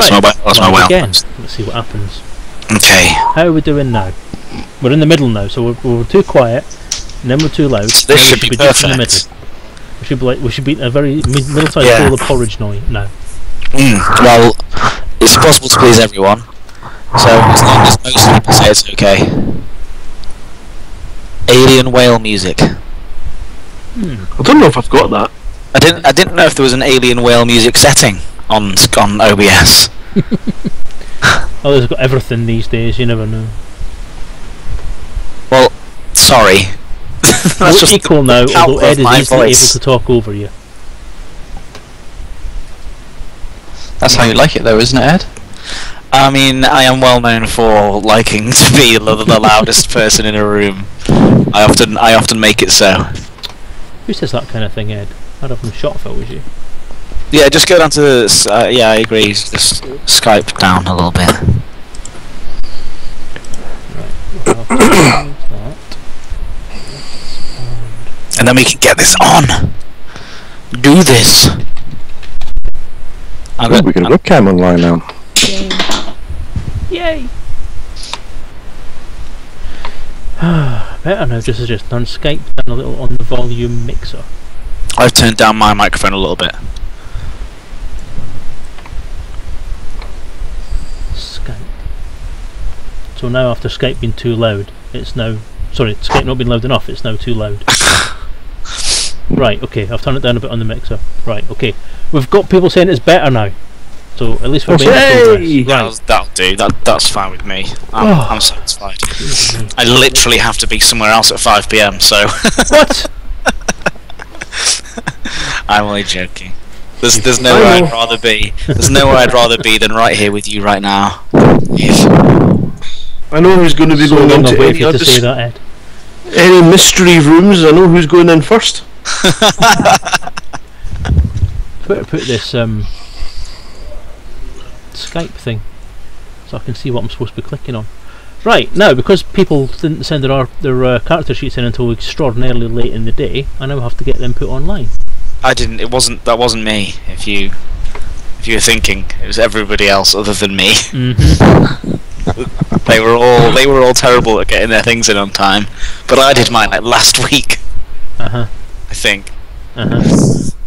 That's my well. Again, let's see what happens. Okay. How are we doing now? We're in the middle now, so we're too quiet, and then we're too loud. So this should be just in the perfect. middle. We should be a very middle-sized bowl of porridge now. Well, it's impossible to please everyone, so as long as most people say it's okay. Alien whale music. I don't know if I've got that. I didn't know if there was an alien whale music setting on OBS. Oh, they've got everything these days. You never know. Well, sorry. That's just equal now, although Ed is easily able to talk over you. That's how you like it, though, isn't it, Ed? I mean, I am well known for liking to be the loudest person in a room. I often make it so. Who says that kind of thing, Ed? I'd have them shot if I was you. Yeah, just go down to yeah, I agree. Just Skype down a little bit. Right. And then we can get this on. Do this. We got a webcam online now. Yay! Better now. This is just on Skype and a little on the volume mixer. I've turned down my microphone a little bit. Skype. So now after Skype being too loud, it's now... Sorry, Skype not being loud enough, it's now too loud. Right, okay, I've turned it down a bit on the mixer. Right, okay. We've got people saying it's better now. So at least we're making progress. Right. That'll do. That's fine with me. I'm satisfied. I literally have to be somewhere else at 5 PM, so... What? I'm only joking. There's nowhere I'd rather be. There's nowhere I'd rather be than right here with you right now. I know who's going to be going into any mystery rooms. I know who's going in first. Put this Skype thing so I can see what I'm supposed to be clicking on. Right, now because people didn't send their character sheets in until extraordinarily late in the day, I now have to get them put online. I didn't. That wasn't me. If you were thinking, it was everybody else other than me. They were all terrible at getting their things in on time, but I did mine like last week. I think.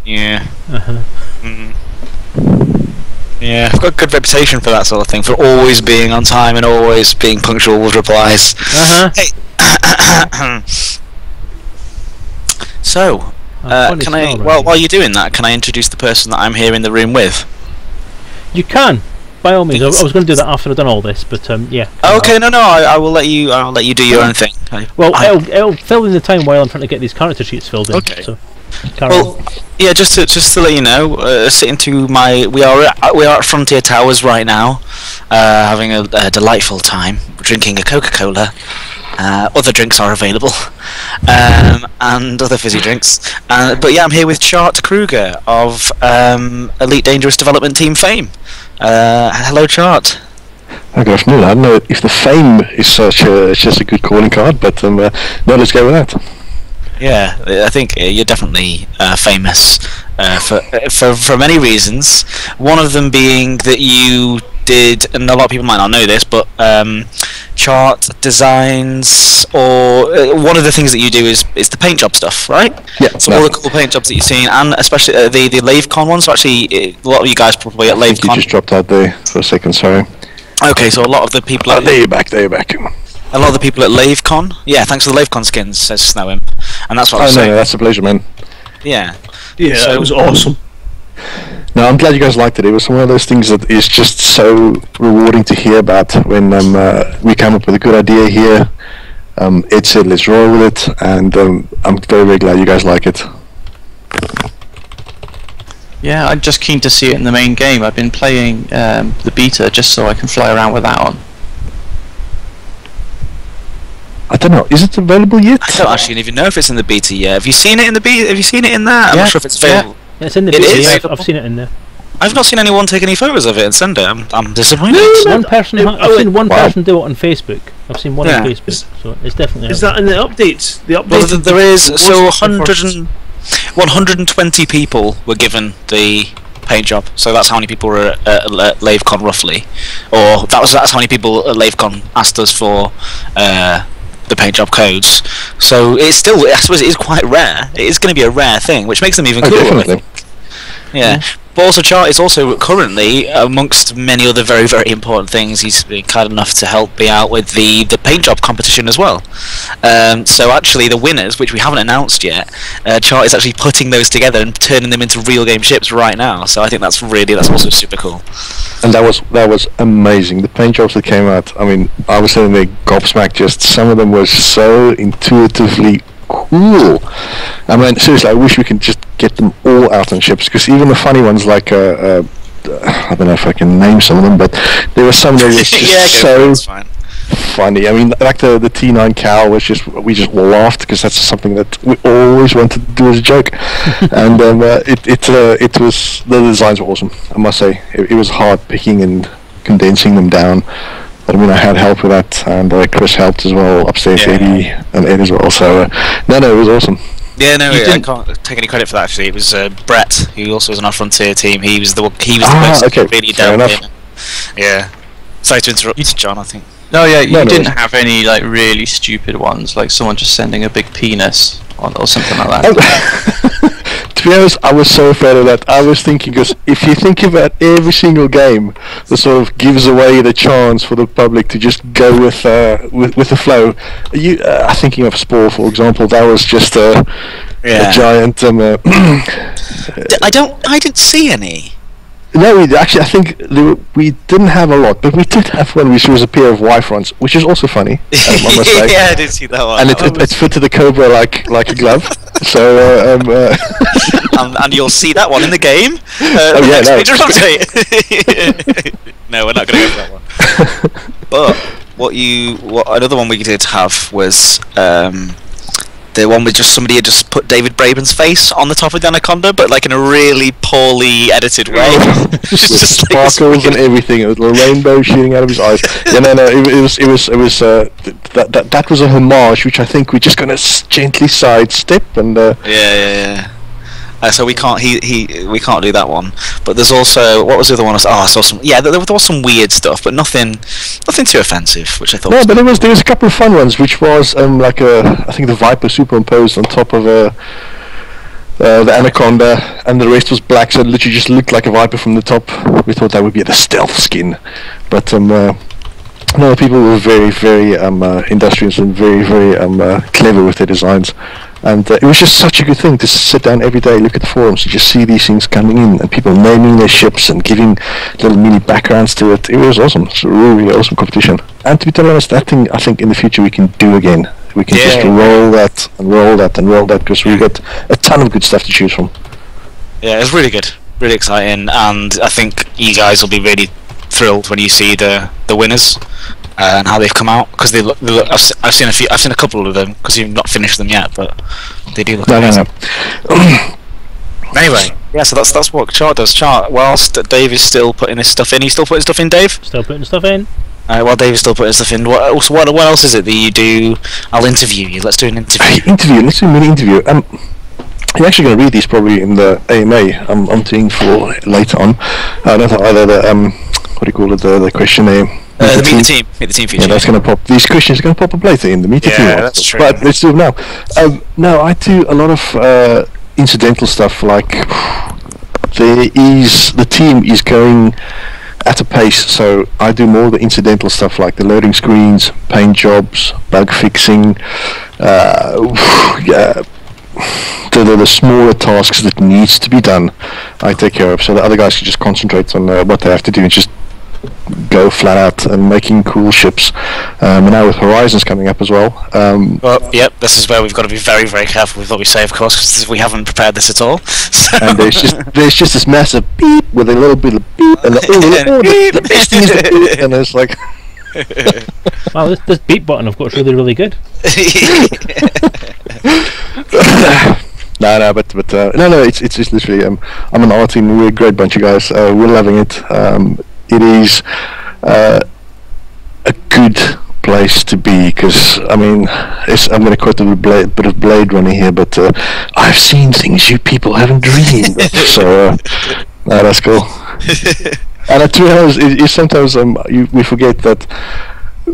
Yeah. Yeah, I've got a good reputation for that sort of thing, for always being on time and always being punctual with replies. Hey. So, can I? Well, while you're doing that, can I introduce the person that I'm here in the room with? You can, by all means. I was going to do that after I've done all this, but yeah. Okay, no, I will let you. I'll let you do your own thing. Well, it'll fill in the time while I'm trying to get these character sheets filled in. Okay. So, well, yeah, just to let you know, sitting to my, we are at Frontier Towers right now, having a delightful time, drinking a Coca-Cola. Other drinks are available, and other fizzy drinks. But yeah, I'm here with Chart Kruger of Elite Dangerous Development Team fame. Hello, Chart. Good afternoon. I don't know if the fame is such just a good calling card, but no, let's go with that. Yeah, I think you're definitely famous for many reasons. One of them being that you did, and a lot of people might not know this, but chart designs, or one of the things that you do is the paint job stuff, right? Yeah. So all the cool paint jobs that you've seen, and especially the LaveCon ones. So actually, a lot of you guys probably at LaveCon. You just dropped out there for a second. Sorry. Okay, so a lot of the people. There you're back. There you're back. A lot of the people at LaveCon. Yeah, thanks for the LaveCon skins, says Snowimp, and that's what I was saying. No, that's a pleasure, man. Yeah. Yeah, so, it was awesome. No, I'm glad you guys liked it. It was one of those things that is just so rewarding to hear about when we came up with a good idea here. Ed said, let's roll with it, and I'm very, very glad you guys like it. Yeah, I'm just keen to see it in the main game. I've been playing the beta just so I can fly around with that on. I don't know. Is it available yet? I don't actually even know if it's in the beta yet. Have you seen it in the beta? Have you seen it in there? I'm not sure if it's available. Yeah, it's in the beta. Yeah, I've seen it in there. I've not seen anyone take any photos of it and send it. I'm disappointed. One person. I've seen one person do it on Facebook. I've seen one on Facebook, so it's definitely. Is that in the updates? The updates. Well, there is. So 120 people were given the paint job. So that's how many people were at LaveCon roughly, or that's how many people at LaveCon asked us for the paint job codes. So it's still, I suppose, it is quite rare. It is going to be a rare thing, which makes them even cooler. Definitely. Yeah. But also, Chart is also currently, amongst many other very, very important things, he's been kind enough to help me out with the paint job competition as well. So actually, the winners, which we haven't announced yet, Chart is actually putting those together and turning them into real game ships right now. So I think that's also super cool. And that was amazing. The paint jobs that came out, I mean, I was sitting there gobsmacked. Just some of them were so intuitively cool. I mean, seriously, I wish we could just get them all out on ships, because even the funny ones like I don't know if I can name some of them, but there were some that was just funny. I mean, like the T9 cow was just, we just laughed because that's something that we always wanted to do as a joke. And it was, the designs were awesome, I must say. It was hard picking and condensing them down. But I mean, I had help with that, and Chris helped as well upstairs, Eddie and Ed as well. So no, it was awesome. Yeah, no, I can't take any credit for that. Actually, it was Brett, who also was on our Frontier team. He was the person who really dealt with it. Yeah. Sorry to interrupt, John. I think. No, yeah, you didn't have any like really stupid ones, like someone just sending a big penis or something like that. To be honest, I was so afraid of that. I was thinking, because if you think about every single game that sort of gives away the chance for the public to just go with the flow, you thinking of Spore, for example, that was just a giant. I didn't see any. No, I think we didn't have a lot, but we did have one which was a pair of Y-fronts, which is also funny. I must say. Yeah, I did see that one. And it fit to the Cobra like a glove. So and you'll see that one in the game. No, we're not going to go for that one. But another one we did have was the one with just somebody had just put David Braben's face on the top of the Anaconda, but like in a really poorly edited way. With sparkles and everything. It was a rainbow shooting out of his eyes. Yeah, no, it was that was a homage, which I think we're just gonna gently sidestep and. Yeah. So we can't we can't do that one. But there's also, what was the other one? I saw some. Yeah, there was some weird stuff, but nothing too offensive, which I thought. No, but there was a couple of fun ones, which was like I think the Viper superimposed on top of the Anaconda, and the rest was black, so it literally just looked like a Viper from the top. We thought that would be the stealth skin, but no, people were very, very industrious and very, very clever with their designs. And it was just such a good thing to sit down every day, look at the forums, and just see these things coming in, and people naming their ships and giving little mini backgrounds to it. It was awesome. It's a really, really awesome competition. And to be totally honest, that thing I think in the future we can do again. We can just roll that and roll that and roll that, because we got a ton of good stuff to choose from. Yeah, it's really good, really exciting, and I think you guys will be really thrilled when you see the winners. And how they've come out, because they look. I've seen a couple of them, because you've not finished them yet, but they do look amazing. No. Anyway, yeah. So that's what Chart does. Chart. Whilst Dave is still putting his stuff in, he's still putting stuff in. Dave. Still putting stuff in. While Dave is still putting stuff in, what else is it that you do? I'll interview you. Let's do an interview. Let's do a mini interview. I'm actually going to read these probably in the AMA. I'm doing for later on. I don't know either the what do you call it, the questionnaire. The meet the team feature. Yeah, that's going to pop. These questions are going to pop up later in the meet the team. Yeah, that's true. But let's do them now. No, I do a lot of incidental stuff. Like the team is going at a pace, so I do more of the incidental stuff, like the loading screens, paint jobs, bug fixing. The smaller tasks that needs to be done, I take care of. So the other guys can just concentrate on what they have to do and just go flat out and making cool ships. And now with Horizons coming up as well. Yep, this is where we've got to be very, very careful with what we say, of course, because we haven't prepared this at all. So. And there's just this massive beep with a little bit of beep, and the best thing is the beep, and it's like. Wow, this beep button I've got is really, really good. No, it's literally I'm on our team. We're a great bunch of guys. We're loving it. It is a good place to be, because I mean, I'm going to quote a bit of Blade Runner here, but I've seen things you people haven't dreamed of. So No, that's cool. And to be honest, sometimes we forget that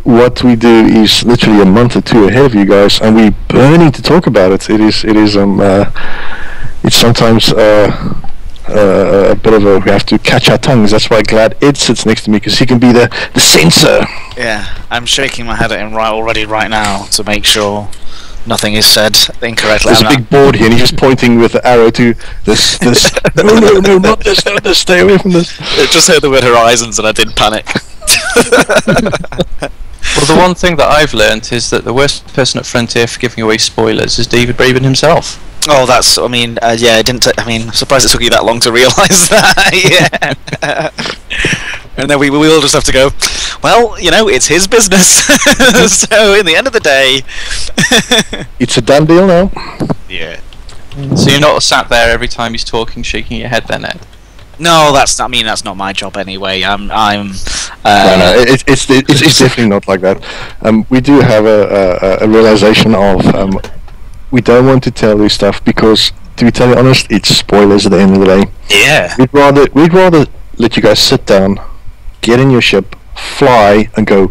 what we do is literally a month or two ahead of you guys, and we're burning to talk about it. It's sometimes a bit of we have to catch our tongues. That's why glad Ed sits next to me, because he can be the censor. Yeah, I'm shaking my head at him right now to make sure nothing is said incorrectly. There's a big board here, and he's just pointing with the arrow to this. No, not this, stay away from this. I just heard the word horizons and I did panic. Well, the one thing that I've learned is that the worst person at Frontier for giving away spoilers is David Braben himself. Oh, that's, I mean, yeah, I'm surprised it took you that long to realise that, yeah. And then we all just have to go, well, it's his business. So, in the end of the day... It's a done deal now. Yeah. So you're not sat there every time he's talking, shaking your head then, Ed? No, that's not my job anyway. No, it's definitely not like that. We do have a realization of we don't want to tell you stuff because, to be totally honest, it's spoilers at the end of the day. Yeah. We'd rather let you guys sit down, get in your ship, fly, and go,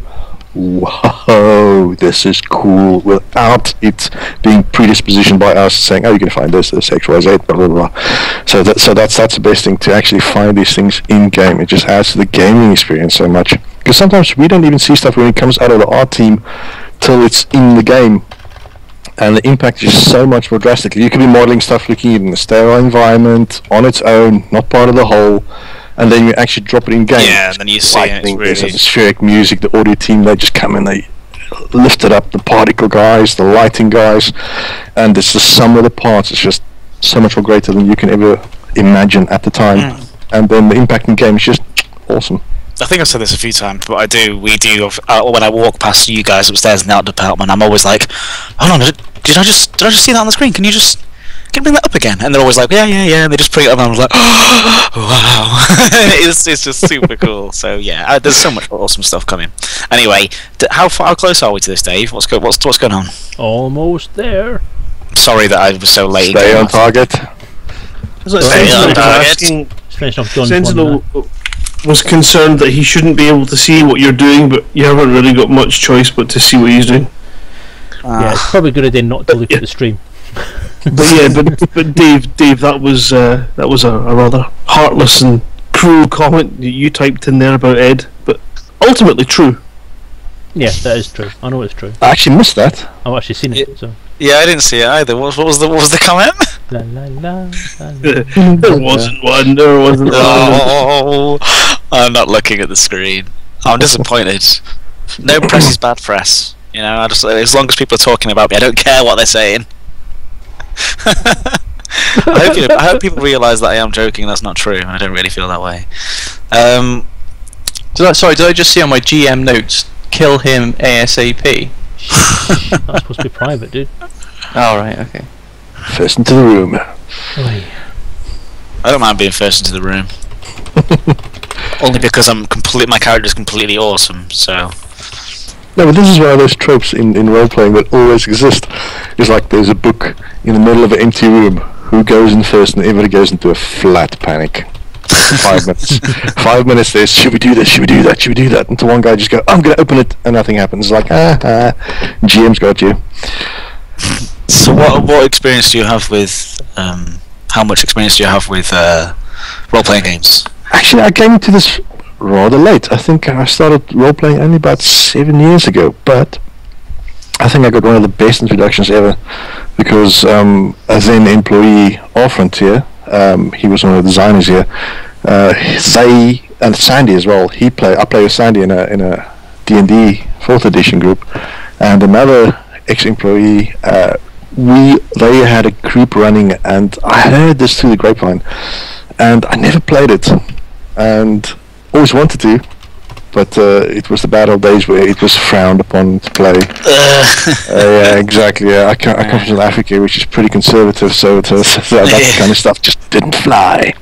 whoa, this is cool, without it being predispositioned by us saying, oh, you're going to find this, X, Y, Z, blah, blah, blah. So that's the best thing, to actually find these things in game. It just adds to the gaming experience so much. Because sometimes we don't even see stuff when it comes out of the art team till it's in the game. And the impact is so much more drastically. You could be modeling stuff looking in a sterile environment, on its own, not part of the whole, and then you actually drop it in game. Yeah, and then you see it. There's atmospheric music, the audio team, they just come in, they lift it up, the particle guys, the lighting guys, and it's the sum of the parts. It's just so much more greater than you can ever imagine at the time. And then the impact in game is just awesome. I think I've said this a few times, but we do. When I walk past you guys upstairs in the art department, I'm always like, hold on, did I just see that on the screen? Can you bring that up again? And they're always like, yeah, and they just bring it up, and I was like, oh, wow. it's just super cool. So yeah, there's so much awesome stuff coming. Anyway, how close are we to this, Dave? What's going on? Almost there. I'm sorry that I was so late. Stay on target. Sentinel was concerned that he shouldn't be able to see what you're doing, but you haven't really got much choice but to see what he's doing. Yeah, it's probably a good idea not to look at the stream. but Dave, that was a rather heartless and cruel comment that you typed in there about Ed, but ultimately true. Yeah, that is true. I know it's true. I actually missed that. I've actually seen it. So. Yeah, I didn't see it either. What was the comment? La, la, la, la, There wasn't one. Oh, I'm not looking at the screen. I'm disappointed. No press is bad press. I just, as long as people are talking about me, I don't care what they're saying. I hope people realise that I am joking. That's not true. I don't really feel that way. Did I just see on my GM notes, kill him ASAP? That's supposed to be private, dude. Oh, right, okay. First into the room. Oy. I don't mind being first into the room. Only because my character's completely awesome, so... No, but this is one of those tropes in role-playing that always exist. It's like there's a book in the middle of an empty room. Who goes in first? And everybody goes into a flat panic. 5 minutes. 5 minutes there's, should we do this? Should we do that? Should we do that? Until one guy just go, I'm going to open it, and nothing happens. It's like, GM's got you. So what experience do you have with, how much experience do you have with role-playing games? Actually, I came into this rather late. I think I started role-playing only about 7 years ago, but I think I got one of the best introductions ever, because a then employee of Frontier, he was one of the designers here, and Sandy as well, I play with Sandy in a D&D 4th edition group, and another ex-employee, they had a group running, and I heard this through the grapevine, and I never played it, and always wanted to, but it was the bad old days where it was frowned upon to play. Yeah, exactly. Yeah, I come from South Africa, which is pretty conservative, so that kind of stuff just didn't fly.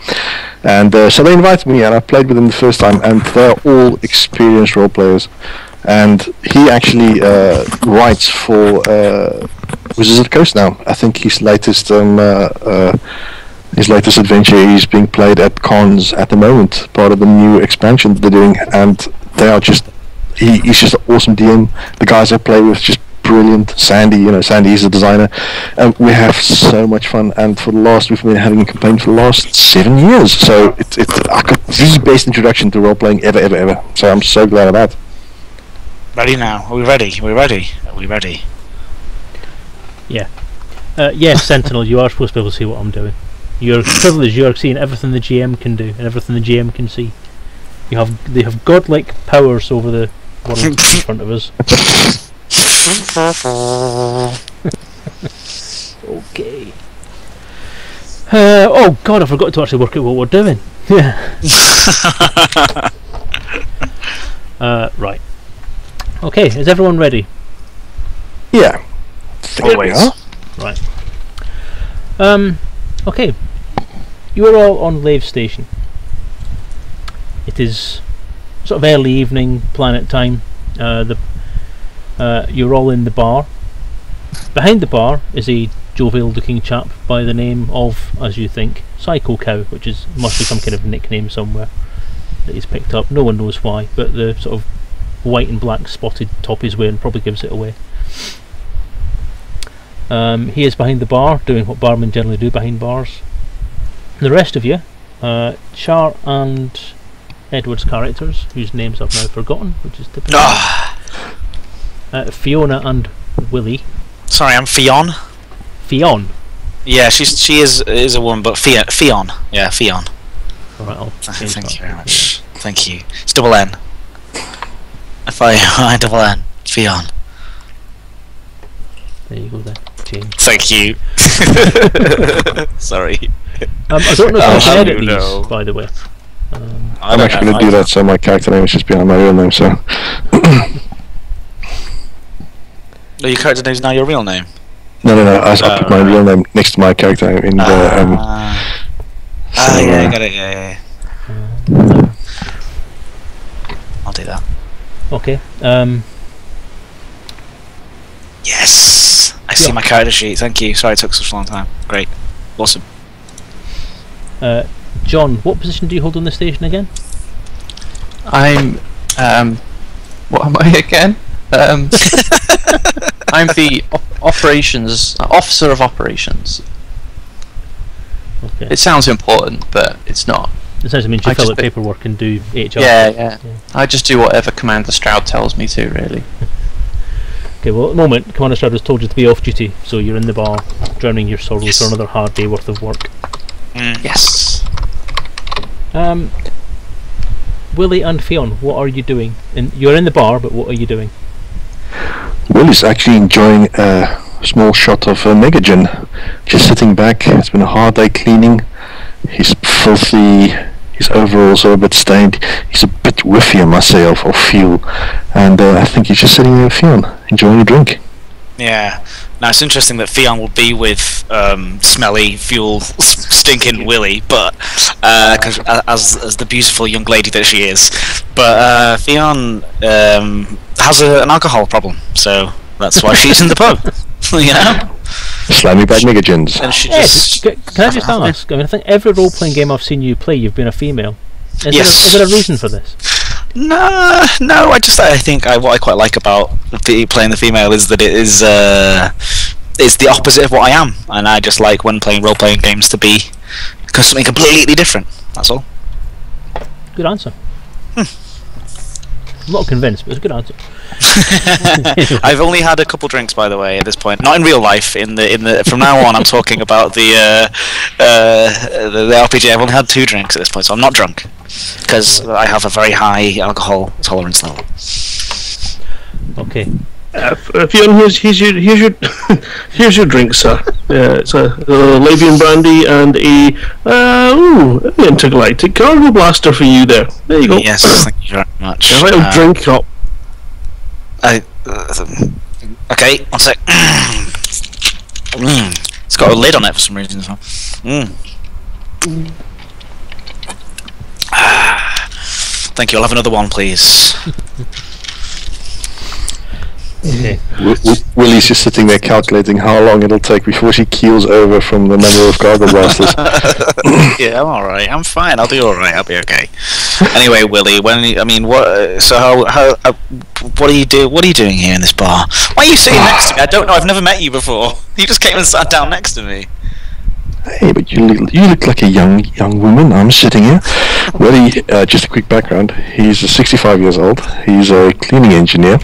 And so they invited me, and I played with them the first time, and they're all experienced role players. And he actually writes for Wizards of the Coast now. I think his latest His latest adventure is being played at cons at the moment, part of the new expansion that they're doing, and they are just, he's just an awesome DM. The guys I play with just brilliant. Sandy, Sandy is the designer, and we have so much fun. And we've been having a campaign for the last 7 years, so I got the best introduction to role playing ever. So I'm so glad of that. Ready now? Are we ready? Are we ready? Yeah. Yes, Sentinel, you are supposed to be able to see what I'm doing. You're privileged. You are seeing everything the GM can do and everything the GM can see. They have godlike powers over the world in front of us. Okay. Oh God, I forgot to actually work out what we're doing. Yeah. Right. Okay, is everyone ready? Yeah. Always. Right. Okay. You are all on Lave Station. It is sort of early evening, planet time. You're all in the bar. Behind the bar is a jovial-looking chap by the name of, as you think, Psycho Cow, which must be some kind of nickname somewhere that he's picked up. No one knows why, but the sort of white and black spotted top he's wearing probably gives it away. He is behind the bar, doing what barmen generally do behind bars. The rest of you, Char and Edward's characters, whose names I've now forgotten, which is typical. Fiona and Willie. Sorry, I'm Fionn. Fionn. Yeah, she is a woman, but Fionn. Yeah, Fionn. Alright, I'll change Thank that. you very much. Thank you. It's double N. F-I double N. Fionn. There you go then. Change. Thank you. Sorry. I don't know if I can edit these, know. by the way. I'm actually going to do that, so my character name is just behind my real name, so... No, your character name is now your real name? No, I put my real name next to my character name in the... yeah, I got it, yeah. I'll do that. Okay. Yes! I see my character sheet, thank you. Sorry it took such a long time. Great. Awesome. John, what position do you hold on the station again? I'm what am I again? I'm the officer of operations. Okay. It sounds important, but it's not. It sounds means you I fill just out paperwork and do HR. Yeah. I just do whatever Commander Stroud tells me to, really. Okay, well at the moment Commander Stroud has told you to be off duty, so you're in the bar drowning your sorrows for another hard day worth of work. Yes. Willie and Fionn, what are you doing? You're in the bar, but what are you doing? Willie's actually enjoying a small shot of Megagen, just sitting back. It's been a hard day cleaning. He's filthy, his overalls are a bit stained, he's a bit whiffy, I must say, of fuel, and I think he's just sitting there with Fionn, enjoying a drink. Yeah. Now it's interesting that Fionn will be with smelly, fuel, stinking Willie, but cause, as the beautiful young lady that she is, but Fionn has an alcohol problem, so that's why she's in the pub. You know. Slimy bad Megagens. And she Ed, just. can I just ask? I mean, I think every role-playing game I've seen you play, you've been a female. Yes. Is there a reason for this? No. I think what I quite like about playing the female is that it is the opposite of what I am, and I just like when playing role-playing games to be something completely different. That's all. Good answer. I'm not convinced, but it's a good answer. I've only had a couple drinks, by the way, at this point. Not in real life. From now on, I'm talking about the RPG. I've only had 2 drinks at this point, so I'm not drunk because I have a very high alcohol tolerance level. Okay. Fionn, here's your here's your drink, sir. It's a Labian brandy and a intergalactic cargo blaster for you there. There you go. Yes, thank you very much. A little drink up. Okay, one sec. It's got a lid on it for some reason as well. Thank you. I'll have another one, please. Okay. Willie's just sitting there calculating how long it'll take before she keels over from the number of cargo blasters. Yeah, I'm alright. I'm fine. I'll do alright. I'll be okay. Anyway, Willie, what? So what are you doing here in this bar? Why are you sitting next to me? I don't know. I've never met you before. You just came and sat down next to me. Hey, but you look like a young woman. I'm sitting here. Willie, just a quick background. He's 65 years old. He's a cleaning engineer,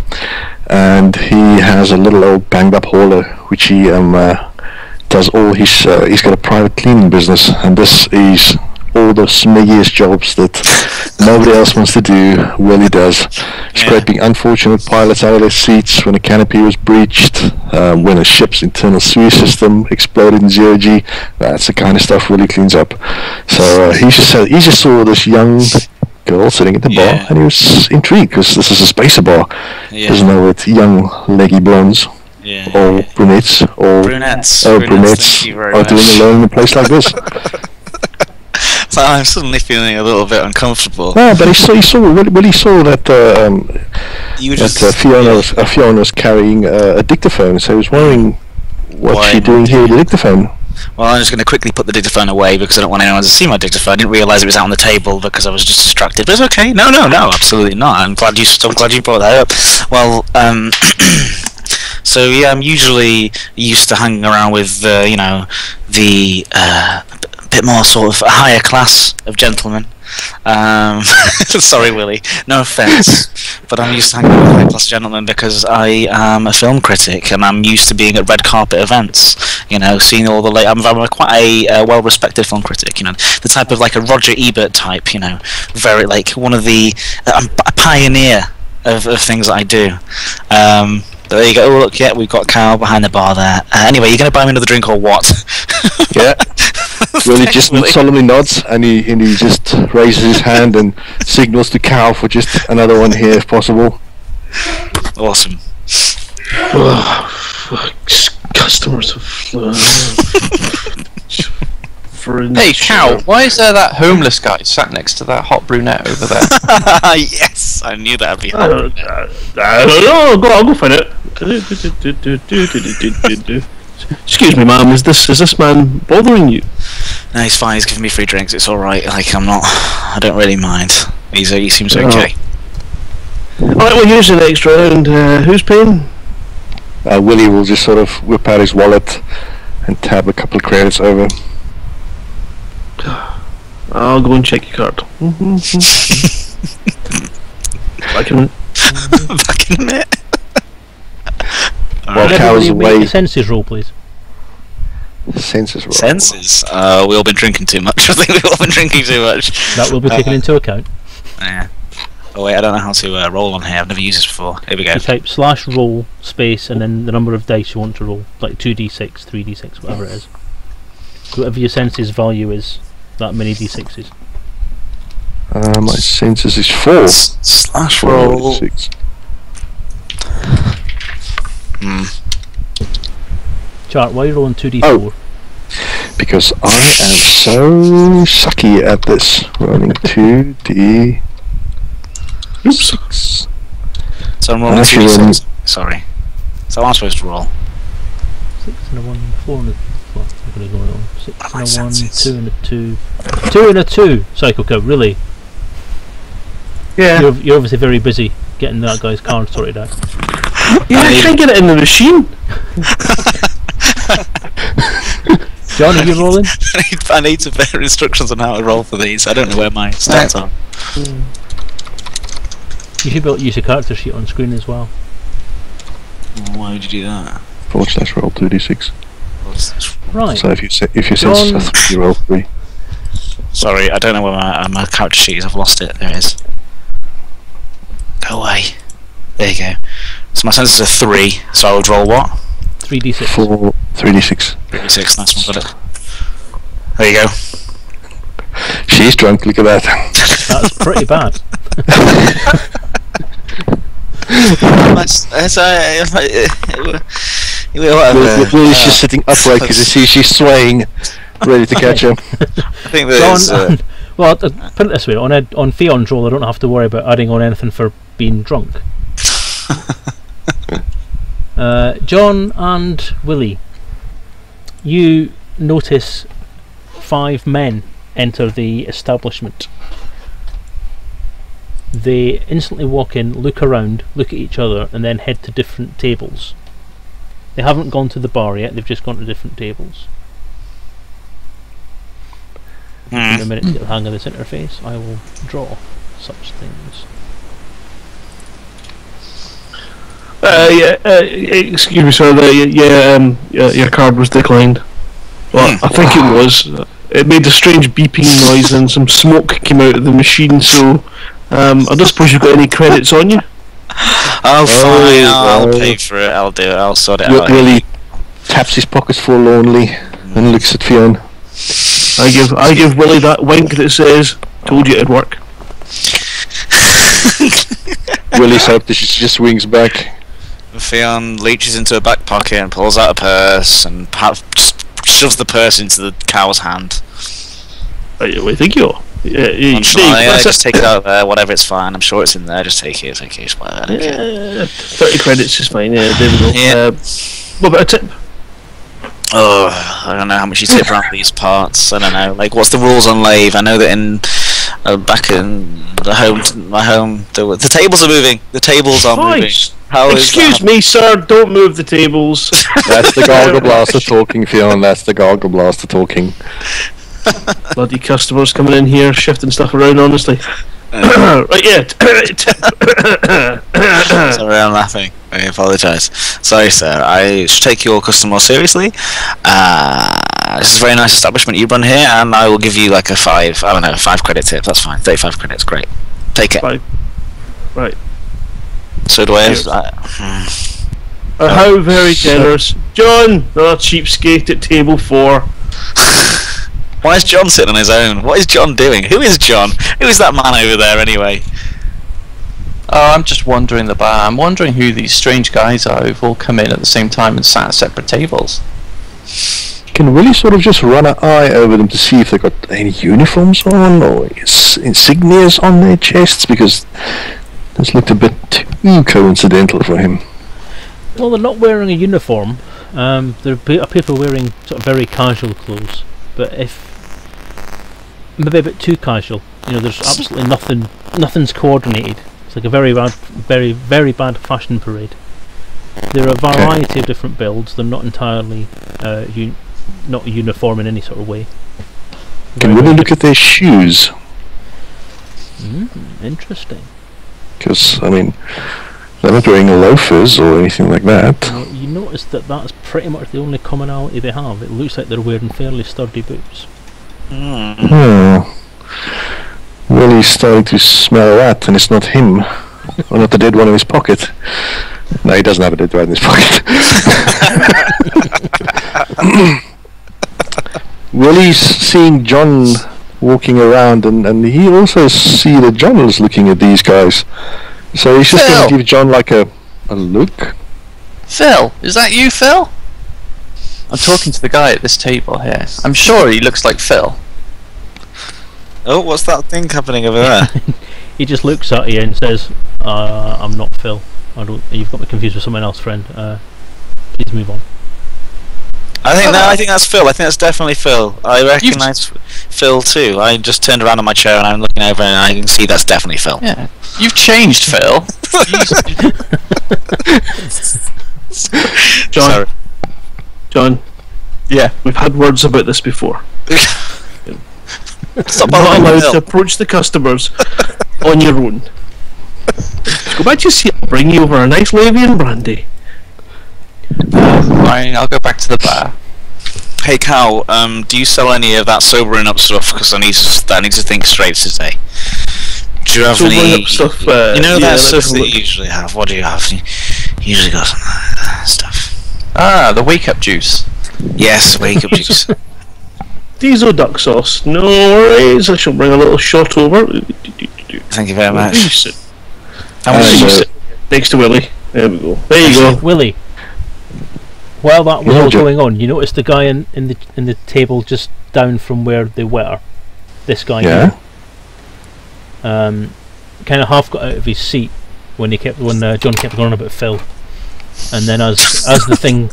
and he has a little old banged up hauler, which he does all his. He's got a private cleaning business, and this is all the smiggiest jobs that nobody else wants to do. Willie does. Scraping unfortunate pilots out of their seats when a canopy was breached, when a ship's internal sewer system exploded in zero-G. That's the kind of stuff Willie cleans up. So he just saw this young girl sitting at the bar, and he was intrigued because this is a spacer bar. Doesn't know what young leggy blondes or brunettes or brunettes are doing alone in a place like this. So I'm suddenly feeling a little bit uncomfortable. No, but he saw that Fiona was carrying a dictaphone, so he was wondering what's she doing here with the dictaphone. Well, I'm just going to quickly put the dictaphone away because I don't want anyone to see my dictaphone. I didn't realise it was out on the table because I was just distracted. But it's okay. No, absolutely not. I'm glad you brought that up. Well, so yeah, I'm usually used to hanging around with the bit more sort of a higher class of gentlemen. Sorry, Willie. No offence, but I'm used to hanging with high class gentlemen because I am a film critic and I'm used to being at red carpet events. Seeing all the I'm quite a well-respected film critic. The type of like a Roger Ebert type. Very like one of the I'm a pioneer of things that I do. There you go. Oh, look, we've got Carl behind the bar there. Anyway, you're going to buy me another drink or what? Yeah. Willie just solemnly nods and he just raises his hand and signals to Cal for just another one here if possible. Awesome. Customers Hey Cal, why is there that homeless guy sat next to that hot brunette over there? Yes, I knew that'd be hot. I don't know. I'll go find it. Excuse me, ma'am. Is this man bothering you? No, he's fine. He's giving me free drinks. It's all right. Like I don't really mind. He seems okay. All right. Well, here's the next round. Who's paying? Willie will just sort of whip out his wallet and tab a couple of credits over. I'll go and check your card. Back in a minute. Back in a minute. While Cal's away. Make a senses roll, please. Senses roll. Senses? We've all been drinking too much. I think we've all been drinking too much. That will be taken into account. Yeah. Oh wait, I don't know how to roll on here. I've never used this before. Here we go. You type /roll space and then the number of dice you want to roll, like 2d6, 3d6, whatever it is. Whatever your senses value is, that many d6s. My senses is 4. /roll. 6. Chart, why are you rolling 2d4? Oh, because I am so sucky at this. Rolling 2d. Oops. So I'm rolling 2d6. Sorry. So I'm supposed to roll. 6 and a 1, 4 and a... Well, I'm going to go on. 6 What are my and a 1, senses? 2 and a 2. 2 and a 2! Psycho Code, really? Yeah. You're obviously very busy getting that guy's card sorted out. Yeah, I can't get it in the machine. John, are you rolling? I need some better instructions on how to roll for these. I don't know where my stats are. You should be able to use your character sheet on screen as well. Why would you do that? /roll 2d6. Right. So if you sense a 3, you roll 3. Sorry, I don't know where my character sheet is. I've lost it. There it is. Go away. There you go. So my senses are 3, so I would roll what? 3d6. 3d6. 3d6, nice one, got it. There you go. She's drunk, look at that. That's pretty bad. Willie's just sitting upright because you see she's swaying, ready to catch him. I think there's... well, put it this way, on Theon's roll I don't have to worry about adding on anything for being drunk. John and Willie, you notice 5 men enter the establishment. They instantly walk in, look around, look at each other, and then head to different tables. They haven't gone to the bar yet, they've just gone to different tables. Give me a minute to get the hang of this interface. I will draw such things. Excuse me, sir. Your card was declined. Well, I think it was. It made a strange beeping noise and some smoke came out of the machine. So, I don't suppose you've got any credits on you. Oh, fine. I'll pay for it. I'll do it. I'll sort it out. Willie taps his pockets forlornly and looks at Fionn. I give Willie that wink that says, "Told you it'd work." Willie's hope that she just swings back. Fionn leaches into her back pocket and pulls out a purse and just shoves the purse into the cow's hand. Wait, thank you. Just take it out there, whatever, it's fine. I'm sure it's in there. Just take it. It's whatever. I don't care. 30 credits is fine. Yeah, there we go. Yeah. What about a tip? Oh, I don't know how much you tip around these parts. I don't know. Like, what's the rules on lathe? I know that in back in my home, the tables are moving. The tables are moving. Excuse me, sir. Don't move the tables. That's the Gargle Blaster talking, Fionn. That's the Gargle Blaster talking. Bloody customers coming in here, shifting stuff around. Honestly. Right, yeah. Sorry, I'm laughing. I apologise. Sorry, sir. I should take your customer more seriously. This is a very nice establishment you run here, and I will give you like a 5 credit tip. That's fine. 35 credits, great. Take it. 5. Right. So do I have... how very generous. John, the cheapskate at table 4. Why is John sitting on his own? What is John doing? Who is John? Who is that man over there anyway? Oh, I'm just wandering the bar. I'm wondering who these strange guys are who've all come in at the same time and sat at separate tables. Can Willie sort of just run an eye over them to see if they've got any uniforms on or insignias on their chests? Because this looked a bit too coincidental for him. Well, they're not wearing a uniform. There are people wearing sort of very casual clothes, but maybe a bit too casual. You know, there's absolutely nothing's coordinated. It's like a very bad fashion parade. There are a variety of different builds. They're not entirely not uniform in any sort of way. Can we look at their shoes? Interesting. Because, I mean, they're not wearing loafers or anything like that. Well, you notice that that's pretty much the only commonality they have. It looks like they're wearing fairly sturdy boots. Willie's starting to smell a rat, and it's not him. Or not the dead one in his pocket. No, he doesn't have a dead rat in his pocket. Willie's seeing John walking around, and he also see that John is looking at these guys. So he's just going to give John like a look. Phil, is that you, Phil? I'm talking to the guy at this table here. I'm sure he looks like Phil. Oh, what's that thing happening over there? He just looks at you and says, "I'm not Phil. You've got me confused with someone else, friend. Please move on." I think that's Phil. I think that's definitely Phil. I recognise Phil too. I just turned around on my chair and I'm looking over and I can see that's definitely Phil. Yeah, you've changed, Phil. John. John. Yeah, we've had words about this before. Stop not allowed to approach the customers on your own. Just go back to your seat. I'll bring you over a nice Lavian brandy. Fine, I'll go back to the bar. Hey Cal, do you sell any of that sobering up stuff? Because I need to think straight today. Do you have sobering any up stuff? that stuff that you usually have? What do you have? You usually got some stuff. Ah, the wake up juice. Yes, wake up juice. Diesel duck sauce. No worries. I shall bring a little shot over. Thank you very much. Next to Willie. There we go. There you go. Willie. While that was all going on, you noticed the guy in the table just down from where they were. This guy. Yeah. Kind of half got out of his seat when John kept going on about Phil. And then as the thing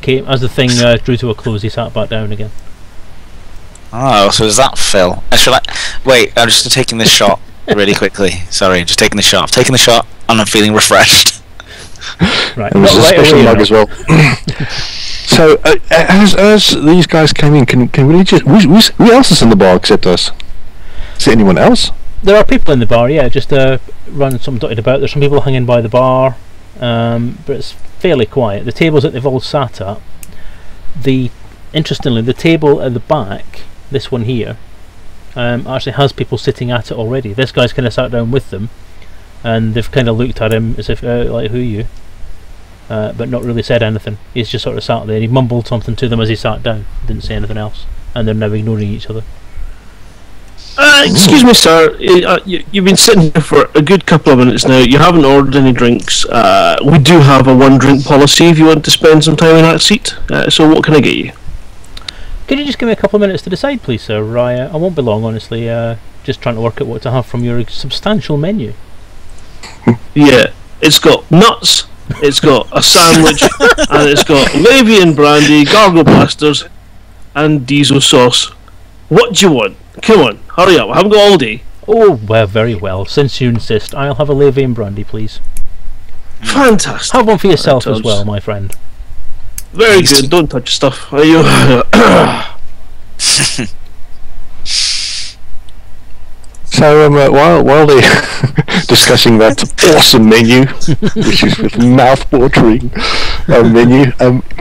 drew to a close, he sat back down again. Oh, so is that Phil? Wait, I'm just taking this shot really quickly. Sorry, just taking the shot. I've taken the shot and I'm feeling refreshed. Right. And there's a special mug as well. So, as these guys came in, can we just... Who else is in the bar except us? Is there anyone else? There are people in the bar, yeah, just run some dotted about. There's some people hanging by the bar, but it's fairly quiet. The tables that they've all sat at, interestingly, the table at the back, this one here, actually has people sitting at it already. This guy's kind of sat down with them, and they've kind of looked at him as if, like, who are you? But not really said anything. He's just sort of sat there. He mumbled something to them as he sat down. Didn't say anything else, and they're now ignoring each other. Excuse me, sir. You've been sitting here for a good couple of minutes now. You haven't ordered any drinks. We do have a one-drink policy if you want to spend some time in that seat. So what can I get you? Could you just give me a couple of minutes to decide, please, sir? I won't be long, honestly. Just trying to work out what to have from your substantial menu. Yeah, it's got nuts, it's got a sandwich, and it's got Lavian brandy, gargle blasters, and diesel sauce. What do you want? Come on, hurry up, I haven't got all day. Oh, well, very well. Since you insist, I'll have a Lavian brandy, please. Fantastic. Have one for yourself as well, my friend. Very good, don't touch stuff. Are you... So while they're discussing that awesome menu, which is with mouth-watering menu,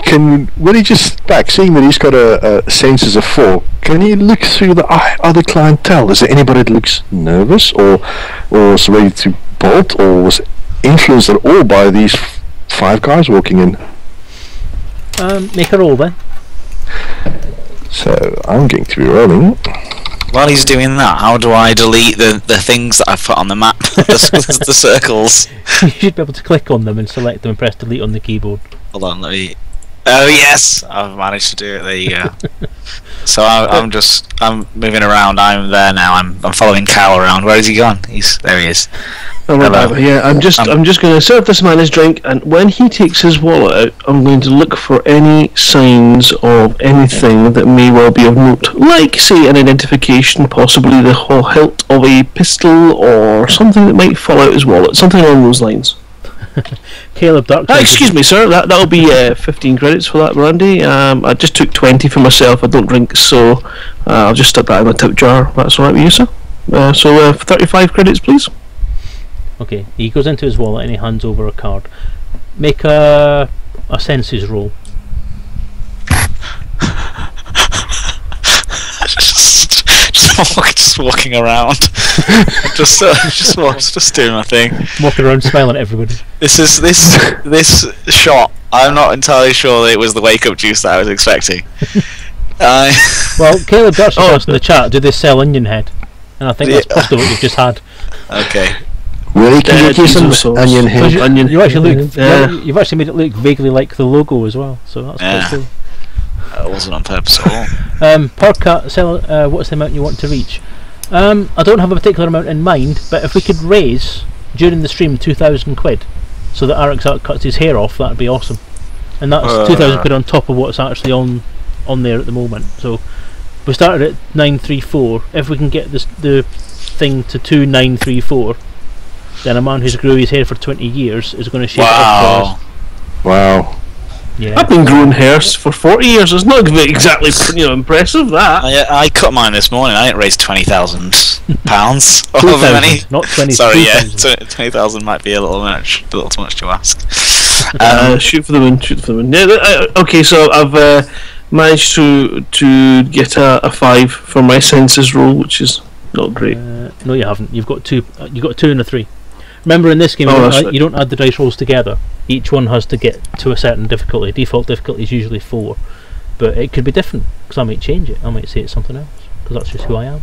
can Willie just back, seeing that he's got a senses of 4, can he look through the other clientele? Is there anybody that looks nervous or is ready to bolt, or was influenced at all by these 5 guys walking in? Make a roll then. So I'm going to be rolling. While he's doing that, how do I delete the things that I've put on the map? the circles. You should be able to click on them and select them and press delete on the keyboard. Hold on, let me... Oh yes! I've managed to do it, there you go. So I'm moving around, I'm there now, I'm following Cal around. Where has he gone? There he is. Hello. Yeah, I'm just going to serve this man his drink, and when he takes his wallet out, I'm going to look for any signs of anything that may well be of note, like, say, an identification, possibly the whole hilt of a pistol, or something that might fall out his wallet, something along those lines. Caleb Darkside. Excuse me, sir. That'll be 15 credits for that brandy. I just took 20 for myself. I don't drink, so I'll just stick that in my tip jar. That's all right with you, sir. So 35 credits, please. Okay. He goes into his wallet and he hands over a card. Make a senses roll. just walking around. just doing my thing. Walking around smiling at everybody. This shot, I'm not entirely sure that it was the wake up juice that I was expecting. Well, Caleb Darkside asked in the chat, do they sell onion head? And I think that's possibly what you've just had. Okay. Really? Can you give some onion head? You've actually made it look vaguely like the logo as well, so that's quite cool. That wasn't on purpose at all. Podcast, what's the amount you want to reach? I don't have a particular amount in mind, but if we could raise during the stream 2,000 quid so that Arixark cuts his hair off, that'd be awesome. And that's 2,000 quid on top of what's actually on there at the moment. So we started at 934. If we can get the thing to 2,934, then a man who's grew his hair for 20 years is going to shave it off for us. Wow. Yeah. I've been growing hair for 40 years. It's not exactly impressive, that. I cut mine this morning. I didn't raise £20,000. 2,000, not 20. Sorry, 20,000 might be a little too much to ask. Shoot for the moon. Yeah, okay, so I've managed to get a 5 for my senses roll, which is not great. No, you haven't. You've got 2. You got a 2 and a 3. Remember, in this game, you don't add the dice rolls together. Each one has to get to a certain difficulty. Default difficulty is usually 4, but it could be different because I might change it. I might say it's something else because that's just who I am.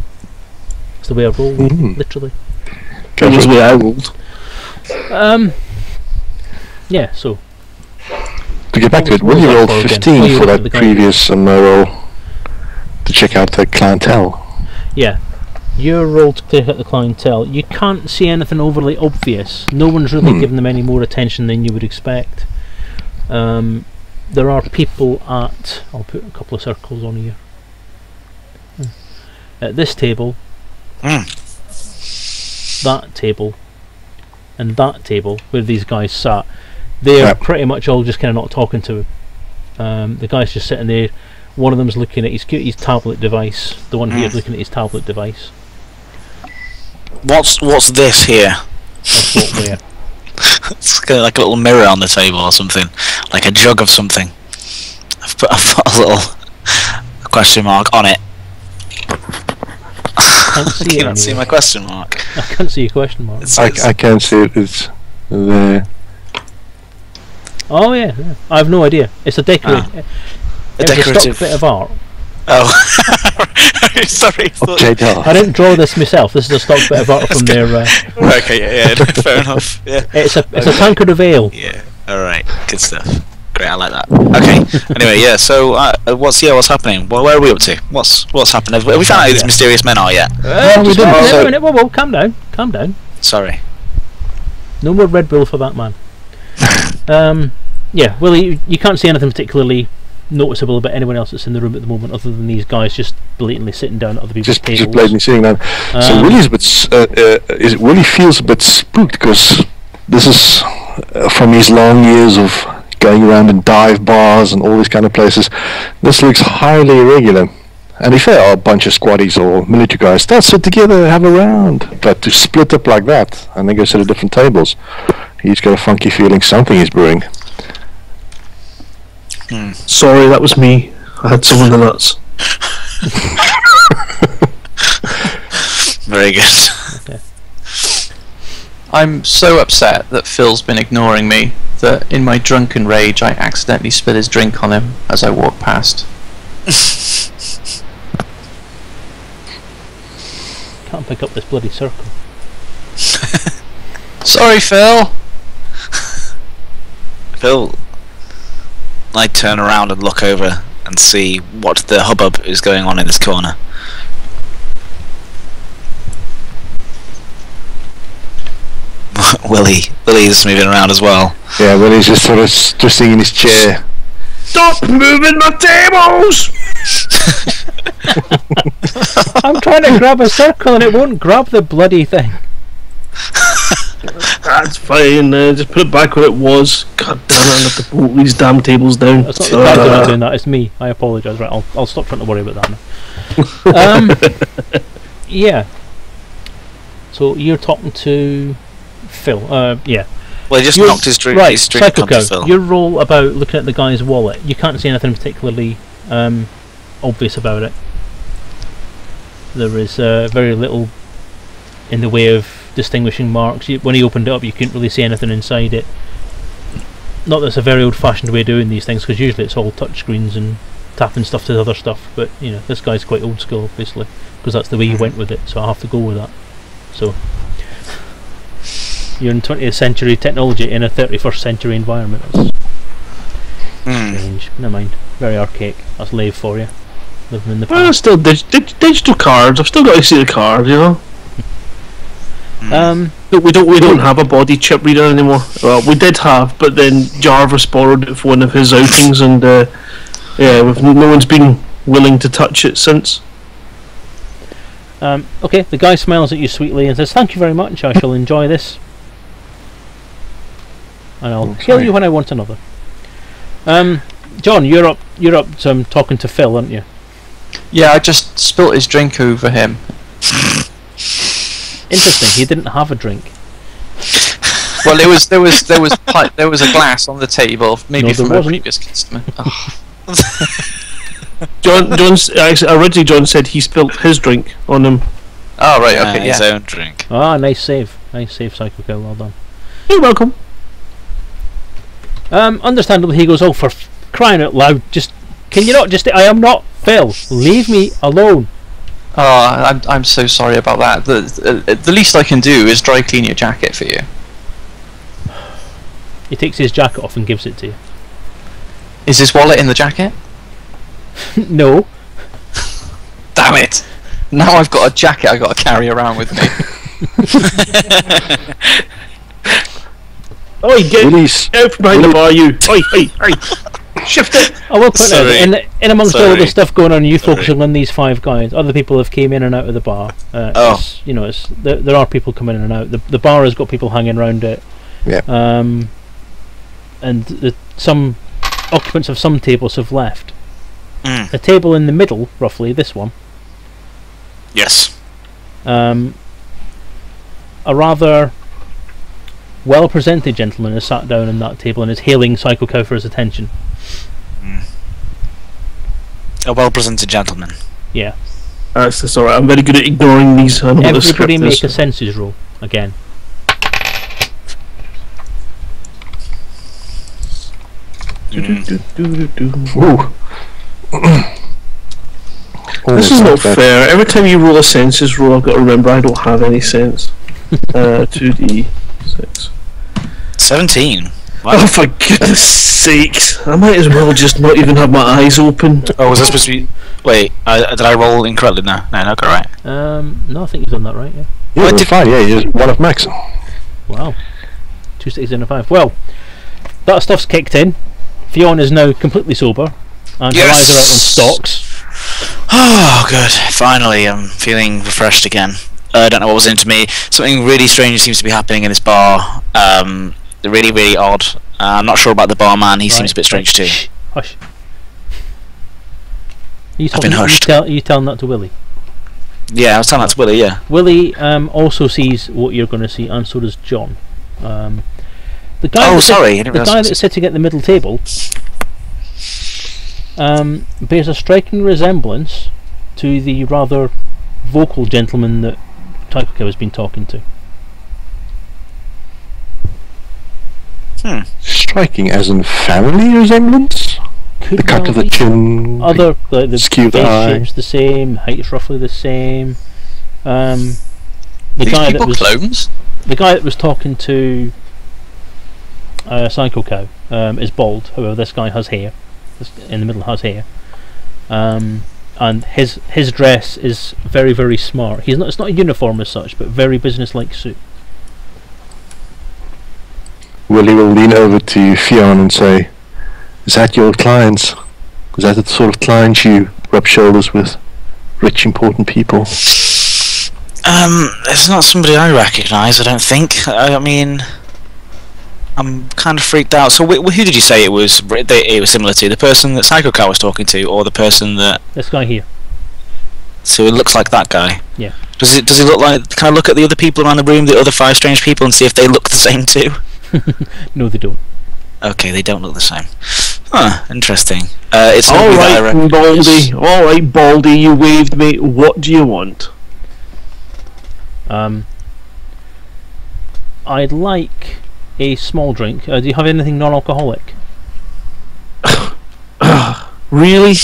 It's the way I roll, literally. That's the way I rolled. Yeah. So to get back to it, Willie rolled 15 for that previous roll to check out the clientele. Yeah. Your role to check out the clientele, you can't see anything overly obvious. No one's really given them any more attention than you would expect. There are people at... I'll put a couple of circles on here. At this table, that table, and that table where these guys sat, they're pretty much all just kind of not talking to him. The guy's just sitting there. One of them's looking at his tablet device. The one here's looking at his tablet device. What's this here? That's what where. It's kind of like a little mirror on the table or something, like a jug of something. I've put a little question mark on it. I can't see You it can't see anyway. my question mark. I can't see a question mark. I can't see it. It's there. Oh yeah, I have no idea. It's a decorative. A It's a decorative stock bit of art. Oh, sorry. JDR. I didn't draw this myself. This is a stock bit of art from their. Okay, yeah, fair enough. Yeah. It's a tankard of ale. Yeah. All right. Good stuff. Great. I like that. Okay. Anyway, yeah. So, what's happening? Well, where are we up to? What's happened? Have we found out who these mysterious men are yet? We didn't. Wait a minute. Whoa, calm down. Calm down. Sorry. No more Red Bull for that man. Yeah. Well, you can't see anything particularly noticeable about anyone else that's in the room at the moment, other than these guys just blatantly sitting down at other people's tables. Just blatantly sitting down. So Willie's a bit. Willie feels a bit spooked because this is from his long years of going around in dive bars and all these kind of places. This looks highly irregular. And if there are a bunch of squaddies or military guys, they'll sit together, have a round. But to split up like that and then go sit at different tables, he's got a funky feeling something is brewing. Sorry, that was me. I had some of the nuts. Very good. Okay. I'm so upset that Phil's been ignoring me that in my drunken rage I accidentally spilled his drink on him as I walked past. Can't pick up this bloody circle. Sorry, Phil. Phil, I turn around and look over and see what the hubbub is going on in this corner. Willie's moving around as well. Yeah, Willie's just sort of twisting in his chair. Stop moving my tables! I'm trying to grab a circle and it won't grab the bloody thing. That's fine. Just put it back where it was. God damn it! I have to pull these damn tables down. That's not the guy not doing that. It's me. I apologise. Right, I'll stop trying to worry about that now. Yeah. So you're talking to Phil. Yeah. Well, he just knocked his drink. Right, His drink onto Psycho-Cow, Phil. your role about looking at the guy's wallet, you can't see anything particularly obvious about it. There is very little in the way of distinguishing marks. When he opened it up, you couldn't really see anything inside it. Not that it's a very old-fashioned way of doing these things, because usually it's all touchscreens and tapping stuff to other stuff. But you know, this guy's quite old school, obviously, because that's the way you went with it. So I have to go with that. So you're in 20th century technology in a 31st century environment. That's strange. Never mind. Very archaic. That's Lave for you. Living in the Well, past. still digital cards. I've still got to see the card, you know. But we don't have a body chip reader anymore. Well, we did have, but then Jarvis borrowed it for one of his outings, and yeah, no one's been willing to touch it since. Okay, the guy smiles at you sweetly and says, "Thank you very much. I shall enjoy this, and I'll kill you when I want another." John, you're up talking to Phil, aren't you? Yeah, I just spilt his drink over him. Interesting. He didn't have a drink. Well, there was a glass on the table, maybe No, there from a wasn't. previous customer. Oh. Originally John said he spilt his drink on him. Oh right, okay, His yeah. own drink. Ah, nice save, Psycho-Kill. Well done. You're welcome. Understandably, he goes, "Oh, for crying out loud! Just can you not just? I am not Phil. Leave me alone." Oh, I'm so sorry about that. The least I can do is dry clean your jacket for you. He takes his jacket off and gives it to you. Is his wallet in the jacket? No. Damn it! Now I've got a jacket I've got to carry around with me. Oi, get Willie's out from behind the bar, you! Oi, oi, oi! Shift it! I will point out, Sorry. in amongst all of Sorry. the stuff going on, you Sorry. focusing on these 5 guys. Other people have came in and out of the bar. It's, you know, there are people coming in and out. The bar has got people hanging around it. Yeah. And some occupants of some tables have left. Mm. The table in the middle, roughly this one, Yes. a rather well-presented gentleman has sat down on that table and is hailing Psycho Cow for his attention. A well-presented gentleman. Yeah. That's alright, I'm very good at ignoring these. I know what the script Everybody make is. a senses roll again. Ooh. This is not fair. Every time you roll a senses roll, I've got to remember I don't have any sense. 2d6. 17. Oh, for goodness sakes! I might as well just not even have my eyes open. Oh, was that supposed to be... Wait, did I roll incorrectly? No, I got it right. No, I think you've done that right, yeah. Yeah, What we're did- fine. Yeah, you're one of Max. Wow. 2 6 and a 5. Well, that stuff's kicked in. Fionn is now completely sober. And her eyes are out on stalks. Oh, good. Finally, I'm feeling refreshed again. I don't know what was into me. Something really strange seems to be happening in this bar. Really, really odd. I'm not sure about the barman. He seems a bit strange too. Shh, hush. You I've been hushed. You telling that to Willie? Yeah, I was telling that to Willie, yeah. Willie also sees what you're going to see, and so does John. The guy Oh, that's sorry. I the didn't guy realise. that's sitting at the middle table bears a striking resemblance to the rather vocal gentleman that Taiko has been talking to. Striking as in family resemblance. Could The cut well of the be. chin. Other the skew of the face eye. shape's the same, height's roughly the same. The These guy people that was clones? the guy that was talking to Psycho Cow is bald. However, this guy has hair. This in the middle has hair, and his dress is very, very smart. He's not. It's not a uniform as such, but very business-like suit. Willie will lean over to Fionn and say, "Is that your clients? Is that the sort of clients you rub shoulders with? Rich, important people?" It's not somebody I recognise, I don't think. I mean, I'm kind of freaked out. So, who did you say it was? It was similar to the person that Psycho Cat was talking to, or the person that? This guy here. So it looks like that guy. Yeah. Does he look like? Can I look at the other people around the room, the other 5 strange people, and see if they look the same too? No, they don't. Okay, they don't look the same. Huh, interesting. It's All somebody that I right, recognise. Baldy. All right, Baldy. You waved me. What do you want? I'd like a small drink. Do you have anything non-alcoholic? Really?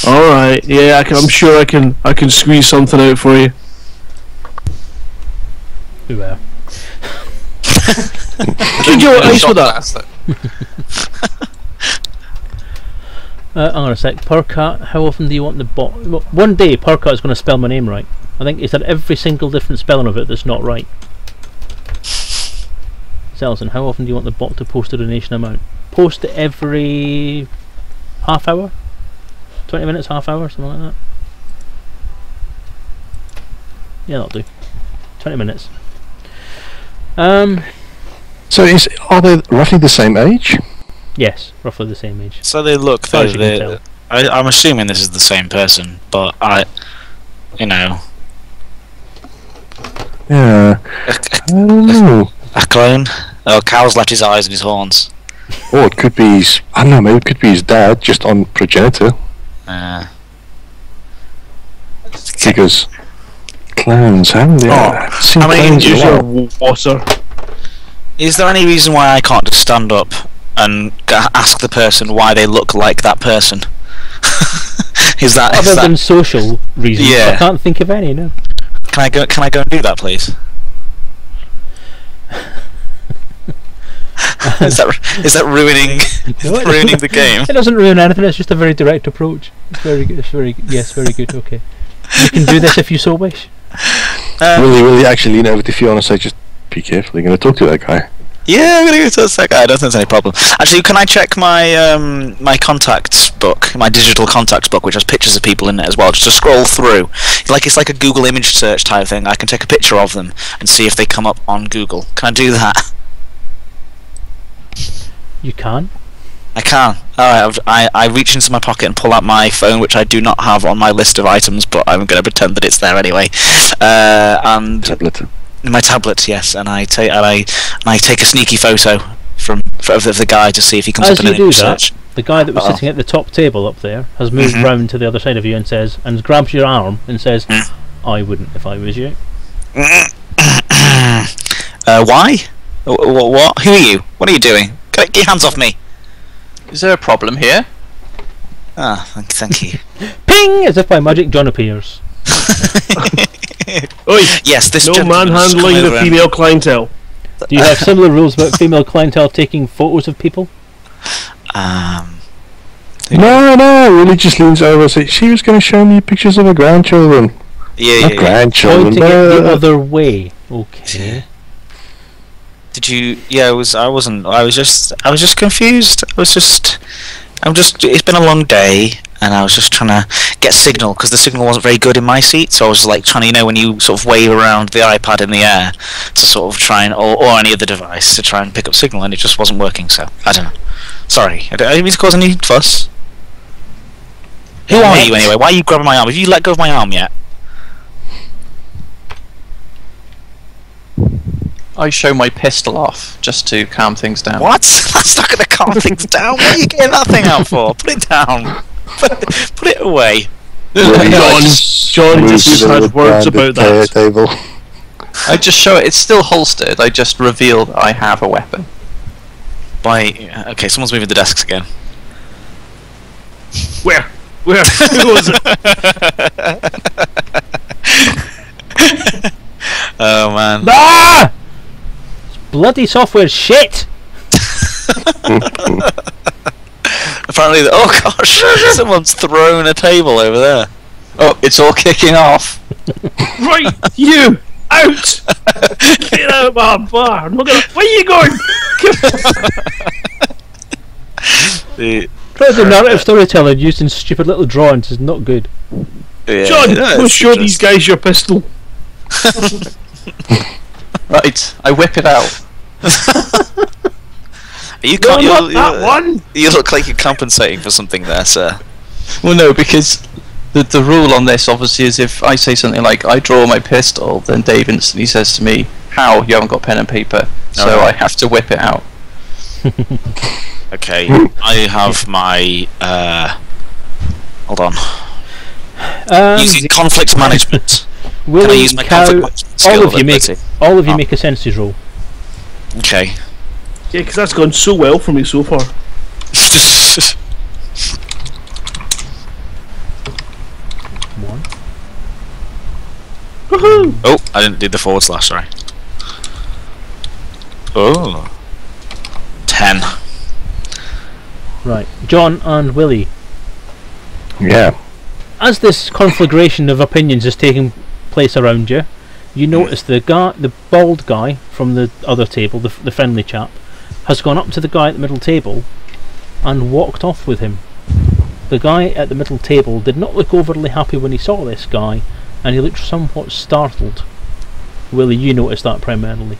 All right. Yeah, I'm sure I can squeeze something out for you. Ooh, Could you ice with that? hang on a sec. Percat, how often do you want the bot? One day Percat's going to spell my name right. I think it's had every single different spelling of it that's not right. Selezen, how often do you want the bot to post a donation amount? Post it every half hour? 20 minutes, half hour, something like that? Yeah, that'll do. 20 minutes. So, are they roughly the same age? Yes, roughly the same age. So they look. As far as you can tell. I'm assuming this is the same person, but Yeah. I don't know. a clone. Oh, Cal's left his eyes and his horns. Or it could be his, I don't know, maybe it could be his dad, just on progenitor. Because clowns, haven't they? Oh, Seen I mean, clowns a Use lot. your water. Is there any reason why I can't just stand up and ask the person why they look like that person? is Other that? than social reasons, Yeah. I can't think of any, no. Can I go and do that, please? is that ruining No, it ruining doesn't- the game? It doesn't ruin anything, it's just a very direct approach. It's very good, yes, very good, okay. You can do this if you so wish. Will you actually lean over to Fiona and say, just be careful, you're going to talk to that guy? Yeah, I'm gonna go to the second. I don't think there's any problem. Actually, can I check my my contacts book, my digital contacts book, which has pictures of people in it as well, just to scroll through. It's like a Google image search type thing. I can take a picture of them and see if they come up on Google. Can I do that? You can. I can. Alright, I reach into my pocket and pull out my phone, which I do not have on my list of items, but I'm going to pretend that it's there anyway. And Tablet. my tablet, yes, and I take a sneaky photo of the guy to see if he comes As up in you an do image that, search. the guy that was sitting at the top table up there has moved round to the other side of you and says, and grabs your arm and says, "I wouldn't if I was you." Why? What? Who are you? What are you doing? Get your hands off me! Is there a problem here? Ah, thank you. Ping! As if by magic, John appears. Oi! Yes, this No gentleman has come manhandling over the and- female clientele. Do you have similar rules about female clientele taking photos of people? No, Willie just leans over and says, she was going to show me pictures of her grandchildren. Yeah. Grandchildren. Pointing it the other way. Okay. Did you? Yeah, I wasn't. I was just confused. It's been a long day, and I was just trying to get signal because the signal wasn't very good in my seat. So I was like trying to, when you sort of wave around the iPad in the air to sort of try and, or any other device to try and pick up signal, and it just wasn't working. So I don't know. Sorry, I didn't mean to cause any fuss. Who are you anyway? Why are you grabbing my arm? Have you let go of my arm yet? I show my pistol off just to calm things down. What? That's not going to calm things down. What are you getting that thing out for? Put it down. Put it away. John just had words about that. Table. I just show it. It's still holstered. I just reveal that I have a weapon. Okay, someone's moving the desks again. Where? Who was it? Oh man. Ah! Bloody software shit! Apparently, oh gosh, someone's thrown a table over there. Oh, it's all kicking off. Right, you out! Get out of my bar! I'm not gonna. Where are you going? The narrative storytelling used in stupid little drawings is not good. Yeah, John, yeah, go it's show these guys your pistol. Right, I whip it out. That one. You look like you're compensating for something there, sir. Well, no, because the rule on this obviously is if I say something like I draw my pistol, then Dave instantly says to me, "How? You haven't got pen and paper?" So I have to whip it out. Okay, I have my. Hold on. Using conflict management. Can I Willie, use my Cow, conflict management skill? all of you make a senses roll. Okay. Yeah, because that's gone so well for me so far. One. Woohoo! Oh, I didn't do the /. Sorry. Oh. 10. Right, John and Willie. Yeah. As this conflagration of opinions is taking place around you, you notice the bald guy from the other table, the friendly chap, has gone up to the guy at the middle table and walked off with him. The guy at the middle table did not look overly happy when he saw this guy, and he looked somewhat startled. Willie, you noticed that primarily.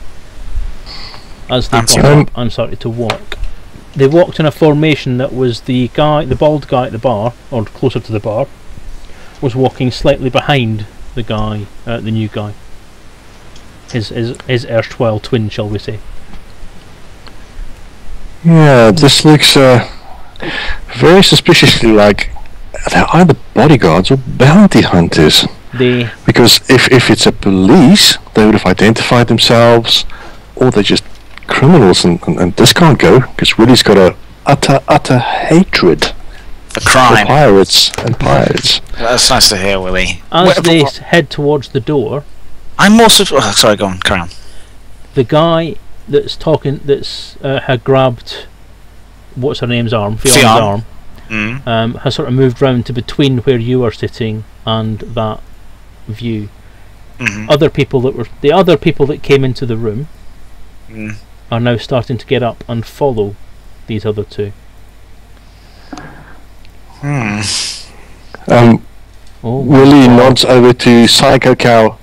As they got up and started to walk. They walked in a formation that was the bald guy at the bar, or closer to the bar, was walking slightly behind the guy, the new guy. His erstwhile twin, shall we say. Yeah, this looks very suspiciously like they're either bodyguards or bounty hunters. Because if it's a police, they would have identified themselves, or they're just criminals, and this can't go, because Willie's got a utter hatred for crime. For pirates. That's nice to hear, Willie. As they head towards the door, I'm more sorry, go on, carry on. The guy that's talking, had grabbed what's her name's arm, Fion's arm, has sort of moved round to between where you are sitting and that view. The other people that came into the room are now starting to get up and follow these other two. Willie nods over to Psycho Cow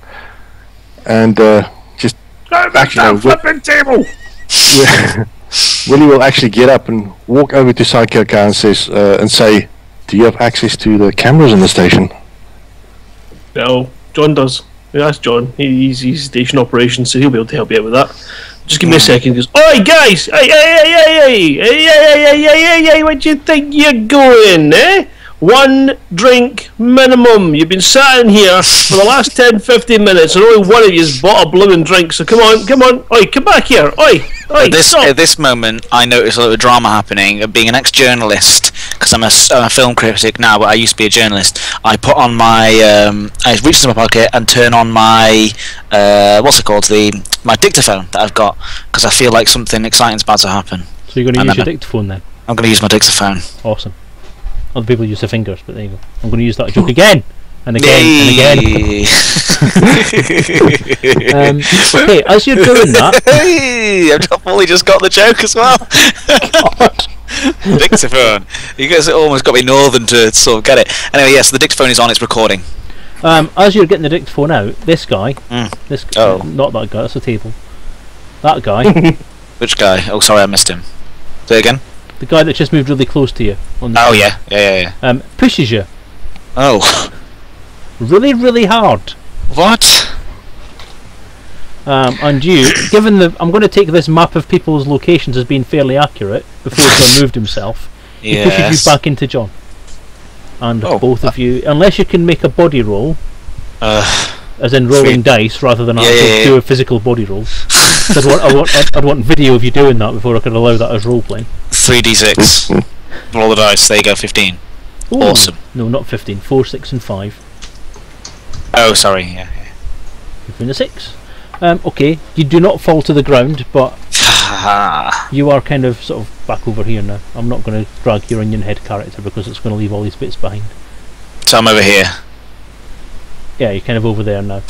and just actually flipping table. Willie will actually get up and walk over to Psycho Cow and says and say, "Do you have access to the cameras in the station?" No, John does. Yeah, that's John. He's station operations, so he'll be able to help you out with that. Just give me a second. He goes, "Oi, guys! Hey! Where do you think you're going, eh? 1 drink minimum. You've been sat in here for the last 10-15 minutes and only one of you's bought a blooming drink, so come on. Oi, come back here. Oi, At this moment, I notice a little drama happening. Being an ex-journalist, because I'm a film critic now, but I used to be a journalist. I put on my, I reach into my pocket and turn on my, what's it called, my dictaphone that I've got, because I feel like something exciting's about to happen. So you're going to use your dictaphone then? I'm going to use my dictaphone. Awesome. Other people use their fingers, but there you go. I'm going to use that joke again and again and again. Okay, as you're doing that, I've only just got the joke as well. Dictaphone. You guys almost got me northern to sort of get it. Anyway, yes, the dictaphone is on. It's recording. as you're getting the dictaphone out, this guy, not that guy, that's a table. That guy. Which guy? Oh, sorry, I missed him. Say it again. The guy that just moved really close to you. On the yeah. Pushes you. Oh. Really, really hard. What? And you, given I'm going to take this map of people's locations as being fairly accurate before John moved himself. He pushes you back into John. And both of you, unless you can make a body roll, as in rolling dice rather than actually do a physical body roll. I'd want video of you doing that before I could allow that as role playing. 3d6. Roll the dice. There you go. 15. Ooh, awesome. No, not 15. 4, 6, and 5. Oh, sorry. Yeah. Between a 6. Okay, you do not fall to the ground, but you are kind of sort of back over here now. I'm not going to drag your onion head character because it's going to leave all these bits behind. So I'm over here. Yeah, you're kind of over there now.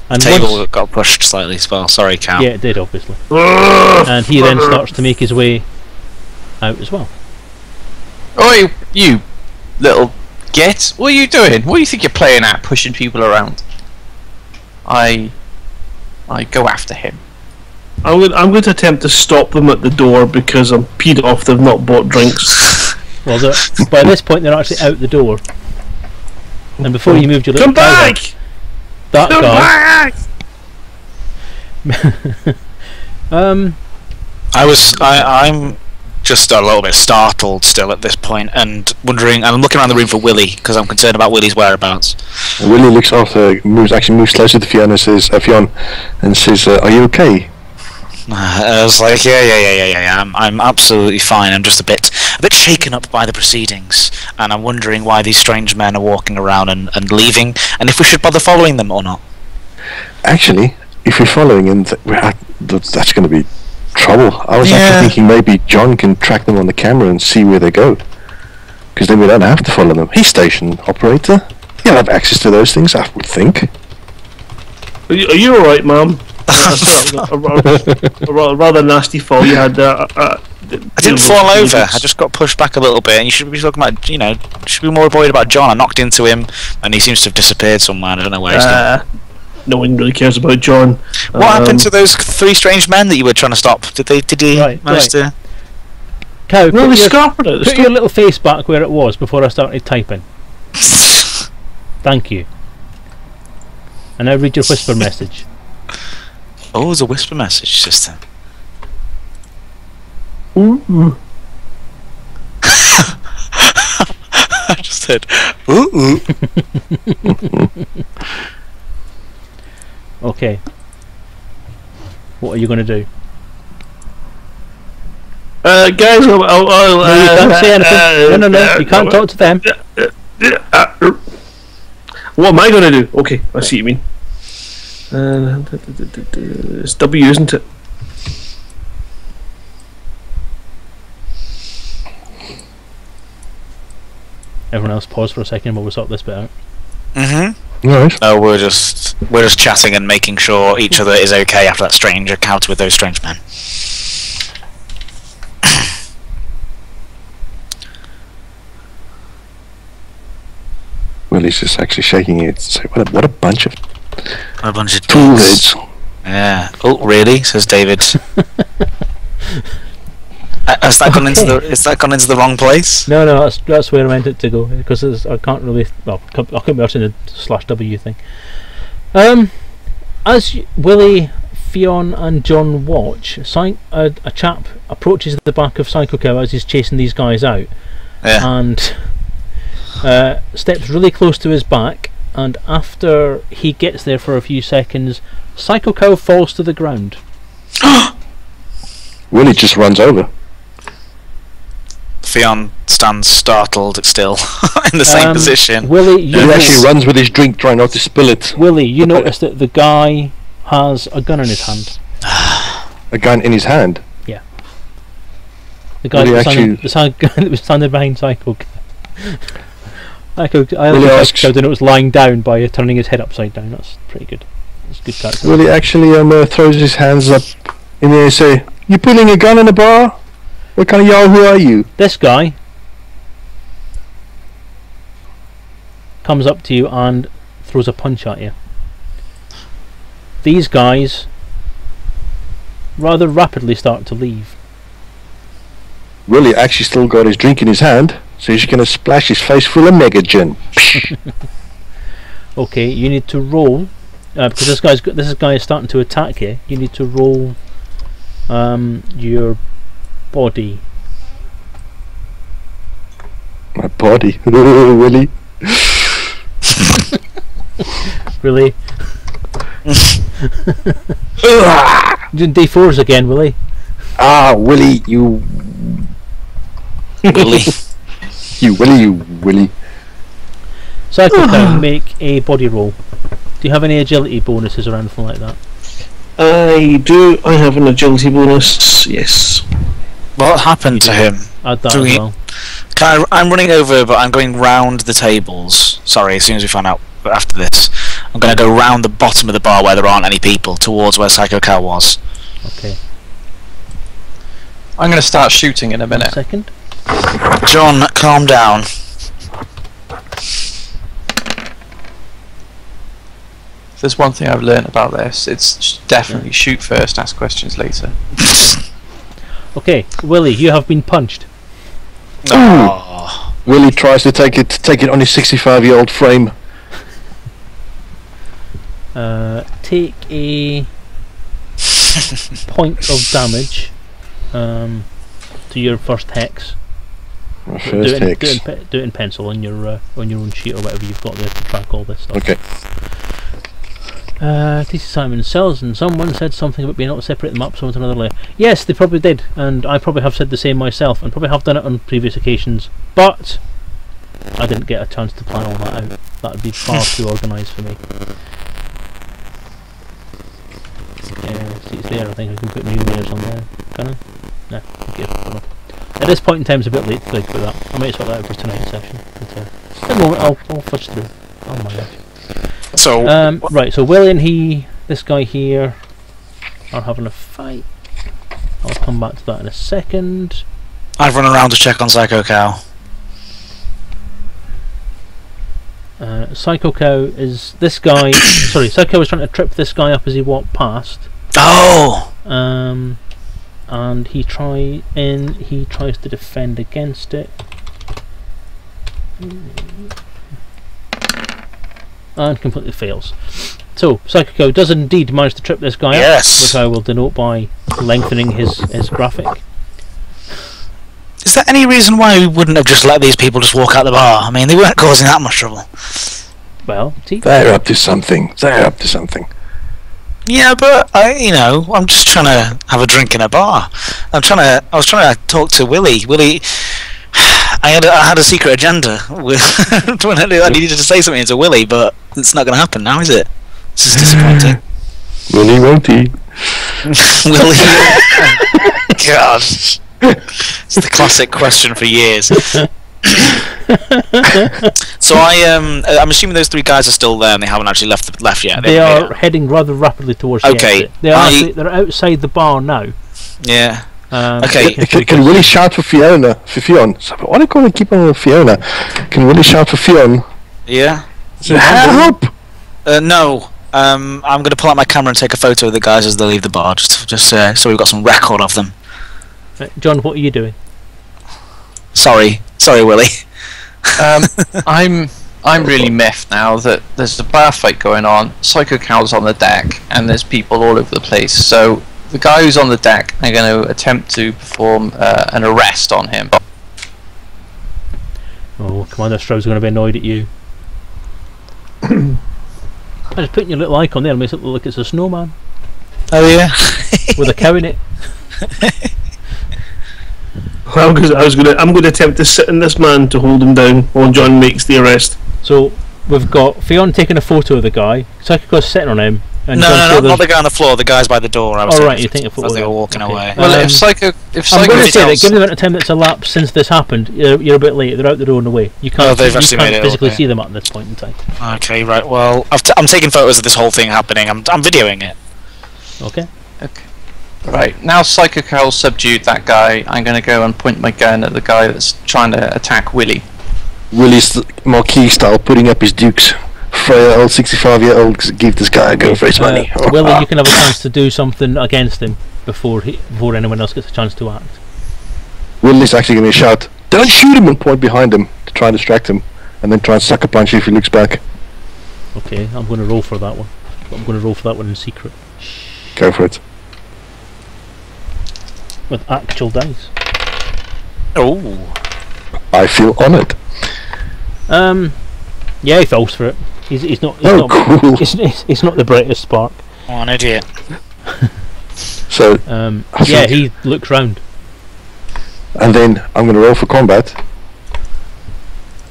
And table got pushed slightly as well. Sorry, Cal. Yeah, it did, obviously. And he then starts to make his way out as well. Oi, you little git! What are you doing? What do you think you're playing at, pushing people around? I go after him. I'm going to attempt to stop them at the door because I'm peed off they've not bought drinks. Well, by this point they're actually out the door. And before you moved your little come back! That come guy. Back! I'm just a little bit startled still at this point, and wondering. I'm looking around the room for Willie because I'm concerned about Willie's whereabouts. Willie looks after, moves closer to Fionn and says, "Are you okay?" I was like, yeah. I'm absolutely fine. I'm just a bit shaken up by the proceedings, and I'm wondering why these strange men are walking around and leaving, and if we should bother following them or not. Actually, if we're following them, that's going to be trouble. I was actually thinking maybe John can track them on the camera and see where they go, because then we don't have to follow them. He's station operator. He'll have access to those things, I would think. Are you alright, Mum? A rather nasty fall you had there. I didn't fall over. I just got pushed back a little bit, and you should be talking about, should be more worried about John. I knocked into him, and he seems to have disappeared somewhere. I don't know where he's gone. No one really cares about John. What happened to those 3 strange men that you were trying to stop? Did he manage to? Cow, no, they scarpered it. Put your little face back where it was before I started typing. Thank you. And now read your whisper message. Oh, there's a whisper message system. Ooh. I just said, ooh. Okay. What are you going to do? Guys, no, you can't say anything. No, you can't talk to them. What am I going to do? Okay, I see what you mean. It's W, isn't it? Everyone else pause for a second while we sort this bit out. Nice. No, we're just chatting and making sure each other is okay after that strange encounter with those strange men. Willie's just actually shaking it. So what a bunch of tool heads. Yeah. Oh, really? Says David. Has that gone into the wrong place? No, that's where I meant it to go, because I can't really. Well, I couldn't be watching the /W thing. As Willie, Fionn, and John watch, a chap approaches the back of Psycho Cow as he's chasing these guys out, and steps really close to his back. And after he gets there for a few seconds, Psycho Cow falls to the ground. Willie just runs over. Fionn stands startled still in the same position. Willie, he actually runs with his drink, trying not to spill it. Willie, you notice that the guy has a gun in his hand. A gun in his hand? Yeah. The guy that was standing behind Psycho. I don't know, was lying down by turning his head upside down. That's pretty good. That's good character. Willie actually throws his hands up in the air and say, "You pulling a gun in a bar? What kind of yahoo are you?" This guy comes up to you and throws a punch at you. These guys rather rapidly start to leave. Willie actually still got his drink in his hand, so he's going to splash his face full of mega gin. Okay, you need to roll because this guy is starting to attack you. You need to roll your body. My body, Willie. Really? Doing D4s again, Willie. Ah, Willie, you. Willie. you Willie. Psycho Cow, make a body roll. Do you have any agility bonuses or anything like that? I do. I have an agility bonus. Yes. What happened to him? Add that as well. I'm running over, but I'm going round the tables. Sorry, as soon as we find out after this, I'm going to go round the bottom of the bar where there aren't any people, towards where Psycho Cow was. Okay. I'm going to start shooting in a minute. 1 second. John, calm down. If there's one thing I've learned about this, it's definitely shoot first, ask questions later. Okay, Willie, you have been punched. Oh. Willie tries to take it on his 65-year-old frame. Take a point of damage to your first hex. Do it in pencil on your own sheet or whatever you've got there to track all this stuff. Okay. TC Simon Selezen, someone said something about being able to separate them up so into another layer. Yes, they probably did, and I probably have said the same myself, and probably have done it on previous occasions, but I didn't get a chance to plan all that out. That would be far too organised for me. See, it's there. I think I can put new layers on there. Can I? No. Okay. At this point in time, it's a bit late to think about that. I might sort that out for tonight's session. But, at the moment, I'll fudge through. Oh my gosh. So right, so Willie and this guy here are having a fight. I'll come back to that in a second. I've run around to check on Psycho Cow. Psycho Cow is this guy. Sorry, Psycho Cow was trying to trip this guy up as he walked past. Oh. And he tries to defend against it. And completely fails. So Psycho Cow does indeed manage to trip this guy up, which I will denote by lengthening his graphic. Is there any reason why we wouldn't have just let these people just walk out the bar? I mean, they weren't causing that much trouble. Well, they're up to something. Yeah, but I'm just trying to have a drink in a bar. I was trying to talk to Willie. Willie, I had a secret agenda. I needed to say something to Willie, but it's not going to happen now, is it? This is disappointing. Willie won't he? Willie. God. It's the classic question for years. So I'm assuming those three guys are still there and they haven't actually left yet. They are heading rather rapidly towards the exit. They're outside the bar now. Yeah. Okay. Can Willie shout for Fionn? So why do you keep on with Fiona? Can Willie shout for Fionn? Yeah. Help! No. I'm going to pull out my camera and take a photo of the guys as they leave the bar, just so we've got some record of them. Right, John, what are you doing? Sorry, Willie. I'm really miffed now that there's a bar fight going on, Psycho Cal's on the deck, and there's people all over the place. So the guy who's on the deck, I'm going to attempt to perform an arrest on him. Oh, Commander Stroud's going to be annoyed at you. I'm just putting your little icon there, makes it look like it's a snowman. Oh yeah. With a cow in it. I'm going to attempt to sit in this man to hold him down while John makes the arrest. So we've got Fionn taking a photo of the guy, Psycho's sitting on him, and No, not the guy on the floor. The guys by the door. I was right, you think a photo as they were of walking okay. away. Well, if Psycho I'm going to say that tells- given the amount of time that's elapsed since this happened, you're a bit late. They're out the door and away. You can't, they've you actually can't made it physically okay. see them at this point in time. Okay, right. Well, I'm taking photos of this whole thing happening. I'm videoing it. Okay. Right, now Psycho Cal's subdued that guy, I'm going to go and point my gun at the guy that's trying to attack Willie. Willie's Marquis style, putting up his dukes. Frail old 65-year-old, give this guy a go for his money. Willie, you can have a chance to do something against him before anyone else gets a chance to act. Willie's actually going to shout, "Don't shoot him!" and point behind him to try and distract him, and then try and sucker punch you if he looks back. Okay, I'm going to roll for that one. I'm going to roll for that one in secret. Go for it. With actual dice. Oh. I feel honoured. Yeah, he falls for it. He's not. Cool. He's not the brightest spark. Oh, an idiot. So, yeah, he looks round. and then I'm going to roll for combat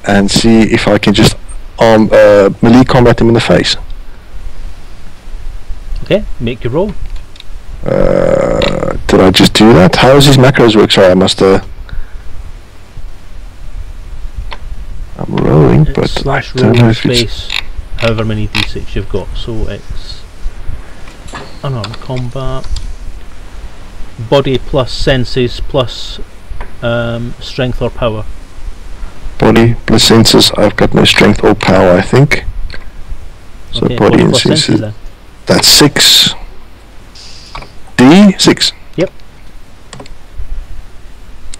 and see if I can just melee combat him in the face. Okay, make your roll. Did I just do that? How does his macros work? Sorry, I must. I'm rolling, but Slash I don't know roll if it's. space, however many d6 you've got. So it's unarmed combat, body plus senses plus strength or power. Body plus senses. I've got no strength or power, I think. So Okay, body and plus senses senses. then. That's 6. D6. Yep.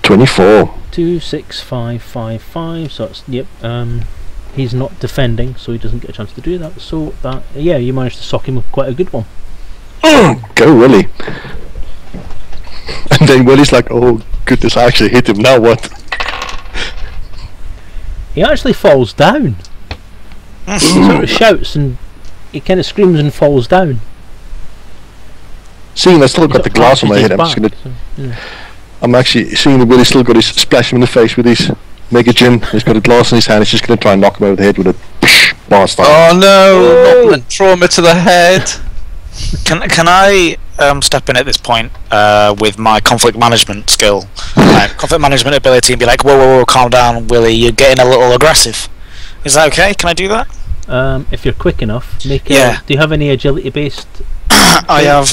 24. 2, 6, 5, 5, 5. So it's yep. He's not defending, so he doesn't get a chance to do that. So that yeah, you managed to sock him with quite a good one. Go Willie. And then Willie's like, "Oh goodness, I actually hit him. Now what?" He actually falls down. He sort of shouts and he kind of screams and falls down. Seeing I still got the He's glass on my arched head, his I'm just gonna. back, so, yeah. I'm actually seeing that Willie's still got his splash him in the face with his mega gin. He's got a glass in his hand. He's just gonna try and knock him over the head with a blast. Oh no! Not the trauma to the head. Can I step in at this point with my conflict management skill, conflict management ability, and be like, whoa, calm down, Willie, you're getting a little aggressive. Is that okay? Can I do that? If you're quick enough, make it. Yeah. Do you have any agility based? I have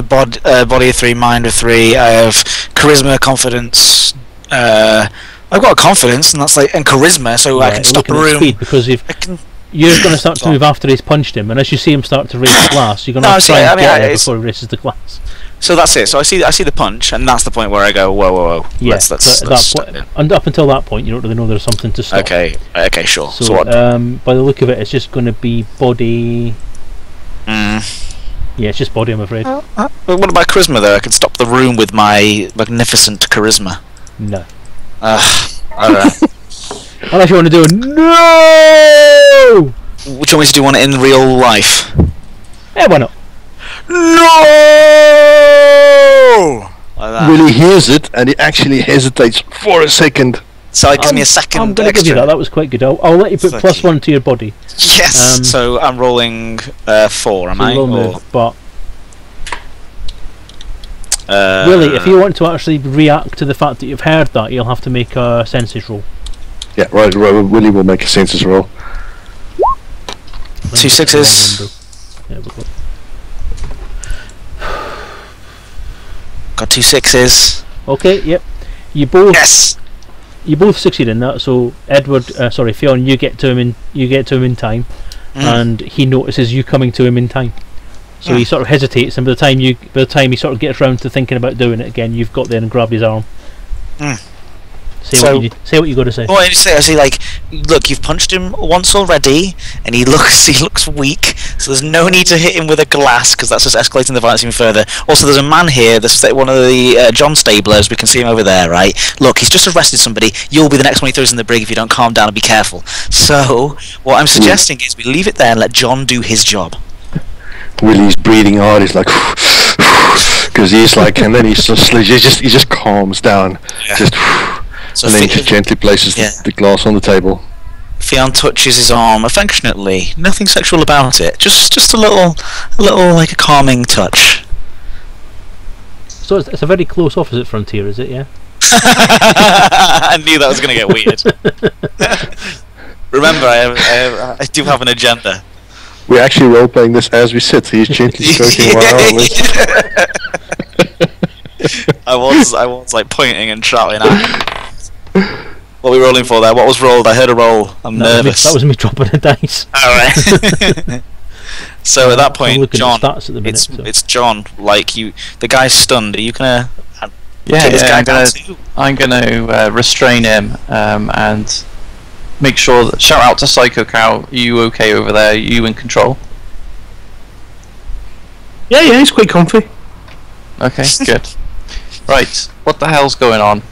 body of 3, mind of 3. I have charisma, confidence. I've got confidence, and that's and charisma, so I can stop a looking at room. speed, because if you're going to start to move after he's punched him, and as you see him start to raise the glass, you're going to try and get there before he raises the glass. So that's it. So I see the punch, and that's the point where I go, whoa. Yeah, Let's so at that point, and up until that point, you don't really know there's something to stop. Okay, sure. So, what? by the look of it, it's just going to be body. Yeah, it's just body, I'm afraid. But what about charisma, though? I could stop the room with my magnificent charisma. No. I don't know. Unless you want to do a no! Would you want me to do one in real life? Yeah, why not? No! Like that. Willie hears it and he actually hesitates for a second. So it gives me a second I'm going to give you that. That was quite good. I'll let you put Thank plus you. 1 to your body. Yes. So I'm rolling 4, am So I? low move, but Or, Willie, if you want to actually react to the fact that you've heard that, you'll have to make a senses roll. Yeah, right. Willie will make a census roll. 2 6s. Yeah, we've got Got 2 6s. okay, yep. You both you both succeed in that. So Fionn, you get to him in time, and he notices you coming to him in time. So he sort of hesitates, and by the time he sort of gets around to thinking about doing it again, you've got there and grabbed his arm. Say what you got to say. Well, I say like, look, you've punched him once already, and he looks weak. So there's no need to hit him with a glass because that's just escalating the violence even further. Also, there's a man here. That's one of the John Stablers. We can see him over there, right? Look, he's just arrested somebody. You'll be the next one he throws in the brig if you don't calm down and be careful. So what I'm suggesting is we leave it there and let John do his job. Willie's breathing hard. He's like, because he's like, and then he just calms down, So and then he just gently places the glass on the table. Fionn touches his arm affectionately. Nothing sexual about it. Just a little like a calming touch. So it's a very close opposite frontier, is it? Yeah. I knew that was going to get weird. Remember, I do have an agenda. We're actually role-playing this as we sit. He's gently stroking my arm. I was like pointing and shouting at him. What are we rolling for there? What was rolled? I heard a roll. I'm nervous. That was me dropping a dice. Alright. So at that point, John, it's John. Like the guy's stunned. Are you gonna take this guy down too? I'm gonna restrain him and make sure that shout out to Psycho Cow. Are you okay over there? Are you in control? Yeah, he's quite comfy. Okay, good. Right, what the hell's going on?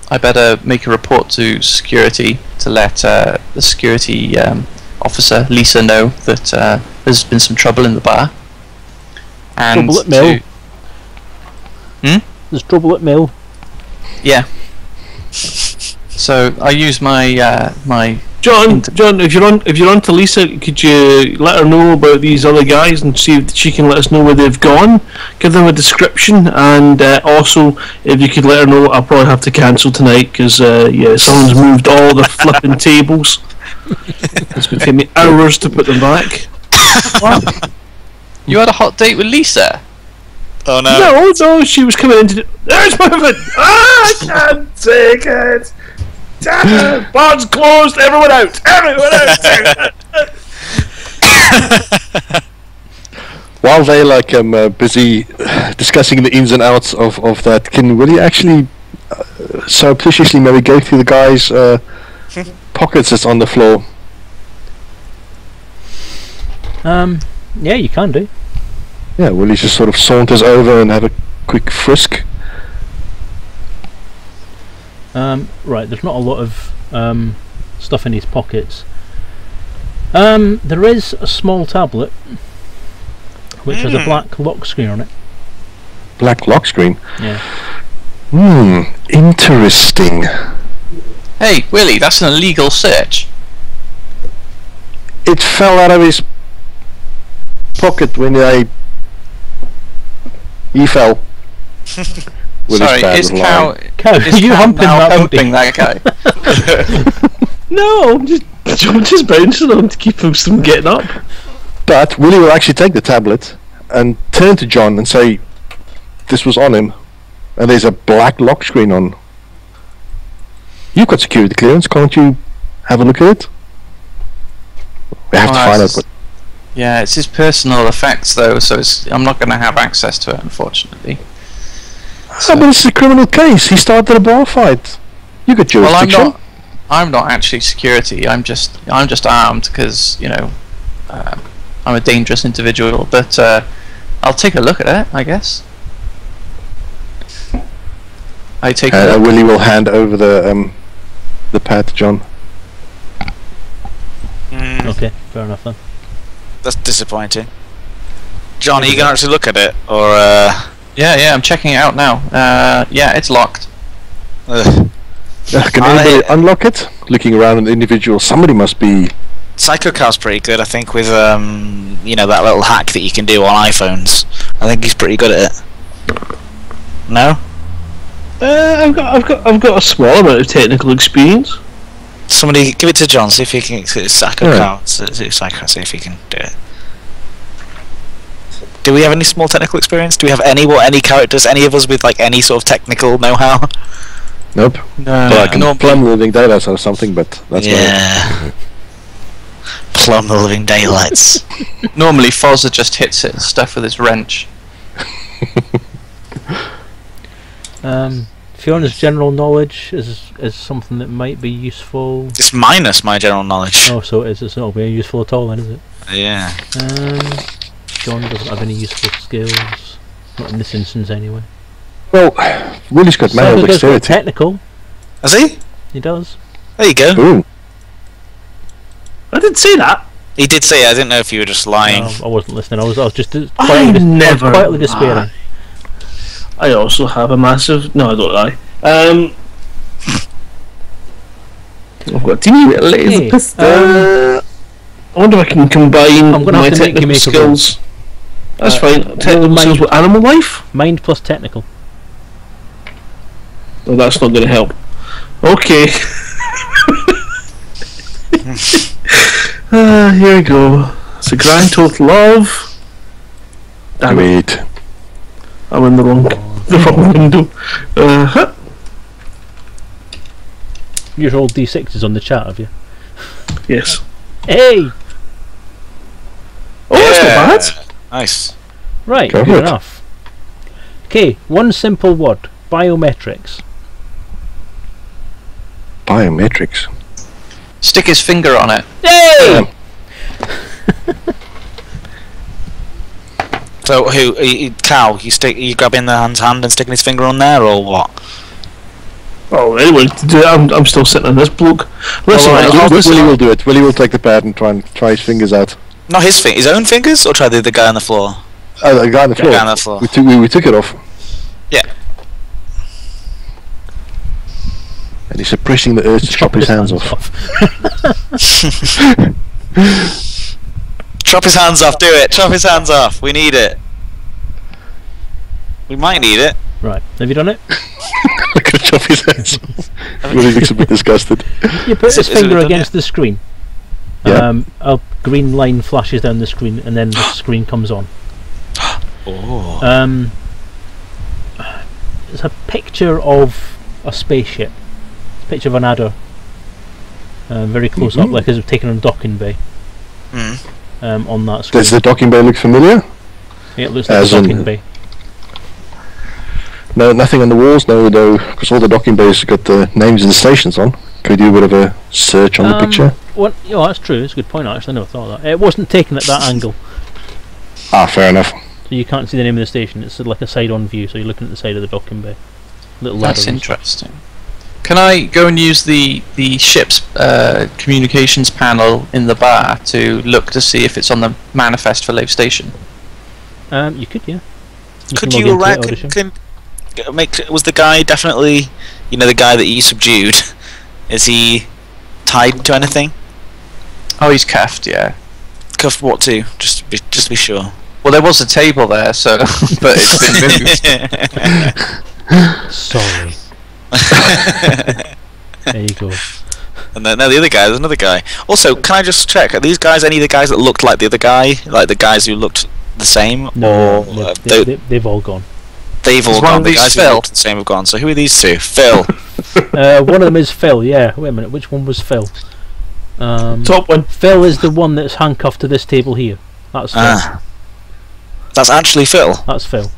I better make a report to security to let the security officer Lisa know that there's been some trouble in the bar. And trouble at Mill. There's trouble at Mill. Yeah. So I use my my. John, if you're on to Lisa, could you let her know about these other guys and see if she can let us know where they've gone? Give them a description, and also if you could let her know, I'll probably have to cancel tonight because someone's moved all the flipping tables. It's going to take me hours to put them back. What? You had a hot date with Lisa? Oh no! No, she was coming in to. There's my foot. I can't take it. Damn it! Bar's closed. Everyone out. While they busy discussing the ins and outs of that, can Willie actually surreptitiously maybe go through the guy's pockets that's on the floor? Yeah, you can do. Yeah, Willie just sort of saunters over and have a quick frisk. Right, there's not a lot of stuff in his pockets. There is a small tablet which has a black lock screen on it. Black lock screen? Yeah. Interesting. Hey, Willie, that's an illegal search. It fell out of his pocket when he fell. Sorry, is Cow you humping that guy? No, I'm just bouncing on to keep him from getting up. But Willie will actually take the tablet and turn to John and say, "This was on him, and there's a black lock screen on. You've got security clearance, can't you have a look at it?" We have to find out what. Yeah, it's his personal effects though, so I'm not going to have access to it, unfortunately. So. But it's a criminal case. He started a bar fight. You got jurisdiction. Well, I'm not actually security. I'm just armed because I'm a dangerous individual. But I'll take a look at it, I guess. I take. Willie will hand over the pad to John. Okay, fair enough then. That's disappointing. John, are you going to actually look at it, or? Yeah, I'm checking it out now. Yeah, it's locked. Can anybody unlock it? Looking around an individual, somebody must be. Psycho Cow's pretty good, I think, with that little hack that you can do on iPhones. I think he's pretty good at it. No? I've got a small amount of technical experience. Somebody give it to John. See if he can. Psycho Cow. See if he can do it. Do we have any small technical experience? Do we have any characters? Any of us with any sort of technical know-how? Nope. Well, I can plumb living daylights or something, but that's Yeah. Plumb the living daylights. Normally, Fozzer just hits it and stuff with his wrench. Fiona's general knowledge is something that might be useful. It's minus my general knowledge. Oh, so it's not very useful at all then, is it? Yeah. John doesn't have any useful skills. Not in this instance, anyway. Well, Willie's got manual Cybergirl's got dexterity. technical. Has he? He does. There you go. Ooh. I didn't say that. He did say. I didn't know if you were just lying. No, I wasn't listening. I was just never quietly despairing. I also have a massive. No, I don't lie. I've got a teeny little laser Hey, pistol. I wonder if I can combine I'm gonna my have to make you technical make a skills. That's fine. roll Technical mind- skills with animal life? Mind plus technical. Oh, that's not going to help. Okay. Here we go. It's a grand total of. Damn it, Wait. I'm in the wrong window. You've rolled d6s on the chat, have you? Yes. Hey! Oh, that's not bad. Nice. Right, Covered. good enough. Okay, one simple word. Biometrics. Biometrics. Stick his finger on it. Hey! So Cal? You grabbing the hand's hand and sticking his finger on there, or what? Oh, anyway, I'm still sitting on this bloke. Listen, Willie will do it. Willie will take the pad and try his fingers out. Not his own fingers, or try the guy on the floor. Oh, the guy on the floor. Guy on the floor. We took it off. Yeah. And he's suppressing the urge to chop his hands off. Chop his hands off. Do it. Chop his hands off. We need it. We might need it. Right, have you done it? Look at chop his hands off. Willie looks a bit disgusted. You put his Is it finger done against the screen. Yeah. A green line flashes down the screen, and then the screen comes on. Oh. It's a picture of a spaceship. It's a picture of an adder. Very close up, like as if taken on a docking bay. Mm. On that screen. Does the docking bay look familiar? Yeah, it looks like As a in- docking bay. No, nothing on the walls. No, because all the docking bays have got the names of the stations on. Could you do a bit of a search on the picture? Well, yeah, that's true. It's a good point. Actually, I never thought of that. It wasn't taken at that angle, Ah, fair enough. so you can't see the name of the station. It's like a side-on view, so you're looking at the side of the docking bay. Little ladder. That's and stuff. interesting. Can I go and use the ship's communications panel in the bar to look to see if it's on the manifest for Lave Station? You could, yeah. Could can you log into it, I would assume. was the guy definitely, the guy that you subdued? Is he tied to anything? Oh, he's cuffed, yeah. Cuffed what to? Just to be sure. Well, there was a table there, so but it's been moved. Sorry. There you go. And then no, the other guy. There's another guy. Also, can I just check? Are these guys any of the guys that looked like the other guy? Like the guys who looked the same? No, Or they've all gone. they've all Is one gone. of The these guys who Phil? looked the same have gone. So who are these two? Phil. One of them is Phil. Yeah. Wait a minute. Which one was Phil? Top one. Phil is the one that's handcuffed to this table here. That's Phil. Ah. That's actually Phil. That's Phil.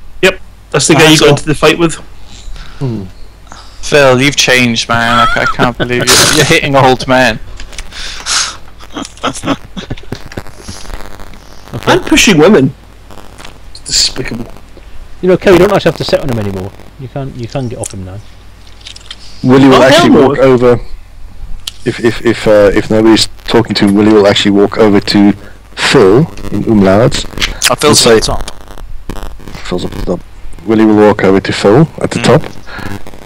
That's the guy you got into the fight with. Phil, you've changed, man. I can't believe you're hitting old men. And pushing women. It's despicable. You know, Kerry, you don't actually have to sit on him anymore. You can get off him now. Willie will Oh, actually hell no. walk over. If nobody's talking to him, Willie will actually walk over to Phil in umlauts. Oh, Phil's Let's at the top. Phil's up at the top. Willie will walk over to Phil at the top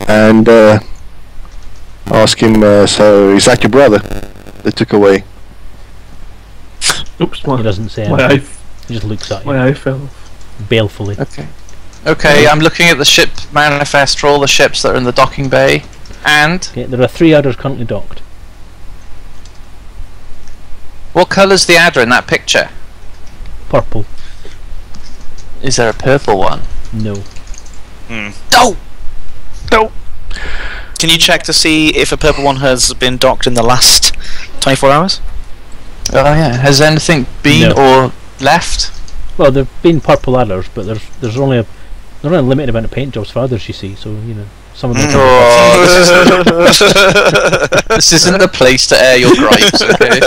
and ask him, so is that your brother that took away? Oops, He my doesn't say eye, anything. He just looks at you my eye fell. balefully. Okay, I'm looking at the ship manifest for all the ships that are in the docking bay, and Okay, there are 3 adders currently docked. what colour's the adder in that picture? Purple. Is there a purple one? No. No. No. Can you check to see if a purple one has been docked in the last 24 hours? Oh yeah. Has anything been or left? Well, there've been purple ladders, but there's only a limited amount of paint jobs for others. You see, so some of them. This isn't the place to air your gripes, okay?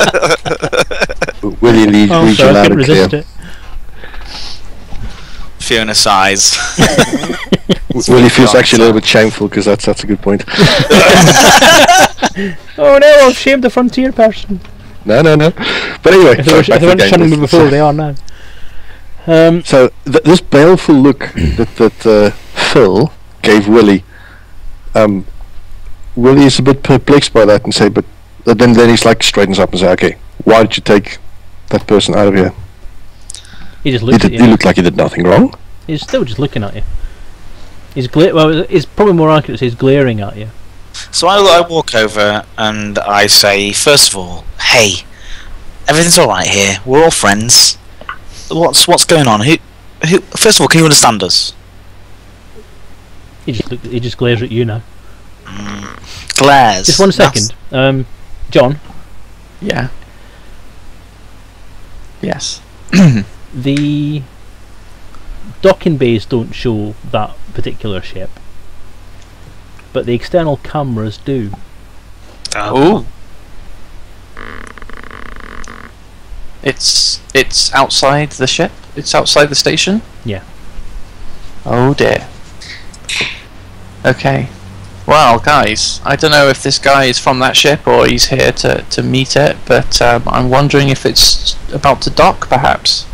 Will you read Oh, your sorry, I loud couldn't and clear? resist it. Fiona sighs. Willie feels actually a little bit shameful because that's a good point. Oh no, I've shamed the frontier person. No. But anyway, If sorry, they back to the weren't game. shunning me before, they are now. So this baleful look that Phil gave Willie, Willie is a bit perplexed by that and say, but then he's like straightens up and say, okay, why did you take that person out of here? He just looked at He you. looked like he did nothing wrong. He's still just looking at you. Well, it's probably more accurate to say he's glaring at you. So I walk over and I say, first of all, hey, everything's all right here. We're all friends. What's going on? Who? First of all, can you understand us? He just glares at you now. Glares. Just 1 second. John, Yeah. Yes. the docking bays don't show that particular ship, but the external cameras do. Oh. It's outside the ship? It's outside the station? Yeah. Oh dear. Okay. Well, guys, I don't know if this guy is from that ship or he's here to meet it, but I'm wondering if it's about to dock, perhaps.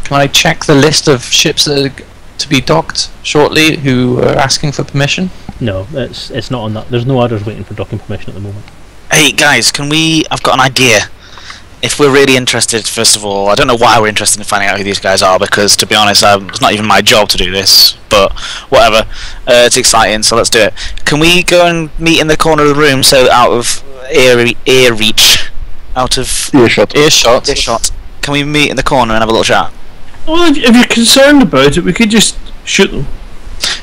Can I check the list of ships that are to be docked shortly who are asking for permission? No, it's not on that. There's no others waiting for docking permission at the moment. Hey guys, I've got an idea. If we're really interested, first of all, I don't know why we're interested in finding out who these guys are, because to be honest, it's not even my job to do this, but whatever. It's exciting, so let's do it. Can we go and meet in the corner of the room, so out of ear reach? Out of Earshot. Can we meet in the corner and have a little chat? Well, if you're concerned about it, we could just shoot them.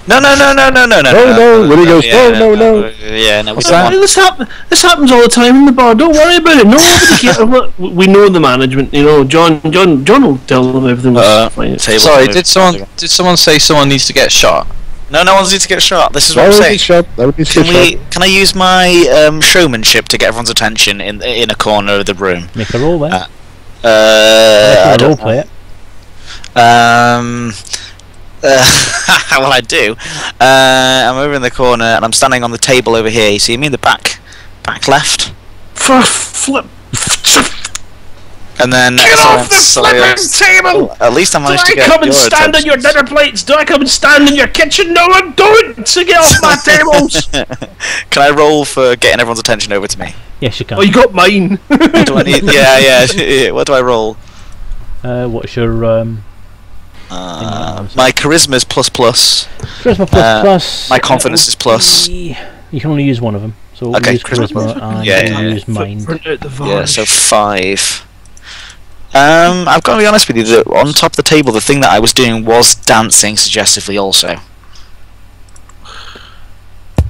No. No, Willie goes, no. Yeah, no. This happens all the time in the bar. Don't worry about it. Nobody cares. We know the management. John will tell them everything. Fine. Sorry, did someone say someone needs to get shot? No one needs to get shot. This is what I'm saying. Can I use my showmanship to get everyone's attention in a corner of the room? Make a roll there. I Role don't play it. well, I do. I'm over in the corner and I'm standing on the table over here. You see me in the back left. For flip. And then Get off the flipping table! At least I managed to get come and your stand on attention. your dinner plates? Do I come and stand in your kitchen? No, I don't! So get off my tables! Can I roll for getting everyone's attention over to me? Yes, you can. Oh, you got mine! What do I need? Yeah. What do I roll? What's your My charisma is plus. charisma plus? My confidence is plus. You can only use one of them, so Okay, use charisma and yeah. use mind. Print out the Yeah, varnish. so 5. I've got to be honest with you. That on top of the table, the thing that I was doing was dancing suggestively. Also,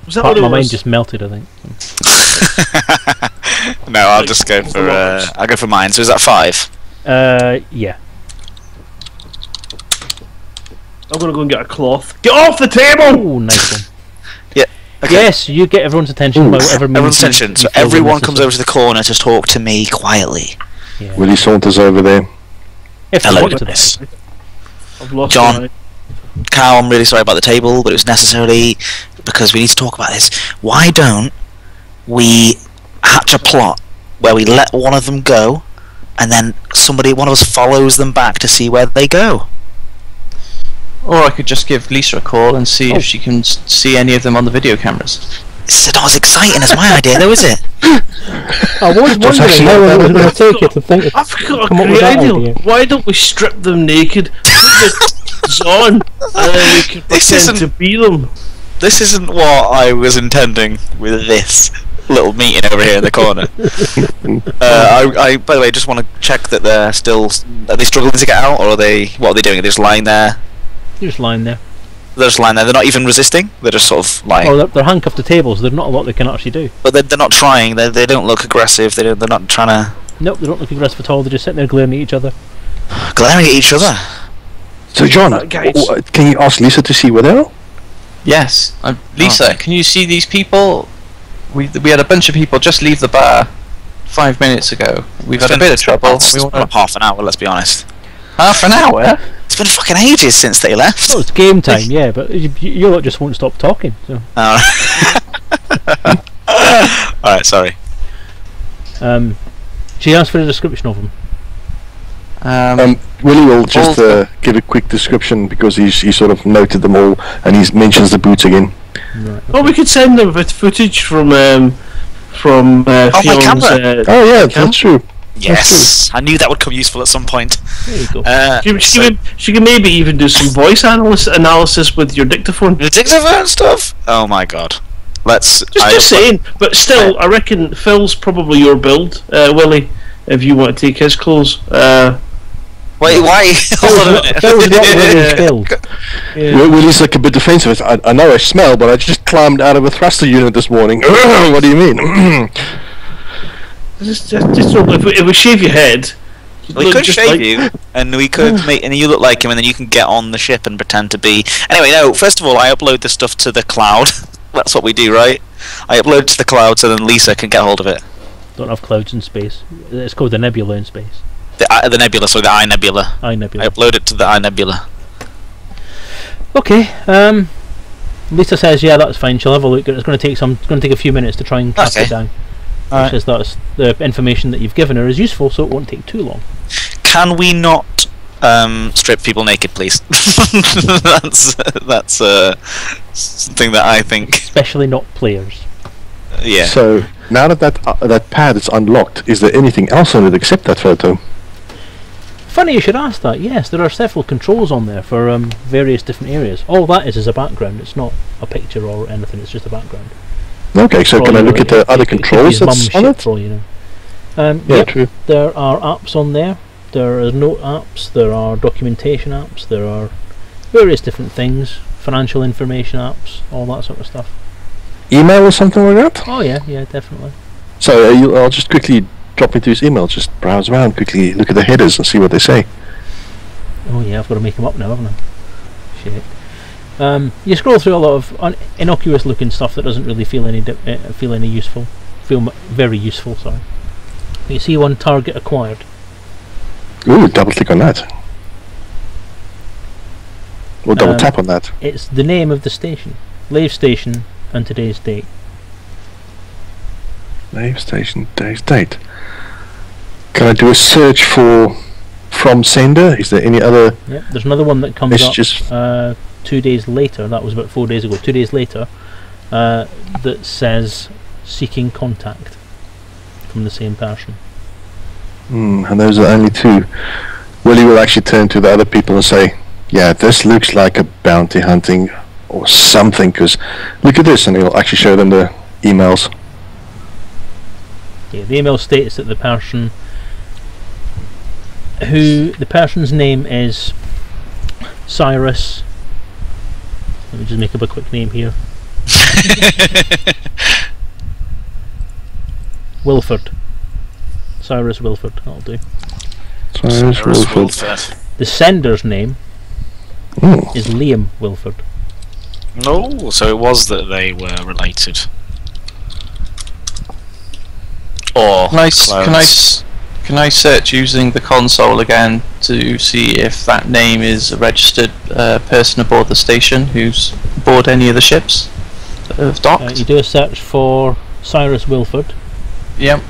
Was that Part what of it my mind was? just melted, I think. no, I'll just go for. I'll go for mine. So is that 5? Yeah. I'm gonna go and get a cloth. Get off the table! Oh, nice one. Okay. Yes, you get everyone's attention by whatever means. Everyone's attention. you So feel everyone comes necessary. over to the corner to talk to me quietly. Yeah. Willie saunters over there. If they Hello, want to. Dennis. I've lost John. my- Cal, I'm really sorry about the table, but it was necessarily because we need to talk about this. Why don't we hatch a plot where we let one of them go, and then one of us follows them back to see where they go? Or I could just give Lisa a call and see if she can see any of them on the video cameras. It's not as exciting as my idea, though, is it? I was wondering actually how long it was going to take you to think. I've got Come a up with great that idea. idea. Why don't we strip them naked, put the on, and then we can This pretend isn't- to be them? This isn't what I was intending with this little meeting over here in the corner. I by the way, just want to check that they're still. Are they struggling to get out, or what are they doing? Are they just lying there? You're just lying there. They're just lying there. They're not even resisting. They're just sort of lying. Well, they're handcuffed to tables. There's not a lot they can actually do. But they're not trying. They don't look aggressive. They're not trying to. Nope, they don't look aggressive at all. They're just sitting there glaring at each other. Glaring at each other. So, John, guys. can you ask Lisa to see where they are? Yes. Lisa, can you see these people? We had a bunch of people just leave the bar 5 minutes ago. We've had a bit of trouble. It's been half an hour. Let's be honest. Half an hour? It's been fucking ages since they left. Oh, it's game time, yeah, but you lot just won't stop talking. So. Alright, sorry. She asked for a description of them. Willie will just give a quick description because he sort of noted them all and he mentions the boots again. Right, okay. Well, we could send them with footage from Fion's. camera. Oh yeah, that's true. Yes, I knew that would come useful at some point. There you go. She can maybe even do some voice analysis with your dictaphone. The dictaphone stuff. Oh my god. Let's. Just saying, but still, I reckon Phil's probably your build, Willie. If you want to take his clothes. Wait, why? Hold on a minute. That was what Willie's build. Willie's like a bit defensive. I know I smell, but I just climbed out of a thruster unit this morning. What do you mean? Just if we shave your head, We could shave you, and we could make, and you look like him, and then you can get on the ship and pretend to be. Anyway, no. First of all, I upload the stuff to the cloud. That's what we do, right? I upload it to the cloud so then Lisa can get hold of it. Don't have clouds in space. It's called the nebula in space. The nebula, sorry, the eye nebula. Eye nebula. I upload it to the eye nebula. Okay. Lisa says, yeah, that's fine. She'll have a look. It's going to take a few minutes to try and track it down. Alright. She says that's the information that you've given her is useful, so it won't take too long. Can we not strip people naked, please? that's something that I think. Especially not players. Yeah. So now that pad is unlocked, is there anything else on it except that photo? Funny you should ask that. Yes, there are several controls on there for various different areas. All that is a background. It's not a picture or anything. It's just a background. Okay, so can I look at the other controls that's on it? For all you know. Yeah, yep, true. there are apps on there. There are note apps. There are documentation apps. There are various different things. Financial information apps. All that sort of stuff. Email or something like that? Oh yeah, definitely. So I'll just quickly drop into his email, just browse around, quickly look at the headers and see what they say. Oh yeah, I've got to make them up now, haven't I? Shit. You scroll through a lot of innocuous looking stuff that doesn't really feel very useful. Sorry. You see one target acquired. Ooh, double click on that. Or double tap on that. It's the name of the station, Lave Station, and today's date. Lave Station, today's date. Can I do a search for from sender? Is there any other? Yep, there's another one that comes messages? up 2 days later. That was about 4 days ago. 2 days later, that says seeking contact from the same person. And those are only two. Willie will actually turn to the other people and say, yeah, this looks like a bounty hunting or something, because look at this, and he'll actually show them the emails. Yeah, the email states that the person's name is Cyrus. Let me just make up a quick name here. Wilford. Cyrus Wilford, that'll do. Cyrus Wilford. The sender's name is Liam Wilford. No, so it was that they were related. Or Can I search using the console again to see if that name is a registered person aboard the station who's aboard any of the ships that have docked? You do a search for Cyrus Wilford. Yep.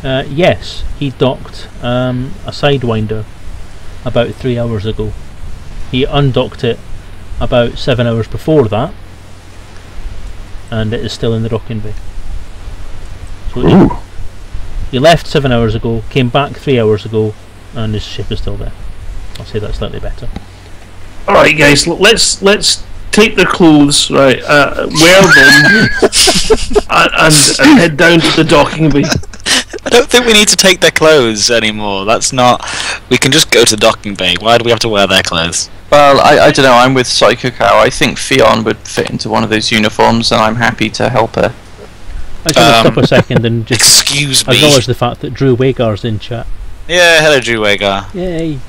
Yes, he docked a Sidewinder about 3 hours ago. He undocked it about 7 hours before that, and it is still in the docking bay. So he left 7 hours ago, came back 3 hours ago, and his ship is still there. I'll say that's slightly better. Alright guys, let's take their clothes, right, wear them, and head down to the docking bay. I don't think we need to take their clothes anymore. That's not. We can just go to the docking bay. Why do we have to wear their clothes? Well, I don't know. I'm with Psycho Cow. I think Fionn would fit into one of those uniforms, and I'm happy to help her. I just want to stop a second and just Excuse me. acknowledge the fact that Drew Wagar's in chat. Yeah, hello, Drew Wagar. Yay!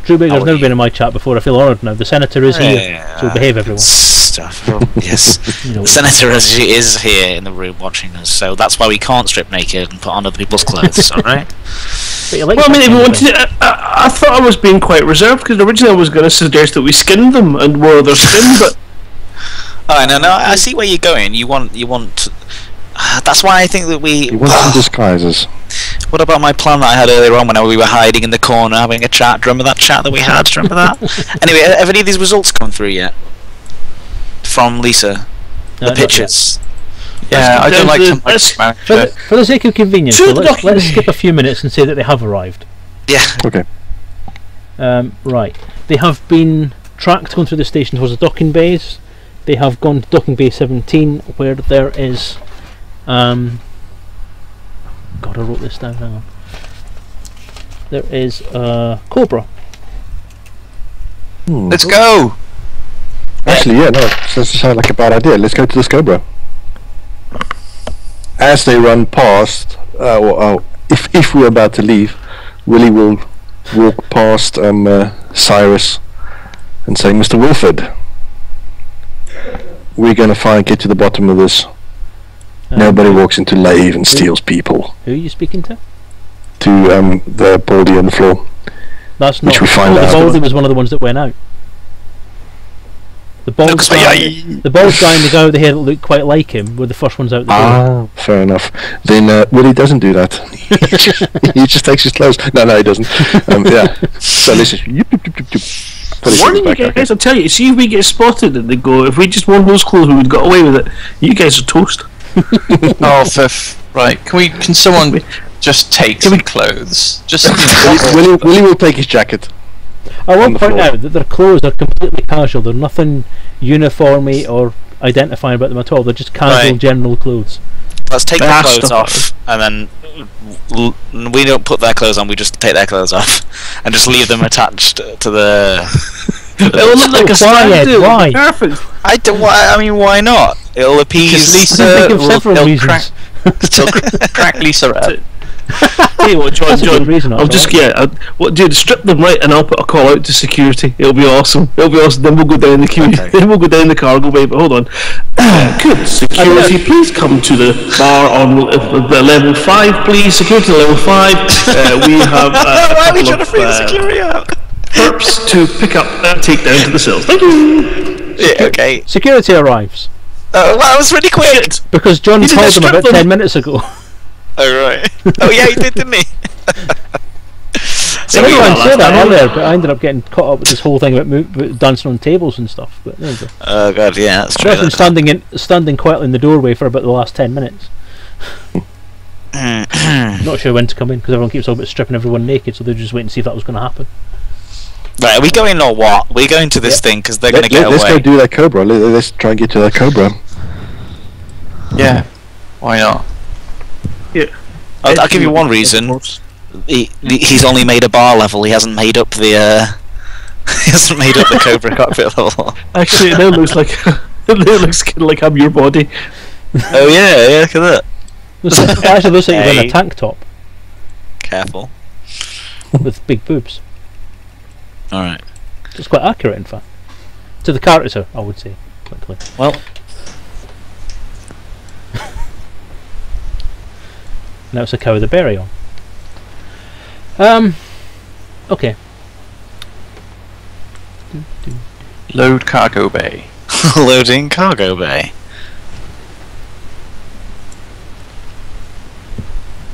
Drew Wagar's never been in my chat before. I feel honoured now. The senator is here, so behave, everyone. Stuff. Yes, the senator is here in the room watching us, so that's why we can't strip naked and put on other people's clothes. All right. Like, well, I mean, if we wanted to, I thought I was being quite reserved because originally I was going to suggest that we skinned them and wore their skin, but. Oh no! I see where you're going. You want. That's why I think that we. You want some disguises. What about my plan that I had earlier on when we were hiding in the corner having a chat? Do you remember that chat that we had? Do you remember that? Anyway, have any of these results come through yet? From Lisa? The pictures? Yeah, I don't like to for the sake of convenience, so let's skip a few minutes and say that they have arrived. Yeah. Okay. Right. They have been tracked going through the station towards the docking bays. They have gone to docking bay 17 where there is... God, I wrote this down, hang on. There is a Cobra. Let's go! Actually, yeah, no, doesn't sound like a bad idea. Let's go to this Cobra. As they run past, if we're about to leave, Willie will walk past Cyrus and say, Mr. Wilford, we're going to get to the bottom of this. Nobody walks into Lave and steals people. Who are you speaking to? To the baldy on the floor. That's not. Which we find out. The baldy was one of the ones that went out. The bald guy and the guy with the hair that looked quite like him were the first ones out the door. Ah, fair enough. Then Willie doesn't do that. He just takes his clothes. No, he doesn't. Yeah. So listen. Warning you guys, I'll tell you, see if we get spotted and they go, if we just wore those clothes we would got away with it, you guys are toast. Right, can someone just take some clothes? Just Willie will take his jacket. I will point out that their clothes are completely casual. They're nothing uniformy or identifying about them at all. They're just casual, general clothes. Let's take their clothes off, and then we don't put their clothes on. We just take their clothes off, and just leave them attached to the. It'll look like a stand do. Why? Perfect. I mean, why not? It'll appease Lisa. It'll crack Lisa out. Hey, what, John? I'll just dude, strip them right, and I'll put a call out to security. It'll be awesome. Then we'll go down the queue. Okay. Then we'll go down the cargo bay. But hold on. Could security please come to the bar on the level 5, please? Security level 5. We have why are we trying to free the security out? Perps to pick up and take down to the cells. Thank you. Yeah, okay. Security arrives. Well, that was really quick. Because John told them about 10 minutes ago. Oh right. Oh yeah, he did, didn't he? So everyone said that earlier, but I ended up getting caught up with this whole thing about dancing on tables and stuff. But there you go. Oh god, yeah, that's true. I've been standing quietly in the doorway for about the last 10 minutes. Not sure when to come in because everyone keeps talking about stripping everyone naked, so they're just waiting to see if that was going to happen. Right, are we going or what? We're going to this thing because they're going to get away. Let's go do that Cobra. Let's try and get to that Cobra. Yeah, why not? Yeah. I'll give you one reason. He's only made a bar level. He hasn't made up the. He hasn't made up the Cobra cockpit level. Actually, it now looks like it looks kind of like I'm your body. Oh yeah, look at that. It actually looks like you're in a tank top. Careful. With big boobs. Alright. It's quite accurate, in fact. To the character, I would say. Quickly. Well. Now it's a cow with a berry on. Okay. Load cargo bay. Loading cargo bay.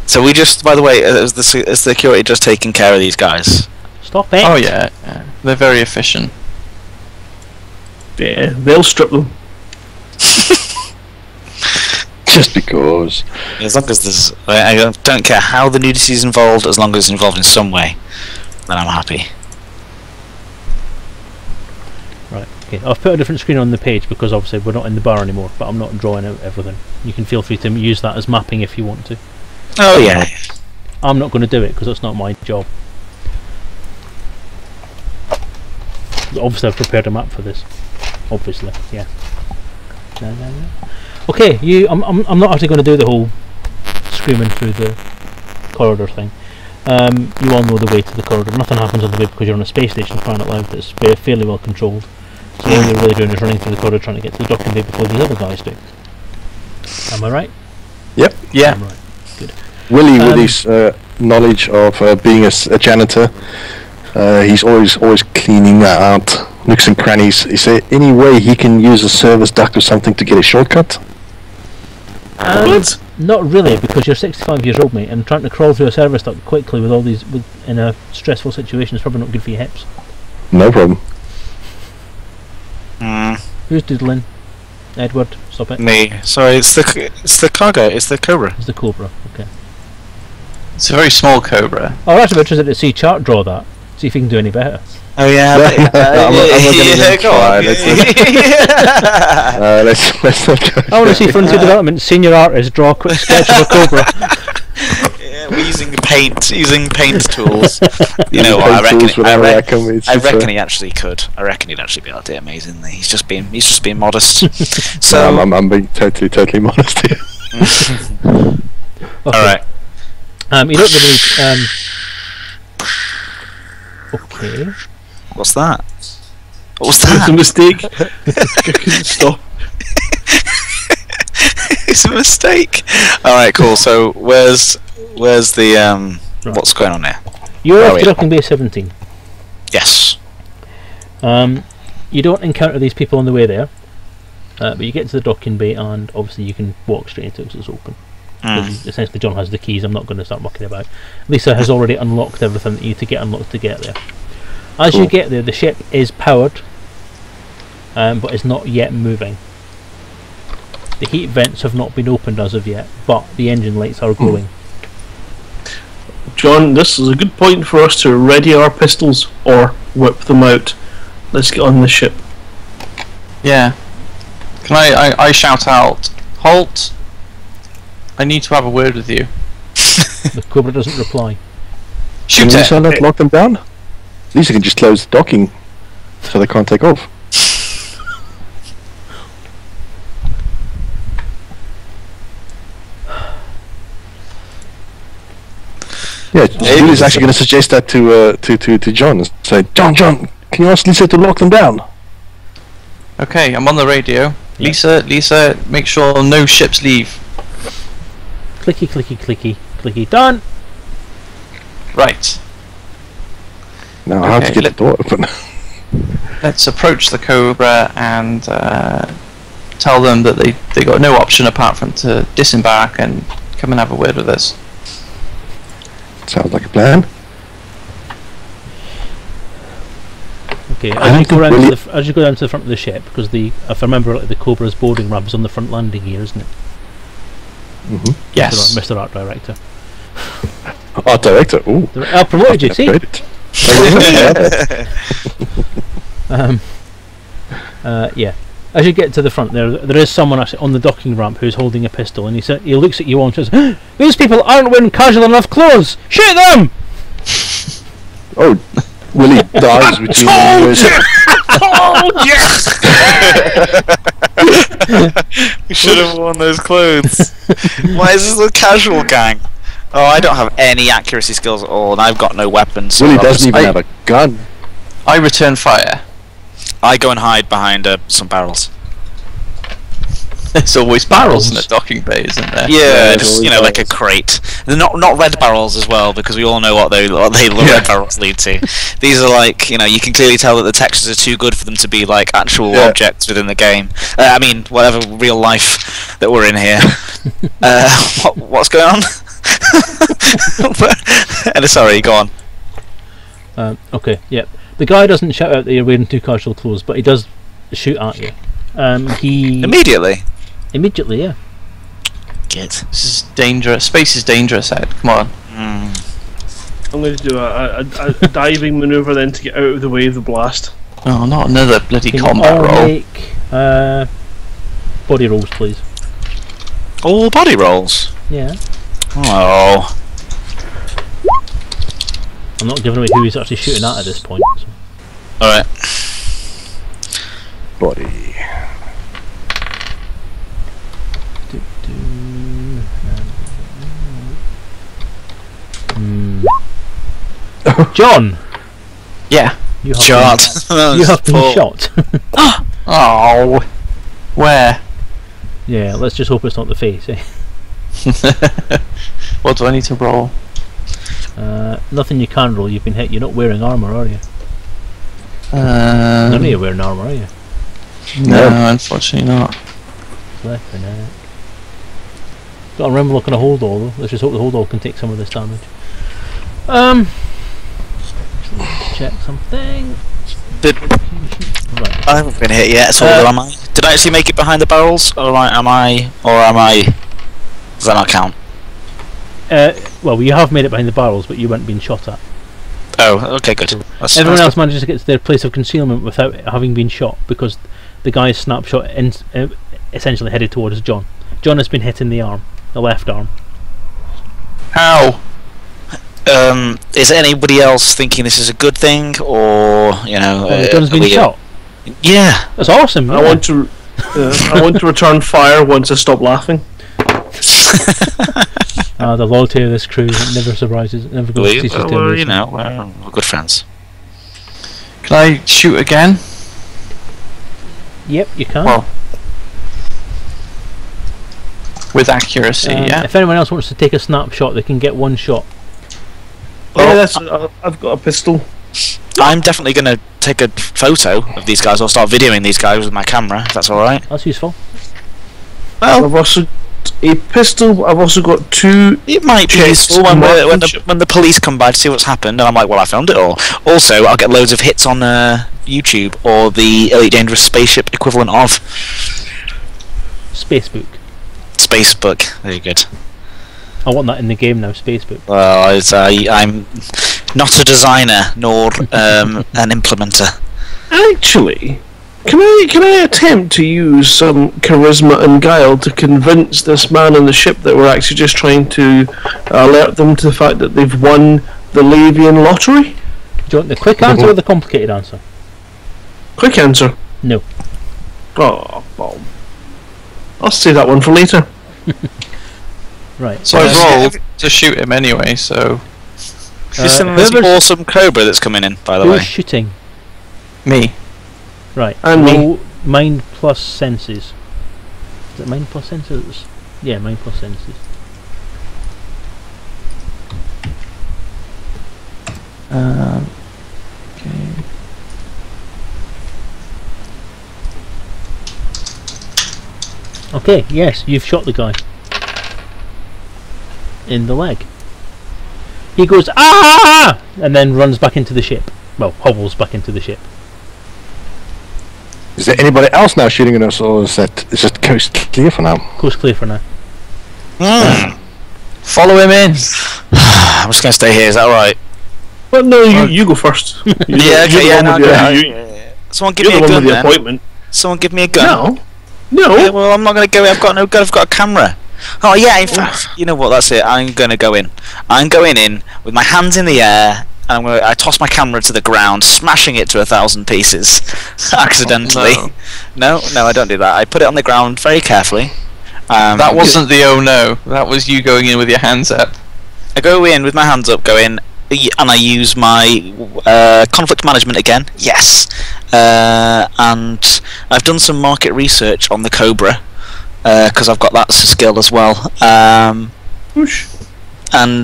So we just, by the way, is the security just taking care of these guys? Stop it! Oh yeah, they're very efficient. Yeah, they'll strip them. Just because. As long as there's, I don't care how the nudity is involved, as long as it's involved in some way, then I'm happy. Right. Okay. I've put a different screen on the page because obviously we're not in the bar anymore, but I'm not drawing out everything. You can feel free to use that as mapping if you want to. Oh yeah. I'm not going to do it because that's not my job. Obviously, I've prepared a map for this. Obviously, yeah. No. Okay, I'm not actually going to do the whole screaming through the corridor thing. You all know the way to the corridor. Nothing happens on the way because you're on a space station, crying out loud. That's fairly well controlled. So all you're really doing is running through the corridor trying to get to the docking bay before the other guys do. Am I right? Yep. Yeah. I'm right. Good. Willie, with his knowledge of being a janitor, he's always cleaning out nooks and crannies. Is there any way he can use a service duct or something to get a shortcut? Not really, because you're 65 years old, mate, and trying to crawl through a service duct quickly with all these in a stressful situation is probably not good for your hips. No problem. Who's doodling? Edward, stop it. Me. Sorry, it's the cargo. It's the Cobra. It's the Cobra. Okay. It's a very small Cobra. Oh, I'm actually interested to see Chart draw that. See if he can do any better. Oh yeah. I'm not gonna go on. let's not go. I want to see Frontier Development senior artist draw a quick sketch of a Cobra. Yeah, we're using paint tools. You know what? I reckon he actually could. I reckon he'd actually be able to do it amazingly. He's just being modest. So I'm being totally modest here. Okay. All right. You don't really. Okay. What's that? What was It's a that? mistake. I couldn't stop. It's a mistake. All right, cool. So where's the Right. what's going on here? You're Where are off we? to Docking Bay 17. Yes. You don't encounter these people on the way there, but you get to the docking bay and obviously you can walk straight into it because it's open. Because essentially John has the keys. I'm not going to start mucking about. Lisa has already unlocked everything that you need to get unlocked to get there. As you get there, the ship is powered, but is not yet moving. The heat vents have not been opened as of yet, but the engine lights are glowing. John, this is a good point for us to ready our pistols or whip them out. Let's get on the ship. Yeah. Can I shout out, halt! I need to have a word with you. The Cobra doesn't reply. Shoot Can it! Lisa not lock them down? Lisa can just close the docking so they can't take off. Yeah, Willie's actually going to suggest that to John and say, John, can you ask Lisa to lock them down? Okay, I'm on the radio. Yeah. Lisa, make sure no ships leave. Clicky, clicky, clicky, clicky. Done! Right. Now I have to Okay, get the door open. Let's approach the Cobra and tell them that they got no option apart from to disembark and come and have a word with us. Sounds like a plan. Okay, I don't think Willie- as you go down to the front of the ship, because if I remember rightly, the Cobra's boarding ramp is on the front landing gear, isn't it? Mm-hmm. Yes. Mr. Art Director. Art director. Ooh. I promoted you, see? Upgraded. Yeah. As you get to the front, there is someone actually on the docking ramp who's holding a pistol, and he looks at you all and says, "These people aren't wearing casual enough clothes. Shoot them!" Oh, Willie dives between the ears. We should have worn those clothes. Why is this a casual gang? Oh, I don't have any accuracy skills at all, and I've got no weapons. So Willie I'll doesn't just- even have a gun. I return fire. I go and hide behind some barrels. There's always barrels in a docking bay, isn't there? Yeah, Yeah, just always like a crate. They're not red barrels as well, because we all know what the red barrels lead to. These are like, you can clearly tell that the textures are too good for them to be like actual objects within the game. I mean, whatever real life that we're in here. What's going on? Sorry, go on. Okay, yep. The guy doesn't shout out that you're wearing too casual clothes, but he does shoot at you. He Immediately. Immediately, yeah. Good. This is dangerous. Space is dangerous, Ed. Come on. I'm going to do a diving maneuver then to get out of the way of the blast. Oh, not another bloody Can combat you all roll. make body rolls, please? All body rolls. Yeah. Oh. I'm not giving away who he's actually shooting at this point. So. Alright. Body. John! Yeah. You have Shot. you have been shot. Oh. Where? Yeah, let's just hope it's not the face, eh? What do I need to roll? Nothing you can roll, you've been hit. You're not wearing armour, are you? None of you are wearing armour, are you? No, unfortunately not. Flipping it. Gotta remember looking at hold all though. Let's just hope the hold all can take some of this damage. Check something. I haven't been hit yet, so am I? Did I actually make it behind the barrels? Or am I? Does that not count? Well, you have made it behind the barrels, but you weren't being shot at. Oh, okay, good. Everyone else manages to get to their place of concealment without having been shot, because the guy's snapshot essentially headed towards John. John has been hit in the arm, the left arm. How? Is anybody else thinking this is a good thing, or John's been shot. Yeah, That's awesome. I want to return fire once I stop laughing. The loyalty of this crew never surprises. It never goes ceases to amaze me. we're good friends. Can I shoot again? Yep, you can. Well, with accuracy, yeah. If anyone else wants to take a snapshot, they can get one shot. Yeah, I've got a pistol. I'm definitely going to take a photo of these guys. I'll start videoing these guys with my camera, if that's alright. That's useful. Well, I've also got a pistol. I've also got two. It might be chests useful when marked. the police come by to see what's happened, and I'm like, well, I filmed it all. Also, I'll get loads of hits on YouTube, or the Elite Dangerous Spaceship equivalent of Spacebook. Spacebook. Very good. I want that in the game now, Spacebook. Well, I'm not a designer, nor an implementer. Actually, can I attempt to use some charisma and guile to convince this man on the ship that we're actually just trying to alert them to the fact that they've won the Lavian lottery? Do you want the quick answer or the complicated answer? Quick answer. No. Oh, well, I'll save that one for later. Right. So I rolled to shoot him anyway, so... This is an awesome Cobra that's coming in, by the Who's way. shooting? Me. Right. And roll mind plus senses. Is it mind plus senses? Yeah, mind plus senses. Okay. Okay, yes, you've shot the guy. In the leg. He goes, ah! And then runs back into the ship. Well, hobbles back into the ship. Is there anybody else now shooting at us, or is it coast clear for now? Coast clear for now. Follow him in. I'm just going to stay here, is that alright? Well, no, you go first. Someone give You're me the a one gun with the then. appointment. Someone give me a gun. No. Yeah, well, I'm not going to go in. I've got no gun. I've got a camera. Oh yeah, in fact, you know what? That's it. I'm going to go in. I'm going in with my hands in the air, and I toss my camera to the ground, smashing it to 1,000 pieces, accidentally. Oh, no, I don't do that. I put it on the ground very carefully. That wasn't the oh no. That was you going in with your hands up. I go in with my hands up, and I use my conflict management again. Yes, and I've done some market research on the Cobra because I've got that skill as well. And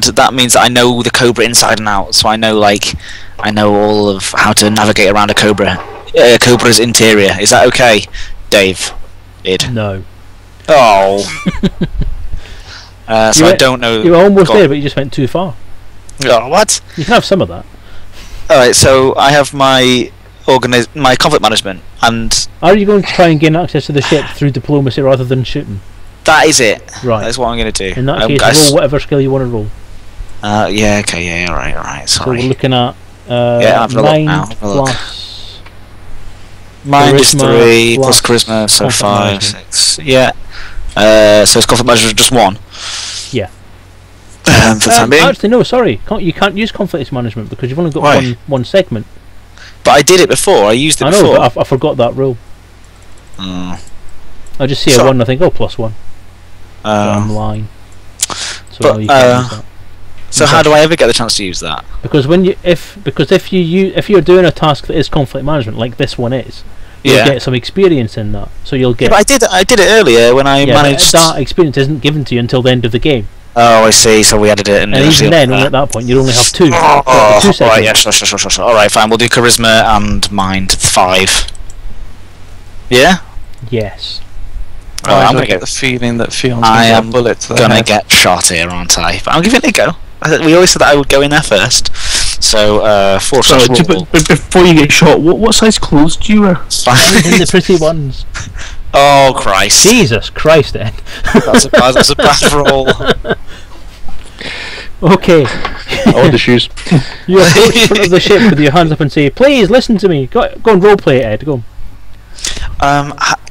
that means that I know the Cobra inside and out. So I know all of how to navigate around a Cobra's interior. Is that okay, Dave? No. Oh. So I don't know. You were almost there, but you just went too far. Oh, what? You can have some of that. Alright, so I have my conflict management, and Are you going to try and gain access to the ship through diplomacy rather than shooting? that is it. Right. That's what I'm going to do. In that case, roll whatever skill you want to roll. Yeah, okay, yeah, alright, So sorry. we're looking at I've got a look mind now, have a look. plus Mine is charisma 3 plus plus charisma, so conflict 5, management. 6. Yeah. So it's conflict management just 1. Yeah. For the time being. Actually, no. Sorry, you can't use conflict management because you've only got Why? one segment. But I did it before. I used it I know, before. but I forgot that rule. I just see a So- 1 and I think, oh, +1. So I'm lying. So but, you can't use that. So how do I ever get the chance to use that? Because if you're doing a task that is conflict management, like this one is, you'll get some experience in that. So you'll get. Yeah, but I did it earlier when I managed. But that experience isn't given to you until the end of the game. Oh, I see. So we added it, And even then, at that point, you only have 2. Oh, Two alright, segments. yeah, sure. Alright, fine. We'll do charisma and mind 5. Yeah. Yes. I'm I gonna get the feeling that Fion's I going to am get a bullet to the gonna head. get shot here, aren't I? But I'm giving it a go. We always said that I would go in there first. So 4 So, shots. but before you get shot, what size clothes do you wear? In the pretty ones. Oh Christ! Jesus Christ, Ed. That's a bad roll. Okay. I want the shoes. You approach the front of the ship with your hands up and say, "Please listen to me." Go and roleplay it, Ed. Go.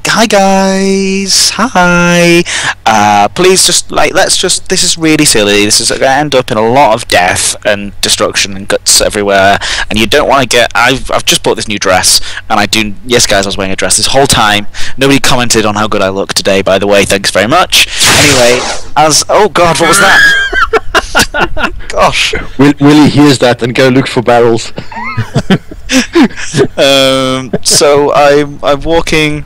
Hi guys. Hi. Please this is really silly. This is going to end up in a lot of death and destruction and guts everywhere. And you don't want to get. I've just bought this new dress, and I do. Yes, guys, I was wearing a dress this whole time. Nobody commented on how good I look today, by the way. Thanks very much. Anyway, oh God, what was that? Gosh. Willie hears that and go look for barrels. So I'm walking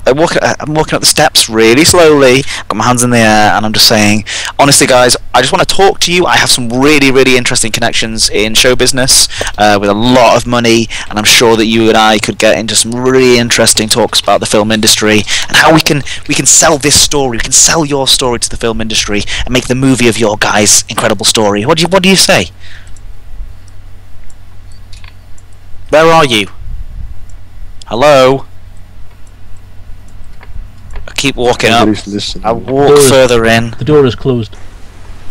up the steps really slowly, got my hands in the air, and I'm just saying, honestly guys, I just want to talk to you. I have some really, really interesting connections in show business with a lot of money, and I'm sure that you and I could get into some really interesting talks about the film industry and how we can sell this story. We can sell your story to the film industry and make the movie of your guys' incredible story. What do you say? Where are you? Hello? I keep walking up. Nobody's listening. I walk further in. The door is closed.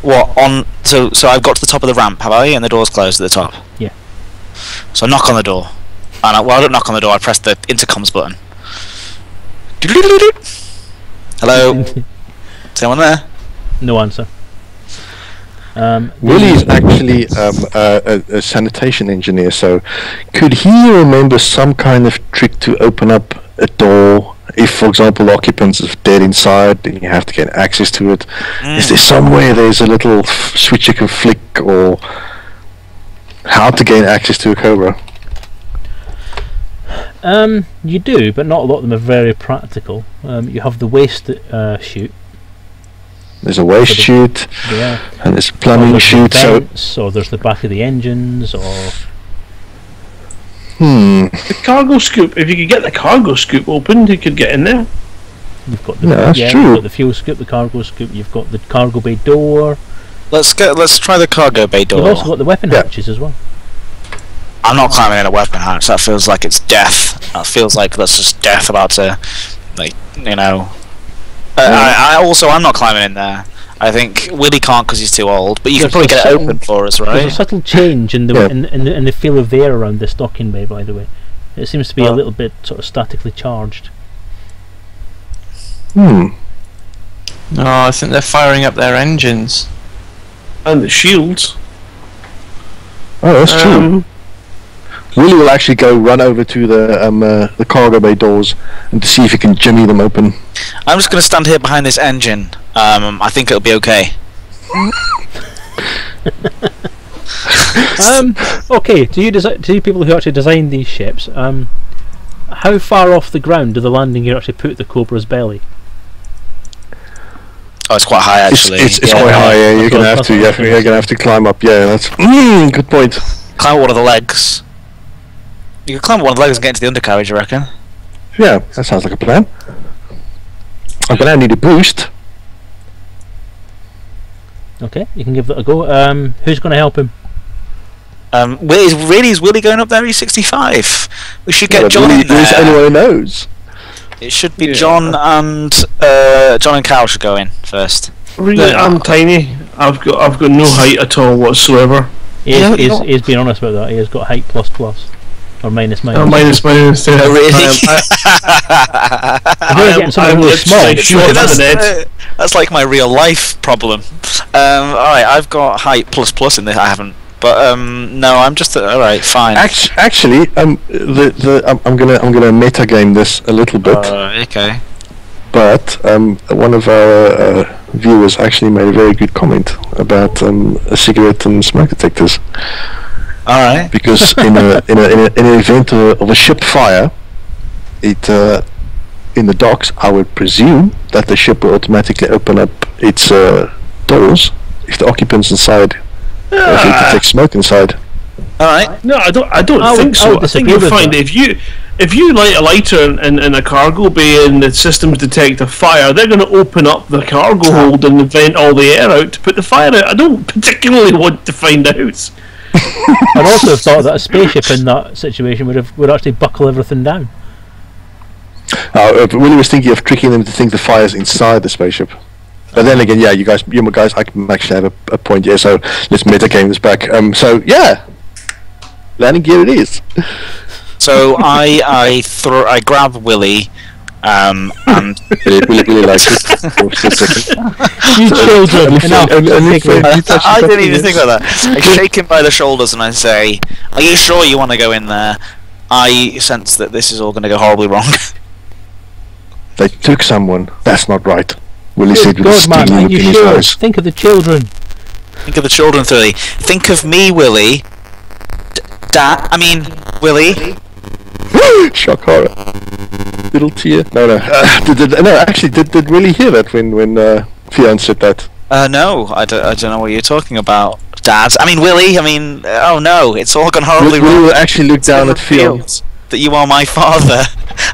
What, on... So I've got to the top of the ramp, have I? And the door's closed at the top? Yeah. So I knock on the door. And I don't knock on the door, I press the intercoms button. Hello? Is anyone there? No answer. Willie is actually a sanitation engineer, so could he remember some kind of trick to open up a door if, for example, the occupants are dead inside and you have to get access to it? Is there somewhere there's a little switch you can flick, or how to gain access to a Cobra? You do, but not a lot of them are very practical. You have the waste chute. There's a waste chute, Yeah. and there's a plumbing Or chute, so... vents, or there's the back of the engines, or... The cargo scoop. If you could get the cargo scoop open, you could get in there. You've got the, Yeah, that's You've true. got the fuel scoop, the cargo scoop, you've got the cargo bay door. Let's try the cargo bay door. You've also got the weapon hatches as well. I'm not climbing in a weapon hatch. That feels like it's death. That feels like that's just death about to, like, you know. I'm not climbing in there. I think Willie can't because he's too old. But you can There's probably a get it certain- open for us, There's a right? subtle change in the Yeah. in the feel of the air around this docking bay, by the way. It seems to be a little bit sort of statically charged. No, I think they're firing up their engines. And the shields. Oh, that's true. Willie will actually go run over to the cargo bay doors and to see if he can jimmy them open. I'm just going to stand here behind this engine. I think it'll be okay. Okay, to you people who actually designed these ships, how far off the ground do the landing gear actually put the Cobra's belly? Oh, it's quite high actually. It's quite high. Yeah, you're gonna have to. that's You're gonna have to climb up. Yeah, that's good point. Climb one of the legs. You can climb one of the legs and get into the undercarriage, I reckon. Yeah, that sounds like a plan. I'm gonna need a boost. Okay, you can give that a go. Who's going to help him? Is Willie going up there? He's 65. We should get John in Who's there. anyone who knows? It should be John and Carl should go in first. Really, I'm tiny. I've got no height at all whatsoever. He's being honest about that. He has got height plus. Or minus. Oh, minus. Yeah. Really? I'm really small. short of the net. That's like my real life problem. Alright, I've got height plus in this. I haven't. But no, I'm just alright. Fine. Actually, I'm gonna meta game this a little bit. Okay. But one of our viewers actually made a very good comment about a cigarette and smoke detectors. All right. Because in an event of a ship fire, it in the docks, I would presume that the ship will automatically open up its doors if the occupants inside, if it detects smoke inside. All right. No, I don't think so. I think you'll find if you light a lighter in a cargo bay and the systems detect a fire, they're going to open up the cargo hold and vent all the air out to put the fire out. I don't particularly want to find out. I'd also have thought that a spaceship in that situation would actually buckle everything down. Willie was thinking of tricking them to think the fire's inside the spaceship. But then again, yeah, you guys, I can actually have a point here. So let's metagame this back. So yeah, landing gear it is. So I grab Willie, and Willie likes it. You children, enough. I didn't even think about that. I shake him by the shoulders and I say, "Are you sure you want to go in there? I sense that this is all going to go horribly wrong." They took someone. That's not right. Willie said with a God, man, steaming are look you in his sure? eyes. Think of the children. Think of the children, Willie. Think of me, Willie. Willie. Shock horror. Little tear. No. Did Willie hear that when Fionn said that? No, I don't know what you're talking about, Dad. Willie. Oh no, it's all gone horribly wrong. Willie will actually look down at Fionn. That you are my father,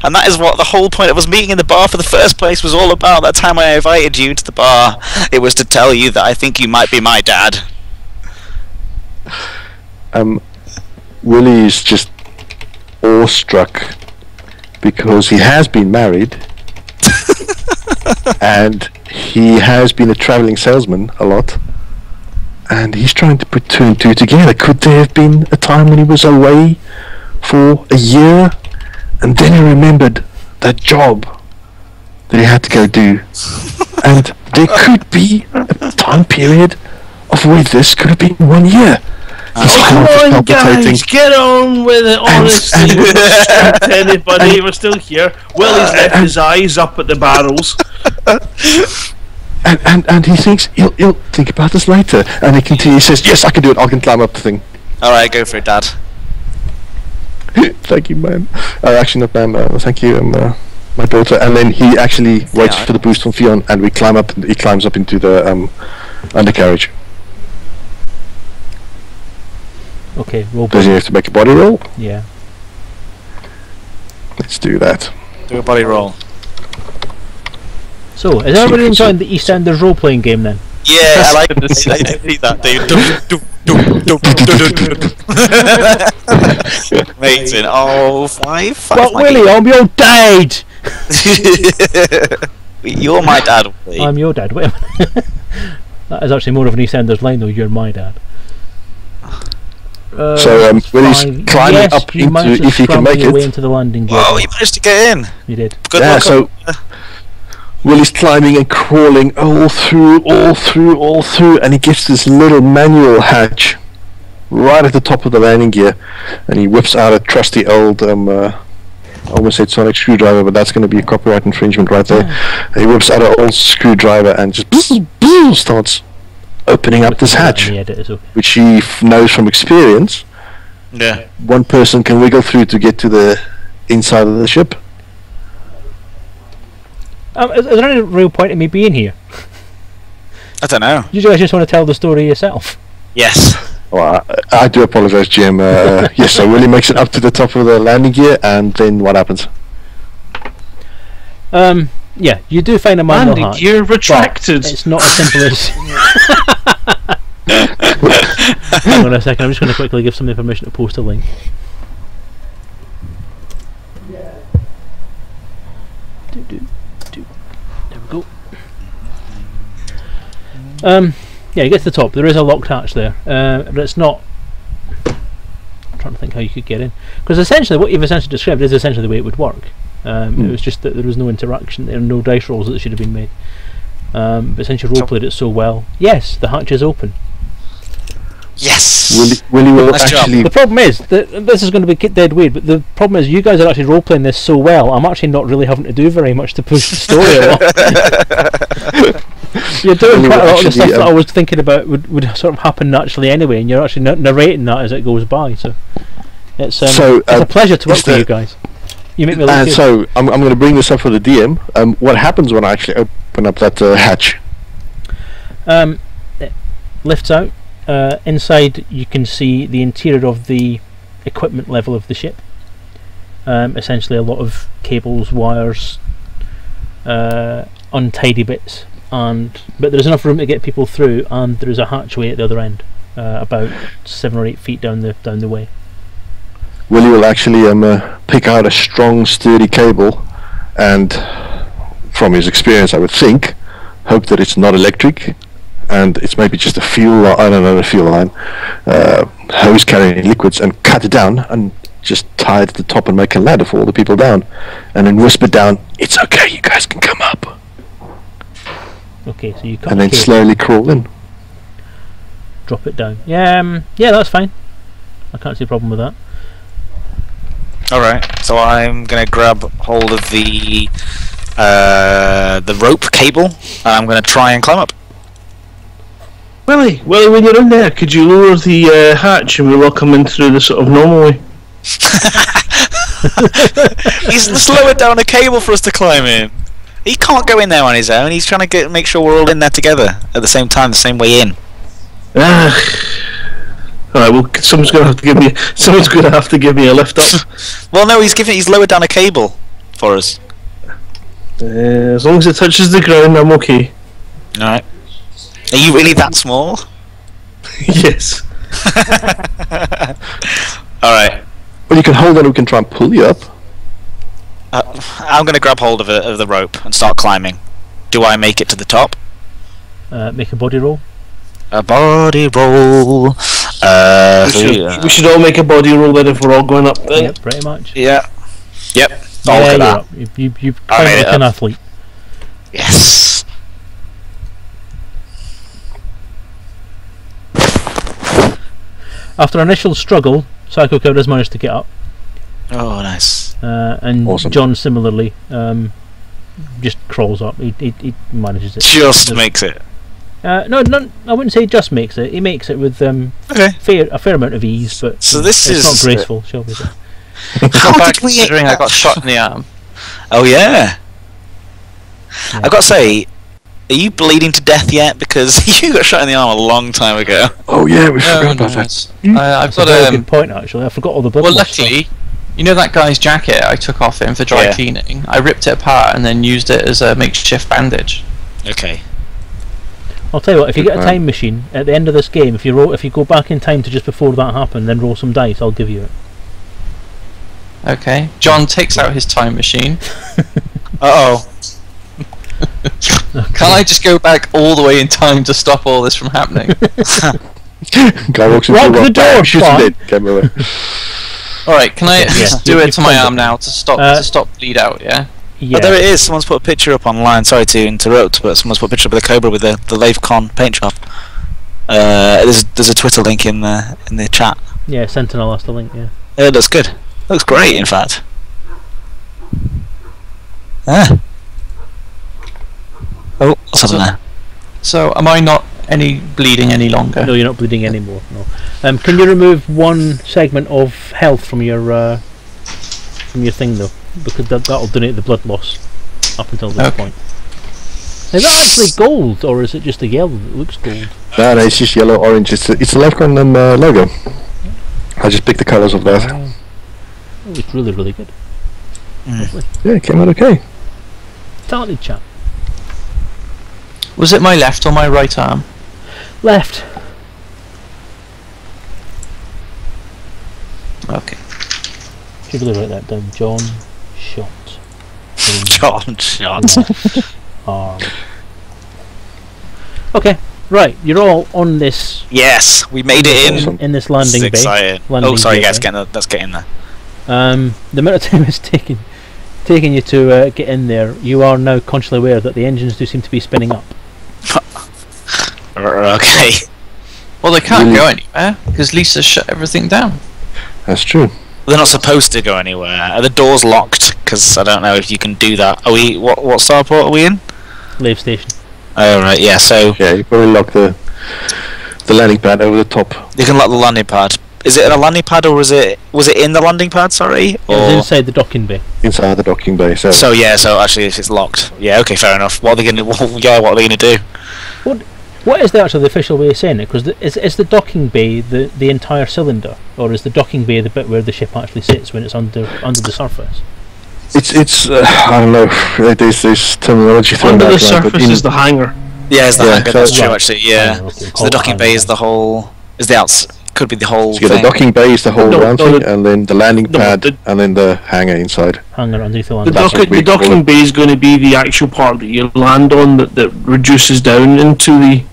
and that is what the whole point of us meeting in the bar for the first place was all about. That time I invited you to the bar, it was to tell you that I think you might be my dad. Willie is just awestruck because he has been married and he has been a travelling salesman a lot, and he's trying to put two and two together. Could there have been a time when he was away for a year and then he remembered that job that he had to go do, and there could be a time period of where this could have been 1 year. Come on, guys, get on with it. Honestly, we're not to anybody. We're still here. Willie's left his eyes up at the barrels. And he thinks he'll think about this later, and he continues. He says, "Yes, I can do it. I can climb up the thing." All right, go for it, Dad. Thank you, ma'am. Actually, not ma'am. Thank you, my daughter. And then he actually waits for the boost from Fionn, and we climb up. He climbs up into the undercarriage. Okay, roll. Does he have to make a body roll? Yeah. Let's do that. Do a body roll. So, is everybody enjoying the EastEnders role-playing game then? Yeah, I like to see that. Amazing. Oh, five. Well, Willie, I'm your dad! You're my dad, Willie. I'm your dad. Wait a minute. That is actually more of an EastEnders line, though. You're my dad. So Willie's climbing up into, if he can make it. Into the landing gear. Oh, you managed to get in. You did. Good luck. So Willie's climbing and crawling all through, and he gets this little manual hatch right at the top of the landing gear, and he whips out a trusty old I almost said sonic screwdriver, but that's going to be a copyright infringement right there. And he whips out an old screwdriver and just starts opening up this hatch, which he knows from experience. Yeah. One person can wiggle through to get to the inside of the ship. Is there any real point in me being here? I don't know. You guys just want to tell the story yourself? Yes. Well, I do apologise, Jim. Yes, so Willie makes it up to the top of the landing gear, and then what happens? Yeah, you do find a manual hatch. Gear retracted. It's not as simple as. Hang on a second. I'm just going to quickly give somebody permission to post a link. There we go. Yeah, you get to the top. There is a locked hatch there, but it's not. I'm trying trying to think how you could get in. Because essentially, what you've essentially described is essentially the way it would work. It was just that there was no interaction there, no dice rolls that should have been made. But since you roleplayed it so well, yes, the hatch is open. Yes. Willie will Nice job. actually. The problem is that this is going to be dead weird, but the problem is you guys are actually roleplaying this so well. I'm actually not really having to do very much to push the story along. You're doing Willie quite a will lot of the stuff actually, that I was thinking about would sort of happen naturally anyway, and you're actually narrating that as it goes by. So it's it's a pleasure to work with you guys. You make me look good. So I'm going to bring this up for the DM. What happens when I actually open up that hatch? It lifts out. Inside you can see the interior of the equipment level of the ship. Essentially a lot of cables, wires, untidy bits, but there's enough room to get people through, and there is a hatchway at the other end, about 7 or 8 feet down the way. Willie will actually pick out a strong, sturdy cable, and from his experience, I would think, hope that it's not electric, and it's maybe just a fuel line, hose carrying liquids, and cut it down and just tie it to the top and make a ladder for all the people down, and then whisper down, "It's okay, you guys can come up." Okay, so you And then slowly crawl in. drop it down. Yeah, that's fine. I can't see a problem with that. Alright, so I'm gonna grab hold of the rope cable, and I'm gonna try and climb up. Willie, when you're in there, could you lower the hatch and we'll all come in through the sort of normal way? He's slowing down a cable for us to climb in. He can't go in there on his own. He's trying to make sure we're all in there together at the same time, the same way in. Alright, well, someone's gonna have to give me a lift up. Well, no, he's lowered down a cable for us. As long as it touches the ground, I'm okay. Alright. Are you really that small? Yes. Alright. Well, you can hold on, we can try and pull you up. I'm going to grab hold of the rope and start climbing. Do I make it to the top? Make a body roll. A body roll. We should all make a body roll then if we're all going up there. Yep, pretty much. Yeah. Yep. Yeah, Look at you're that. up. You I climb made like it an up. athlete. Yes. After initial struggle, Psycho Cow does manage to get up, Oh, nice. and Awesome. John similarly just crawls up. He manages it. Just There's- makes it. No, I wouldn't say he just makes it. He makes it with Okay. a fair amount of ease, but So this it's is not graceful, shall we say? How Not bad did we? considering I got shot in the arm. Oh yeah. Yeah. I've got to say, are you bleeding to death yet? Because you got shot in the arm a long time ago. Oh yeah, we No, forgot no, about that. it's- I've That's a got very good point, actually. I forgot all the blood. Well, loss stuff. luckily, you know that guy's jacket I took off him for dry Yeah. cleaning? I ripped it apart and then used it as a makeshift bandage. Okay. I'll tell you what. If you Good get a man. time machine at the end of this game, if you go back in time to just before that happened, then roll some dice, I'll give you it. Okay. John takes out his time machine. Uh-oh. Can't I just go back all the way in time to stop all this from happening? Guy walks into Lock the rock, door, bam, shoots him Bob. dead. Camera away. Alright, can I at Yeah, least you- do it you've to my done arm it. now to stop bleed out, yeah? Yeah. Oh, there it is. Someone's put a picture up online. Sorry to interrupt, but someone's put a picture of the Cobra with the LaveCon paint job. There's a Twitter link in the chat. Yeah, Sentinel has the link. Yeah. It looks good. Looks great, in fact. Ah. Oh, what's happening there? So, am I not bleeding any longer? No, you're not bleeding anymore. No. Can you remove one segment of health from your thing though? Because that'll donate the blood loss up until this Okay. point. Is that actually gold, or is it just a yellow that looks gold? No, it's just yellow, orange. It's the LaveCon logo. I just picked the colours of that. Oh, it's really, really good. Lovely. Yeah, it came out okay. Talented chap. Was it my left or my right arm? Left. Okay. Should really write that down. John shot. John shot. Arm. Okay. Right, you're all on this Yes, we made it in. in this landing bay. Excited. Landing sorry, bay. guys. Let's get in there. The amount of time it's taking you to get in there, you are now consciously aware that the engines do seem to be spinning up. Okay. Well, they can't go anywhere because Lisa shut everything down. That's true. They're not supposed to go anywhere. Are the doors locked? Because I don't know if you can do that. Are we? What starport are we in? Lave station. Oh right, yeah. So Yeah, you probably lock the landing pad over the top. you can lock the landing pad. Is it in a landing pad or was it in the landing pad? Sorry. It was inside the docking bay. Inside the docking bay. So So actually, if it's locked, yeah, okay, fair enough. What are they gonna? What are they gonna do? What is the official way of saying it? Because is the docking bay the entire cylinder, or is the docking bay the bit where the ship actually sits when it's under the surface? it's I don't know. There's terminology thrown Under out, the right, but surface is the hangar. Yeah, it's the hangar. so- That's true, Right. actually. Yeah. Oh, okay, So the docking bay is the whole. Is the outs? Could be the whole So you get thing. the docking bay is the whole No, round no, thing, and then the landing no, pad, the- and then the hangar inside. Hangar underneath the The, landing. That's what we the call docking it. bay is going to be the actual part that you land on that reduces down into the.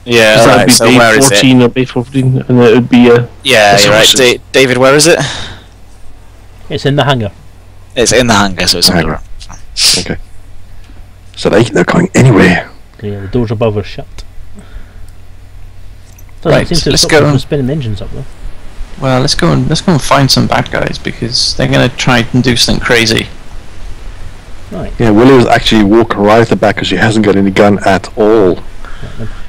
Yeah. That'd Right. be So bay where is it? 14 or bay 15, and it would be a. Yeah, the you're right. surfaces. David, where is it? It's in the hangar. It's in the hangar, so it's on the Hangar. ground. Okay. So they're not going anywhere. Yeah, the doors above are shut. Doesn't Right, seem to let's stop go them from on. spinning the engines up though. Well, let's go and find some bad guys because they're gonna try and do something crazy. Right. Yeah, Willie was actually walking right at the back because he hasn't got any gun at all.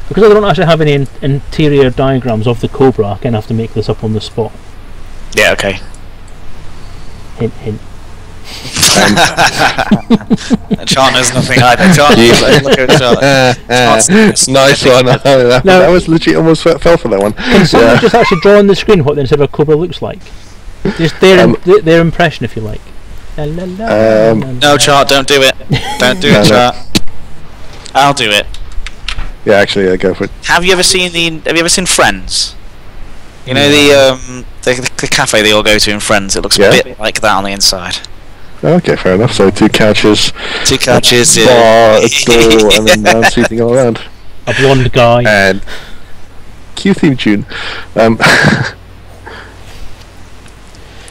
Because I don't actually have any interior diagrams of the Cobra, I kind of have to make this up on the spot. Yeah. Okay. Hint, hint. Chart knows nothing either. Chart, look at Chart. Nice one. That was legit. Almost fell for that one. Can someone just actually draw on the screen what the inside of a Cobra looks like? Just their impression, if you like. La, la, la, la, No, la. Chart, don't do it. Don't do it, No. Chart. I'll do it. Yeah, actually, go for it. Have you ever seen Friends? You know the cafe they all go to in Friends. It looks Yeah. a bit like that on the inside. Okay, fair enough. So 2 couches, Two couches. bar, a door, and then down seating all around. A blonde guy. And cue theme tune.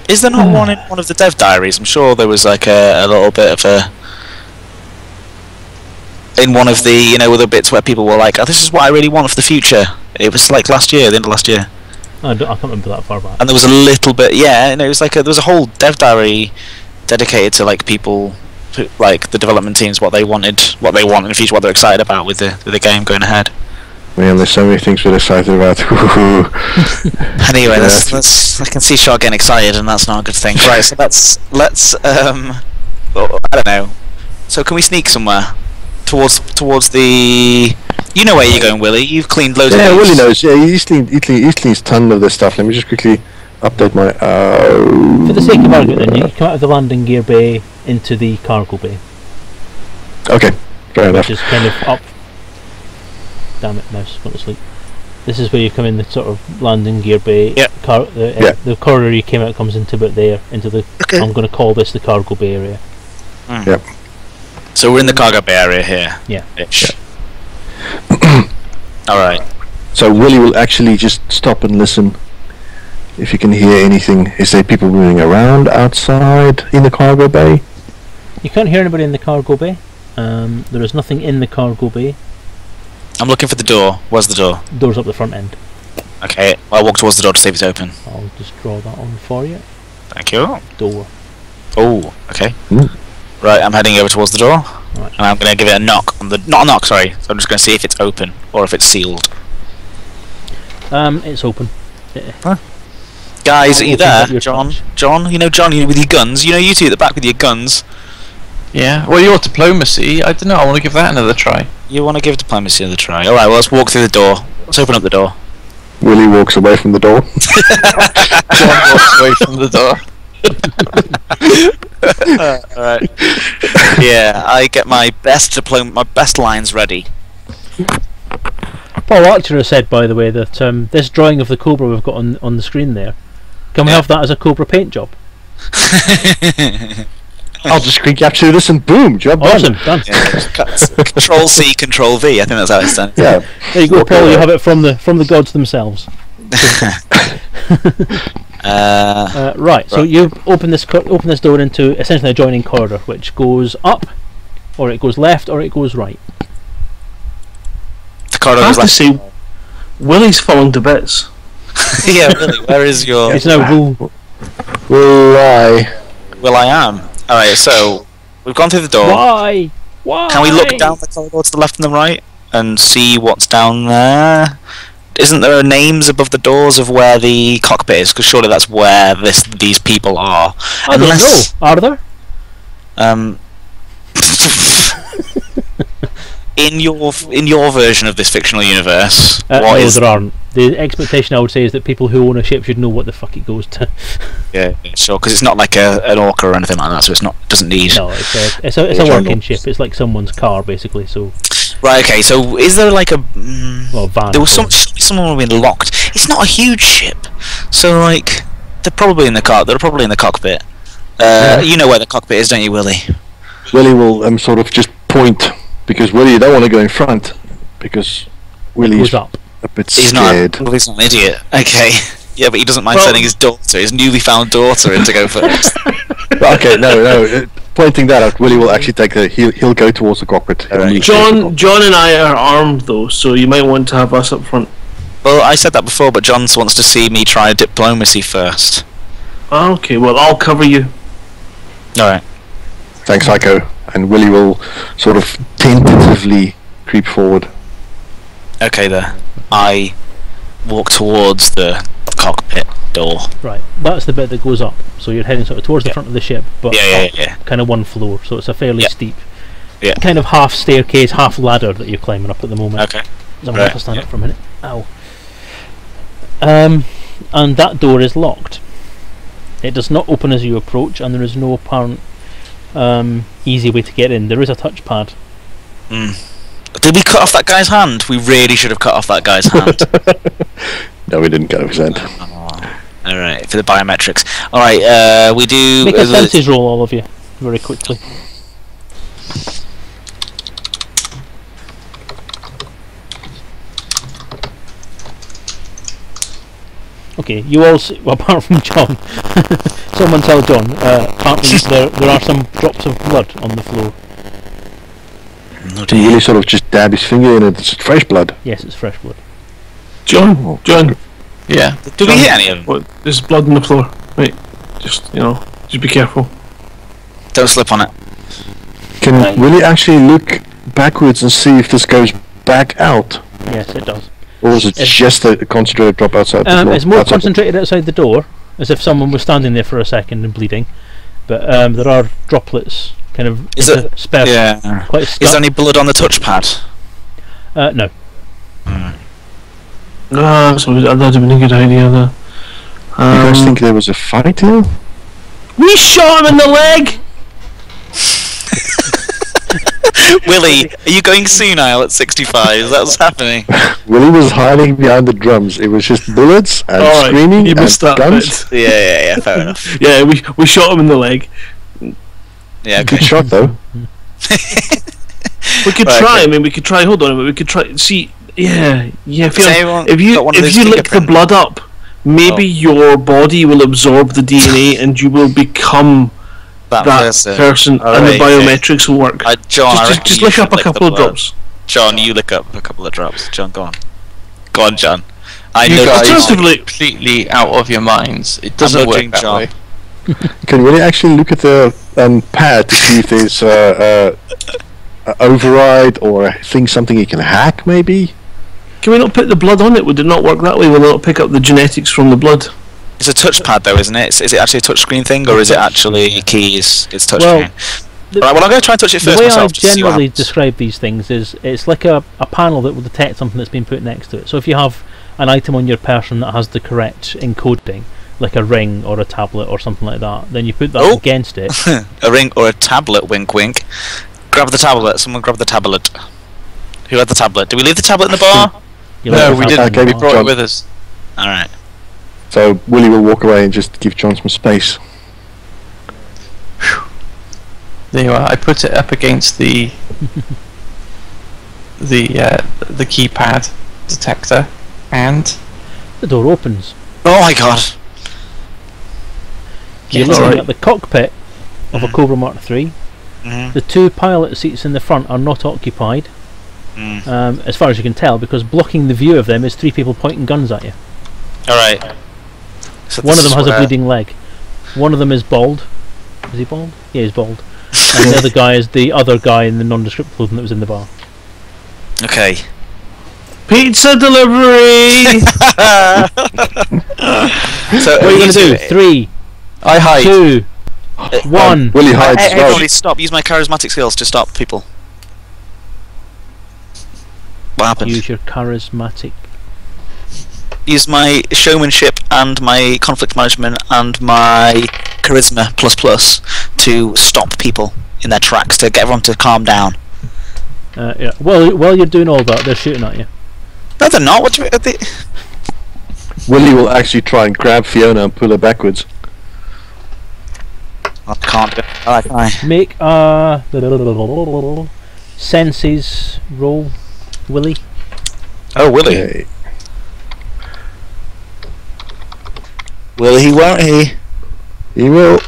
Is there not one in one of the dev diaries? I'm sure there was like a little bit of a. In one of the, with the bits where people were like, "Oh, this is what I really want for the future." It was like the end of last year, I can't remember that far back. and there was a little bit, it was like there was a whole dev diary dedicated to like people, like the development teams, what they want in the future, what they're excited about with the game going ahead. Man, there's so many things we're excited about. Anyway, Yeah. I can see Shark getting excited, and that's not a good thing. Right, so let's I don't know. So can we sneak somewhere towards the? You know where you're going, Willie. You've cleaned loads Yeah, of these. Willie knows. Yeah, he's cleans ton of this stuff. Let me just quickly update my. For the sake of argument, then, you come out of the landing gear bay into the cargo bay, Okay, fair enough. which is kind of up. Damn it, mouse, gone to sleep. This is where you come in the sort of landing gear bay. Yep. The corridor you came out comes into about there, into the. Okay. I'm going to call this the cargo bay area. Yep. So we're in the cargo bay area here. Yeah. Ish. All right. So Willie will actually just stop and listen. If you can hear anything, is there people moving around outside in the cargo bay? You can't hear anybody in the cargo bay. There is nothing in the cargo bay. I'm looking for the door. Where's the door? Doors up the front end. Okay. I'll walk towards the door to see if it's open. I'll just draw that on for you. Thank you. Door. Oh. Okay. Mm. Right. I'm heading over towards the door, Right. and I'm going to give it a knock on the. Not a knock. Sorry. So I'm just going to see if it's open or if it's sealed. It's open. Guys, are you Open up there? your John? touch. John? John, you with your guns? You two at the back with your guns. Yeah. Well, your diplomacy. I don't know. I want to give that another try. You want to give diplomacy another try? Alright, well, let's walk through the door. Let's open up the door. Willie walks away from the door. John walks away from the door. Alright. Yeah, I get my best lines ready. Paul Archer has said, by the way, that this drawing of the Cobra we've got on the screen there, can we Yeah. have that as a Cobra paint job? I'll just screen capture this and boom, job Awesome, done. done. Yeah, Control C, Control V. I think that's how it's done. Yeah. There you go, Okay, Paul. You right. have it from the gods themselves. Right. So you open this door into essentially a joining corridor, which goes up, or it goes left, or it goes right. The corridor I is have to like, say, Willie's falling to bits. yeah, really. Where is your? It's now rule. Why? Well, I am. All right. So we've gone through the door. Why? Why? Can we look down the corridor to the left and the right and see what's down there? Isn't there names above the doors of where the cockpit is? Because surely that's where these people are. I don't know. Are there? Um. in your version of this fictional universe, what No, is? there aren't. The expectation I would say is that people who own a ship should know what the fuck it goes to. Yeah, sure. Because it's not like an orca or anything like that, so doesn't need. No, it's a working ship. It's like someone's car basically. So Right. Okay. So is there like a? well, van. There was someone been locked. It's not a huge ship, so like they're probably in the car. They're probably in the cockpit. You know where the cockpit is, don't you, Willie? Willie will sort of just point, because Willie don't want to go in front, because Willie's goes up. a bit He's scared. not. He's not an idiot. Okay. Yeah, but he doesn't mind Well- sending his newly found daughter in to go first. Okay, no. Pointing that out, Willie will actually take he'll go towards the cockpit. He'll Alright. move towards the John, cockpit. John and I are armed though, so you might want to have us up front. Well, I said that before, but John wants to see me try diplomacy first. Okay, well I'll cover you. All right. Thanks, Psycho. And Willie will sort of tentatively creep forward. Okay, there. I walk towards the cockpit door. Right. That's the bit that goes up. So you're heading sort of towards the front of the ship, but Yeah. kind of one floor. So it's a fairly Yeah. steep, Yeah. kind of half staircase, half ladder that you're climbing up at the moment. Okay. So I'm going to have to stand up for a minute. Ow. And that door is locked. It does not open as you approach, and there is no apparent easy way to get in. There is a touchpad. Did we cut off that guy's hand? We really should have cut off that guy's hand. No, we didn't go percent. All right, for the biometrics. All right, we do. Make a senses roll, all of you, very quickly. Okay, you all see, well, apart from John. Someone tell John, apparently there are some drops of blood on the floor. Oh, So Willie sort of just dab his finger in it. It's fresh blood. Yes, it's fresh blood. John, Yeah. Did we hit any of them? what? There's blood on the floor. Right, just just be careful. Don't slip on it. Can Right. Willie actually look backwards and see if this goes back out? Yes, it does. Or is it It's- just a concentrated drop outside the floor? It's more Outside the- concentrated outside the door, as if someone was standing there for a second and bleeding. But there are droplets kind of Is it- interspersed, Yeah. quite Is stuck. there any blood on the touchpad? No. So that would have been a good idea there. You guys think there was a fight here? We shot him in the leg! Willie, are you going senile at 65? Is that what's happening? Willie was hiding behind the drums. It was just bullets and Alright, screaming you and missed that guns. bit. Yeah, fair enough. Yeah, we shot him in the leg. Yeah, okay. Good shot though. We could Right, try. okay. I mean, we could try. Hold on a minute. We could try. See, yeah. Has anyone If you got one of those lick the fingerprint- blood up, maybe Oh. your body will absorb the DNA and you will become that that person. person, All and the right, okay. biometrics will work. John, I reckon just you lick should up a lick the couple of blood. drops. John, you lick up a couple of drops. John, go on. Go on, John. I You know guys John. are Alternatively- completely out of your minds. It doesn't nudging work that John. way. Can Willie actually look at the pad to see if there's a override or something he can hack maybe? Can we not put the blood on it? Would it not work that way? Will it not pick up the genetics from the blood? It's a touchpad though, isn't it? Is it actually a touchscreen thing, or is it actually keys? It's touchscreen. Well, Right, well, I'm going to try and touch it The first way I myself. Just to see what generally happens. describe these things is it's like a panel that will detect something that's been put next to it. So if you have an item on your person that has the correct encoding, like a ring or a tablet or something like that, then you put that Oh. against it. A ring or a tablet, wink wink. Grab the tablet, someone grab the tablet. Who had the tablet? Did we leave the tablet in the bar? You No, like we the didn't. Okay, We tablet. brought John. it with us. Alright. So Willie will walk away and just give John some space. There you are. I put it up against the the keypad detector, and The door opens. Oh my god. You're looking at the cockpit of a Cobra Mark III. Mhm. The 2 pilot seats in the front are not occupied, as far as you can tell, because blocking the view of them is 3 people pointing guns at you. Alright. So One of this them has is a bleeding leg. One of them is bald. Is he bald? Yeah, he's bald. And the other guy is the other guy in the nondescript clothing that was in the bar. Okay. Pizza delivery! So What are you going to do? 3, I hide. 2, 1. Willie hides as well. Everybody stop. Use my charismatic skills to stop people. What happened? Use your charismatic. Use my showmanship and my conflict management and my charisma plus to stop people in their tracks, to get everyone to calm down. Yeah. Well, while you're doing all that, they're shooting at you. No, they're not. What do you mean? Willie will actually try and grab Fiona and pull her backwards. I can't do it. Alright, fine. Make a senses roll, Willie. Oh, Willie. Okay. Will he, won't he? He will.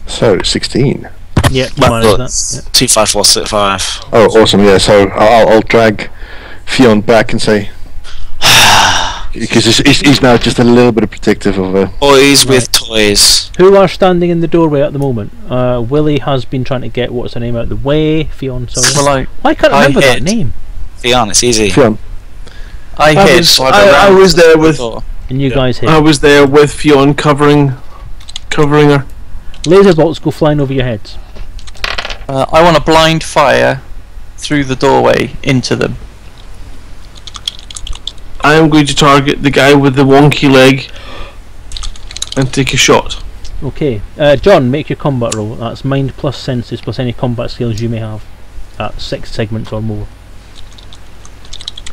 So 16. Yeah, you Well, managed that. 2, 5, 4, 6, 5. Oh, awesome! Yeah. So I'll drag Fionn back and say, because he's now just a little bit protective of her. Boys with toys. Who are standing in the doorway at the moment? Willie has been trying to get what's her name out of the way. Fionn, sorry. Well, Why can't I remember that hid. name? Fionn, it's easy. Fionn. I hid. So I I was there with And you guys hit. I was there with Fionn covering her. Laser bolts go flying over your heads. I want to blind fire through the doorway into them. I am going to target the guy with the wonky leg and take a shot. Okay, John, make your combat roll. That's mind plus senses plus any combat skills you may have at 6 segments or more.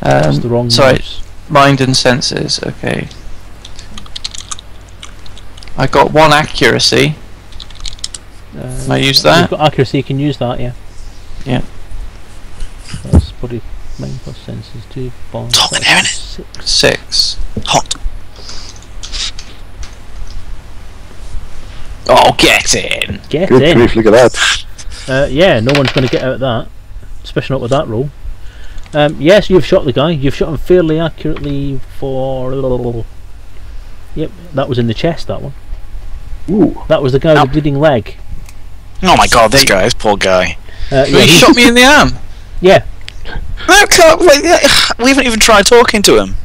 That's the wrong Sorry, mouse. mind and senses. Okay. I got 1 accuracy. Can I use that? You've got accuracy, you can use that, yeah. Yeah. That's probably mind plus senses 2, 4, Hot in here, 6. 6. Hot. Oh, get in! Get Good in. grief! Look at that. Yeah, no one's going to get out of that, especially not with that roll. Yes, you've shot the guy. You've shot him fairly accurately for... Yep, that was in the chest, that one. Ooh. That was the guy with the bleeding leg. Oh my god, this guy, this poor guy. Yeah, He shot me in the arm. Yeah, No, can't, wait, we haven't even tried talking to him.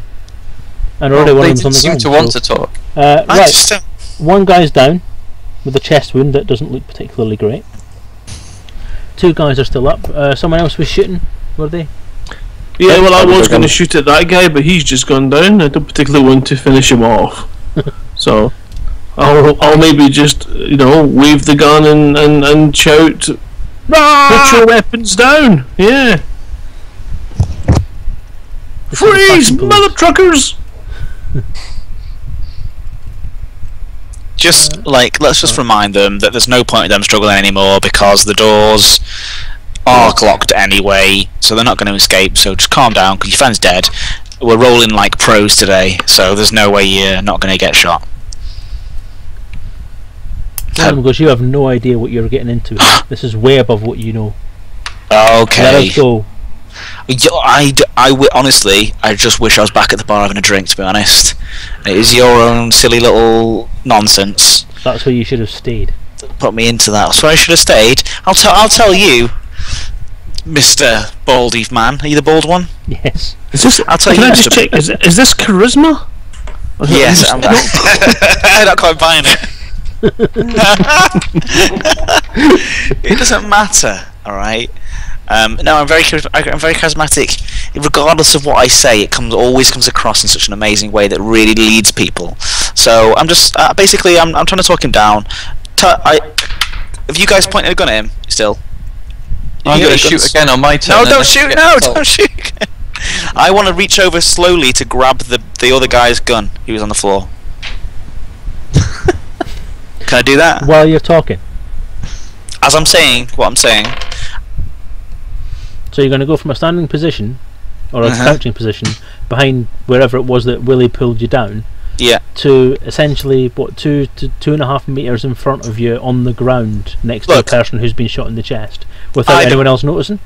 and already one They of them's on didn't the seem ground. to want so- to talk. I right, just don't... one guy's down with a chest wound that doesn't look particularly great. 2 guys are still up. Someone else was shooting, were they? Yeah, well, I was going to Okay. shoot at that guy, but he's just gone down. I don't particularly want to finish him off, so I'll maybe just wave the gun and shout, "Put your weapons down!" Yeah, This is the freeze, fucking police. mother truckers! Just, let's just remind them that there's no point in them struggling anymore because the doors are locked anyway, so they're not going to escape, so just calm down because your friend's dead. We're rolling like pros today, so there's no way you're not going to get shot. One of them goes, you have no idea what you're getting into. This is way above what you know. Okay. Let us go. Honestly, I just wish I was back at the bar having a drink, to be honest. It is your own silly little nonsense That's where you should have stayed. that put me into that. So I should have stayed. I'll tell you, Mr. Baldy man. Are you the bald one? Yes. Is this? I'll tell Can you, I just Mr. check? Is this charisma? Yes, I'm not quite buying it. It doesn't matter, alright? No, I'm very charismatic. Regardless of what I say, it always comes across in such an amazing way that really leads people. So I'm just basically I'm trying to talk him down. Have you guys pointed a gun at him still? I'm You going got to guns? shoot again on my turn. No, don't unless you shoot! get No, told. don't shoot! I want to reach over slowly to grab the other guy's gun. He was on the floor. Can I do that? while you're talking? As I'm saying what I'm saying. So you're going to go from a standing position, or a Uh-huh. crouching position, behind wherever it was that Willie pulled you down, Yeah. to essentially, 2 to 2.5 meters in front of you on the ground, next Look. to a person who's been shot in the chest, without I don't- anyone else noticing?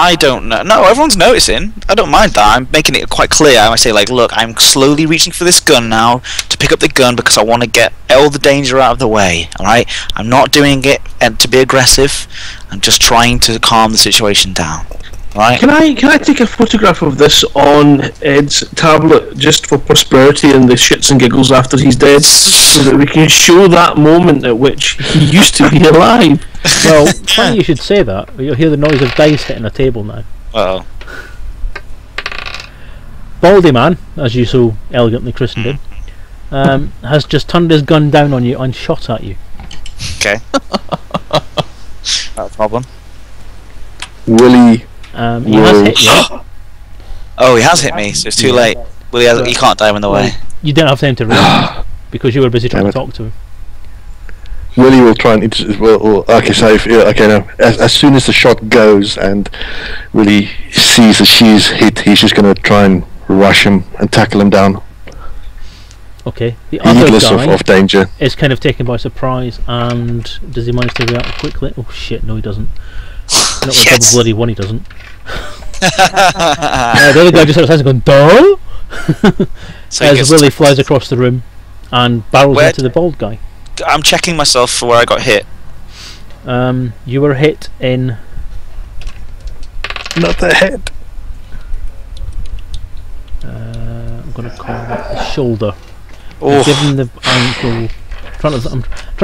I don't know. No, everyone's noticing. I don't mind that. I'm making it quite clear. I say, like, look, I'm slowly reaching for this gun now to pick up the gun because I want to get all the danger out of the way. All right. I'm not doing it to be aggressive. I'm just trying to calm the situation down. All right. Can I take a photograph of this on Ed's tablet just for prosperity and the shits and giggles after he's dead, so that we can show that moment at which he used to be alive? Well, funny you should say that. You'll hear the noise of dice hitting a table now. Oh. Baldy Man, as you so elegantly christened him, has just turned his gun down on you and shot at you. Okay. Not a problem. Willie. He has hit you. Oh, he has hit me, so it's too late. Well, he can't die in the way. You didn't have time to react because you were busy trying to Damn talk to him. Willie will try and okay. So now as soon as the shot goes and Willie sees that she's hit, he's just going to try and rush him and tackle him down, Okay. The other heedless guy of danger. is kind of taken by surprise, and does he manage to react quickly? Oh shit! No, he doesn't. Not with Yes. double bloody one, he doesn't. The other guy just outside going, "Duh!" So he as gets Willie flies across the room and barrels Where- into the bald guy. I'm checking myself for where I got hit. You were hit in. Not the head. I'm going to call it the shoulder. Oh, Given the ankle. I'm trying to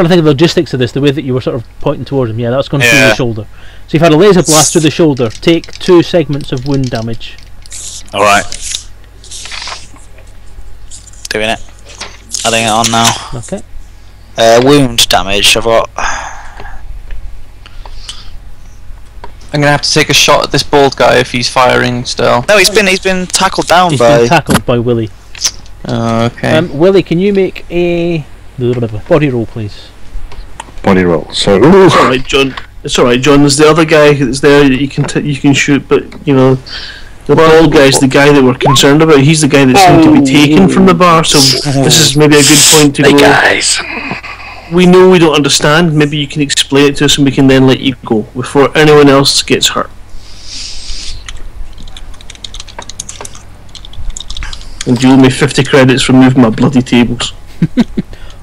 think of the logistics of this, the way that you were sort of pointing towards him. Yeah, that's gone through Yeah. the shoulder. So you've had a laser blast through the shoulder. Take 2 segments of wound damage. alright. Doing it. Adding it on now. Okay. Wound damage. I've got. I'm gonna have to take a shot at this bald guy if he's firing still. No, he's been tackled down He's by. been tackled by Willie. Oh, okay. Willie, can you make a body roll, please? Body roll. So It's all right, John. It's all right, John. There's the other guy that's there that you can shoot, but you know, the bald guy's the guy that we're concerned about. He's the guy that seemed to be taken from the bar. So this is maybe a good point to hey go. guys. We know we don't understand. Maybe you can explain it to us, and we can then let you go before anyone else gets hurt. And you owe me 50 credits for moving my bloody tables.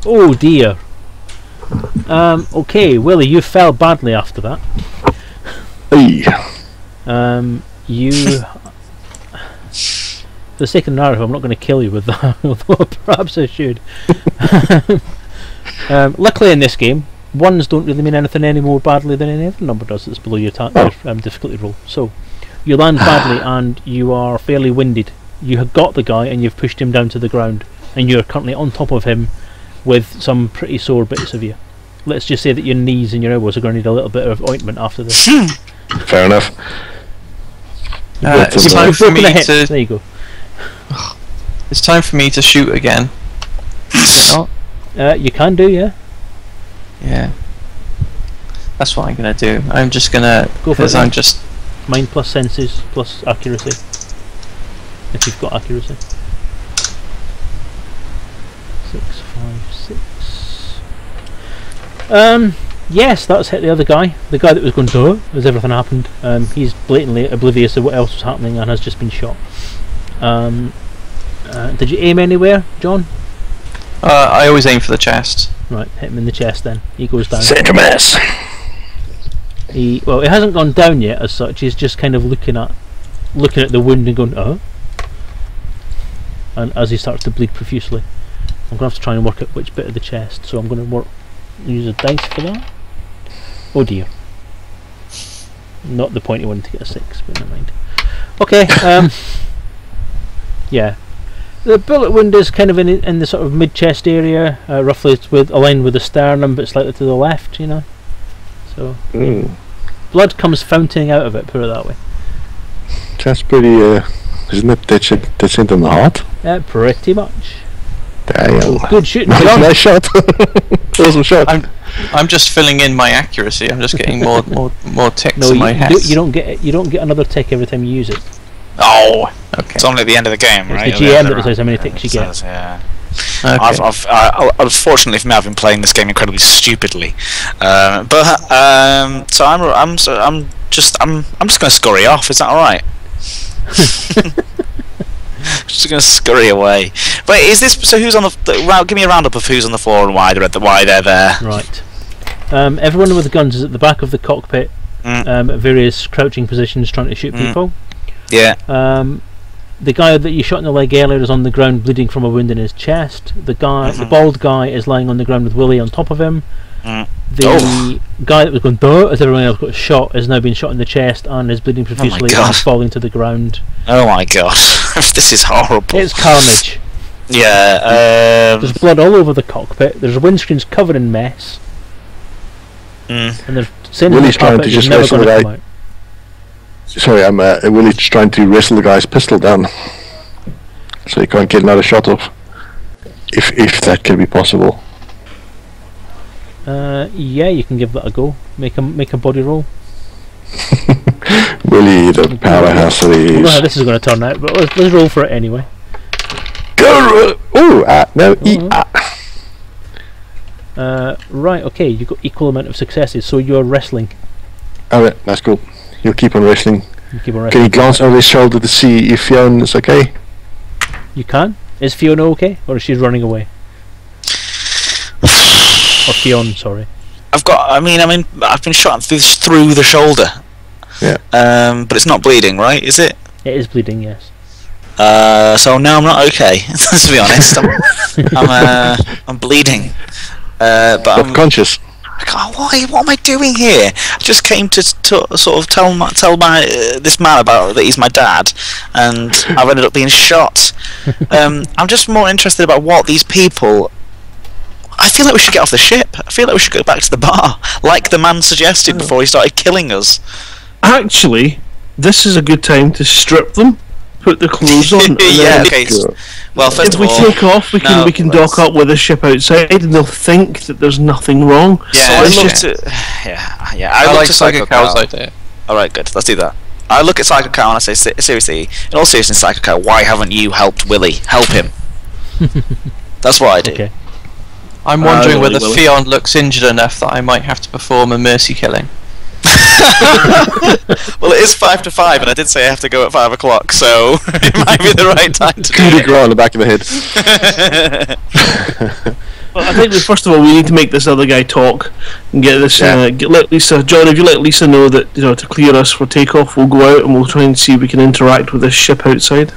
Oh dear. Okay, Willie, you fell badly after that. Hey. You. For the sake of the narrative, I'm not going to kill you with that, although perhaps I should. Luckily in this game, 1s don't really mean anything any more badly than any other number does that's below your difficulty roll. So, you land badly and you are fairly winded. You have got the guy and you've pushed him down to the ground, and you're currently on top of him with some pretty sore bits of you. Let's just say that your knees and your elbows are going to need a little bit of ointment after this. Fair enough. It's time for me to. There you go. It's time for me to shoot again. Is it not? You can do, yeah. Yeah. That's what I'm gonna do. I'm just gonna. Go for it, Because I'm then. just. Mind plus senses plus accuracy. If you've got accuracy. 6, 5, 6. Yes, that's hit the other guy. The guy that was going to as everything happened. He's blatantly oblivious of what else was happening and has just been shot. Did you aim anywhere, John? I always aim for the chest. Right, hit him in the chest then. He goes down. Centre mass. He hasn't gone down yet as such. He's just kind of looking at the wound and going, oh. And as he starts to bleed profusely, I'm going to have to try and work out which bit of the chest. So I'm going to use a dice for that. Oh dear. Not the point he wanted to get a 6, but never mind. Okay. Yeah. The bullet wound is kind of in the sort of mid-chest area, roughly it's aligned with the sternum, but slightly to the left, you know. So blood comes fountaining out of it, put it that way. That's pretty. Isn't it? That's it in the heart. Pretty much. Damn. Good shooting, Nice, John. nice shot. Awesome shot. I'm just filling in my accuracy. I'm just getting more ticks No, in my head. you don't get another tick every time you use it. Oh, okay. It's only at the end of the game, It's right? the GM that decides how many ticks you get. Says, yeah. Okay. Unfortunately for me, I've been playing this game incredibly stupidly. So I'm just gonna scurry off. Is that all right? Just gonna scurry away. Wait, is this so? Who's on the? Give me a roundup of who's on the floor and why they're there. Right. Everyone with the guns is at the back of the cockpit, at various crouching positions, trying to shoot people. Yeah. The guy that you shot in the leg earlier is on the ground, bleeding from a wound in his chest. The bald guy, is lying on the ground with Willie on top of him. The guy that was going duh as everyone else got shot has now been shot in the chest and is bleeding profusely and is falling to the ground. Oh my god, this is horrible. It's carnage. Yeah. There's blood all over the cockpit. There's windscreens covered in mess. And there's sand in the Willie's trying carpet to that's just never wrestle going to the come guy. out. Sorry, I'm Willie's trying to wrestle the guy's pistol down, so he can't get another shot off. If that can be possible. Yeah, you can give that a go. Make a body roll. Willie, the powerhouse that he I don't know how is. this is going to turn out, but let's roll for it anyway. Go! Oh, no, Right, okay, you've got equal amount of successes, so you're wrestling. Alright, that's cool. He'll keep on wrestling. You keep on Can wrestling. you glance over his shoulder to see if Fionn is okay? You can. Is Fiona okay, or is she running away? Or Fionn, sorry. I've been shot through the shoulder. Yeah. But it's not bleeding, right? Is it? It is bleeding, yes. So no, I'm not okay. To be honest, I'm bleeding. But I'm Conscious. God, what am I doing here? I just came to sort of tell this man about that he's my dad, and I've ended up being shot. I'm just more interested about what these people. I feel like we should get off the ship. I feel like we should go back to the bar, like the man suggested before he started killing us. Actually, this is a good time to strip them, put the clothes on. And Yeah. then Okay. Well, first if of we all, take off, we can dock up with the ship outside, and they'll think that there's nothing wrong. Yeah, So I it's look just I like to Psycho Cow's Cow. idea. Alright, good. Let's do that. I look at Psycho Cow and I say, seriously, in all seriousness, Psycho Cow, why haven't you helped Willie? Help him. That's what I do. Okay. I'm wondering Willie, whether Willie. Fionn looks injured enough that I might have to perform a mercy killing. Well, it is 5 to 5, and I did say I have to go at 5 o'clock, so it might be the right time to do Coup de it. grace on the back of the head. Well, I think first of all we need to make this other guy talk and get this. Yeah. Let Lisa, John, if you let Lisa know that to clear us for takeoff, we'll go out and we'll try and see if we can interact with this ship outside.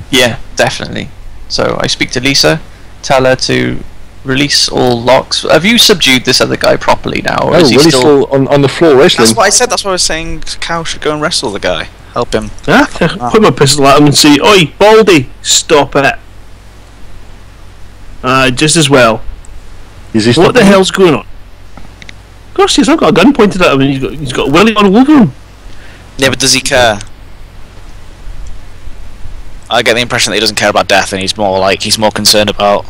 Yeah, definitely. So I speak to Lisa, tell her to release all locks. Have you subdued this other guy properly now, or Oh, is he Willie's still? still on the floor wrestling. That's what I said. That's what I was saying. Cow should go and wrestle the guy. Help him. Yeah, put my pistol at him and say, "Oi, Baldy, stop it!" Just as well. Is he What the hell's going on? Of course, he's not got a gun pointed at him, and he's got Willie all over him. Yeah, but does he care? I get the impression that he doesn't care about death, and he's more concerned about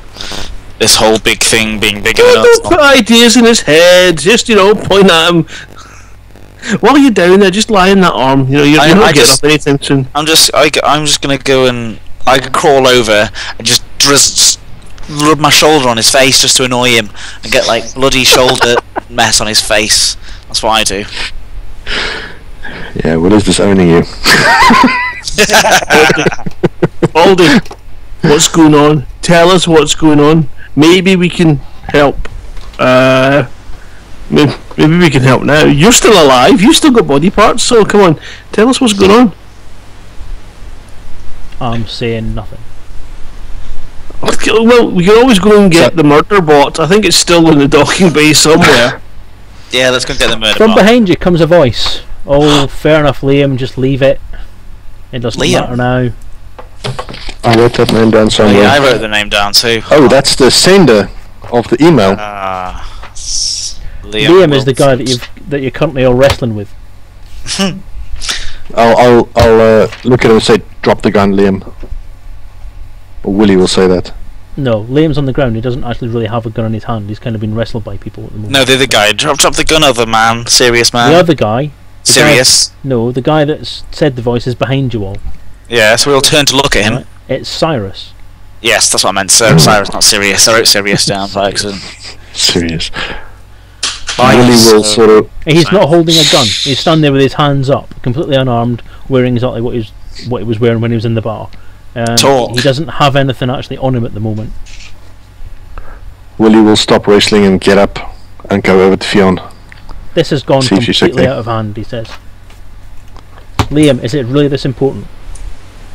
this whole big thing being bigger than us. Don't put ideas in his head. Just point at him. While you're down there, just lie in that arm. You're not getting up anytime soon. I'm just gonna go and crawl over and just rub my shoulder on his face just to annoy him and get bloody shoulder mess on his face. That's what I do. Yeah, Willie's disowning you. Baldy, what's going on? Tell us what's going on. Maybe we can help. Maybe we can help now. You're still alive. You still got body parts. So come on, tell us what's going on. I'm saying nothing. Well, we can always go and get the murder bot. I think it's still in the docking bay somewhere. Yeah, let's go and get the murder From bot. behind you comes a voice. Oh, fair enough, Liam. Just leave it. It doesn't Liam? matter now. I wrote that name down Oh, somewhere. yeah, I wrote the name down too. Oh, that's the sender of the email. Liam is the guy that you're currently all wrestling with. I'll look at him and say, "Drop the gun, Liam." Or Willie will say that. No, Liam's on the ground. He doesn't actually really have a gun in his hand. He's kind of been wrestled by people at the moment. No, the other guy. Drop the gun, other man. Serious man. The other guy. Serious. The guy that's said the voice is behind you all. Yeah, so we all turn to look at him. Right? It's Cyrus. Yes, that's what I meant. Cyrus, not serious. I wrote serious down by accident. Serious. Right, Willie will so- sort of. He's not holding a gun. He's standing there with his hands up, completely unarmed, wearing exactly what he was wearing when he was in the bar. Talk. He doesn't have anything actually on him at the moment. Willie will stop wrestling and get up and go over to Fionn. This has gone See if she's completely okay. out of hand, he says. Liam, is it really this important?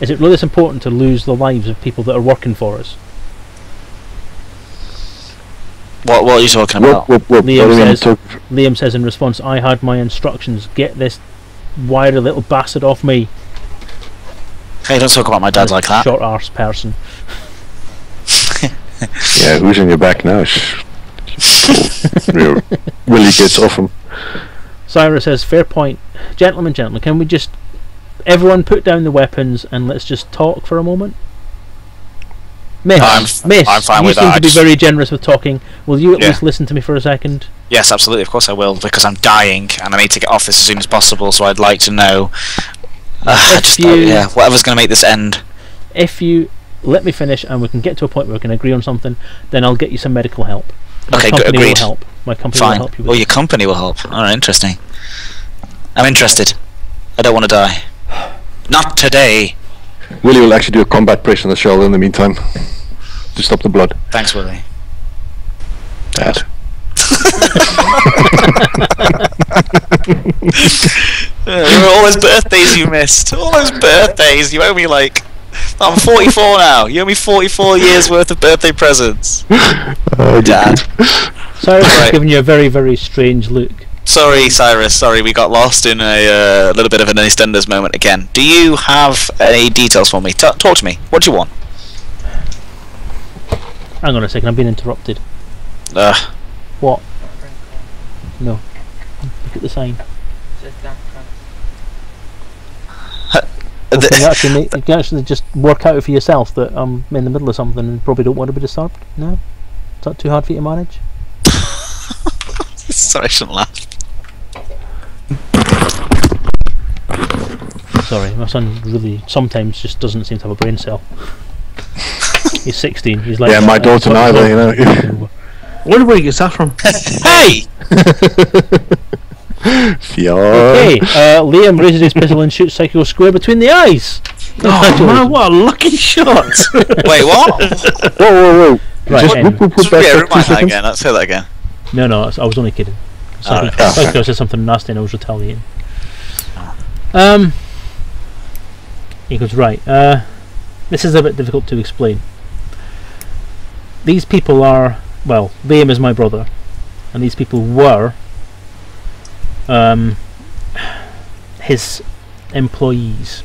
Is it really this important to lose the lives of people that are working for us? What are you talking about? Liam says in response, I had my instructions. Get this wiry little bastard off me. Hey, don't talk about my dad like that. Short arse person. Yeah, who's in your back now? Willie gets off him. Cyrus says, fair point. Gentlemen, can we just... Everyone put down the weapons and let's just talk for a moment? Miss, I'm fine you with seem that. to be very generous with talking. Will you at Yeah. least listen to me for a second? Yes, absolutely. Of course I will, because I'm dying and I need to get off this as soon as possible. So I'd like to know. Whatever's going to make this end. If you let me finish and we can get to a point where we can agree on something, then I'll get you some medical help. My Okay, company agreed. will help. My company will Fine. help you with Well, it. your company will help. Alright, interesting. I'm interested. I don't want to die. Not today. Willie will actually do a combat press on the shoulder in the meantime to stop the blood. Thanks, Willie. Dad. All those birthdays you missed. All those birthdays. You owe me like... I'm 44 now. You owe me 44 years worth of birthday presents. Oh, Dad. Cyrus has Right. given you a very, very strange look. Sorry, Cyrus. Sorry, we got lost in a little bit of an EastEnders moment again. Do you have any details for me? Talk to me. What do you want? Hang on a second, I'm being interrupted. Uh, What? No. Look at the sign. You can actually just work out for yourself that I'm in the middle of something and probably don't want to be disturbed. No? Is that too hard for you to manage? Sorry, I shouldn't laugh. Sorry, my son really sometimes just doesn't seem to have a brain cell. He's 16. He's like Yeah, my daughter neither, you know. I wonder where he gets that from. Hey! Fionn. Okay, Liam raises his pistol and shoots Psycho square between the eyes. Oh man, what a lucky shot! Wait, what? Whoa. Right, Just anyway. whoop, back Yeah, up 2 remind that seconds. again. Let's say that again. No, I was only kidding. Alright. Psycho said something nasty and I was retaliating. He goes, right, this is a bit difficult to explain. These people are, well, Liam is my brother, and these people were his employees.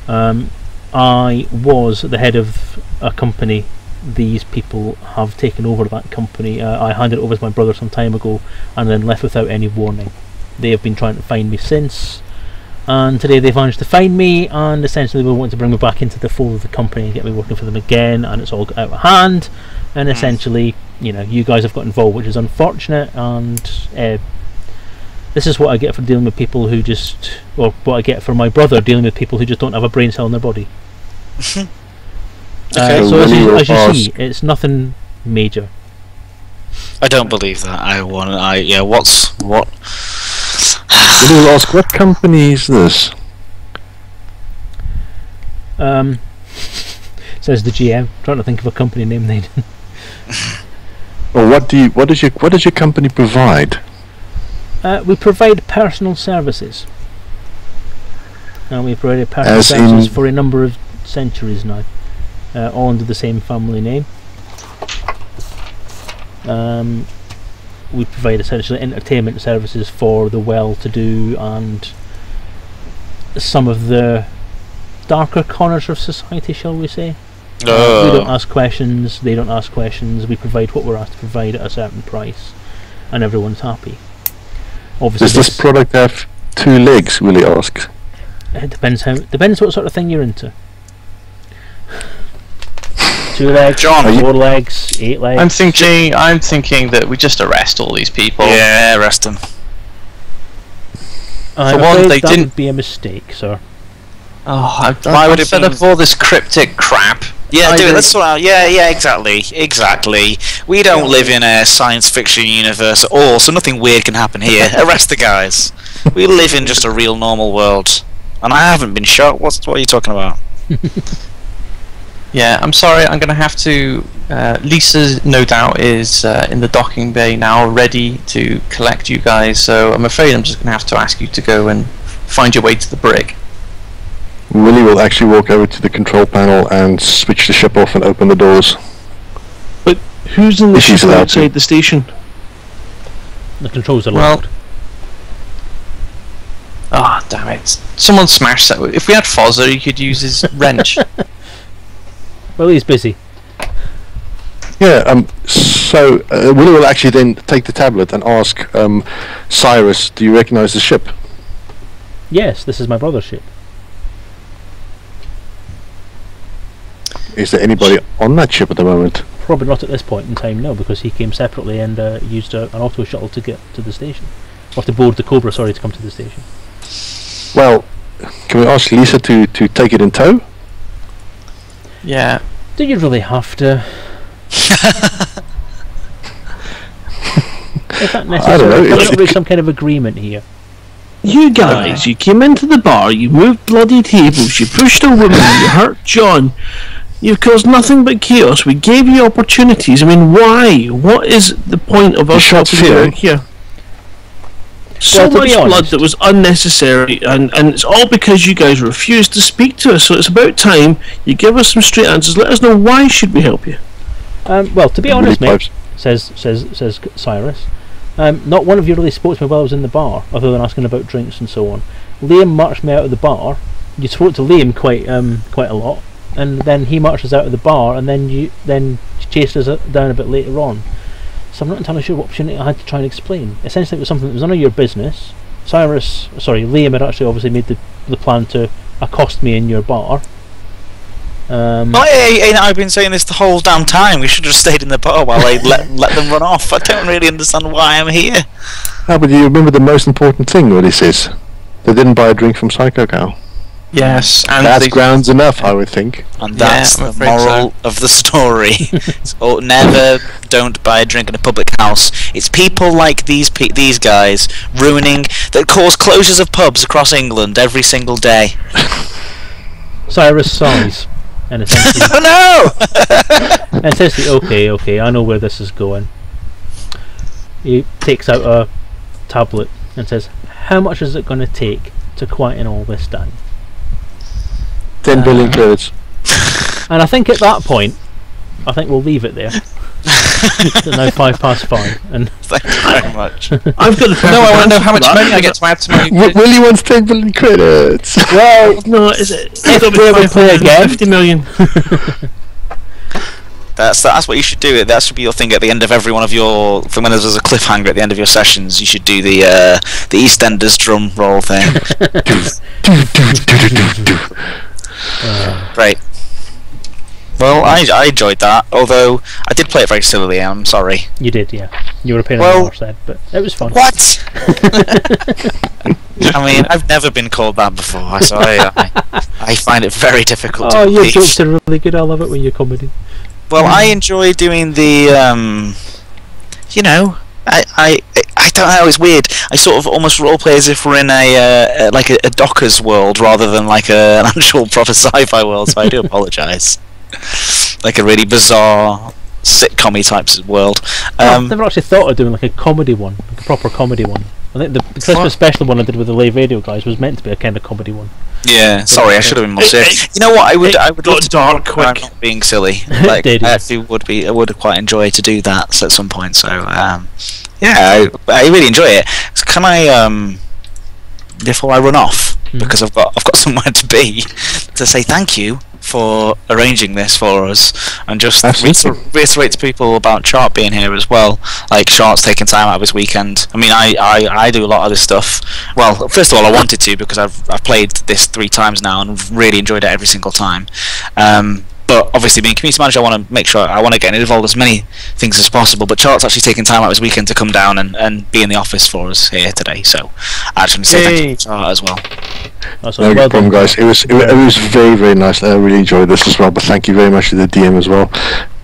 I was the head of a company. These people have taken over that company. I handed it over to my brother some time ago and then left without any warning. They have been trying to find me since, and today they've managed to find me, and essentially they want to bring me back into the fold of the company and get me working for them again, and it's all got out of hand, and essentially, you know, you guys have got involved, which is unfortunate, and this is what I get for dealing with people who just, or what I get for my brother dealing with people who just don't have a brain cell in their body. Okay. So as Willie you will see, it's nothing major. I don't believe that. What? Willie will ask, what company is this? Says the GM, trying to think of a company name then. Or what does your company provide? We provide personal services. And we've provided personal As services in- for a number of centuries now. All under the same family name. We provide essentially entertainment services for the well-to-do and some of the darker corners of society, shall we say. We don't ask questions, they don't ask questions, we provide what we're asked to provide at a certain price, and everyone's happy. Obviously, Does this product have 2 legs, Willie asks? it depends what sort of thing you're into. 2 legs, John, 4 legs, 8 legs. I'm thinking that we just arrest all these people. Yeah, arrest them. I'm for one, afraid they that didn't- would be a mistake, sir. Oh, Why would it instead be- of all this cryptic crap? Yeah, do it. either- Let's sort out. Yeah, exactly. We don't live in a science fiction universe at all, so nothing weird can happen here. Arrest the guys. We live in just a real normal world, and I haven't been shot. What are you talking about? Yeah, I'm sorry. I'm going to have to. Lisa, no doubt, is in the docking bay now, ready to collect you guys. So I'm afraid I'm just going to have to ask you to go and find your way to the brig. Willie will actually walk over to the control panel and switch the ship off and open the doors. But who's in the If she's ship allowed to. outside the station? The controls are Well- locked. Ah, damn it! Someone smashed that. If we had Fozzer, he could use his wrench. Well, he's busy. Yeah, so Willie will actually then take the tablet and ask Cyrus, do you recognize the ship? Yes, this is my brother's ship. Is there anybody on that ship at the moment? Probably not at this point in time, no, because he came separately and used an auto shuttle to get to the station. Or to board the Cobra, sorry, to come to the station. Well, can we ask Lisa to take it in tow? Yeah. Do you really have to? Is that necessary? I don't know, Can we it's- not reach some kind of agreement here? You guys, you came into the bar, you moved bloody tables, you pushed a woman, you hurt John. You've caused nothing but chaos. We gave you opportunities. I mean, why? What is the point of us shot helping you fear. out here? So Well, to much be blood honest- that was unnecessary, and it's all because you guys refused to speak to us. So it's about time you give us some straight answers. Let us know why should we help you. Well, to be honest, Willie mate, says Cyrus, not one of you really spoke to me while I was in the bar, other than asking about drinks and so on. Liam marched me out of the bar. You spoke to Liam quite a lot, and then he marched us out of the bar, and then you chased us down a bit later on. So I'm not entirely sure what opportunity I had to try and explain. Essentially, it was something that was none of your business. Liam had actually obviously made the plan to accost me in your bar. I've been saying this the whole damn time. We should have stayed in the bar while I let them run off. I don't really understand why I'm here. Ah, but you remember the most important thing, what he says? They didn't buy a drink from Psycho Cow. Yes, and That's they- grounds enough, I would think. And Yeah, that's I'm the afraid moral of the story. Don't buy a drink in a public house. It's people like these guys that cause closures of pubs across England every single day. Cyrus sighs, and essentially, Oh no! and essentially, okay, I know where this is going. He takes out a tablet and says, "How much is it going to take to quieten all this down?" 10 billion credits. And I think at that point, I think we'll leave it there. It's now 5:05, and Thank you very much. I've got the perfect No, I want to know answer how for much that. money I get to add to my. Willie wants 10 billion credits. Well, no, is it? if we ever play again, 50 million. That's what you should do. That should be your thing at the end of every one of your. When there's a cliffhanger at the end of your sessions, you should do the EastEnders drum roll thing. Right. Well, I enjoyed that, although I did play it very sillily. I'm sorry. you did, yeah. You were a pain in Well- the arse then, but it was fun. What? I mean, I've never been called that before, so I find it very difficult Oh, to your believe. jokes are really good. I love it when you're comedy. Well, I enjoy doing the, I don't know, it's weird. I sort of almost roleplay as if we're in a Docker's world rather than like an actual proper sci-fi world, so I do apologise. Like a really bizarre sitcom-y type world. I've never actually thought of doing like a comedy one, like a proper comedy one. I think the Christmas special one I did with the live radio guys was meant to be a kind of comedy one. Yeah, sorry, I should have been more serious. You know what? I would got love to dark do it when I'm quick. not being silly. Like, Did. I actually I would quite enjoy to do that at some point. So, yeah, I really enjoy it. So can I, before I run off, because I've got somewhere to be, to say thank you for arranging this for us, and just reiterate to people about Chart being here as well. Like, Chart's taking time out of his weekend. I mean, I do a lot of this stuff. Well, first of all, I wanted to because I've played this 3 times now and really enjoyed it every single time. but obviously being community manager, I want to make sure I want to get involved as many things as possible. But Charlotte's actually taking time out his weekend to come down and be in the office for us here today. So I just want to say thank you to Charlotte as well. That's No problem, guys. It was very, very nice. I really enjoyed this as well. But thank you very much to the DM as well.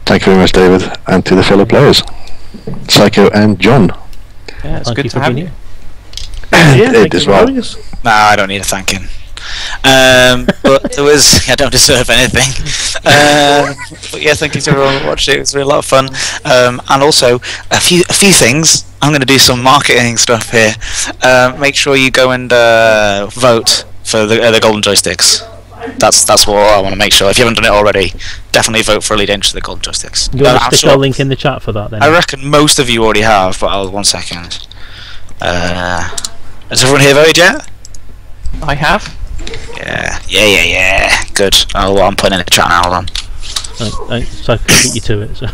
Thank you very much, David, and to the fellow players, Psycho and John. Yeah, it's Thank good you to for have being you. here. Yeah, Ed thank you as for well. having us. Nah, I don't need a thanking. But there was, I don't deserve anything. But yeah, thank you to everyone who watched it. It was really a lot of fun. And also a few things. I'm going to do some marketing stuff here. Make sure you go and vote for the golden joysticks. That's what I want to make sure. If you haven't done it already, definitely vote for Elite Dangerous for the golden joysticks. You want I'm to stick sure- a link in the chat for that then? I reckon most of you already have, but I'll 1 second. Has everyone here voted yet? I have. Yeah. Good. I'm putting in the chat now. Hold on. So I can beat you to it. So.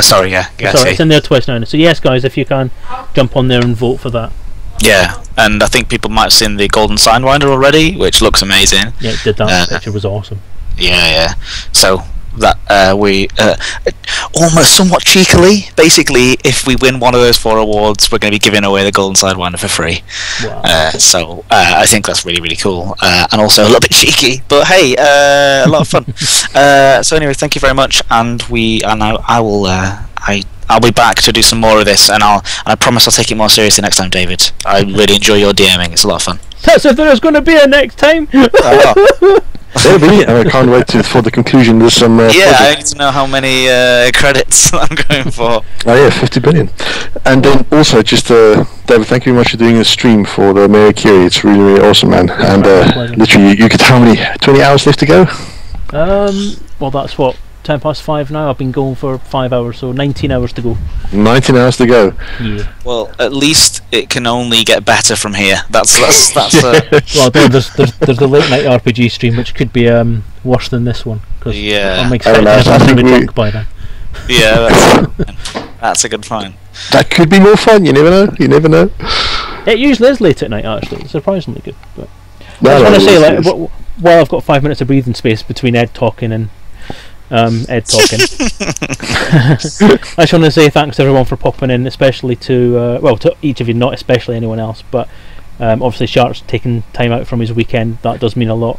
Sorry. Yeah. Sorry, it's in there twice now. So yes, guys, if you can jump on there and vote for that. Yeah, and I think people might have seen the golden sidewinder already, which looks amazing. Yeah, it did that. Picture was awesome. Yeah. So that we almost somewhat cheekily, basically, if we win one of those 4 awards, we're going to be giving away the golden sidewinder for free. Wow. So I think that's really, really cool, and also a little bit cheeky, but hey, a lot of fun. So anyway, thank you very much, and I'll be back to do some more of this, and I promise I'll take it more seriously next time, David. I really enjoy your DMing; it's a lot of fun. That's if there's going to be a next time. There'll be, and I can't wait for the conclusion. There's some. Yeah, I project. need to know how many credits I'm going for. Oh yeah, 50 billion. And then also, just David, thank you very much for doing a stream for the Mayor Curie. It's really, really awesome, man. And literally, you could how many 20 hours left to go? Well, that's what 5:10 now. I've been going for 5 hours, so 19 hours to go. 19 hours to go. Yeah. Well, at least it can only get better from here. That's Well, there's the late night RPG stream, which could be worse than this one. 'Cause Yeah. I'm expecting I everyone to think be we- drunk by then. yeah. That's a good point. That could be more fun. You never know. You never know. It usually is late at night, actually. It's surprisingly good. But No, I just want to say, it like, is. while I've got 5 minutes of breathing space between Ed talking and Ed talking, I just want to say thanks to everyone for popping in, especially to to each of you, not especially anyone else, but obviously Shark's taking time out from his weekend. That does mean a lot.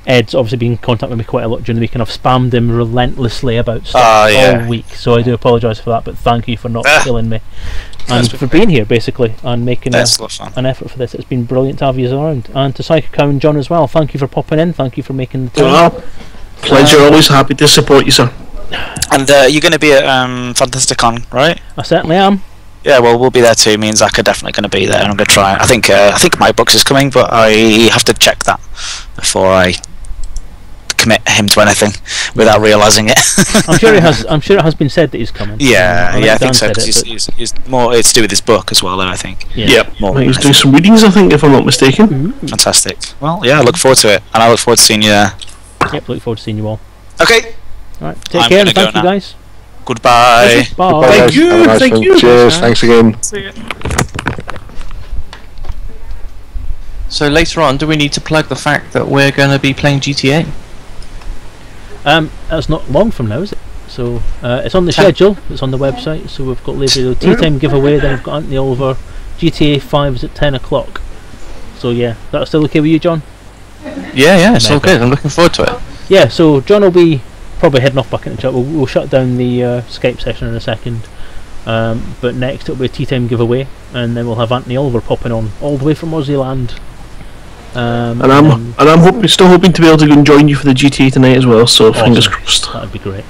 Ed's obviously been in contact with me quite a lot during the week, and I've spammed him relentlessly about stuff all week, so I do apologise for that, but thank you for not killing me and for being here basically and making an effort for this. It's been brilliant to have you around, and to Psycho Cow and John as well. Thank you for popping in, thank you for making the time. Well, pleasure, always happy to support you, sir. And you're going to be at Fantasticon, right? I certainly am. Yeah, well, we'll be there too. Me and Zach are definitely going to be there, and I'm going to try. I think my books is coming, but I have to check that before I commit him to anything without realising it. I'm sure it has been said that he's coming. I think so. Dan Cause said he's more. It's to do with his book as well, though. I think. Yep. More. He's doing some readings, I think, if I'm not mistaken. Fantastic. Well, yeah, I look forward to it, and I look forward to seeing you there. Yep, look forward to seeing you all. Okay. Alright, take I'm care gonna and thank go you now. guys. Goodbye. Bye. Bye, Thank guys. you, Have a nice thank one. you. Cheers. Bye. Thanks again. See you. So later on, do we need to plug the fact that we're going to be playing GTA? That's not long from now, is it? So it's on the schedule. It's on the website. So we've got the tea time giveaway. Then we've got Anthony Oliver. GTA 5 is at 10 o'clock. So yeah, that's still okay with you, John? Yeah, it's all good. I'm looking forward to it. Yeah. So John will be probably heading off back in the chat. We'll shut down the Skype session in a second. But next it'll be a tea time giveaway, and then we'll have Anthony Oliver popping on all the way from Aussie land. And I'm still hoping to be able to go and join you for the GTA tonight as well. So Awesome. fingers crossed. That'd be great.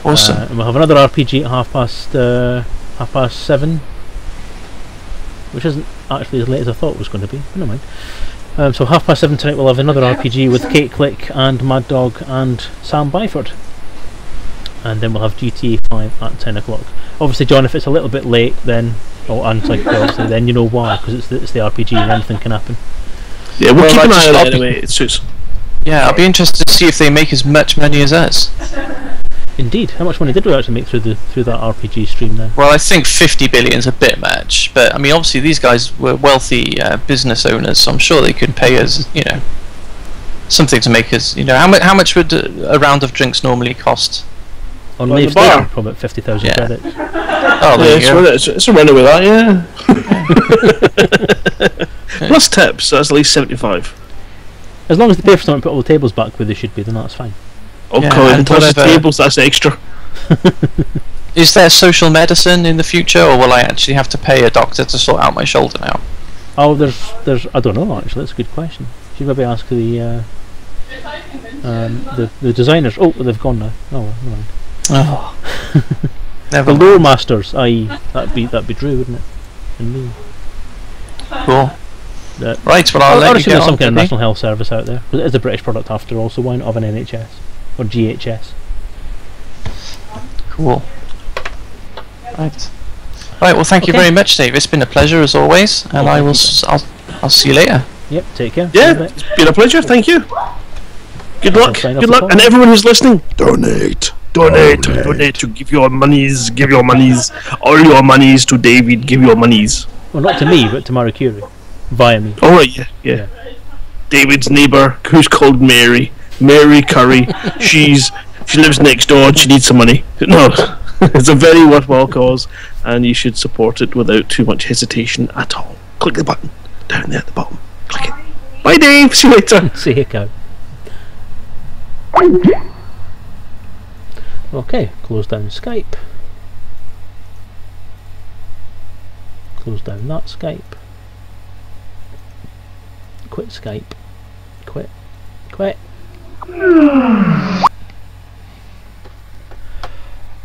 Awesome. And we'll have another RPG at 7:30, which isn't actually as late as I thought it was going to be. But never mind. So 7:30 tonight we'll have another RPG with Kate Click and Mad Dog and Sam Byford. And then we'll have GTA 5 at 10 o'clock. Obviously, John, if it's a little bit late, then obviously, then you know why, because it's the RPG and anything can happen. Yeah, we'll keep an eye on I'll it be- anyway. It suits. Yeah, I'll be interested to see if they make as much money as us. Indeed, how much money did we actually make through that RPG stream then? Well, I think 50 billion's a bit much, but I mean, obviously these guys were wealthy business owners, so I'm sure they could pay us, something to make us, how much would a round of drinks normally cost? On Well, Leaf the bar. Station, probably 50,000 Yeah. credits. Oh, there Yeah, you go. it's a runner with that, yeah. Plus tips, that's at least 75. As long as they pay for something, put all the tables back where they should be, then that's fine. Oh, Yeah, Colin, and touch the whatever- tables, that's extra. Is there social medicine in the future, or will I actually have to pay a doctor to sort out my shoulder now? Oh, there's. I don't know actually. That's a good question. You should maybe ask the designers. Oh, they've gone now. Oh, well, never mind. Oh, The never lore masters. That'd be Drew, wouldn't it? And me. cool. That- Right, well, I'll I let you assume get there's on. some kind of Toby. national health service out there. But it is a British product after all, so why not have an NHS or GHS? Cool. Right. Right. Well, thank you Okay. very much, Dave. It's been a pleasure as always, and I will. I'll see you later. Yep. Take care. Yeah, Bye-bye. it's been a pleasure, thank you. Good luck, sign off good the luck, call. and everyone who's listening, donate. To give your monies, all your monies to David, give your monies. Well, not to me, but to Marie Curie, via me. Alright, yeah. David's neighbour, who's called Mary Curry, she lives next door and she needs some money. No, it's a very worthwhile cause, and you should support it without too much hesitation at all. Click the button down there at the bottom. Click it. Bye, Dave. See you later. See you, cow. Okay, close down Skype. Close down that Skype. Quit Skype. Quit.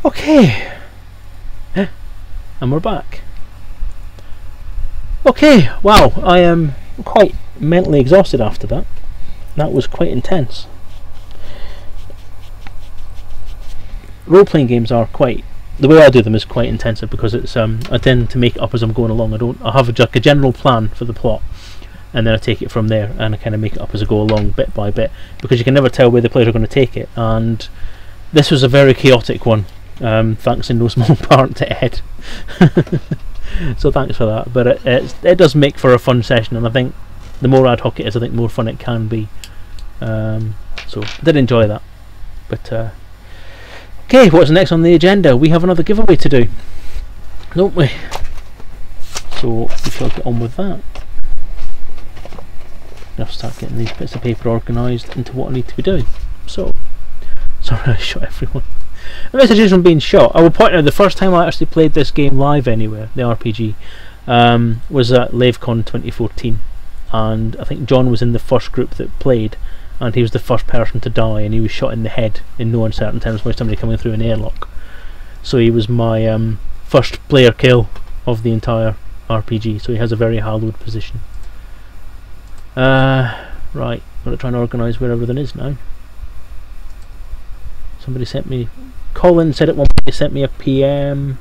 Okay. And we're back. Okay, wow, I am quite mentally exhausted after that. That was quite intense. Role-playing games are quite, the way I do them is quite intensive because it's I tend to make it up as I'm going along. I have a general plan for the plot, and then I take it from there, and I kind of make it up as I go along bit by bit, because you can never tell where the players are going to take it. And this was a very chaotic one, thanks in no small part to Ed. So thanks for that. But it does make for a fun session, and I think the more ad hoc it is, I think the more fun it can be. So I did enjoy that. But okay, what's next on the agenda? We have another giveaway to do, don't we? So we shall get on with that. I'll start getting these bits of paper organised into what I need to be doing. So, sorry I shot everyone. The message from being shot. I will point out the first time I actually played this game live anywhere, the RPG, was at LaveCon 2014, and I think John was in the first group that played, and he was the first person to die, and he was shot in the head in no uncertain terms by somebody coming through an airlock. So he was my first player kill of the entire RPG, so he has a very hallowed position. Right, gotta try and organise where everything is now. Somebody sent me, Colin said at one point he sent me a PM.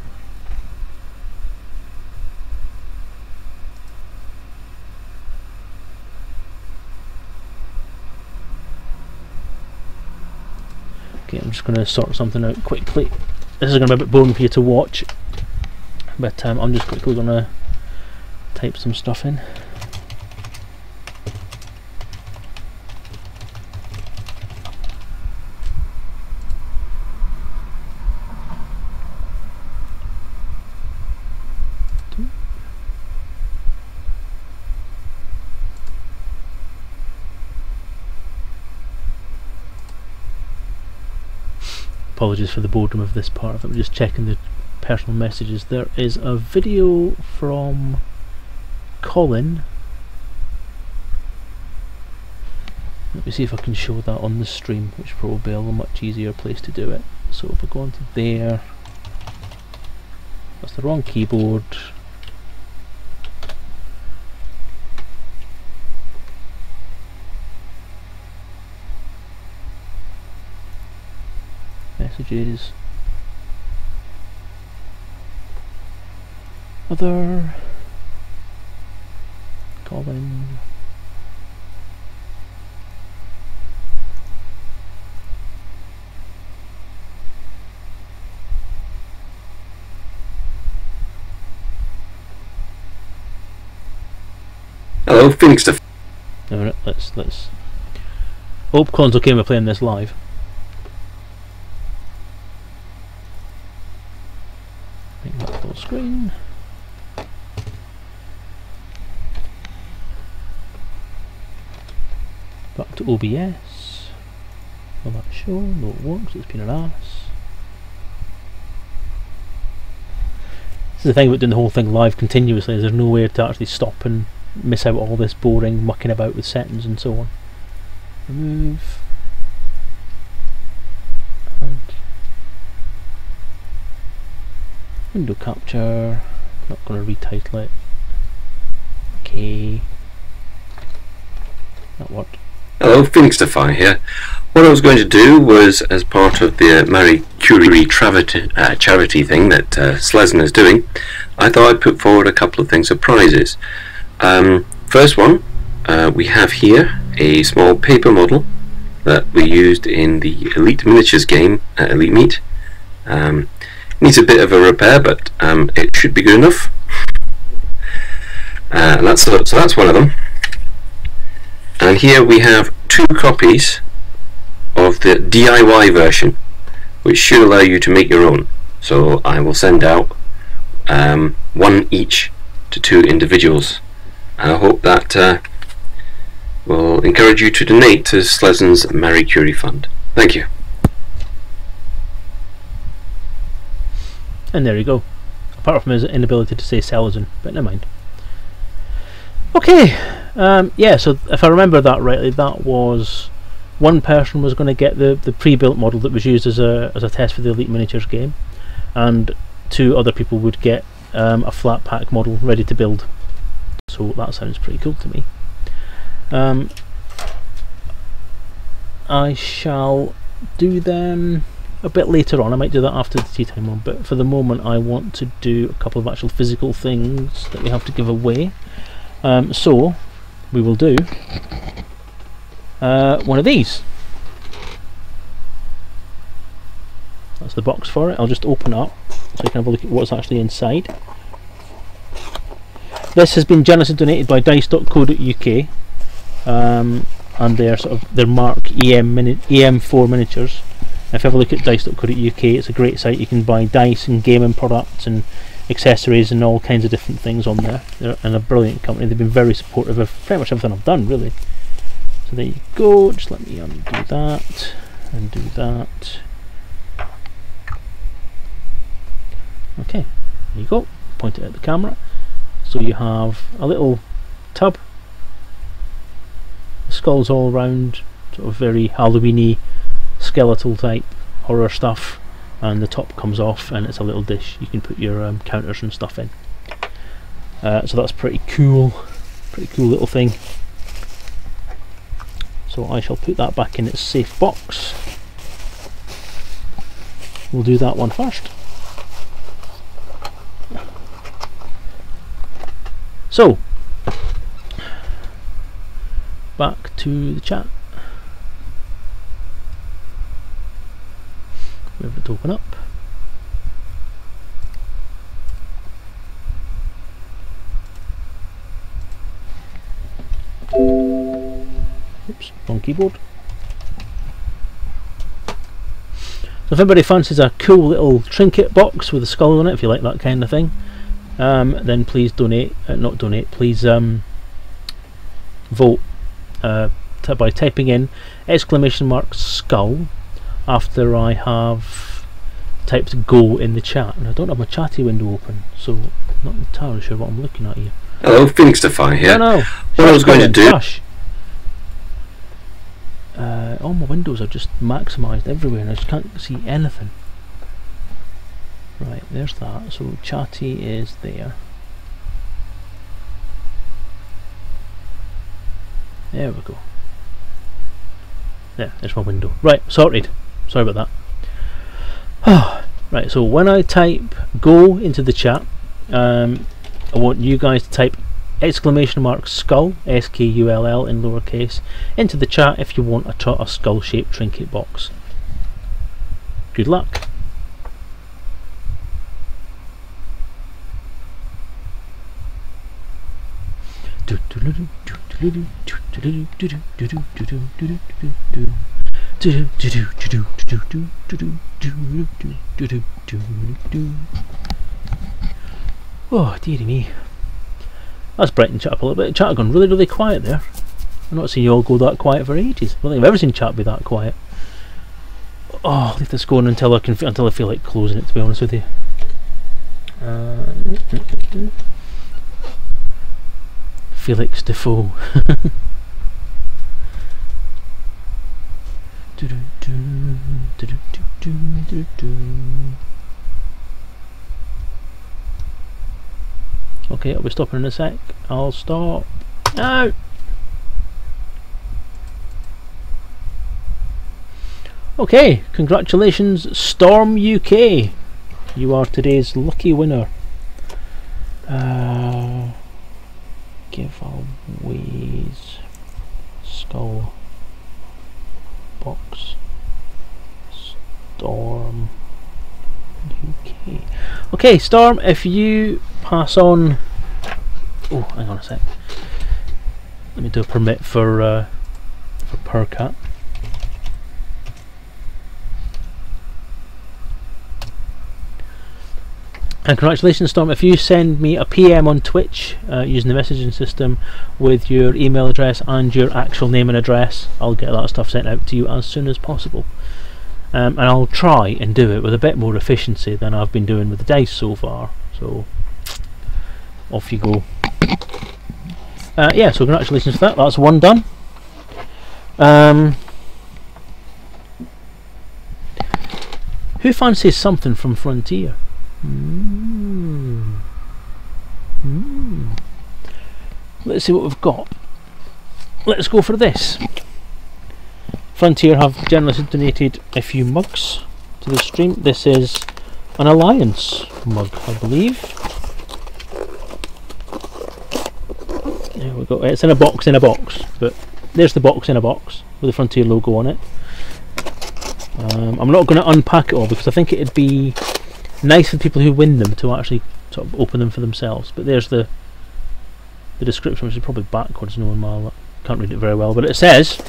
Okay, I'm just going to sort something out quickly. This is going to be a bit boring for you to watch, but I'm just quickly going to type some stuff in. Apologies for the boredom of this part of it. I'm just checking the personal messages. There is a video from Colin. Let me see if I can show that on the stream, which will probably be a much easier place to do it. So if I go onto there, that's the wrong keyboard. Messages, other, Colin. Hello, Phoenix. No, let's Hope Colin's okay with playing this live. Make that full screen. Back to OBS. Will that show? No, it won't. It's been an ass. This is the thing about doing the whole thing live continuously, is there's nowhere to actually stop and miss out all this boring mucking about with settings and so on. Remove. And window capture. Not going to retitle it. Okay. That worked. Hello, Phoenix Defy here. What I was going to do was, as part of the Marie Curie charity thing that Selezen is doing, I thought I'd put forward a couple of things of prizes. First one, we have here a small paper model that we used in the Elite Miniatures game at Elite Meet. Needs a bit of a repair, but it should be good enough. And so that's one of them. And here we have 2 copies of the DIY version, which should allow you to make your own. So I will send out 1 each to 2 individuals. I hope that will encourage you to donate to Selezen's Marie Curie Fund. Thank you. And there you go. Apart from his inability to say Selezen, but never mind. Okay, yeah, so if I remember that rightly, that was one person was going to get the pre-built model that was used as a test for the Elite Miniatures game, and 2 other people would get a flat pack model ready to build. So that sounds pretty cool to me. I shall do them a bit later on. I might do that after the tea time one, but for the moment I want to do a couple of actual physical things that we have to give away. So we will do one of these. That's the box for it. I'll just open up so you can have a look at what's actually inside. This has been generously donated by dice.co.uk, and they're Mark EM4 miniatures. If you have a look at dice.co.uk, it's a great site. You can buy dice and gaming products and accessories and all kinds of different things on there. They're a brilliant company. They've been very supportive of pretty much everything I've done, really. So there you go. Just let me undo that and do that. Okay, there you go. Point it at the camera. So you have a little tub. The skulls all around, sort of very Halloween-y, skeletal type horror stuff. And the top comes off and it's a little dish you can put your counters and stuff in. So that's pretty cool little thing. So I shall put that back in its safe box. We'll do that one first. So back to the chat. Wait for it to open up. Oops, wrong keyboard. So if anybody fancies a cool little trinket box with a skull on it, if you like that kind of thing, then please donate. Not donate. Please vote by typing in !skull after I have typed go in the chat. And I don't have my chatty window open, so I'm not entirely sure what I'm looking at here. Hello, Phoenix Defy here. No. What I was going to do. All my windows are just maximised everywhere and I just can't see anything. Right, there's that. So chatty is there. There we go. There's my window. Right, sorted. Sorry about that. Right, so when I type go into the chat, I want you guys to type !skull, S-K-U-L-L in lowercase, into the chat if you want a skull shaped trinket box. Good luck. Oh, dearie me. That's brightened chat up a little bit. Chat have gone really, really quiet there. I've not seen you all go that quiet for ages. I don't think I've ever seen chat be that quiet. Oh, I'll leave this going until I feel like closing it, to be honest with you. Felix Defoe. Okay, I'll be stopping in a sec. I'll stop. No! Okay, congratulations, Storm UK. You are today's lucky winner. Giveaways. Skull box. Storm UK. Okay, Storm, if you pass on. Oh, hang on a sec. Let me do a permit for Percat. And congratulations, Storm. If you send me a PM on Twitch using the messaging system with your email address and your actual name and address, I'll get that stuff sent out to you as soon as possible. And I'll try and do it with a bit more efficiency than I've been doing with the dice so far. So, off you go. Yeah, so congratulations for that. That's one done. Who fancies something from Frontier? Let's see what we've got. Let's go for this. Frontier have generously donated a few mugs to the stream. This is an Alliance mug, I believe. There we go. It's in a box, but there's the box in a box with the Frontier logo on it. I'm not going to unpack it all because I think it'd be nice for people who win them to actually sort of open them for themselves. But there's the description, which is probably backwards. No one can't read it very well, but it says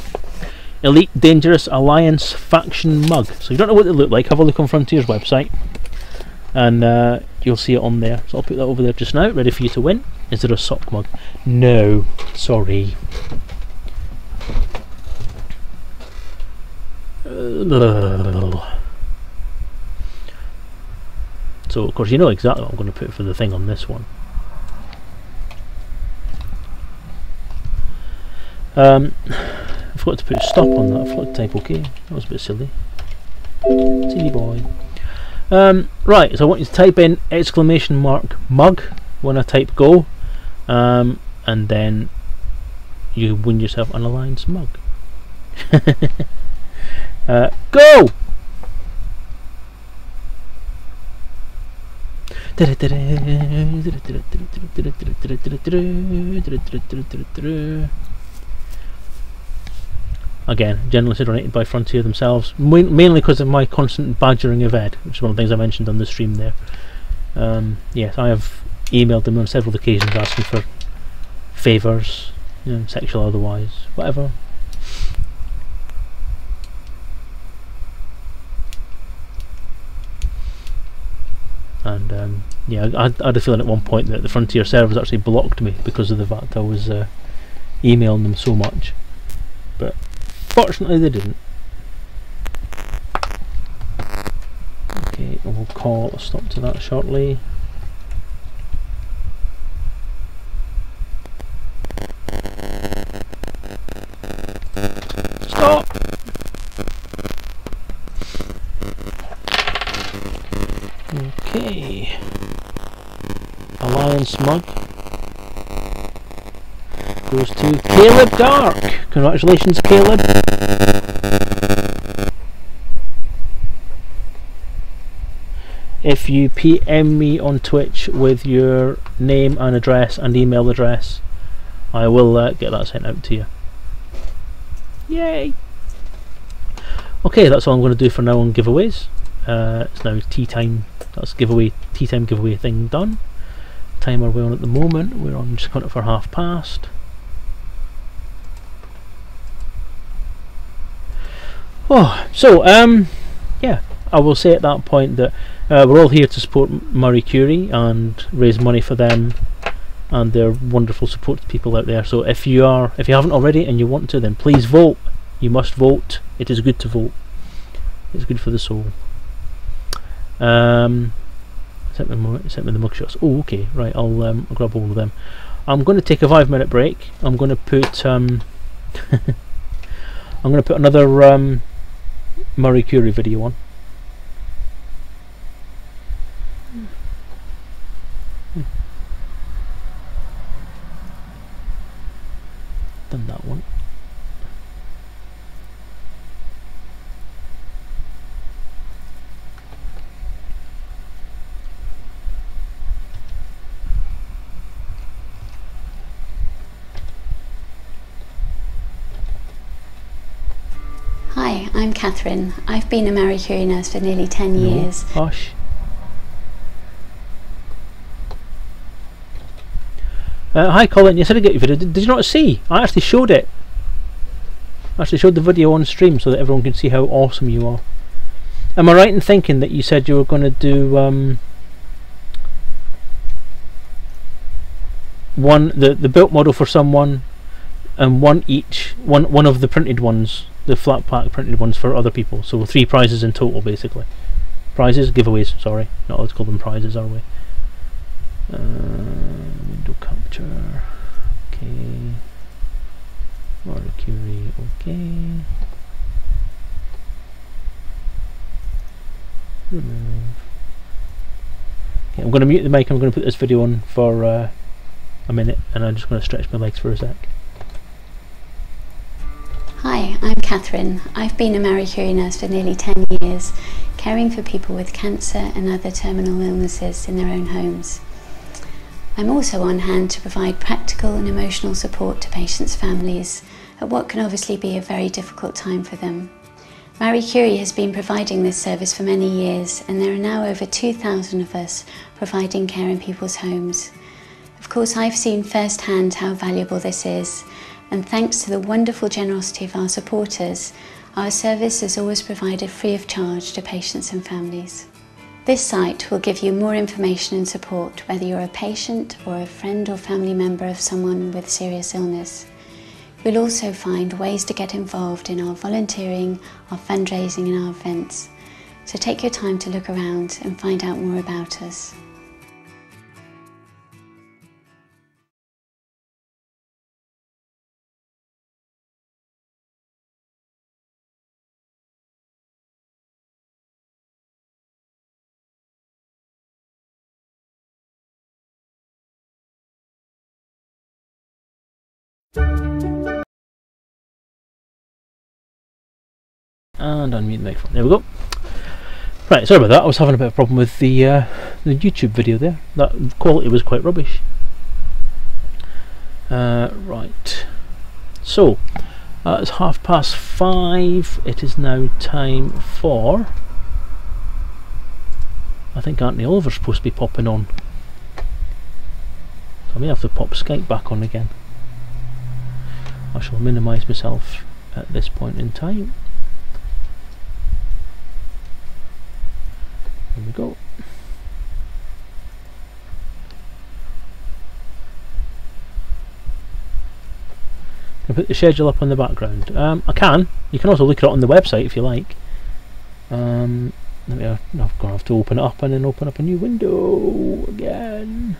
Elite Dangerous Alliance Faction Mug. So if you don't know what they look like, have a look on Frontier's website and you'll see it on there. So I'll put that over there just now, ready for you to win. Is there a sock mug? No, sorry. So of course you know exactly what I'm going to put for the thing on this one. I forgot to put a stop on that. I forgot to type OK. That was a bit silly. Silly boy. Right, so I want you to type in !mug when I type go, and then you win yourself an Alliance mug. Go! Again, generously donated by Frontier themselves, mainly because of my constant badgering of Ed, which is one of the things I mentioned on the stream there. Yes, I have emailed them on several occasions asking for favours, you know, sexual or otherwise, whatever. And yeah, I had a feeling at one point that the Frontier servers actually blocked me because of the fact I was emailing them so much, but fortunately they didn't. Okay, and we'll call a stop to that shortly. Stop! Okay. Alliance mug goes to Caleb Dark. Congratulations, Caleb. If you PM me on Twitch with your name and address and email address, I will get that sent out to you. Yay! Okay, that's all I'm going to do for now on giveaways. It's now tea time. That's tea time giveaway thing done. Time are we on at the moment? We're on just got it for past. Oh, so yeah, I will say at that point that we're all here to support Marie Curie and raise money for them and their wonderful support people out there. So if you haven't already and you want to, then please vote. You must vote. It is good to vote. It's good for the soul. Sent me the mugshots. Oh, okay, right. I'll grab all of them. I'm going to take a 5-minute break. I'm going to put I'm going to put another Marie Curie video on. Done that one. Hi, I'm Catherine. I've been a Marie Curie nurse for nearly 10 years. Hush. Hi Colin, you said I'd get your video. Did you not see? I actually showed it. I actually showed the video on stream so that everyone can see how awesome you are. Am I right in thinking that you said you were going to do the built model for someone and one of the printed ones, the flat pack printed ones for other people, so 3 prizes in total basically. Prizes? Giveaways, sorry. Not allowed to call them prizes, are we? Window capture. Okay. Marie Curie, okay. Remove. Okay, I'm going to mute the mic. I'm going to put this video on for a minute and I'm just going to stretch my legs for a sec. Hi, I'm Catherine. I've been a Marie Curie nurse for nearly 10 years, caring for people with cancer and other terminal illnesses in their own homes. I'm also on hand to provide practical and emotional support to patients' families at what can obviously be a very difficult time for them. Marie Curie has been providing this service for many years, and there are now over 2,000 of us providing care in people's homes. Of course, I've seen firsthand how valuable this is, and thanks to the wonderful generosity of our supporters, our service is always provided free of charge to patients and families. This site will give you more information and support whether you're a patient or a friend or family member of someone with serious illness. You'll also find ways to get involved in our volunteering, our fundraising and our events. So take your time to look around and find out more about us. And unmute the microphone. There we go. Right, sorry about that. I was having a bit of a problem with the YouTube video there. That quality was quite rubbish. Right. So, it's 5:30. It is now time for... I think Anthony Oliver's supposed to be popping on. So I may have to pop Skype back on again. I shall minimise myself at this point in time. There we go. Can I put the schedule up on the background? I can. You can also look at it on the website if you like. I'm going to have to open it up and then open up a new window again.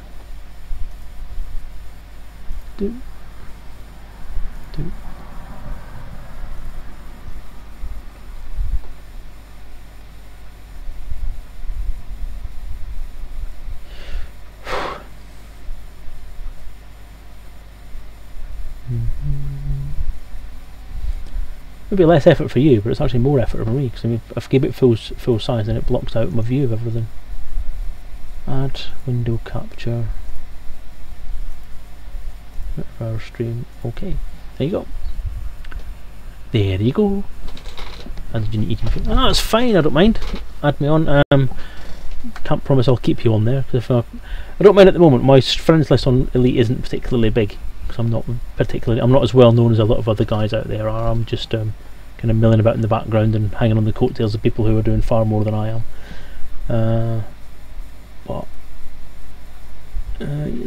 Maybe less effort for you, but it's actually more effort for me because I mean, if I give it full size, then it blocks out my view of everything. Add window capture. Our stream. Okay, there you go. There you go. And did you need anything? Ah, it's fine. I don't mind. Add me on. Can't promise I'll keep you on there because if I don't mind at the moment. My friends list on Elite isn't particularly big. I'm not as well known as a lot of other guys out there are. I'm just kind kind of milling about in the background and hanging on the coattails of people who are doing far more than I am. But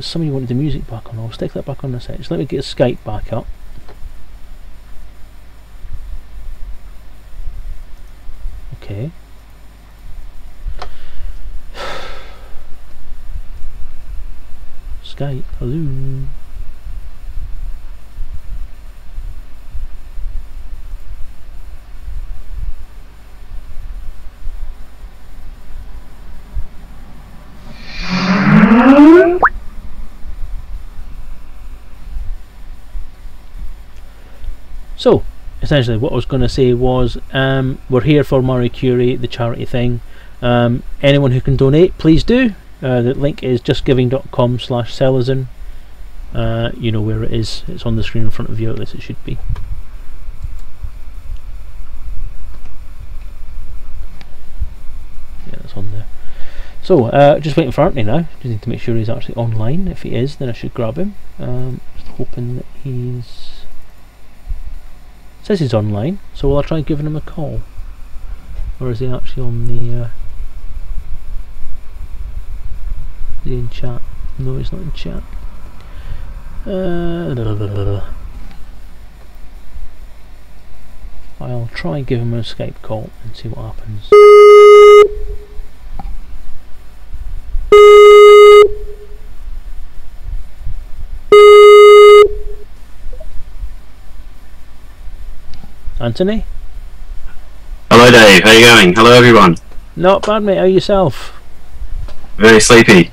some of you wanted the music back on. I'll stick that back on in a sec. Just let me get Skype back up. Okay. Skype, hello. So, essentially what I was going to say was, we're here for Marie Curie, the charity thing. Anyone who can donate, please do. The link is justgiving.com/Selezen. You know where it is. It's on the screen in front of you, at least it should be. Yeah, that's on there. So, just waiting for Anthony now. Just need to make sure he's actually online. If he is, then I should grab him. Just hoping that he's... Says he's online, so will I try giving him a call? Or is he actually on the... Is he in chat? No, he's not in chat. I'll try and give him a Skype call and see what happens. Anthony? Hello Dave, how you going? Hello everyone. Not bad, mate. How yourself? Very sleepy.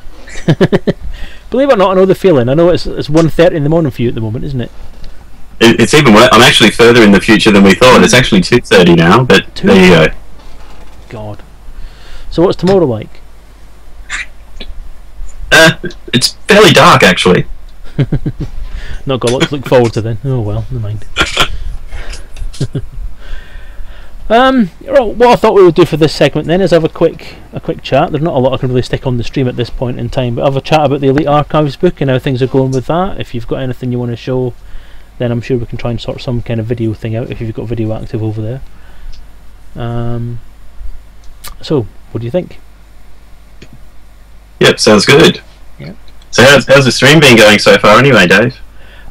Believe it or not, I know the feeling. I know it's 1:30 in the morning for you at the moment, isn't it? It's even worse. I'm actually further in the future than we thought. It's actually 2:30 now, but there you go. God. So what's tomorrow like? It's fairly dark actually. Not got a lot to look forward to then. Oh well, never mind. What I thought we would do for this segment then is have a quick chat. There's not a lot I can really stick on the stream at this point in time, but have a chat about the Elite Archives book and how things are going with that. If you've got anything you want to show, then I'm sure we can try and sort some kind of video thing out if you've got video active over there. So, what do you think? Yep, sounds good. Yep. So how's the stream been going so far anyway, Dave?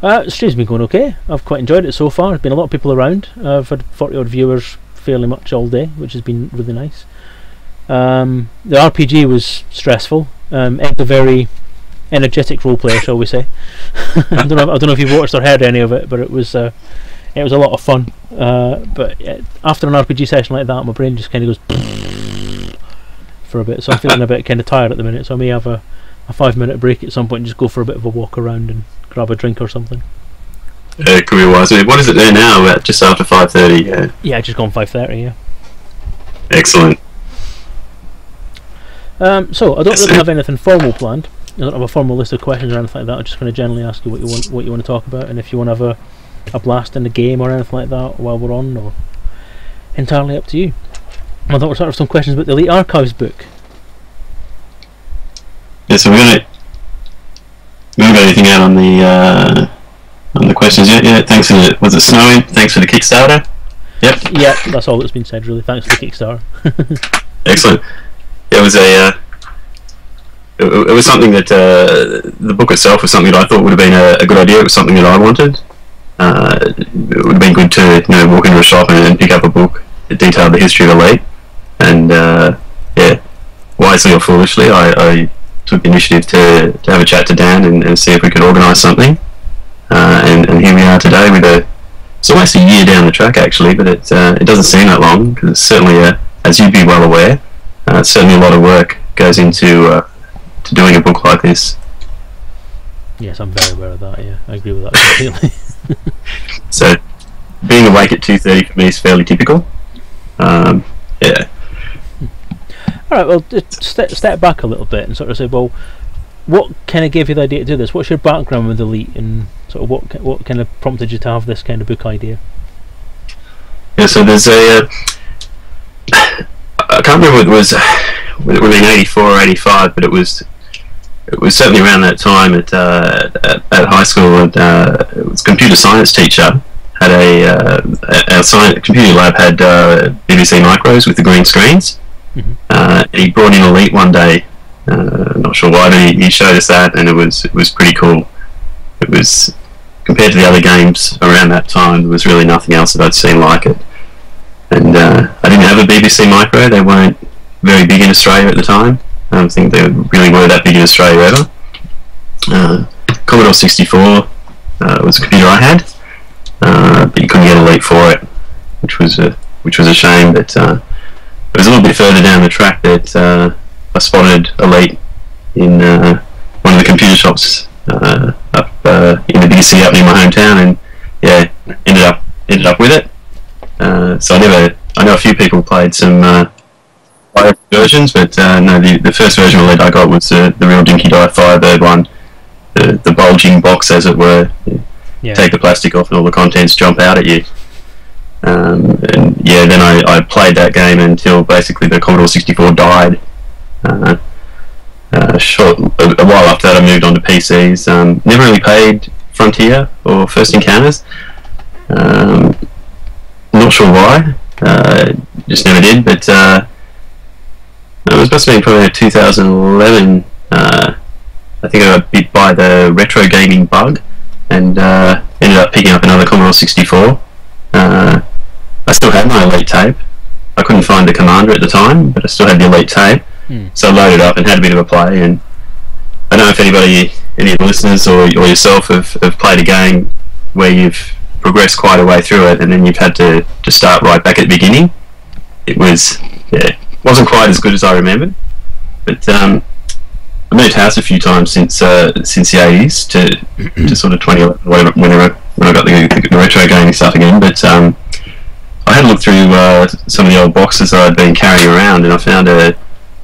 The stream's been going okay. I've quite enjoyed it so far. There's been a lot of people around. I've had 40 odd viewers fairly much all day, which has been really nice. The RPG was stressful. Ed's a very energetic role player, shall we say. I don't know if you've watched or heard any of it, but it was a lot of fun. But after an RPG session like that, my brain just kind of goes for a bit, so I'm feeling a bit kind of tired at the minute, so I may have a 5-minute break at some point and just go for a bit of a walk around and grab a drink or something. Career-wise, what is it there now? About just after 5:30. Yeah, just gone 5:30. Yeah. Excellent. So I don't really have anything formal planned. I don't have a formal list of questions or anything like that. I'm just going to generally ask you what you want to talk about, and if you want to have a blast in the game or anything like that while we're on, or entirely up to you. I thought we'd start with some questions about the Elite Archives book. Yeah, so we haven't got anything out on the questions yet. Yeah, thanks for the, was it snowing? Thanks for the Kickstarter. Yep. Yeah, that's all that's been said really. Thanks for the Kickstarter. Excellent. It was it was something that the book itself was something that I thought would have been a good idea. It was something that I wanted. It would have been good to walk into a shop and pick up a book that detailed the history of Elite. And yeah, wisely or foolishly, I took the initiative to have a chat to Dan and see if we could organise something. And here we are today with it's almost a year down the track actually, but it doesn't seem that long because it's certainly, as you'd be well aware, certainly a lot of work goes into to doing a book like this. Yes, I'm very aware of that. Yeah, I agree with that completely. So, being awake at 2:30 for me is fairly typical. Yeah. All right. Well, step back a little bit and sort of say, well, what kind of gave you the idea to do this? What's your background with Elite, and sort of what kind of prompted you to have this kind of book idea? Yeah. So there's a. I can't remember what it was. It would have been 84 or 85, but it was certainly around that time at high school. It was a computer science teacher had our computer lab had BBC micros with the green screens. He brought in Elite one day. Not sure why, but he showed us that, and it was pretty cool. It was, compared to the other games around that time, there was really nothing else that I'd seen like it. And I didn't have a BBC micro. They weren't very big in Australia at the time. I don't think they really were that big in Australia ever. Commodore 64 was a computer I had, but you couldn't get Elite for it, which was a shame. But it was a little bit further down the track that I spotted Elite in one of the computer shops up in the big city up near my hometown, and yeah, ended up with it. So I know a few people played some versions, but no, the first version of Elite I got was the real Dinky Dye Firebird one, the bulging box, as it were. Yeah. Take the plastic off and all the contents jump out at you. And yeah, then I played that game until basically the Commodore 64 died. A while after that I moved on to PCs. Never really played Frontier or First Encounters. Not sure why. Just never did, but it was supposed to be probably 2011. I think I got bit by the retro gaming bug and ended up picking up another Commodore 64. I still had my Elite tape. I couldn't find the Commander at the time, but I still had the Elite tape. So I loaded up and had a bit of a play. And I don't know if any of the listeners or yourself have played a game where you've progressed quite a way through it and then you've had to start right back at the beginning. It wasn't quite as good as I remembered. But I moved house a few times since the 80s to sort of 2011, when I got the retro gaming stuff again. But I had a look through some of the old boxes that I'd been carrying around, and I found a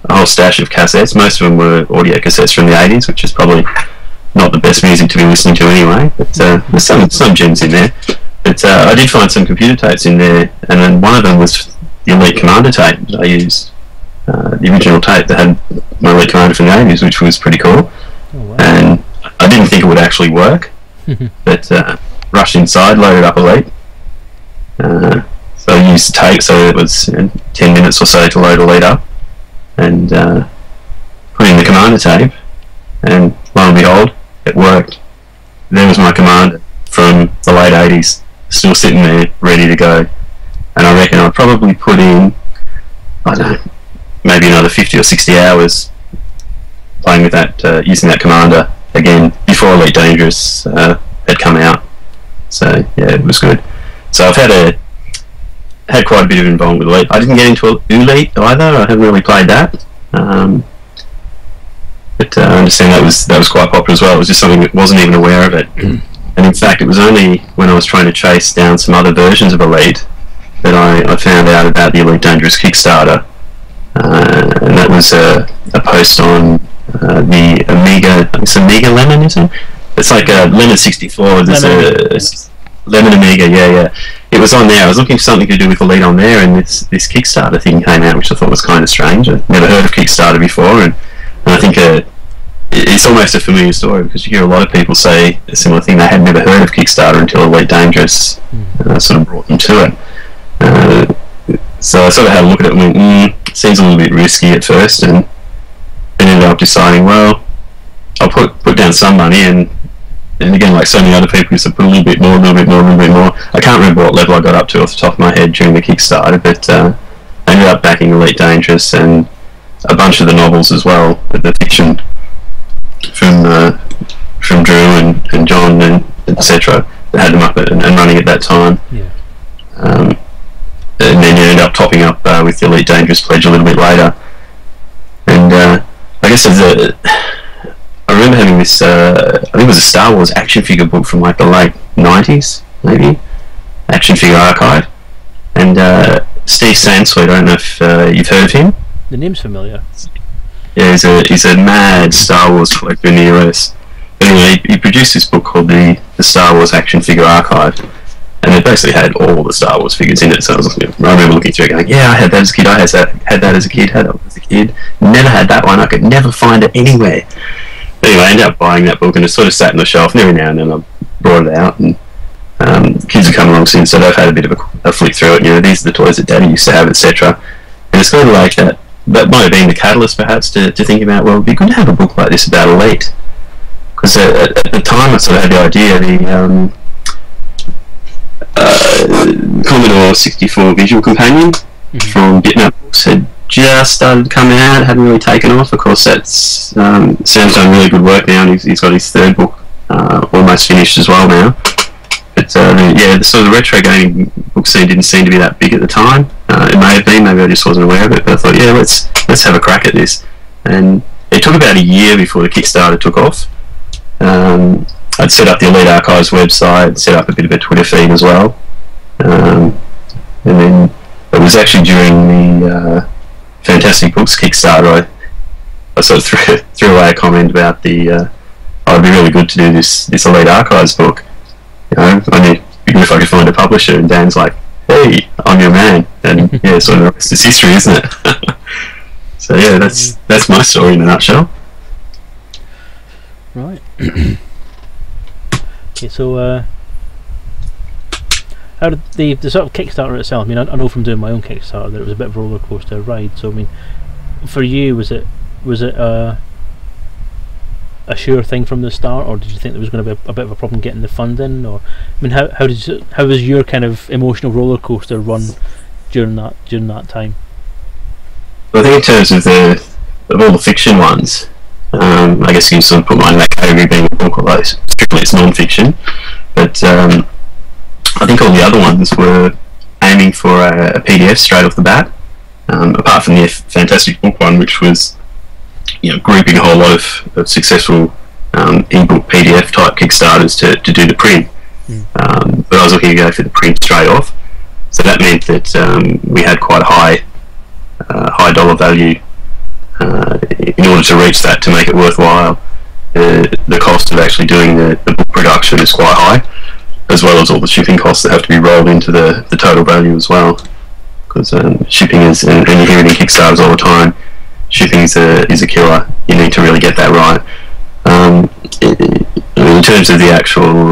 whole stash of cassettes. Most of them were audio cassettes from the 80s, which is probably not the best music to be listening to anyway, but there's some gems in there. But I did find some computer tapes in there, and then one of them was the Elite Commander tape that I used. The original tape that had my Elite Commander from the 80s, which was pretty cool. Oh, wow. And I didn't think it would actually work, but rushed inside, loaded up Elite. So I used the tape, so it was 10 minutes or so to load Elite up, and put in the Commander tape, and lo and behold, it worked. There was my Commander from the late 80s, still sitting there, ready to go. And I reckon I probably put in, I don't know, maybe another 50 or 60 hours playing with that, using that Commander again, before Elite Dangerous had come out. So yeah, it was good. So I've had quite a bit of involvement with Elite. I didn't get into Elite either. I haven't really played that. But I understand that was quite popular as well. It was just something that wasn't even aware of it. And in fact, it was only when I was trying to chase down some other versions of Elite that I found out about the Elite Dangerous Kickstarter. And that was a post on the Amiga. It's Amiga Lemon, isn't it? It's like a Lemon 64. There's Lemon Amiga, yeah. It was on there. I was looking for something to do with Elite on there, and this Kickstarter thing came out, which I thought was kind of strange. I'd never heard of Kickstarter before, and I think it's almost a familiar story, because you hear a lot of people say a similar thing. They had never heard of Kickstarter until Elite Dangerous sort of brought them to it. So I sort of had a look at it and went, seems a little bit risky at first, and then ended up deciding, well, I'll put down some money, and again, like so many other people, used to put a little bit more. I can't remember what level I got up to off the top of my head during the Kickstarter, but I ended up backing Elite Dangerous and a bunch of the novels as well, the fiction from Drew and John and etc. that had them up and running at that time. Yeah. And then you end up topping up with the Elite Dangerous pledge a little bit later. And I guess I remember having this, I think it was a Star Wars action figure book from like the late 90s, maybe, Action Figure Archive. And Steve Sansweet, I don't know if you've heard of him. The name's familiar. Yeah, he's a mad Star Wars collector in the US. But anyway, he produced this book called the Star Wars Action Figure Archive, and it basically had all the Star Wars figures in it. So I remember looking through it going, yeah, I had that as a kid, had that as a kid, never had that one, I could never find it anywhere. Anyway, I ended up buying that book, and it sort of sat on the shelf, and every now and then I brought it out and Kids have come along since, so they've had a bit of a flick through it. You know, these are the toys that Daddy used to have, etc. And it's kind of like that. That might have been the catalyst, perhaps, to think about, well, it'd be good to have a book like this about Elite. Because at the time, I sort of had the idea, the Commodore 64 Visual Companion from Bitmap Books had just started to come out, hadn't really taken off. Of course, that's Sam's done really good work now, and he's got his third book almost finished as well now. But the sort of the retro gaming book scene didn't seem to be that big at the time. It may have been, maybe I just wasn't aware of it. But I thought, yeah, let's have a crack at this. And it took about a year before the Kickstarter took off. I'd set up the Elite Archives website, set up a bit of a Twitter feed as well. And then it was actually during the Fantastic Books Kickstarter, I sort of threw away a comment about it'd be really good to do this Elite Archives book. You know, I mean, even if I could find a publisher, and Dan's like, hey, I'm your man. And yeah, sort of the rest is history, isn't it? So yeah, that's my story in a nutshell. Right. Okay, so how did the sort of Kickstarter itself? I mean, I know from doing my own Kickstarter that it was a bit of a roller coaster ride. So I mean, for you, was it a sure thing from the start, or did you think there was going to be a bit of a problem getting the funding? Or I mean, how was your kind of emotional roller coaster run during that time? Well, I think in terms of all the fiction ones, I guess you can sort of put mine in that category being a book, although strictly it's non-fiction. But I think all the other ones were aiming for a PDF straight off the bat, apart from the Fantastic Book one, which was, you know, grouping a whole lot of successful ebook PDF type Kickstarters to do the print. But I was looking to go for the print straight off, so that meant that we had quite a high dollar value in order to reach that, to make it worthwhile. The cost of actually doing the book production is quite high, as well as all the shipping costs that have to be rolled into the total value as well. Because shipping is, and you hear it in Kickstarters all the time, shipping is a killer. You need to really get that right. In terms of the actual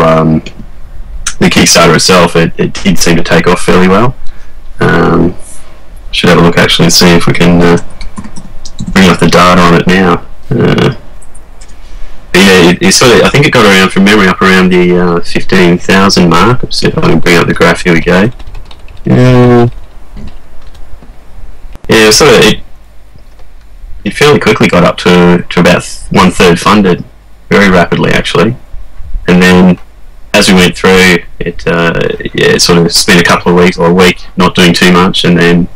the Kickstarter itself, it did seem to take off fairly well. Should have a look actually and see if we can bring up the data on it now. But yeah, it sort of, I think it got around, from memory, up around the 15,000 mark. Let's see if I can bring up the graph. Here we go. Yeah, sort of it fairly quickly got up to about 1/3 funded, very rapidly actually. And then as we went through, it sort of spent a couple of weeks or a week not doing too much, and then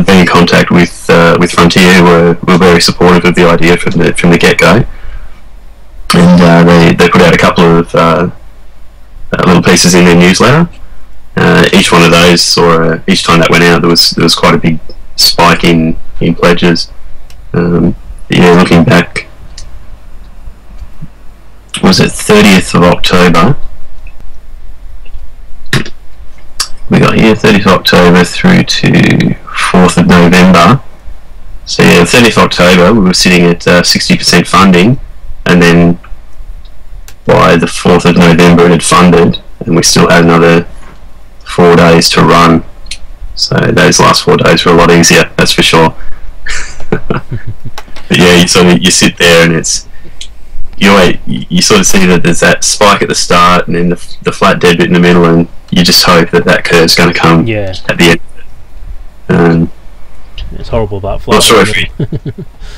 being in contact with Frontier, who were very supportive of the idea from the get-go, and they put out a couple of little pieces in their newsletter. Each one of those saw each time that went out, there was quite a big spike in pledges. Yeah, looking back, was it 30th of October? We got here 30th of October through to 4th of November. So yeah, 30th of October we were sitting at 60% funding, and then by the 4th of November it had funded, and we still had another 4 days to run. So those last 4 days were a lot easier, that's for sure. But yeah, you sit there and you sort of see that there's that spike at the start, and then the flat dead bit in the middle, and you just hope that curve's going to come at the end. It's horrible, that flat. Not sure if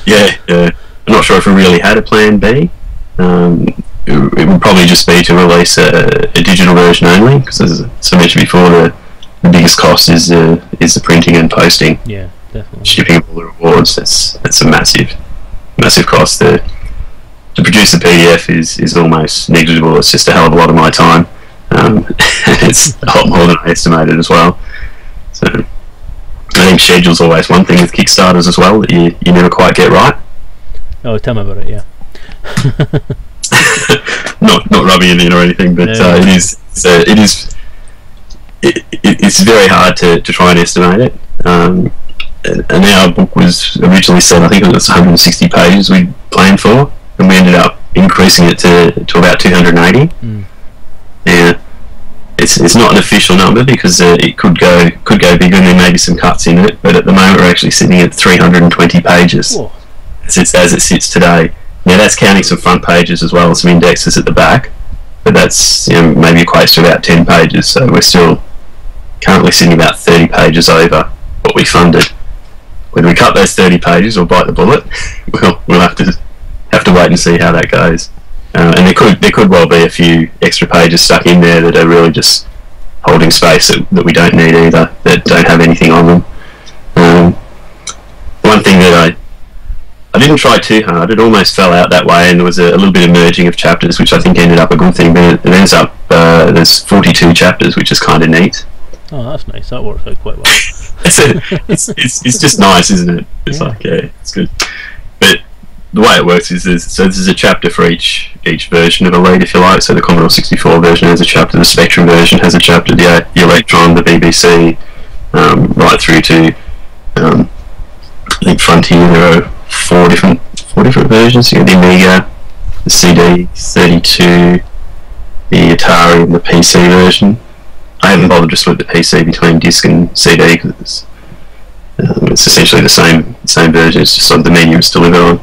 I'm not sure if we really had a plan B. It would probably just be to release a digital version only, because as I mentioned before, the biggest cost is the printing and posting. Yeah, definitely. Shipping all the rewards, that's a massive cost. To produce a PDF is almost negligible. It's just a hell of a lot of my time. It's a lot more than I estimated as well. So I think schedule's always one thing with Kickstarters as well that you never quite get right. Oh, tell me about it. Yeah. not rubbing it in or anything, but it's very hard to try and estimate it. And our book was originally said, I think it was 160 pages we planned for, and we ended up increasing it to about 280. Yeah, it's not an official number because it could go bigger and there may be some cuts in it. But at the moment, we're actually sitting at 320 pages as it sits today. Now that's counting some front pages as well as some indexes at the back, but that's maybe equates to about 10 pages. So we're still currently sitting about 30 pages over what we funded. Whether we cut those 30 pages or bite the bullet, we'll have to wait and see how that goes. And there could well be a few extra pages stuck in there that are really just holding space that we don't need either, that don't have anything on them. One thing that I didn't try too hard, it almost fell out that way, and there was a little bit of merging of chapters, which I think ended up a good thing, but it ends up there's 42 chapters, which is kind of neat. Oh, that's nice. That works out quite well. it's just nice, isn't it? It's like, yeah, it's good. But the way it works is there's a chapter for each version of Elite, if you like. So the Commodore 64 version has a chapter, the Spectrum version has a chapter, the Electron, the BBC, right through to I think Frontier. There are four different versions. You got the Amiga, the CD32, the Atari, and the PC version. I haven't bothered to split the PC between disc and CD because it's essentially the same version. It's just on the medium it's delivered on.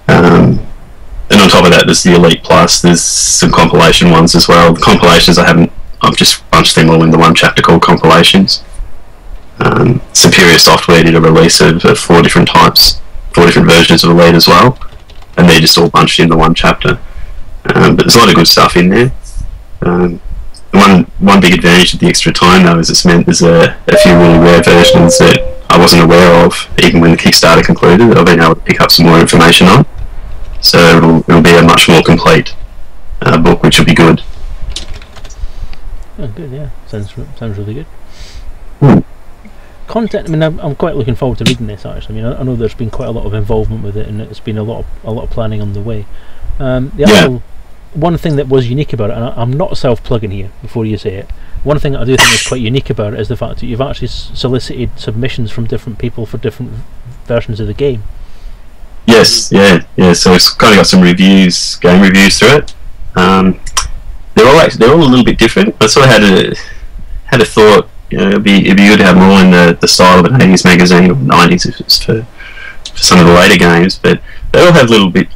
And on top of that, there's the Elite Plus. There's some compilation ones as well. The compilations I've just bunched them all into one chapter called Compilations. Superior Software did a release of 4 different versions of Elite as well, and they're just all bunched into one chapter. But there's a lot of good stuff in there. One big advantage of the extra time though is it's meant there's a few really rare versions that I wasn't aware of even when the Kickstarter concluded that I've been able to pick up some more information on. So it'll be a much more complete book, which will be good. Oh, good, yeah. Sounds really good. Hmm. Content. I mean, I'm quite looking forward to reading this. Actually, I mean, I know there's been quite a lot of involvement with it, and it's been a lot of planning on the way. One thing that was unique about it, and I'm not self-plugging here before you say it, one thing that I do think is quite unique about it is the fact that you've actually solicited submissions from different people for different versions of the game. Yes, yeah. So it's kind of got some game reviews through it. They're all a little bit different. I sort of had a thought, it'd be good to have more in the style of an 80s magazine or 90s if it's for some of the later games, but they all have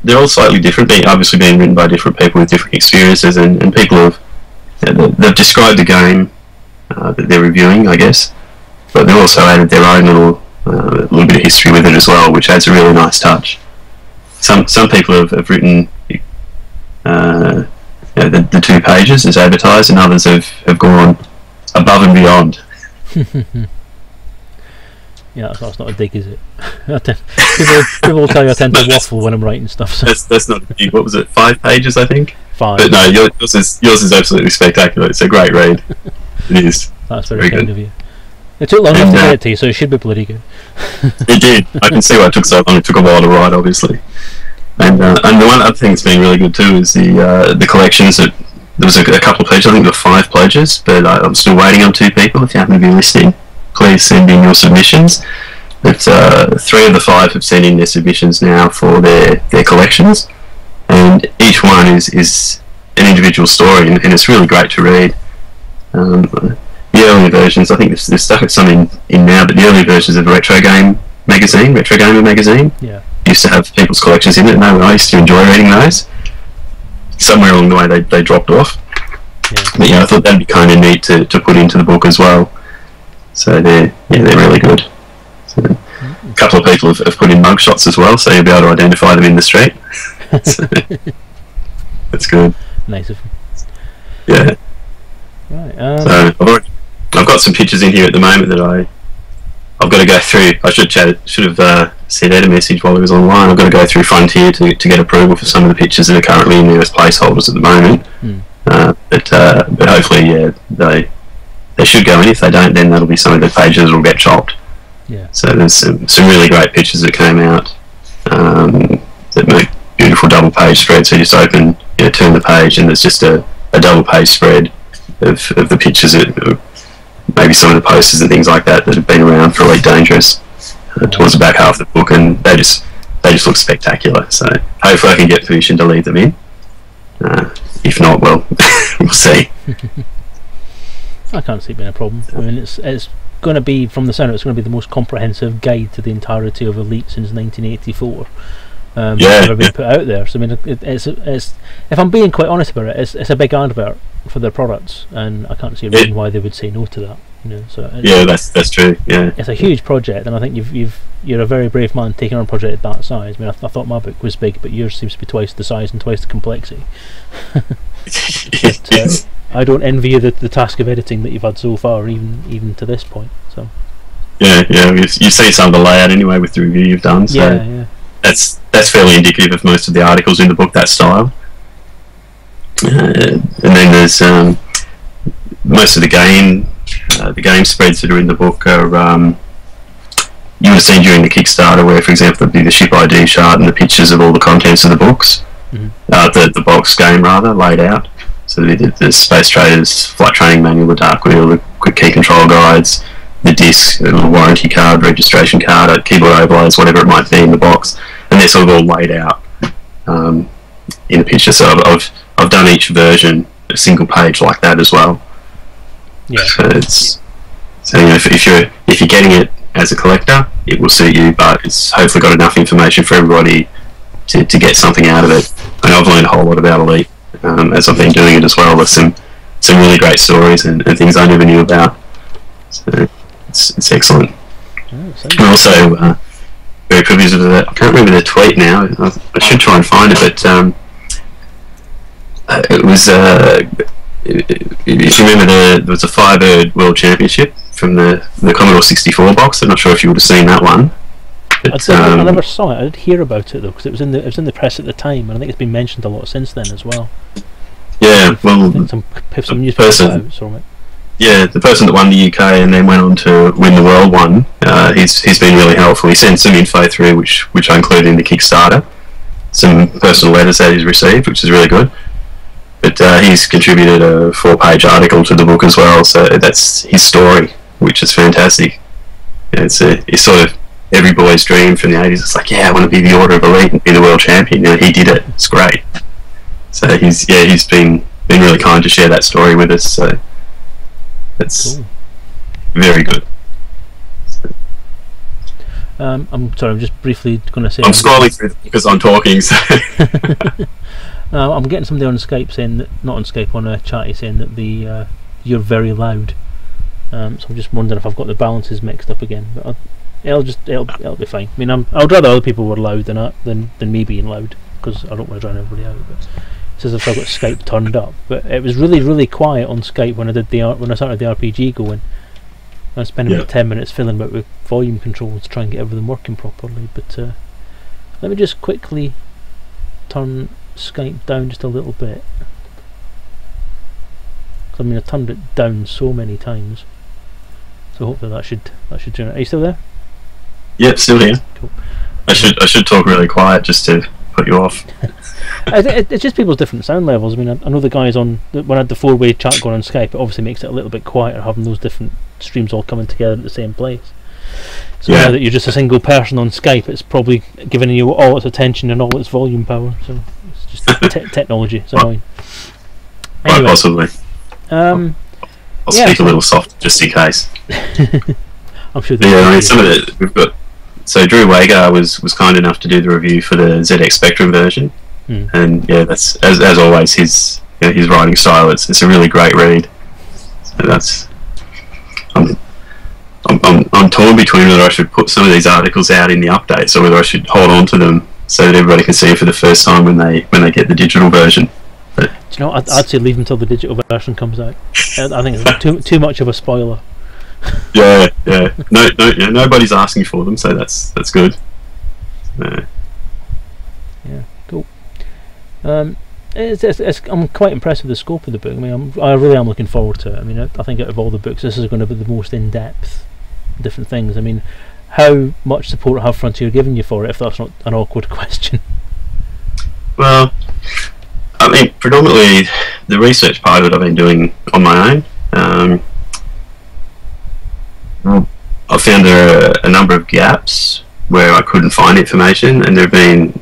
they're all slightly different. They're obviously being written by different people with different experiences, and people they've described the game that they're reviewing, I guess, but they've also added their own little bit of history with it as well, which adds a really nice touch. Some people have written the 2 pages as advertised, and others have gone above and beyond. Yeah, that's not a dig, is it? People will tell you I tend to waffle when I'm writing stuff. So. That's not a dig. What was it? 5 pages, I think. 5. But no, yours is absolutely spectacular. It's a great read. It is. That's very kind of you. It took long enough to get it to you, so it should be bloody good. It did. I can see why it took so long. It took a while to write, obviously. And the one other thing that's been really good too is the collections. There was a couple of pledges. I think there were 5 pledges, but I'm still waiting on 2 people. If you happen to be listening, please send in your submissions. But 3 of the 5 have sent in their submissions now for their collections, and each one is an individual story, and it's really great to read. The earlier versions, I think they've stuck at some in now, but the earlier versions of the Retro Gamer magazine, used to have people's collections in it, and I used to enjoy reading those. Somewhere along the way they dropped off. But I thought that'd be kind of neat to put into the book as well. So they're really good. So, a couple of people have put in mugshots as well, so you'll be able to identify them in the street. So, that's good. Nice of them. Yeah. Right. So I've got some pictures in here at the moment that I've got to go through. I should have sent Ed a message while he was online. I've got to go through Frontier to get approval for some of the pictures that are currently in there as placeholders at the moment. But hopefully, they should go in. If they don't, then that'll be some of the pages that will get chopped. Yeah. So there's some really great pictures that came out that make beautiful double page spread. So you just open, turn the page, and there's just a double page spread of the pictures that maybe some of the posters and things like that have been around for Elite Dangerous towards the back half of the book, and they just look spectacular. So hopefully I can get permission to leave them in. If not, well, we'll see. I can't see it being a problem. I mean, it's going to be, from the sound of it, it's going to be the most comprehensive guide to the entirety of Elite since 1984. That's ever been put out there. So I mean, it's if I'm being quite honest about it, it's a big advert for their products, and I can't see a reason why they would say no to that. So that's true. Yeah, it's a huge project, and I think you're a very brave man taking on a project that size. I mean, I thought my book was big, but yours seems to be twice the size and twice the complexity. But, I don't envy you the task of editing that you've had so far, even to this point. So yeah, you see some of the layout anyway with the review you've done. So that's fairly indicative of most of the articles in the book, that style. And then there's most of the game spreads that are in the book are you would have seen during the Kickstarter, where, for example, there'd be the ship ID chart and the pictures of all the contents of the books, the box game rather, laid out. So the Space Traders flight training manual, the Dark Wheel, the quick key control guides, the disc, the little warranty card, registration card, a keyboard overlays, whatever it might be in the box, and they're sort of all laid out in a picture. So I've done each version a single page like that as well. Yeah. So if you're getting it as a collector, it will suit you, but it's hopefully got enough information for everybody to get something out of it. And I've learned a whole lot about Elite as I've been doing it as well. There's some really great stories and things I never knew about. So it's excellent. And also very privileged with that. I can't remember the tweet now. I should try and find it, but it was if you remember, there was a Firebird World Championship from the Commodore 64 box. I'm not sure if you would have seen that one. But, I never saw it. I did hear about it though, because it was in the press at the time, and I think it's been mentioned a lot since then as well. Yeah, well, some newspaper cutouts from it. Yeah, the person that won the UK and then went on to win the world one, he's been really helpful. He sent some info through, which I included in the Kickstarter. Some personal letters that he's received, which is really good. But he's contributed a 4-page article to the book as well, so that's his story, which is fantastic. It's sort of every boy's dream from the 80s. It's like, yeah, I want to be the Order of Elite and be the world champion. He did it. It's great. So he's been really kind to share that story with us. So that's cool. Very good. I'm sorry, I'm just briefly going to say... I'm scrolling through because I'm talking, so... I'm getting somebody on Skype saying that... Not on Skype, on a chatty, saying that you're very loud. So I'm just wondering if I've got the balances mixed up again. But it'll be fine. I mean, I'd rather other people were loud than me being loud, because I don't want to drown everybody out. But it says if I've got Skype turned up. But it was really, really quiet on Skype when I started the RPG going. I spent about 10 minutes filling about with volume controls to try and get everything working properly. But let me just quickly turn Skype down just a little bit. I mean, I turned it down so many times, so hopefully that should turn it. Are you still there? Yep, still here. Cool. I should talk really quiet just to put you off. It's just people's different sound levels. I mean, I know the guys when I had the 4-way chat going on Skype, it obviously makes it a little bit quieter having those different streams all coming together at the same place. So now that you're just a single person on Skype, it's probably giving you all its attention and all its volume power. So it's just technology. It's annoying. Anyway, quite possibly. I'll speak a little soft just in case. I'm sure. I mean, some of it we've got. So Drew Wagar was kind enough to do the review for the ZX Spectrum version, and that's as always his writing style. It's a really great read. So that's. I'm torn between whether I should put some of these articles out in the updates or whether I should hold on to them so that everybody can see it for the first time when they get the digital version. But do you know, I'd say leave until the digital version comes out. I think it's too much of a spoiler. Yeah. No, nobody's asking for them, so that's good. Yeah, cool. I'm quite impressed with the scope of the book. I mean, I really am looking forward to it. I mean, I think out of all the books, this is going to be the most in-depth, different things. I mean, how much support have Frontier given you for it, if that's not an awkward question? Well, I mean, predominantly the research part of it I've been doing on my own. I found there are a number of gaps where I couldn't find information, and there have been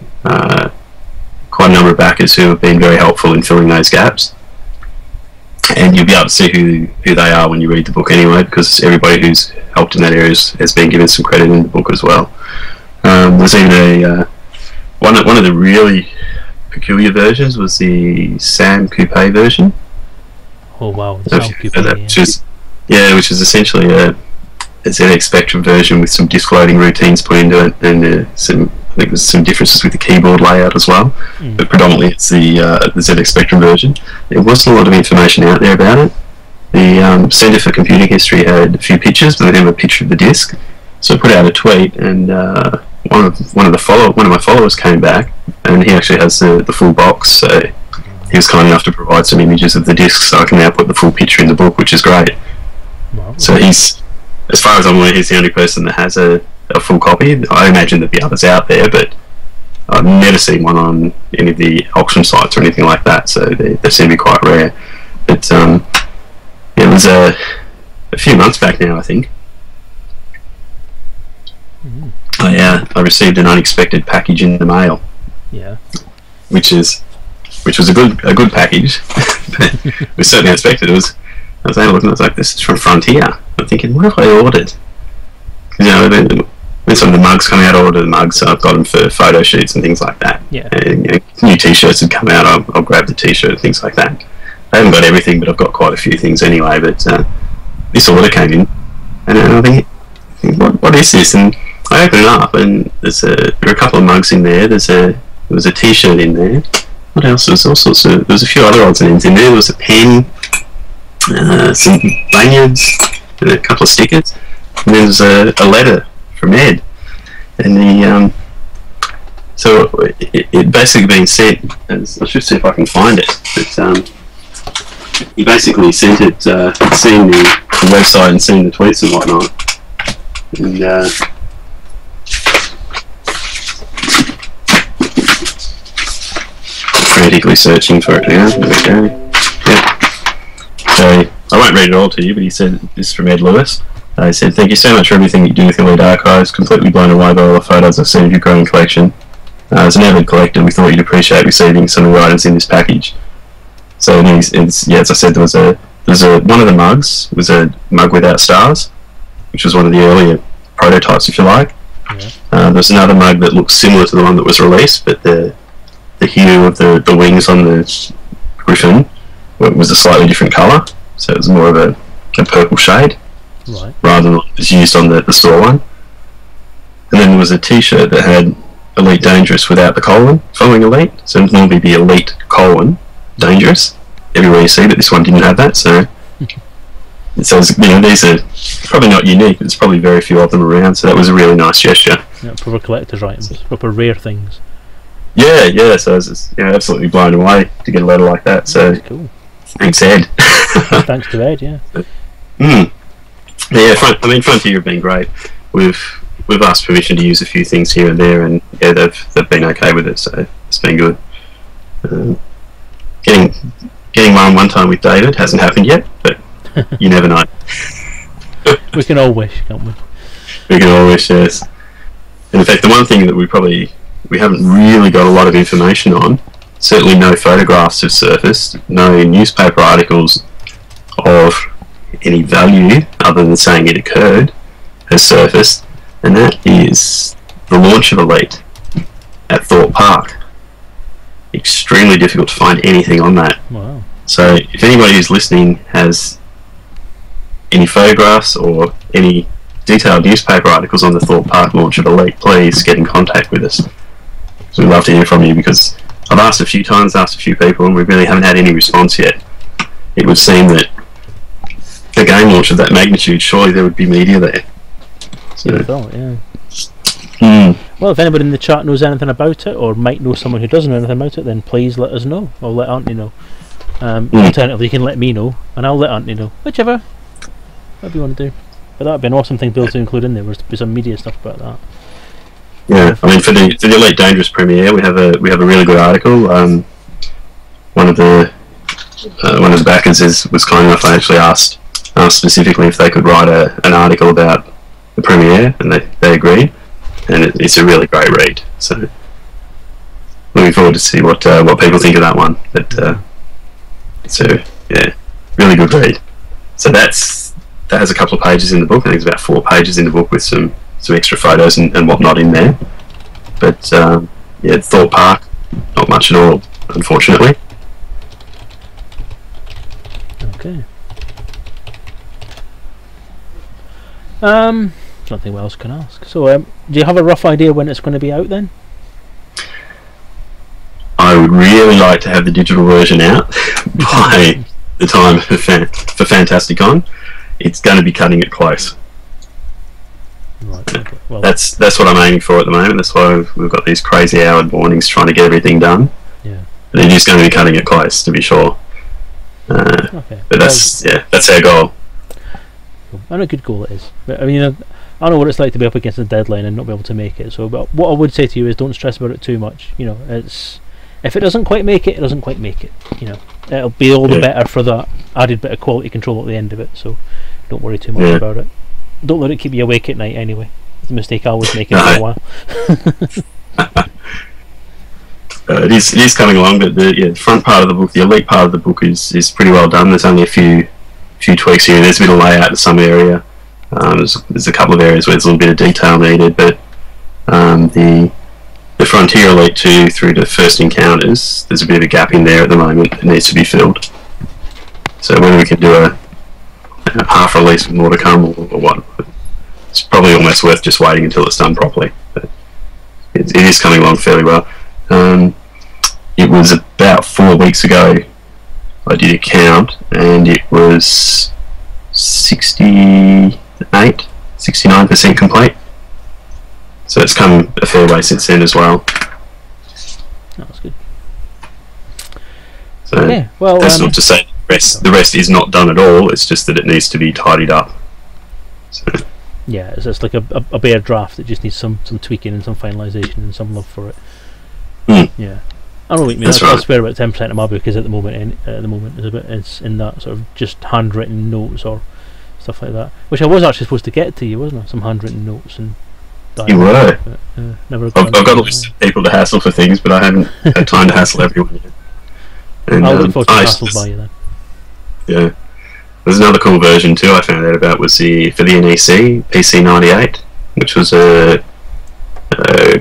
quite a number of backers who have been very helpful in filling those gaps. and you'll be able to see who they are when you read the book anyway, because everybody who's helped in that area has been given some credit in the book as well. There's even one of the really peculiar versions was the Sam Coupe version. Oh wow, the Sam Coupe, which is essentially a ZX Spectrum version with some disk loading routines put into it, and I think there's some differences with the keyboard layout as well. But predominantly it's the ZX Spectrum version. There wasn't a lot of information out there about it. The Centre for Computing History had a few pictures, but they didn't have a picture of the disk. So I put out a tweet, and one of my followers came back, and he actually has the full box. So he was kind enough to provide some images of the disc, so I can now put the full picture in the book, which is great. Wow. So he's, as far as I'm aware, he's the only person that has a full copy. I imagine there'd be others out there, but I've never seen one on any of the auction sites or anything like that, so they seem to be quite rare. But it was a few months back now, I think. I received an unexpected package in the mail. Yeah. Which was a good package. But it was certainly unexpected. I was able to look and I was like, this is from Frontier. I'm thinking, what have I ordered? You know, when some of the mugs come out, I ordered the mugs, so I've got them for photo shoots and things like that. Yeah. And, new t-shirts had come out, I'll grab the t-shirt and things like that. I haven't got everything, but I've got quite a few things anyway. But this order came in, and I think what is this? And I open it up, and there are a couple of mugs in there. There was a t-shirt in there. What else? There was all sorts of. There was a few other odds and ends in there. There was a pen, some lanyards, and a couple of stickers. And there was a letter from Ed, and so it basically been sent. I should see if I can find it. But he basically sent it, seeing the website and seeing the tweets and whatnot, and frantically searching for it now. Okay. Yeah. So I won't read it all to you, but he said this is from Ed Lewis. He said, "Thank you so much for everything you do with Elite Archives. Completely blown away by all the photos I've seen of your growing collection. As an avid collector, we thought you'd appreciate receiving some of the items in this package." So as I said, there was one of the mugs was a mug without stars, which was one of the earlier prototypes, if you like. Yeah. There's another mug that looks similar to the one that was released, but the hue of the wings on the Griffin was a slightly different colour, so it was more of a purple shade, right, rather than what was used on the store one. And then there was a t-shirt that had Elite Dangerous without the colon following Elite, so it would normally be Elite Dangerous everywhere you see, but this one didn't have that, so these are probably not unique, but there's probably very few of them around, so that was a really nice gesture. Yeah, proper collector's items, proper rare things. Yeah, so I was just, absolutely blown away to get a letter like that, so that's cool. Thanks, Ed. Thanks to Ed, yeah. Yeah, Frontier have been great. We've asked permission to use a few things here and there, and yeah, they've been okay with it, so it's been good. Getting one time with David hasn't happened yet, but you never know. We can all wish, can't we? We can all wish, yes. And in fact, the one thing that we haven't really got a lot of information on, certainly no photographs have surfaced, no newspaper articles of any value other than saying it occurred has surfaced, and that is the launch of Elite at Thorpe Park. Extremely difficult to find anything on that. Wow. So if anybody who's listening has any photographs or any detailed newspaper articles on the Thorpe Park launch of Elite, please get in contact with us. So we'd love to hear from you, because I've asked a few times, asked a few people, and we really haven't had any response yet. It would seem that a game launch of that magnitude, surely there would be media there. So, well, if anybody in the chat knows anything about it, or might know someone who doesn't know anything about it, then please let us know, or let Anthony know. Alternatively, you can let me know, and I'll let Anthony know. Whichever. Whatever you want to do. But that would be an awesome thing to be able to include in there, was to be some media stuff about that. Yeah, I mean, for the Elite Dangerous premiere, we have a really good article. One of the backers was kind enough. I actually asked specifically if they could write an article about the premiere, and they agreed. And it's a really great read. So looking forward to see what people think of that one. But so yeah, really good read. So that has a couple of pages in the book. I think it's about 4 pages in the book with some extra photos and whatnot in there. But yeah, Thorpe Park, not much at all, unfortunately. Okay. Don't think what else can ask. So, do you have a rough idea when it's going to be out then? I would really like to have the digital version out by the time for Fantasticon. It's going to be cutting it close. Right. Okay. Well, That's what I'm aiming for at the moment. That's why we've got these crazy hour mornings trying to get everything done. yeah. But it is going to be cutting it close, to be sure. Okay. But that's our goal. And a good goal it is. But, I mean, I know what it's like to be up against a deadline and not be able to make it. So, but what I would say to you is, don't stress about it too much. You know, it's if it doesn't quite make it, it doesn't quite make it. You know, it'll be all the better for that added bit of quality control at the end of it. So, don't worry too much about it. Don't let it keep you awake at night. Anyway, it's a mistake I was making for a while. It is coming along, but the front part of the book, the elite part of the book, is pretty well done. There's only a few tweaks here. There's a bit of layout in some area. There's a couple of areas where there's a little bit of detail needed, but the Frontier Elite 2 through to First Encounters, there's a bit of a gap in there at the moment that needs to be filled. So whether we can do a half release with more to come or what, it's probably almost worth just waiting until it's done properly. But it is coming along fairly well. It was about 4 weeks ago I did a count, and it was 69% complete. So it's come a fair way since then as well. That's good. So okay, well, that's not to say the rest is not done at all. It's just that it needs to be tidied up. So. Yeah, it's like a bare draft that just needs some tweaking and some finalisation and some love for it. Yeah, I don't know what you mean. I swear about 10% of my book is at the moment. It's in that sort of just handwritten notes or stuff like that. Which I was actually supposed to get to you, wasn't I? Some handwritten notes and. You were. But, never. I've got a list of people to hassle for things, but I haven't had time to hassle everyone yet. And, I'll look forward to hassled by you then. Yeah. There's another cool version too I found out about was for the NEC PC98, which was a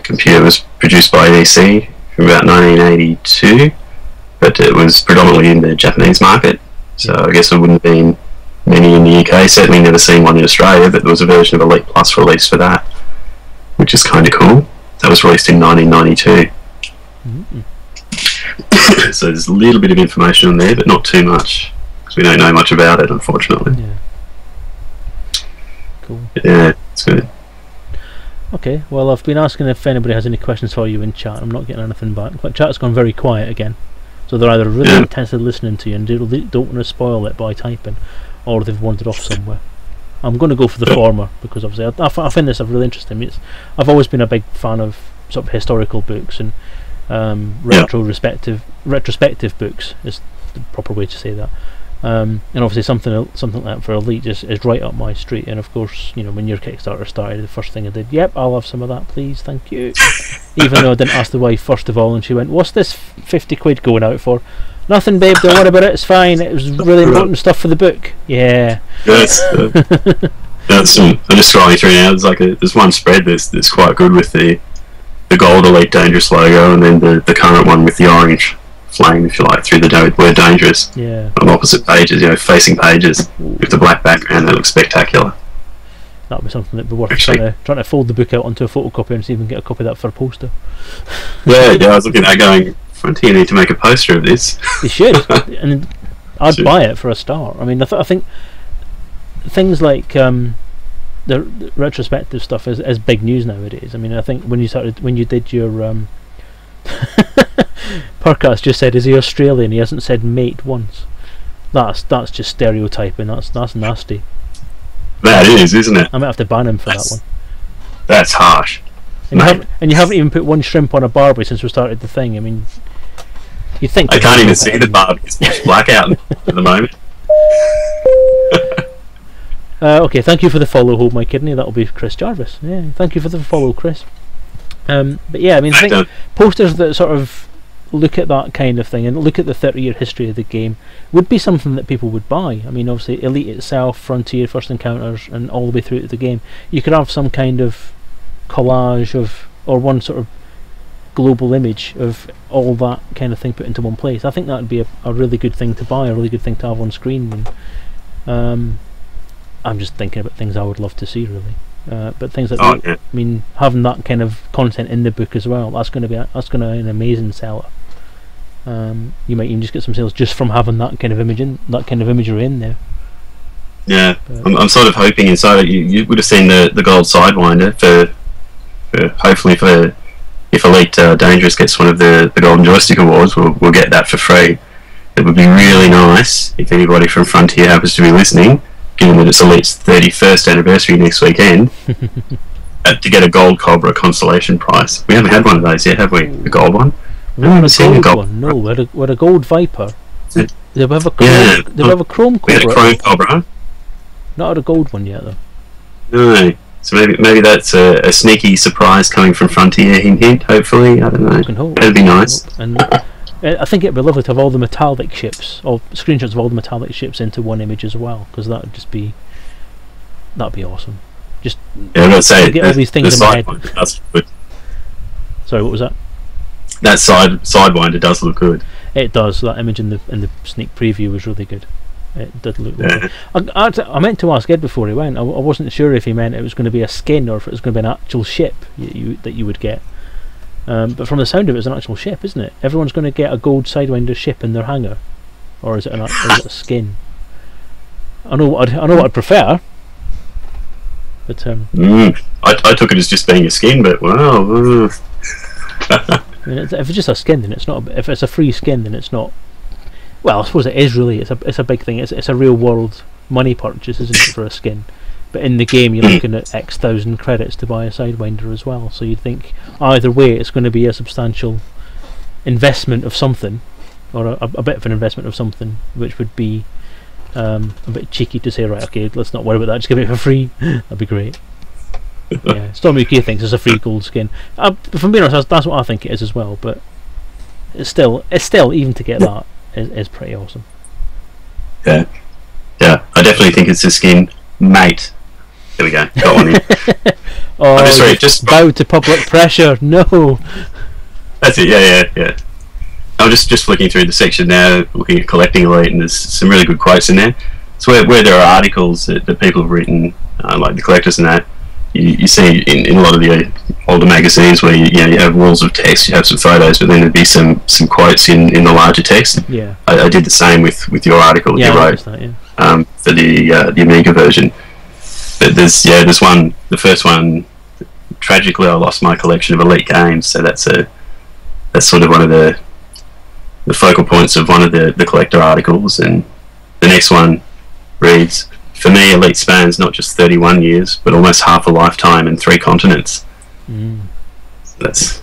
computer that was produced by NEC from about 1982, but it was predominantly in the Japanese market, so I guess there wouldn't have been many in the UK. Certainly never seen one in Australia, but there was a version of Elite Plus released for that, which is kind of cool. That was released in 1992. So there's a little bit of information on there, but not too much, because we don't know much about it, unfortunately. Yeah. Cool. Yeah, it's good. Okay, well, I've been asking if anybody has any questions for you in chat. I'm not getting anything back. In fact, chat's gone very quiet again. So they're either really intensely listening to you and don't want to spoil it by typing, or they've wandered off somewhere. I'm going to go for the former, because obviously I find this really interesting. I've always been a big fan of sort of historical books and retrospective books is the proper way to say that. And obviously something like that for Elite is right up my street. And of course, you know, when your Kickstarter started, the first thing I did, yep, I'll have some of that, please, thank you. Even though I didn't ask the wife first of all, and she went, what's this 50 quid going out for? Nothing, babe, don't worry about it, it's fine, it was really important stuff for the book. Yeah. Yes. I'm just scrolling through now. There's one spread that's quite good with the gold Elite Dangerous logo, and then the current one with the orange flame, if you like, through the word dangerous. Yeah. On opposite pages, you know, facing pages with the black background. That looks spectacular. That'd be something that'd be worth trying to fold the book out onto a photocopy and see if we can get a copy of that for a poster. Yeah, I was looking at that going, Frontier need to make a poster of this. They should, and I'd buy it for a start. I mean, I think things like the retrospective stuff is big news nowadays. I mean, I think when you did your Percast just said, is he Australian? He hasn't said mate once. That's just stereotyping. That's nasty. That is, isn't it? I might have to ban him for that one. That's harsh. And you haven't even put one shrimp on a Barbie since we started the thing. I mean, you'd think. I can't even see the Barbie. It's pitch black out at the moment. Okay, thank you for the follow, Hold My Kidney. That'll be Chris Jarvis. Yeah, thank you for the follow, Chris. But yeah, I mean, I think posters that sort of look at that kind of thing and look at the 30-year history of the game, would be something that people would buy. I mean, obviously, Elite itself, Frontier, First Encounters, and all the way through to the game, you could have some kind of collage of, or one sort of global image of all that kind of thing put into one place. I think that would be a really good thing to buy, a really good thing to have on screen. And I'm just thinking about things I would love to see, really. But things like that, I mean, having that kind of content in the book as well, that's going to be an amazing seller. You might even just get some sales just from having that kind of imagery in there. Yeah, I'm sort of hoping inside. You would have seen the gold sidewinder for hopefully for if Elite Dangerous gets one of the Golden Joystick Awards, we'll get that for free. It would be really nice if anybody from Frontier happens to be listening, given that it's Elite's 31st anniversary next weekend, to get a Gold Cobra consolation prize. We haven't had one of those yet, have we? A gold one? We haven't seen a gold one. No, we're a Gold Viper. Did we have a chrome? Did we have a Chrome Cobra? We had a Chrome Cobra. Not had a gold one yet, though. No. So maybe that's a sneaky surprise coming from Frontier. Hint, hint. Hopefully, I don't know. That'd be nice. And I think it'd be lovely to have all the metallic ships, or screenshots of all the metallic ships into one image as well, because that'd be awesome. Just get all these things in my head. Sorry, what was that? That sidewinder does look good. It does. That image in the sneak preview was really good. It did look good. I meant to ask Ed before he went. I wasn't sure if he meant it was going to be a skin or if it was going to be an actual ship that you would get. But from the sound of it, it's an actual ship, isn't it? Everyone's going to get a gold Sidewinder ship in their hangar, or is it a skin? I know what I'd prefer. But I took it as just being a skin, but wow. I mean, if it's just a skin, then it's not. If it's a free skin, then it's not. Well, I suppose it is really. It's a big thing. It's a real world money purchase, isn't it, for a skin? But in the game, you're looking at X thousand credits to buy a Sidewinder as well. So you'd think either way, it's going to be a substantial investment of something, or a bit of an investment of something, which would be a bit cheeky to say, right, okay, let's not worry about that. Just give it for free. That'd be great. Yeah, Storm UK thinks it's a free gold skin. If I'm being honest, that's what I think it is as well. But it's still even to get that is pretty awesome. Yeah, I definitely think it's a skin, mate. There we go. Got one in. Oh, just bow to public pressure. No. That's it. Yeah. I'm just flicking through the section now, looking at collecting Elite, and there's some really good quotes in there. So where there are articles that people have written, like the collectors and that, you see in a lot of the older magazines where you have walls of text, you have some photos, but then there'd be some quotes in the larger text. Yeah. I did the same with your article you wrote for the Amiga version. But there's one. The first one, tragically, I lost my collection of Elite games, so that's sort of one of the focal points of one of the collector articles. And the next one reads, "For me, Elite spans not just 31 years, but almost half a lifetime and 3 continents." So that's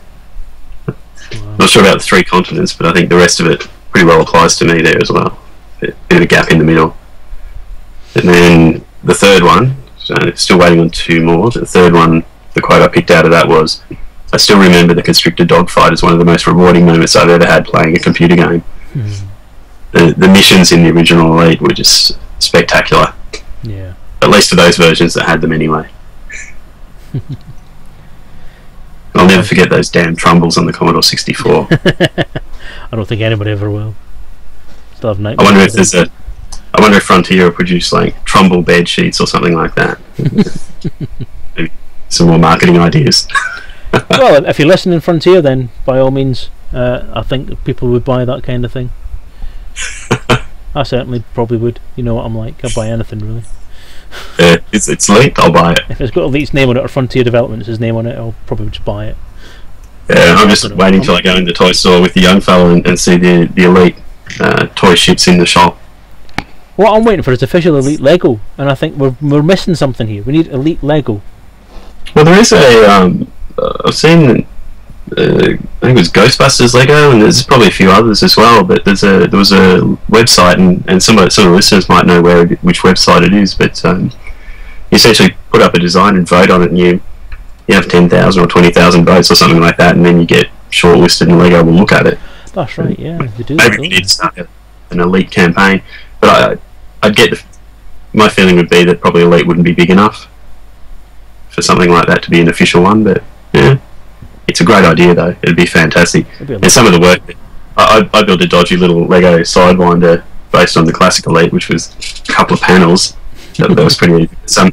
not sure about the 3 continents, but I think the rest of it pretty well applies to me there as well. A bit of a gap in the middle. And then the third one. So still waiting on 2 more. The third one, the quote I picked out of that was, "I still remember the constrictor dogfight as one of the most rewarding moments I've ever had playing a computer game." The missions in the original Elite were just spectacular. Yeah. At least for those versions that had them anyway. I'll never forget those damn Trumbles on the Commodore 64. I don't think anybody ever will. Still have I wonder if Frontier will produce like Trumbull bed sheets or something like that. Maybe some more marketing ideas. Well, if you're listening, Frontier, then by all means, I think people would buy that kind of thing. I certainly probably would. You know what I'm like. I'd buy anything really. It's Elite, I'll buy it. If it's got Elite's name on it or Frontier Developments' name on it, I'll probably just buy it. Yeah, I'm just waiting till I go in the toy store with the young fella and see the Elite toy ships in the shop. What I'm waiting for is official Elite Lego, and I think we're missing something here. We need Elite Lego. Well, there is I've seen I think it was Ghostbusters Lego, and there's probably a few others as well. But there was a website, and some of the listeners might know which website it is. But you essentially put up a design and vote on it, and you have 10,000 or 20,000 votes or something like that, and then you get shortlisted, and Lego will look at it. That's right. Yeah, they do. Maybe we need to start an elite campaign, but I'd get my feeling would be that probably elite wouldn't be big enough for something like that to be an official one. But yeah, it's a great idea though. It'd be fantastic. And some of the work, I built a dodgy little Lego Sidewinder based on the classic elite, which was a couple of panels. That was pretty easy.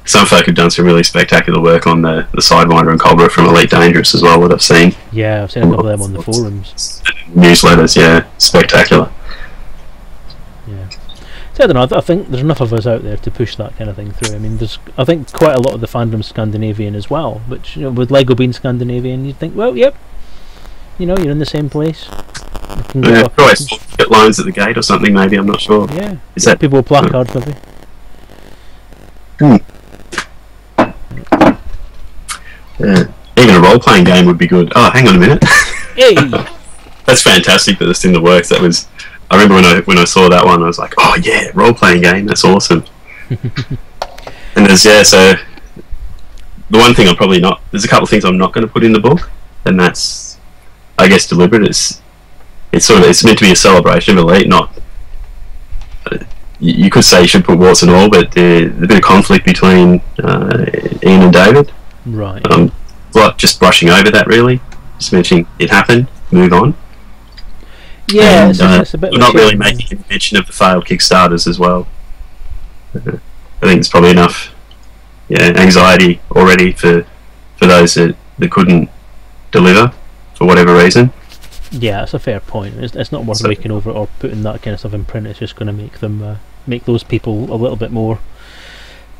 Some folk have done some really spectacular work on the Sidewinder and Cobra from Elite Dangerous as well, what I've seen. Yeah, I've seen a couple of them on the forums. Newsletters, yeah, spectacular. Yeah. So I don't know, I think there's enough of us out there to push that kind of thing through. I mean, I think quite a lot of the fandom's Scandinavian as well, which, with Lego being Scandinavian, you'd think, well, yep, you're in the same place. Yeah, probably get lines at the gate or something, maybe, I'm not sure. Yeah, is that people with placards, maybe. Yeah. Even a role-playing game would be good. Oh, hang on a minute. Hey! That's fantastic that it's in the works. I remember when I saw that one, I was like, oh yeah, role-playing game, that's awesome. And so the one thing there's a couple of things I'm not going to put in the book, and that's, I guess, deliberate. It's meant to be a celebration of Elite, not, you could say you should put warts and all, but there's a bit of conflict between Ian and David. Right. Just brushing over that, really. Just mentioning it happened, move on. Yeah, and, it's a bit. We're not really making a mention of the failed Kickstarters as well. I think it's probably enough, anxiety already for those that couldn't deliver for whatever reason. Yeah, it's a fair point. It's not worth raking over or putting that kind of stuff in print. It's just going to make them make those people a little bit more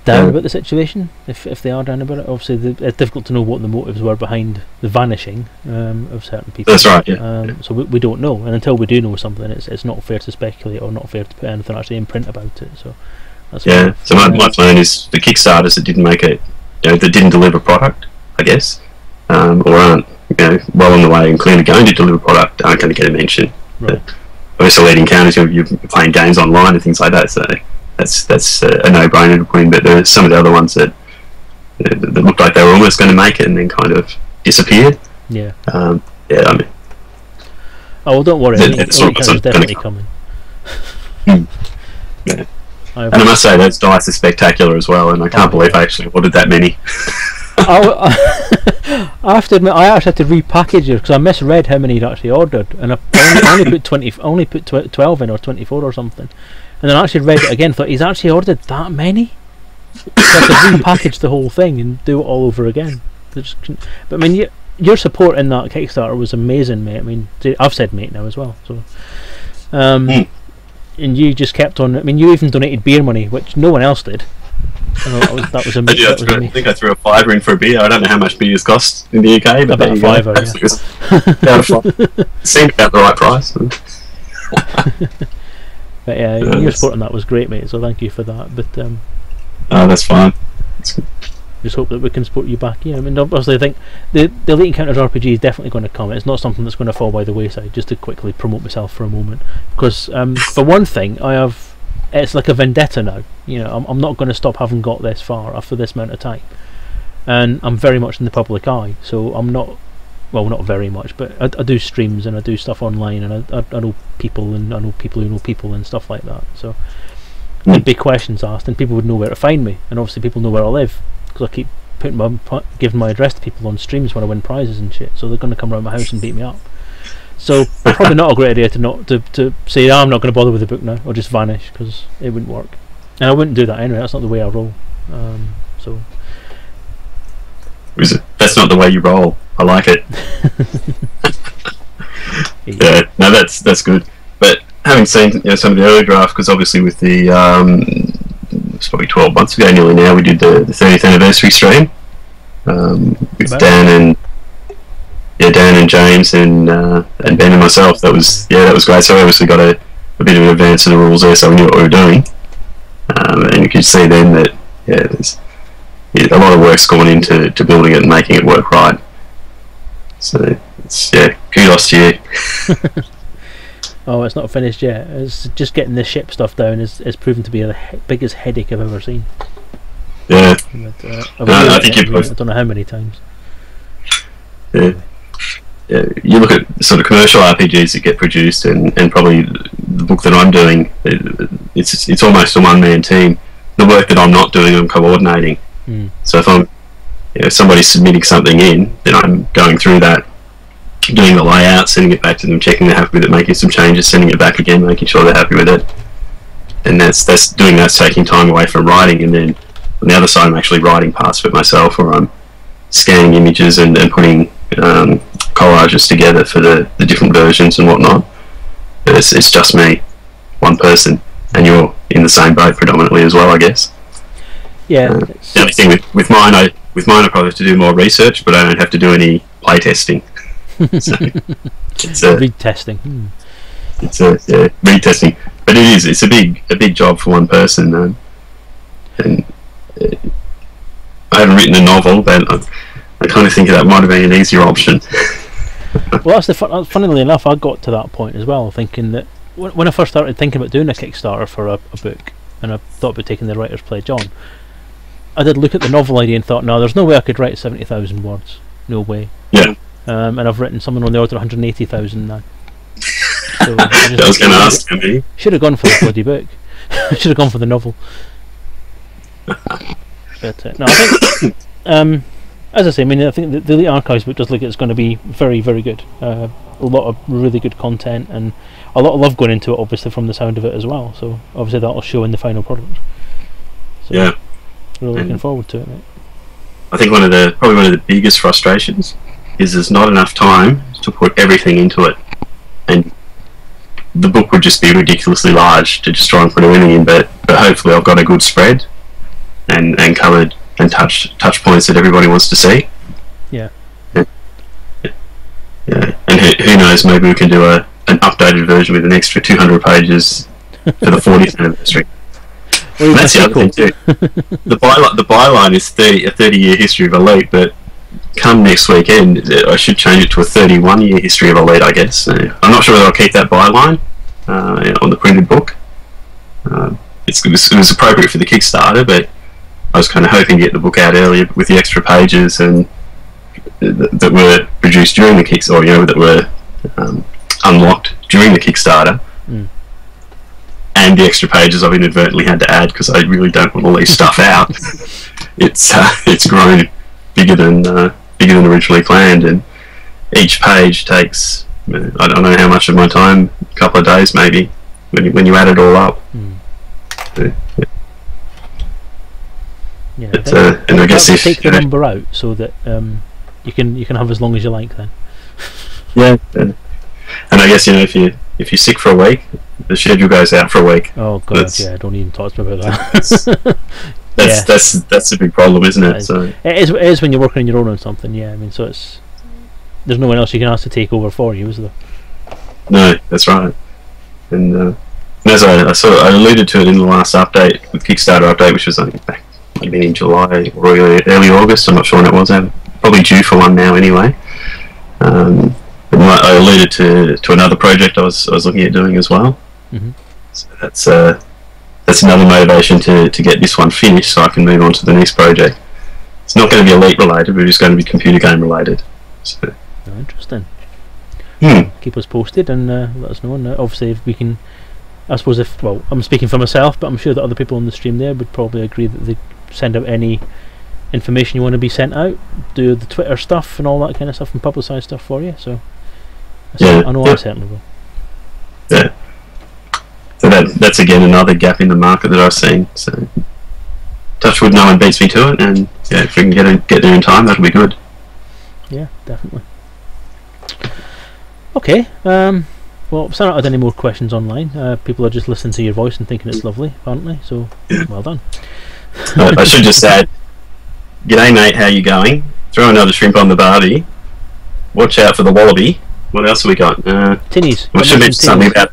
down about the situation, if they are down about it. Obviously, it's difficult to know what the motives were behind the vanishing of certain people. That's right, yeah. So we don't know, and until we do know something, it's not fair to speculate or not fair to put anything actually in print about it. So that's so my plan is the Kickstarters that didn't make it, that didn't deliver product, I guess, or aren't well on the way and clearly going to deliver product, aren't going to get a mention. Right. Obviously, Elite Encounters, you're playing games online and things like that, so that's a no-brainer to put in. But there are some of the other ones that looked like they were almost going to make it and then kind of disappeared. Yeah. I mean. Oh well, don't worry. It's definitely coming. Yeah. And I must say those dice are spectacular as well, and I can't believe I actually ordered that many. I have to admit, I actually had to repackage it because I misread how many he'd actually ordered, and I only put 12 in or 24 or something, and then I actually read it again. Thought he's actually ordered that many. So I had to repackage the whole thing and do it all over again. But I mean, your support in that Kickstarter was amazing, mate. I mean, I've said mate now as well. So, and you just kept on. I mean, you even donated beer money, which no one else did. That was amazing. I think I threw a $5 in for a beer. I don't know how much beers cost in the UK, but about $5. Yeah. Seemed about the right price. But yeah, your support on that was great, mate. So thank you for that. But that's fine. Just hope that we can support you back. Yeah, I mean, obviously, I think the Elite Encounters RPG is definitely going to come. It's not something that's going to fall by the wayside. Just to quickly promote myself for a moment, because for one thing, it's like a vendetta now. I'm not going to stop having got this far after this amount of time, and I'm very much in the public eye. So I'm not, well, not very much, but I do streams and I do stuff online, and I know people, and I know people who know people and stuff like that. So there'd be questions asked, and people would know where to find me, and obviously people know where I live because I keep giving my address to people on streams when I win prizes and shit. So they're going to come around my house and beat me up. So probably not a great idea to say I'm not going to bother with the book now or just vanish, because it wouldn't work, and I wouldn't do that anyway. That's not the way I roll. So that's not the way you roll. I like it. Yeah, no, that's good. But having seen some of the early draft, because obviously with the it's probably 12 months ago nearly now, we did the 30th anniversary stream with Dan and James and Ben and myself. That was great. So we obviously got a bit of an advance of the rules there, so we knew what we were doing. And you could see then that there's a lot of work's gone into building it and making it work right. So it's kudos to you. Oh, it's not finished yet. It's just getting the ship stuff down is proven to be the biggest headache I've ever seen. Yeah. But, I think I don't know how many times. Yeah. you look at sort of commercial RPGs that get produced, and probably the book that I'm doing, it's almost a one-man team. The work that I'm not doing, I'm coordinating. So if I'm, if somebody's submitting something in, then I'm going through that, doing the layout, sending it back to them, checking they're happy with it, making some changes, sending it back again, making sure they're happy with it. And that's taking time away from writing. And then on the other side, I'm actually writing parts of it myself, or I'm scanning images and putting collages together for the different versions and whatnot. It's just me, one person, and you're in the same boat predominantly as well, I guess. Yeah. The only thing with mine, I probably have to do more research, but I don't have to do any play testing. So it's read testing. It's read testing, but it's a big job for one person. And I haven't written a novel, but I kind of think that might have been an easier option. Well, that's funnily enough, I got to that point as well, thinking that when I first started thinking about doing a Kickstarter for a book, and I thought about taking the writer's pledge on, I did look at the novel idea and thought, no, there's no way I could write 70,000 words. No way. Yeah. And I've written something on the order of 180,000 now. So I was going to ask me. Should have gone for the bloody book. Should have gone for the novel. But no, I think, as I say, I mean, I think the Elite Archives book does look like it's going to be very, very good. A lot of really good content and a lot of love going into it, obviously, from the sound of it as well. So obviously that'll show in the final product. So, yeah. Really looking forward to it, mate. I think probably one of the biggest frustrations is there's not enough time to put everything into it, and the book would just be ridiculously large to just try and put everything in. But hopefully I've got a good spread and covered and touch points that everybody wants to see. Yeah. Yeah. And who knows? Maybe we can do an updated version with an extra 200 pages for the 40th anniversary. Well, that's the other thing too. The byline is a 30-year history of Elite, but come next weekend, I should change it to a 31-year history of Elite, I guess. I'm not sure whether I'll keep that byline on the printed book. It was appropriate for the Kickstarter, but I was kind of hoping to get the book out earlier with the extra pages and that were produced during the Kickstarter, or that were unlocked during the Kickstarter. And the extra pages I've inadvertently had to add because I really don't want to leave stuff out. It's grown bigger than originally planned, and each page takes, I don't know how much of my time, a couple of days maybe, when you add it all up. Yeah, and I guess if take the number out so that you can have as long as you like then. Yeah, and I guess if you're sick for a week, the schedule goes out for a week. Oh god, don't even talk to me about that. That's a big problem, isn't it? So it is when you're working on your own on something. Yeah, I mean, so there's no one else you can ask to take over for you, is there? No, that's right. And as I alluded to it in the last update, with Kickstarter update, which was back maybe in July or early August. I'm not sure when it was. I'm probably due for one now anyway. I alluded to another project I was looking at doing as well. So that's another motivation to get this one finished so I can move on to the next project. It's not going to be Elite related, but it's going to be computer game related. So. Oh, interesting. Keep us posted and let us know. And obviously, if we can, I suppose I'm speaking for myself, but I'm sure that other people on the stream there would probably agree that they send out any information you want to be sent out, do the Twitter stuff and all that kind of stuff, and publicise stuff for you. So I know I certainly will. Yeah. So that's again another gap in the market that I've seen. So touch wood, no one beats me to it, and if we can get there in time, that'll be good. Yeah, definitely. Okay. Well, I've not had any more questions online. People are just listening to your voice and thinking it's lovely, apparently. So well done. I should just add, g'day mate, how you going? Throw another shrimp on the barbie. Watch out for the wallaby. What else have we got? Tinnies. I should mention something about.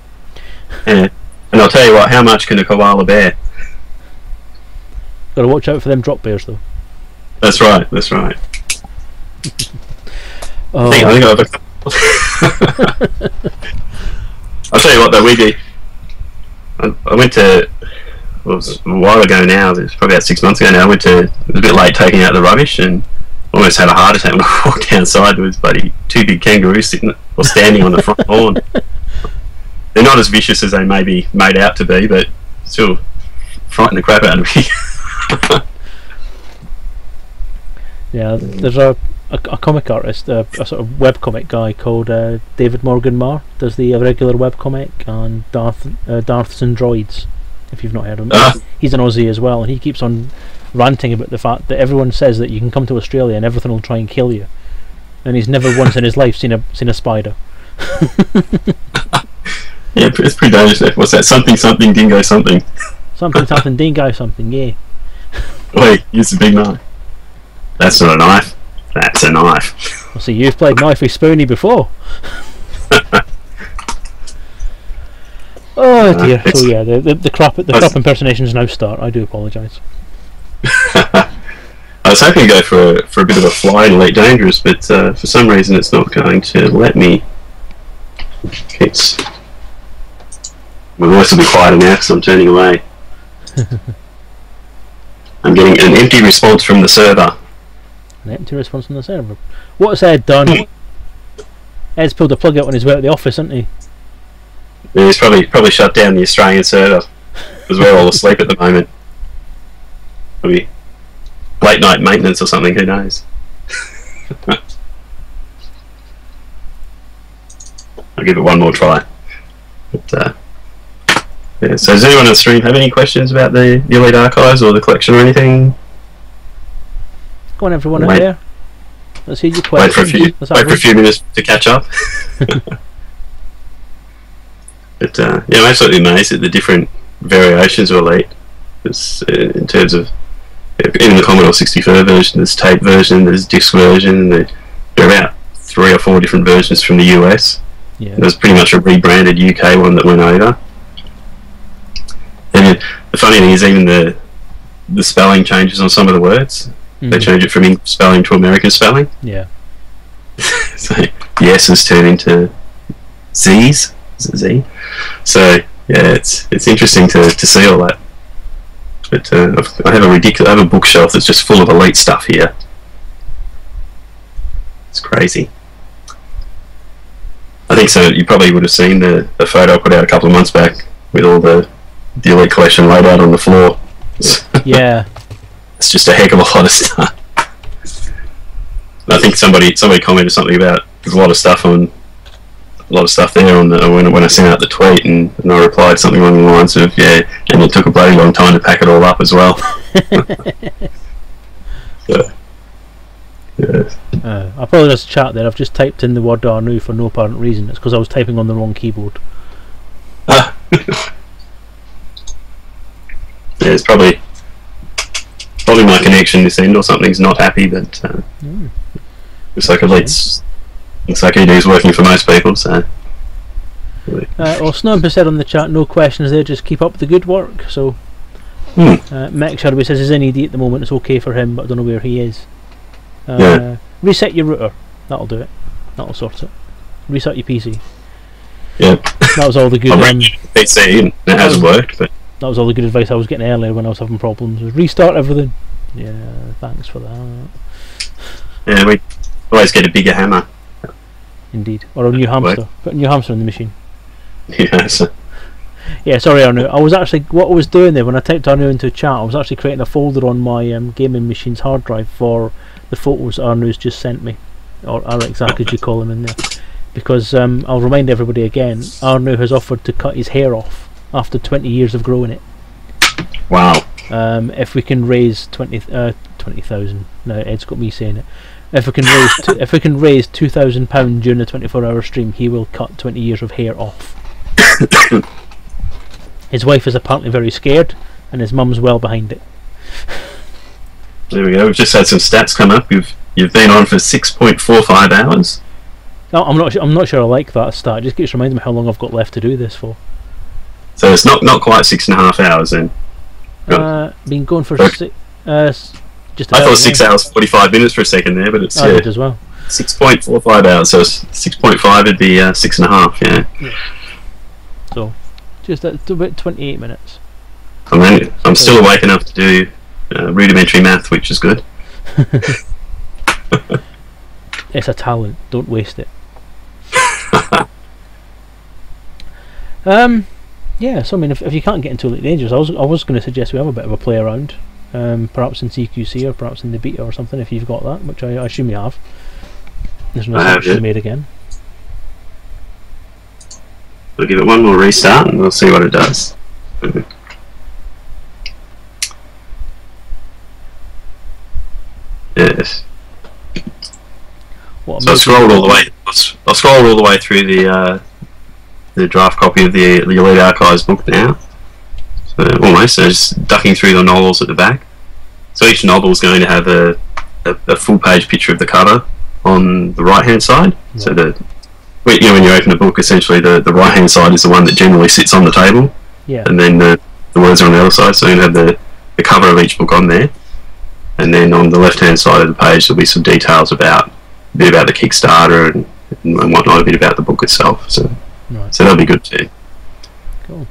And I'll tell you what, how much can a koala bear? Got to watch out for them drop bears, though. That's right. Oh. I think I've a couple. I'll tell you what, though, I went to. Well, it was a while ago now. It was probably about 6 months ago now. It was a bit late taking out the rubbish, and almost had a heart attack when I walked outside. There was bloody 2 big kangaroos sitting or standing on the front lawn. They're not as vicious as they may be made out to be, but still frighten the crap out of me. Yeah, there's a comic artist, a sort of webcomic guy called David Morgan Marr, does the regular webcomic on Darths and Droids, if you've not heard of him. He's an Aussie as well, and he keeps on ranting about the fact that everyone says that you can come to Australia and everything will try and kill you, and he's never once in his life seen a spider. Yeah, it's pretty dangerous. What's that? Something, dingo, something. Something, dingo, something, yeah. Wait, use a big knife. That's not a knife. That's a knife. Well, see, you've played Knifey Spoony before. Oh dear. So yeah, the crap impersonations now start. I do apologise. I was hoping to go for a bit of a fly in Elite Dangerous, but for some reason it's not going to let me. My voice will be quieter now because I'm turning away. I'm getting an empty response from the server. An empty response from the server. What's Ed done? Ed's pulled the plug out on his way out of the office, hasn't he? Yeah, he's probably shut down the Australian server because we're all asleep at the moment. Probably late night maintenance or something. Who knows? I'll give it one more try. But, yeah, so does anyone on the stream have any questions about the Elite Archives or the collection or anything? Go on, everyone out there. Let's hear your questions. Wait for a few minutes to catch up. But yeah, I'm absolutely amazed at the different variations of Elite. In terms of even the Commodore 64 version, there's tape version, there's disc version, there are about 3 or 4 different versions from the US. Yeah. There's pretty much a rebranded UK one that went over. And the funny thing is, even the spelling changes on some of the words. They change it from English spelling to American spelling. Yeah. So the S's turn into Z's. Is it Z? So yeah, it's interesting to see all that. But I have a bookshelf that's just full of Elite stuff here. It's crazy. I think so. You probably would have seen the photo I put out a couple of months back with all the Elite collection laid out on the floor. Yeah. It's just a heck of a lot of stuff. I think somebody commented something about there's a lot of stuff there on when I sent out the tweet, and I replied something along the lines of and it took a bloody long time to pack it all up as well. So, yeah. I apologise to chat there. I've just typed in the word Arnu for no apparent reason. It's because I was typing on the wrong keyboard. Yeah, it's probably my connection this end or something's not happy, but looks like it is working for most people. So well, Snubber said on the chat, no questions there, just keep up the good work. So Mech Shadow says he's in ED at the moment, it's okay for him, but I don't know where he is. Reset your router, that'll do it, that'll sort it. Reset your PC. Yeah, that was all the good PC and it has worked, but that was all the good advice I was getting earlier when I was having problems. Was restart everything. Yeah, thanks for that. Yeah, we always get a bigger hammer. Indeed, or a new hamster. Put a new hamster in the machine. Yeah. Yeah, sorry Arnu. I was actually, what I was doing there when I typed Arnu into chat, I was actually creating a folder on my gaming machine's hard drive for the photos Arnu's just sent me, or Alex, could you call him in there? Because I'll remind everybody again, Arnu has offered to cut his hair off after 20 years of growing it. Wow. If we can raise 20,000, no, Ed's got me saying it. If we can raise £2,000 during the 24-hour stream, he will cut 20 years of hair off. His wife is apparently very scared, and his mum's well behind it. There we go. We've just had some stats come up. You've been on for 6.45 hours. No, I'm not sure I like that stat. It just keeps reminding me how long I've got left to do this for. So it's not quite 6.5 hours then. Been going for just. I thought 6 hours 45 minutes for a second there, but it's I did as well. 6.45 hours. So 6.5 would be 6.5. Yeah. So just about 28 minutes. I'm still awake enough to do rudimentary math, which is good. It's a talent. Don't waste it. Yeah. So I mean, if you can't get into Elite Dangerous, I was going to suggest we have a bit of a play around. Perhaps in CQC or perhaps in the beta or something. If you've got that, which I assume you have. There's no assumption made again. We'll give it one more restart and we'll see what it does. Yes. What So I scrolled all the way. I scrolled all the way through the draft copy of the Elite Archives book now. So almost, so just ducking through the novels at the back. So each novel is going to have a full page picture of the cover on the right hand side. Yeah. So when you open a book, essentially the right hand side is the one that generally sits on the table. Yeah. And then the words are on the other side. So you have the cover of each book on there. And then on the left hand side of the page there'll be some details about a bit about the Kickstarter and whatnot, a bit about the book itself. So that'll be good too. Cool.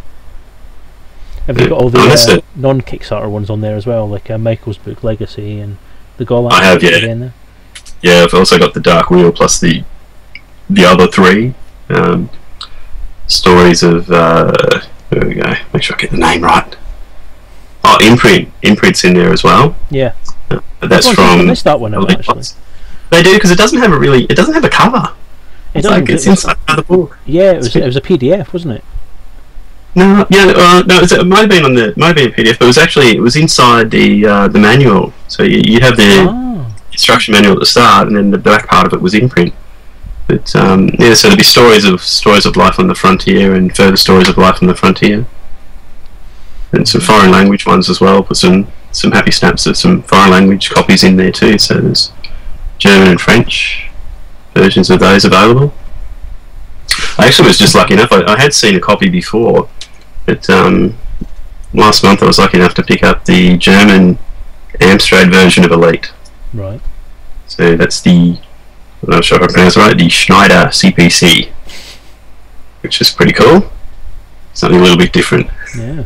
Have you got all the non-Kickstarter ones on there as well, like Michael's book Legacy and the Golan? I have, yeah. In there? Yeah, I've also got the Dark Wheel plus the other three stories of. There we go. Make sure I get the name right. Oh, Imprint's in there as well. Yeah. That's from. I missed that one out, actually. They do, because it doesn't have a cover. It's inside the book. Yeah, it was a PDF, wasn't it? No, it might have been a PDF, but it was inside the manual. So you have the instruction manual at the start, and then the back part of it was in print. But so there'll be stories of life on the frontier and further stories of life on the frontier, and some foreign language ones as well. Put some happy snaps of some foreign language copies in there too. So there's German and French versions of those available. I actually was just lucky enough. I had seen a copy before, but last month I was lucky enough to pick up the German Amstrad version of Elite. Right. So that's I'm not sure if I pronounced it right, the Schneider CPC, which is pretty cool. Something a little bit different. Yeah.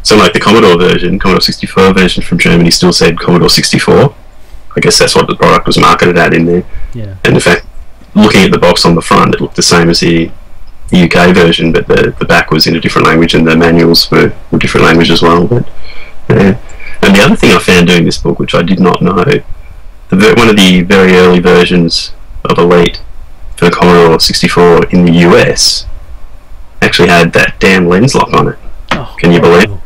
So like the Commodore 64 version from Germany still said Commodore 64. I guess that's what the product was marketed at in there. Yeah. And in fact, looking at the box on the front, it looked the same as the UK version, but the back was in a different language and the manuals were a different language as well. But and the other thing I found doing this book, which I did not know, one of the very early versions of Elite for the Commodore 64 in the US actually had that damn lens lock on it. Oh, can you believe it?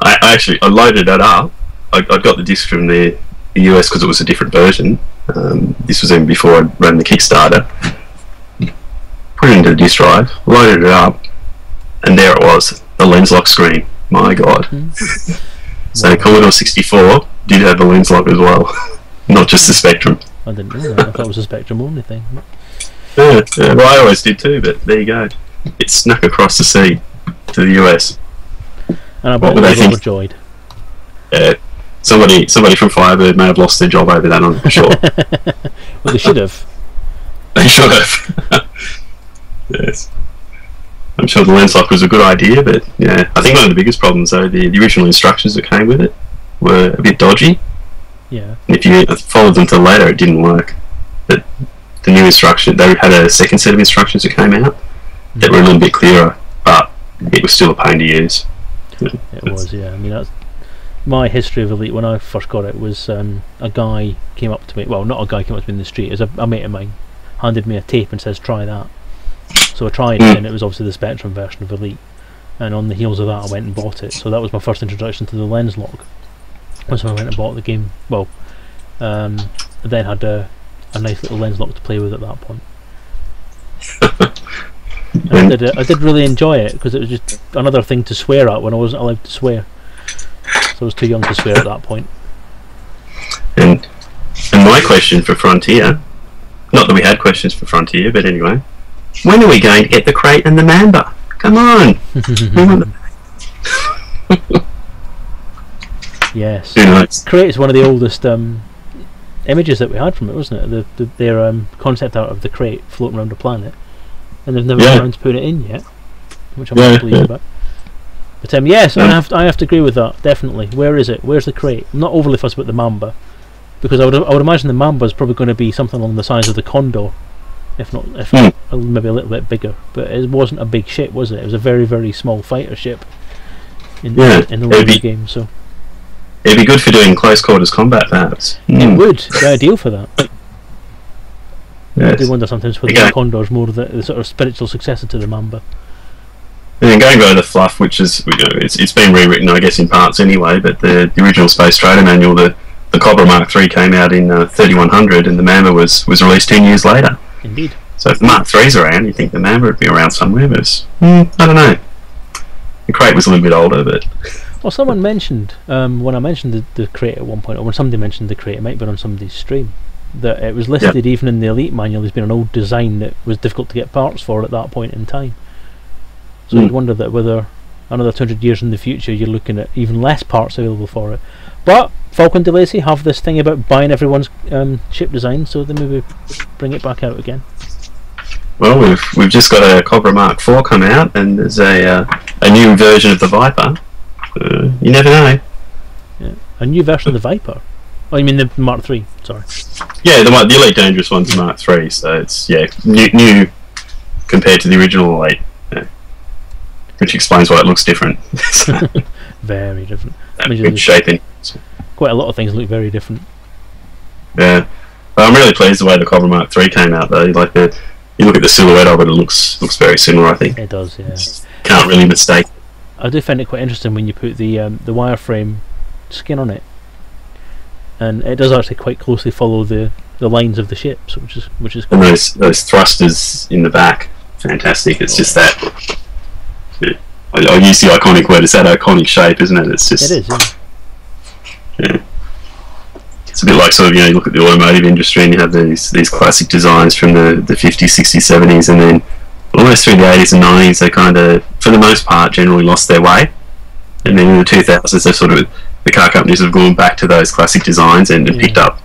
I loaded it up. I got the disc from the US because it was a different version. This was even before I ran the Kickstarter. Put it into the disc drive, loaded it up, and there it was, the lens lock screen. My God. So Commodore 64 did have the lens lock as well, not just the Spectrum. I didn't know that. I thought it was a Spectrum only thing. Yeah, well, I always did too, but there you go. It snuck across the sea to the US. And I bet they were overjoyed. Yeah. Somebody from Firebird may have lost their job over that, I'm sure. Well, they should have. They should have. Yes. I'm sure the lens lock was a good idea, but yeah, I think one of the biggest problems though, the original instructions that came with it were a bit dodgy. Yeah. If you followed them till later, it didn't work. But the new instruction, they had a second set of instructions that came out that were a little bit clearer, but it was still a pain to use. It was, yeah. I mean, that's my history of Elite. When I first got it, was a guy came up to me. Well, not a guy came up to me in the street. It was a mate of mine handed me a tape and says, "Try that." So I tried it, and it was obviously the Spectrum version of Elite. And on the heels of that, I went and bought it. So that was my first introduction to the lens lock. So I went and bought the game. Well, then had a nice little lens lock to play with at that point. And I did really enjoy it because it was just another thing to swear at when I wasn't allowed to swear. So I was too young to swear at that point. And my question for Frontier, not that we had questions for Frontier, but anyway, when are we going to get the crate and the Mamba? Come on! Yes. Who knows? Crate is one of the oldest images that we had from it, wasn't it? Their concept art of the crate floating around the planet. And they've never got around to put it in yet, which I'm really pleased about. But yes, I have to agree with that, definitely. Where is it? Where's the crate? I'm not overly fussed about the Mamba, because I would imagine the Mamba is probably going to be something along the size of the Condor, if not maybe a little bit bigger. But it wasn't a big ship, was it? It was a very, very small fighter ship in the later game. So it'd be good for doing close quarters combat, perhaps. It would be ideal for that. Yes. I do wonder sometimes whether the Condor is more of the sort of spiritual successor to the Mamba. And then going by the fluff, which is, it's been rewritten, I guess, in parts anyway, but the original Space Trader manual, the Cobra Mark III came out in 3100, and the Mamba was released 10 years later. Indeed. So if the Mark III's around, you'd think the Mamba would be around somewhere, but I don't know. The crate was a little bit older, but... Well, someone mentioned, when I mentioned the crate at one point, or when somebody mentioned the crate, it might have been on somebody's stream, that it was listed even in the Elite manual as being an old design that was difficult to get parts for at that point in time. So you'd wonder that whether another 200 years in the future you're looking at even less parts available for it. But Falcon de Lacy have this thing about buying everyone's ship design, so they maybe bring it back out again. Well, we've just got a Cobra Mark IV come out, and there's a new version of the Viper. You never know. Yeah. A new version of the Viper? Oh, you mean the Mark III? Sorry. Yeah, the Elite Dangerous one's Mark III, so it's new compared to the original Elite. Which explains why it looks different. Very different. Good shaping. Quite a lot of things look very different. Yeah, I'm really pleased the way the Cobra Mark III came out though. Like you look at the silhouette of it, it looks very similar. I think it does. Yeah, can't really mistake. I do find it quite interesting when you put the wireframe skin on it, and it does actually quite closely follow the lines of the ships, which is cool. And those thrusters in the back, fantastic. It's just that. I use the iconic word. It's that iconic shape, isn't it? It's just. It is. Yeah. It's a bit like sort of you look at the automotive industry and you have these classic designs from the 50s, 60s, 70s, and then almost through the 80s and 90s they kind of, for the most part, generally lost their way. And then in the 2000s, they've sort of the car companies have gone back to those classic designs and picked up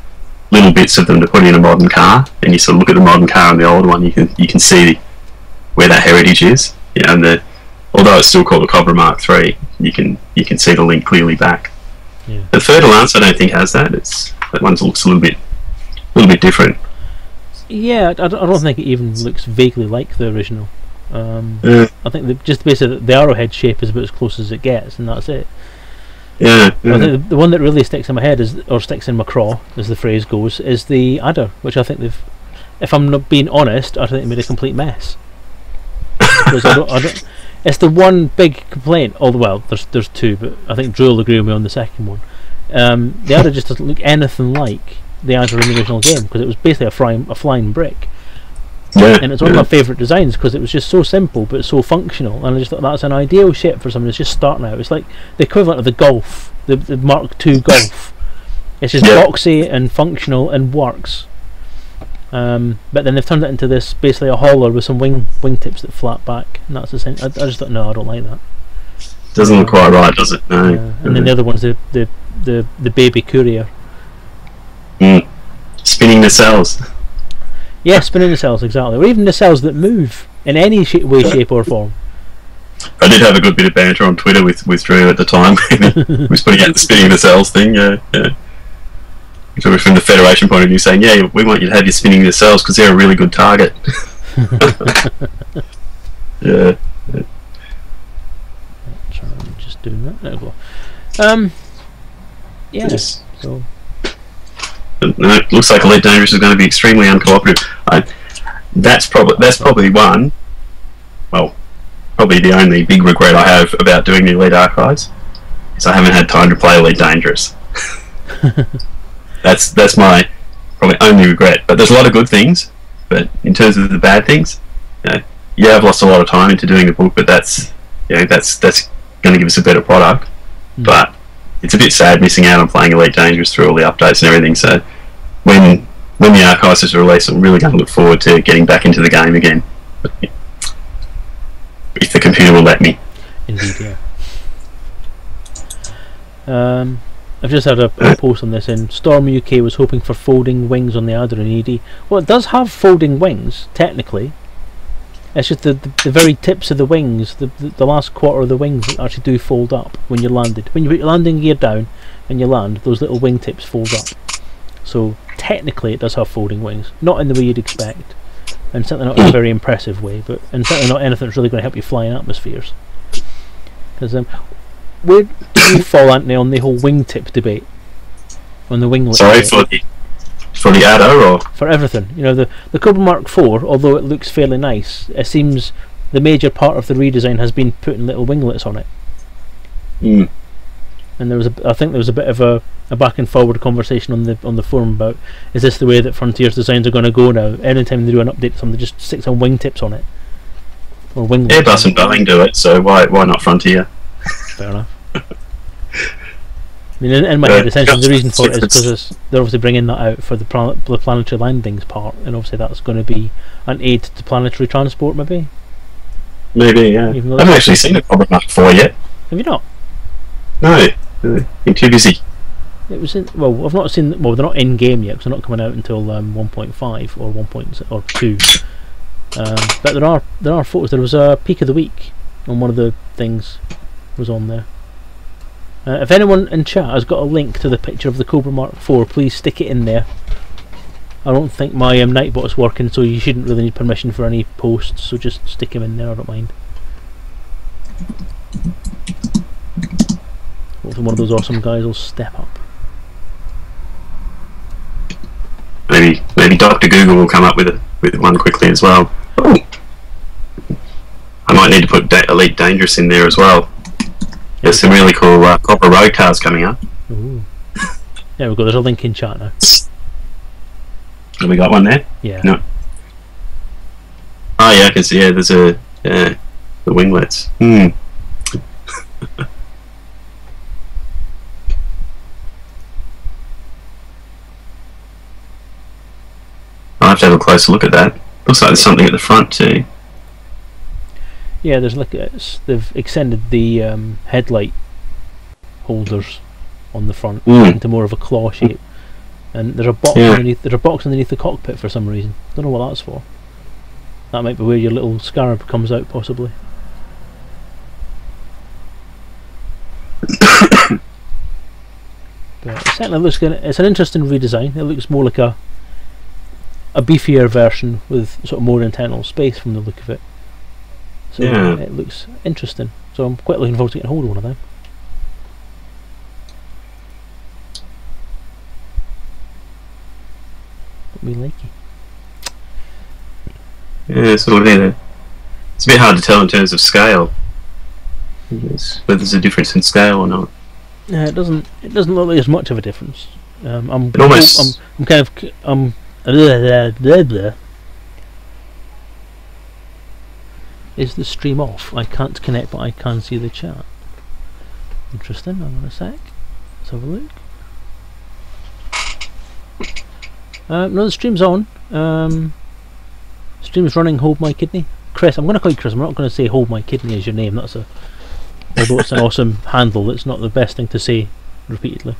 little bits of them to put in a modern car. And you sort of look at the modern car and the old one, you can see where that heritage is. And although it's still called the Cobra Mark III, you can see the link clearly back. Yeah. The third Lance, I don't think has that. That one looks a little bit different. Yeah, I don't think it even looks vaguely like the original. I think just basically the arrowhead shape is about as close as it gets, and that's it. Yeah. I think the one that really sticks in my head sticks in my craw, as the phrase goes, is the adder, which I think they've. If I'm not being honest, I think they made a complete mess. Because I don't. It's the one big complaint. Well, there's two, but I think Drew will agree with me on the second one. The adder just doesn't look anything like the adder in the original game, because it was basically a flying brick. Yeah, and it's one of my favourite designs because it was just so simple but so functional, and I just thought that's an ideal ship for someone who's just starting out. It's like the equivalent of the Golf, the Mark II Golf. It's just boxy and functional and works. But then they've turned it into this basically a hauler with some wingtips that flap back, and that's the same. I just thought, no, I don't like that. Doesn't look quite right, does it? No. And then the other one's the baby courier. Spinning nacelles. Yeah, spinning nacelles, exactly. Or even nacelles that move in any way, shape or form. I did have a good bit of banter on Twitter with Drew at the time when he was putting out the spinning nacelles thing. So from the Federation point of view, saying, "Yeah, we want you to have your spinning nacelles because they're a really good target." Yeah. Just doing that. There we go. Yeah. Yes. So. No, it looks like Elite Dangerous is going to be extremely uncooperative. That's probably one. Well, probably the only big regret I have about doing the Elite Archives is I haven't had time to play Elite Dangerous. That's my probably only regret. But there's a lot of good things. But in terms of the bad things, I've lost a lot of time into doing the book. But that's going to give us a better product. But it's a bit sad missing out on playing Elite Dangerous through all the updates and everything. So when the archives is released, I'm really going to look forward to getting back into the game again. If the computer will let me. Indeed, yeah. I've just had a post on this in Storm UK was hoping for folding wings on the Adder in ED. Well, it does have folding wings, technically. It's just the very tips of the wings, the last quarter of the wings actually do fold up when you're landed. When you put your landing gear down and you land, those little wing tips fold up. So technically it does have folding wings. Not in the way you'd expect. And certainly not in a very impressive way, and certainly not anything that's really going to help you fly in atmospheres. Because where do you fall, Anthony, on the whole wingtip debate? On the winglet debate? For the Addo, or for everything. You know, the Cobra Mark IV, although it looks fairly nice, it seems the major part of the redesign has been putting little winglets on it. And I think there was a bit of a back and forward conversation on the forum about, is this the way that Frontier's designs are going to go now? Anytime they do an update to something, they just stick some wingtips on it, or winglets. Airbus and Boeing do it, so why not Frontier? Fair enough. I mean, in my head, essentially the reason for it is because they're obviously bringing that out for the planetary landings part, and obviously that's going to be an aid to planetary transport, maybe. Maybe, yeah. I haven't actually seen a Cobra Mark IV yet. Have you not? No, I'm too busy. It was in, well, I've not seen. Well, they're not in game yet because they're not coming out until 1.5 or 1.6 or 2. But there are photos. There was a peak of the week on one of the things was on there. If anyone in chat has got a link to the picture of the Cobra Mark IV, please stick it in there. I don't think my Nightbot is working, so you shouldn't really need permission for any posts, so just stick him in there, I don't mind. Hopefully one of those awesome guys will step up. Maybe Dr. Google will come up with one quickly as well. Ooh. I might need to put Elite Dangerous in there as well. There's some really cool Copper Road cars coming up. Ooh. There we go, there's a link in chat now. Have we got one there? Yeah. No. Oh yeah, I can see, there's the winglets. I'll have to have a closer look at that. Looks like there's something at the front too. Yeah, there's like they've extended the headlight holders on the front into more of a claw shape, and there's a box underneath. There's a box underneath the cockpit for some reason. Don't know what that's for. That might be where your little scarab comes out, possibly. But it certainly looks good. It's an interesting redesign. It looks more like a beefier version with sort of more internal space from the look of it. So it looks interesting. So I'm quite looking forward to getting hold of one of them. But we like it. Yeah, sort of. It's a bit hard to tell in terms of scale. Whether there's a difference in scale or not. Yeah, it doesn't look like there's much of a difference. I'm kind of blah, blah. Is the stream off? I can't connect, but I can see the chat. Interesting. Hang on a sec. Let's have a look. No, the stream's on. Stream's running. Hold My Kidney. Chris, I'm going to call you Chris. I'm not going to say Hold My Kidney as your name. Although it's an awesome handle, it's not the best thing to say repeatedly.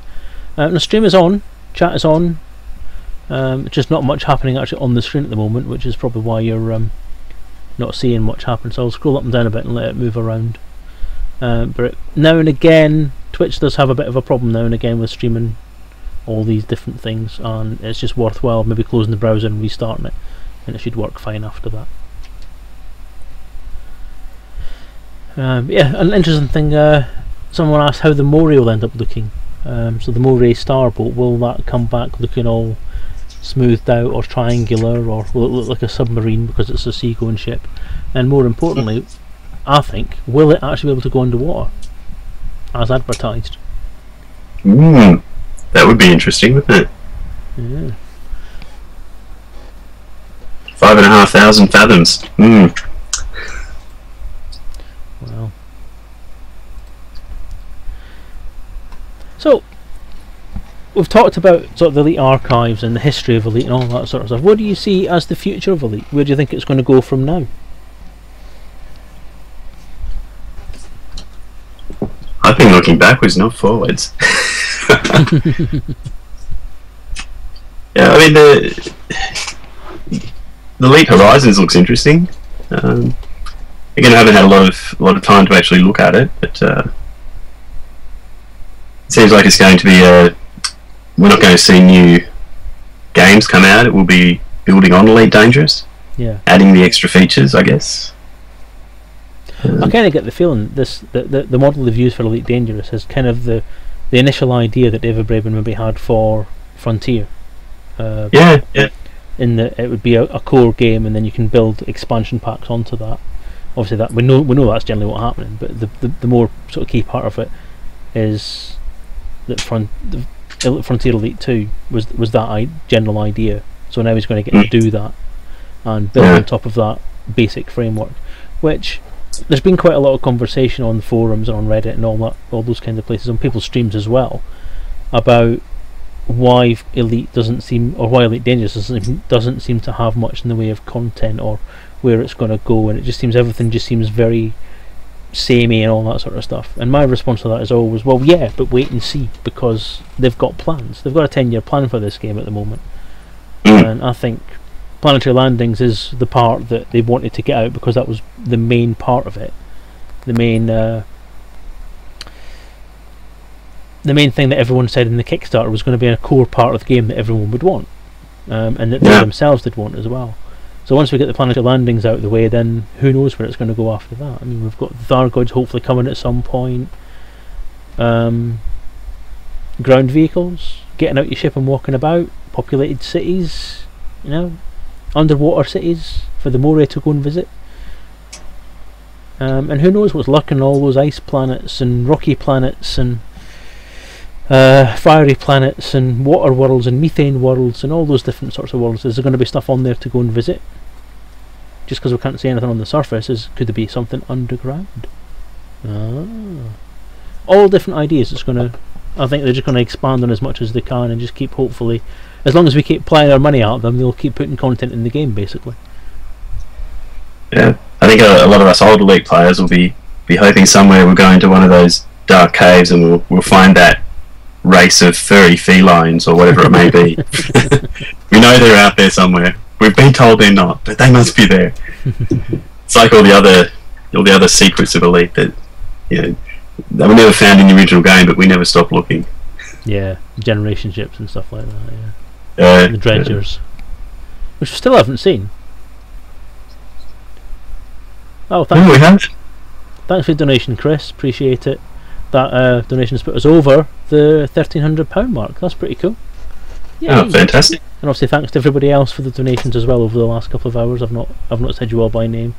The stream is on. Chat is on. Just not much happening actually on the screen at the moment, which is probably why you're not seeing much happen. So I'll scroll up and down a bit and let it move around. But now and again, Twitch does have a bit of a problem now and again with streaming all these different things, and it's just worthwhile maybe closing the browser and restarting it, and it should work fine after that. Yeah, an interesting thing. Someone asked how the Moray will end up looking. So the Moray starboat, will that come back looking all smoothed out or triangular, or will it look like a submarine because it's a seagoing ship? And more importantly, I think, will it actually be able to go underwater as advertised? That would be interesting, wouldn't it? Yeah. 5,500 fathoms. Well. So, we've talked about sort of the Elite archives and the history of Elite and all that sort of stuff. What do you see as the future of Elite? Where do you think it's going to go from now? I think looking backwards, not forwards. Yeah, I mean the Elite Horizons looks interesting. Again, I haven't had a lot of time to actually look at it, but it seems like it's going to be we're not going to see new games come out. It will be building on Elite Dangerous, adding the extra features, I guess. I kind of get the feeling the model they've used for Elite Dangerous is kind of the initial idea that David Braben maybe had for Frontier. In that it would be a core game, and then you can build expansion packs onto that. Obviously, that we know that's generally what's happening. But the more sort of key part of it is that Frontier Elite 2 was that general idea. So now he's going to get to do that and build on top of that basic framework, which there's been quite a lot of conversation on the forums and on Reddit and all those kinds of places, on people's streams as well, about why Elite Dangerous doesn't seem to have much in the way of content or where it's going to go, and everything just seems very samey and all that sort of stuff. And my response to that is always, well, yeah, but wait and see, because they've got plans. They've got a 10-year plan for this game at the moment, and I think Planetary Landings is the part that they wanted to get out because that was the main part of it, the main thing that everyone said in the Kickstarter was going to be a core part of the game that everyone would want, and that they themselves did want as well. So once we get the Planetary Landings out of the way, then who knows where it's going to go after that. I mean, we've got the Thargoids hopefully coming at some point, ground vehicles, getting out your ship and walking about, populated cities, underwater cities for the Moray to go and visit. And who knows what's lurking in all those ice planets and rocky planets and fiery planets and water worlds and methane worlds and all those different sorts of worlds. Is there going to be stuff on there to go and visit? Just because we can't see anything on the surface, could there be something underground? All different ideas. I think they're just going to expand on as much as they can and just keep, hopefully, as long as we keep playing our money at them, they'll keep putting content in the game, basically. Yeah, I think a lot of us old Elite players will be hoping somewhere we'll go into one of those dark caves and we'll find that race of furry felines or whatever it may be. We know they're out there somewhere. We've been told they're not, but they must be there. It's like all the other secrets of Elite that they were never found in the original game, but we never stopped looking. Yeah, generation ships and stuff like that. Yeah, the dredgers, which we still haven't seen. Oh, thanks for the donation, Chris. Appreciate it. That donation's put us over the £1,300 mark. That's pretty cool. Yeah, fantastic. And obviously thanks to everybody else for the donations as well over the last couple of hours. I've not said you all by name.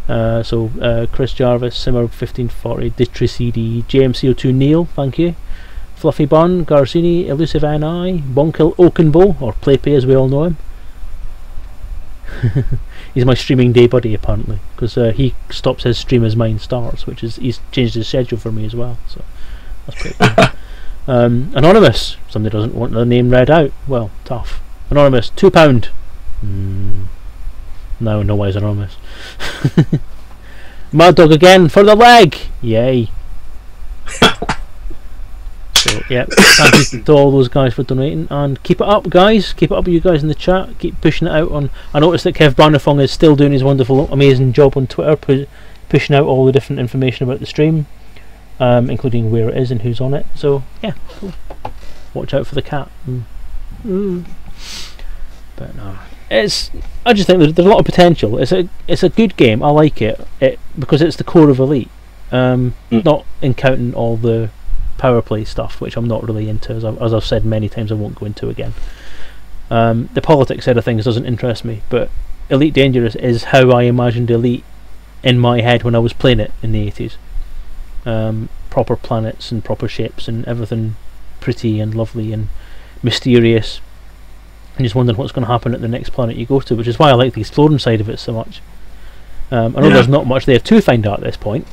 So Chris Jarvis, Simmer 1540, Ditry CD, JMCO2 Neil, thank you. Fluffy Bun, Garcini, Elusive NI, Bonkil Oakenbow, or Playpay as we all know him. He's my streaming day buddy apparently, because he stops his stream as mine starts, he's changed his schedule for me as well, so that's pretty cool. Anonymous, somebody doesn't want their name read out. Well, tough. Anonymous, £2. No way is Anonymous. Mad Dog again for the leg! Yay. So, yeah, thank you to all those guys for donating, and keep it up, guys. Keep it up with you guys in the chat. Keep pushing it out on. I noticed that Kev Barnafong is still doing his wonderful, amazing job on Twitter, pushing out all the different information about the stream, including where it is and who's on it. So yeah, cool. Watch out for the cat. But no, I just think there's a lot of potential. It's a good game. I like it because it's the core of Elite. Not counting all the power play stuff, which I'm not really into, as I've said many times. I won't go into again. The politics side of things doesn't interest me, but Elite Dangerous is how I imagined Elite in my head when I was playing it in the 80s. Proper planets and proper shapes and everything pretty and lovely and mysterious, and just wondering what's going to happen at the next planet you go to, which is why I like the exploring side of it so much. I know there's not much there to find out at this point,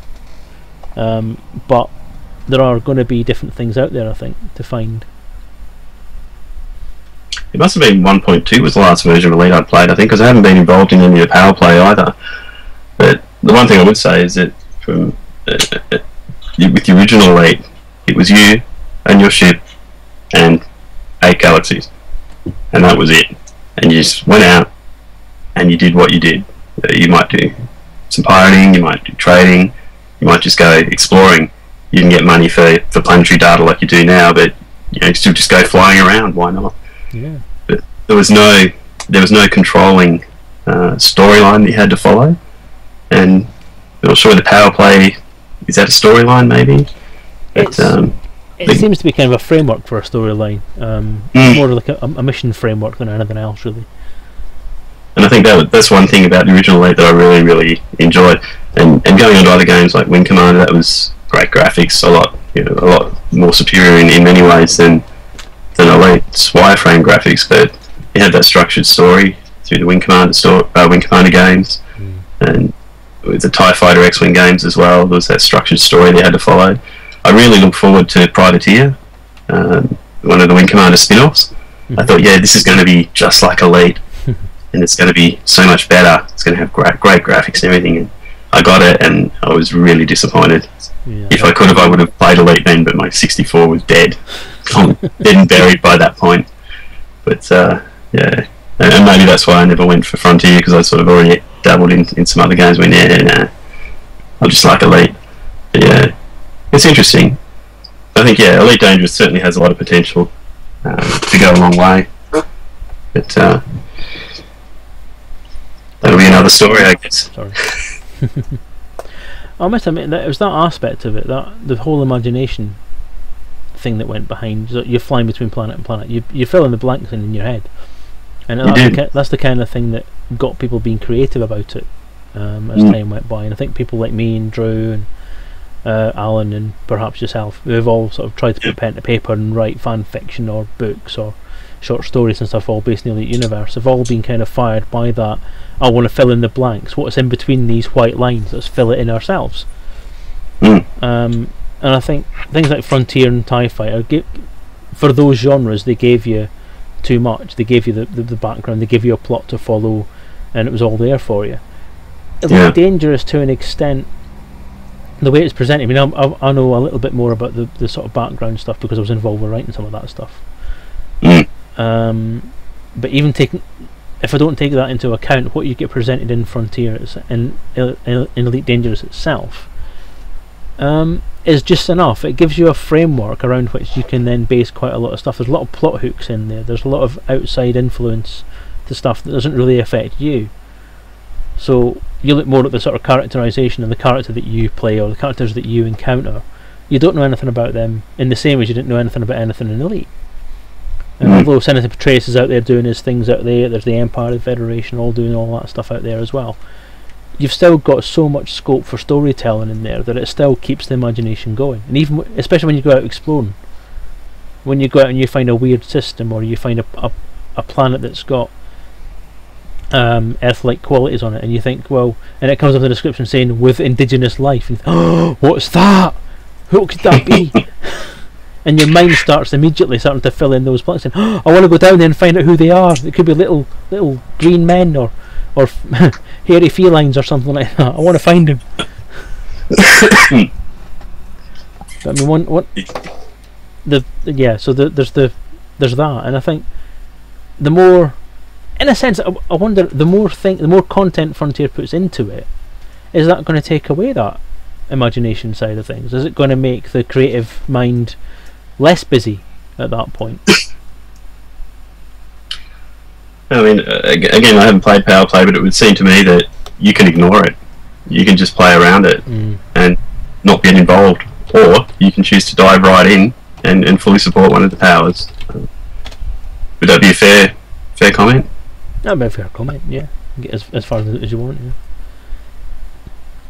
but there are going to be different things out there, I think, to find. It must have been 1.2 was the last version of Elite I played, I think, because I haven't been involved in any of the power play either. But the one thing I would say is that from with the original Elite, it was you and your ship and 8 galaxies, and that was it. And you just went out and you did what you did, you might do. some pirating, you might do trading, you might just go exploring. You can get money for planetary data like you do now, but you know, still just go flying around. Why not? Yeah. But there was no controlling storyline that you had to follow, and I'm not sure the power play is that a storyline maybe. But, it seems to be kind of a framework for a storyline, more like a mission framework than anything else, really. And I think that's one thing about the original 8 that I really, really enjoyed. And going on to other games like Wing Commander, that was great graphics, a lot more superior in many ways than Elite's wireframe graphics. But it had that structured story through the Wing Commander games, and with the TIE Fighter X-Wing games as well. There was that structured story they had to follow. I really look forward to Privateer, one of the Wing Commander spin-offs. I thought, yeah, this is going to be just like Elite, and it's going to be so much better. It's going to have great graphics and everything. And I got it, and I was really disappointed. Yeah. If I could have, I would have played Elite then, but my 64 was dead. Dead and buried by that point. But, yeah. And maybe that's why I never went for Frontier, because I sort of already dabbled in some other games. Went, nah, I just like Elite. But yeah, it's interesting. I think, yeah, Elite Dangerous certainly has a lot of potential to go a long way. But that'll be another story, I guess. Sorry. I must admit that it was that aspect of it, that the whole imagination thing that went behind. So you're flying between planet and planet. You fill in the blanks in your head, and that's the kind of thing that got people being creative about it as time went by. And I think people like me and Drew and Alan and perhaps yourself, who have all sort of tried to put pen to paper and write fan fiction or books or short stories and stuff all based in the Elite universe, have all been kind of fired by that. I want to fill in the blanks. What's in between these white lines? Let's fill it in ourselves. And I think things like Frontier and TIE Fighter, for those genres, they gave you too much. They gave you the background, they gave you a plot to follow, and it was all there for you. Elite Dangerous, to an extent, the way it's presented. I mean, I know a little bit more about the sort of background stuff because I was involved with writing some of that stuff. But even if I don't take that into account, what you get presented in Frontier in Elite Dangerous itself is just enough. It gives you a framework around which you can then base quite a lot of stuff. There's a lot of plot hooks in there. There's a lot of outside influence to stuff that doesn't really affect you. So you look more at the sort of characterization and the character that you play or the characters that you encounter. You don't know anything about them in the same way you didn't know anything about anything in Elite. And although Senator Petraeus is out there doing his things out there, there's the Empire, the Federation, all doing all that stuff out there as well. You've still got so much scope for storytelling in there that it still keeps the imagination going. And even especially when you go out exploring, when you go out and you find a weird system or you find a planet that's got Earth-like qualities on it, and you think, well, and it comes up with a description saying with indigenous life, and you think, oh, what's that? What could that be? And your mind starts immediately starting to fill in those blanks, and I want to go down there and find out who they are. It could be little green men or hairy felines or something like that. I want to find them. I mean, so there's that, and I think the more, in a sense, I wonder, the more content Frontier puts into it, is that going to take away that imagination side of things? Is it going to make the creative mind less busy at that point? I mean, again, I haven't played Power Play, but it would seem to me that you can ignore it. You can just play around it and not get involved, or you can choose to dive right in and fully support one of the powers. Would that be a fair comment? That'd be a fair comment, yeah. Get as far as you want, yeah.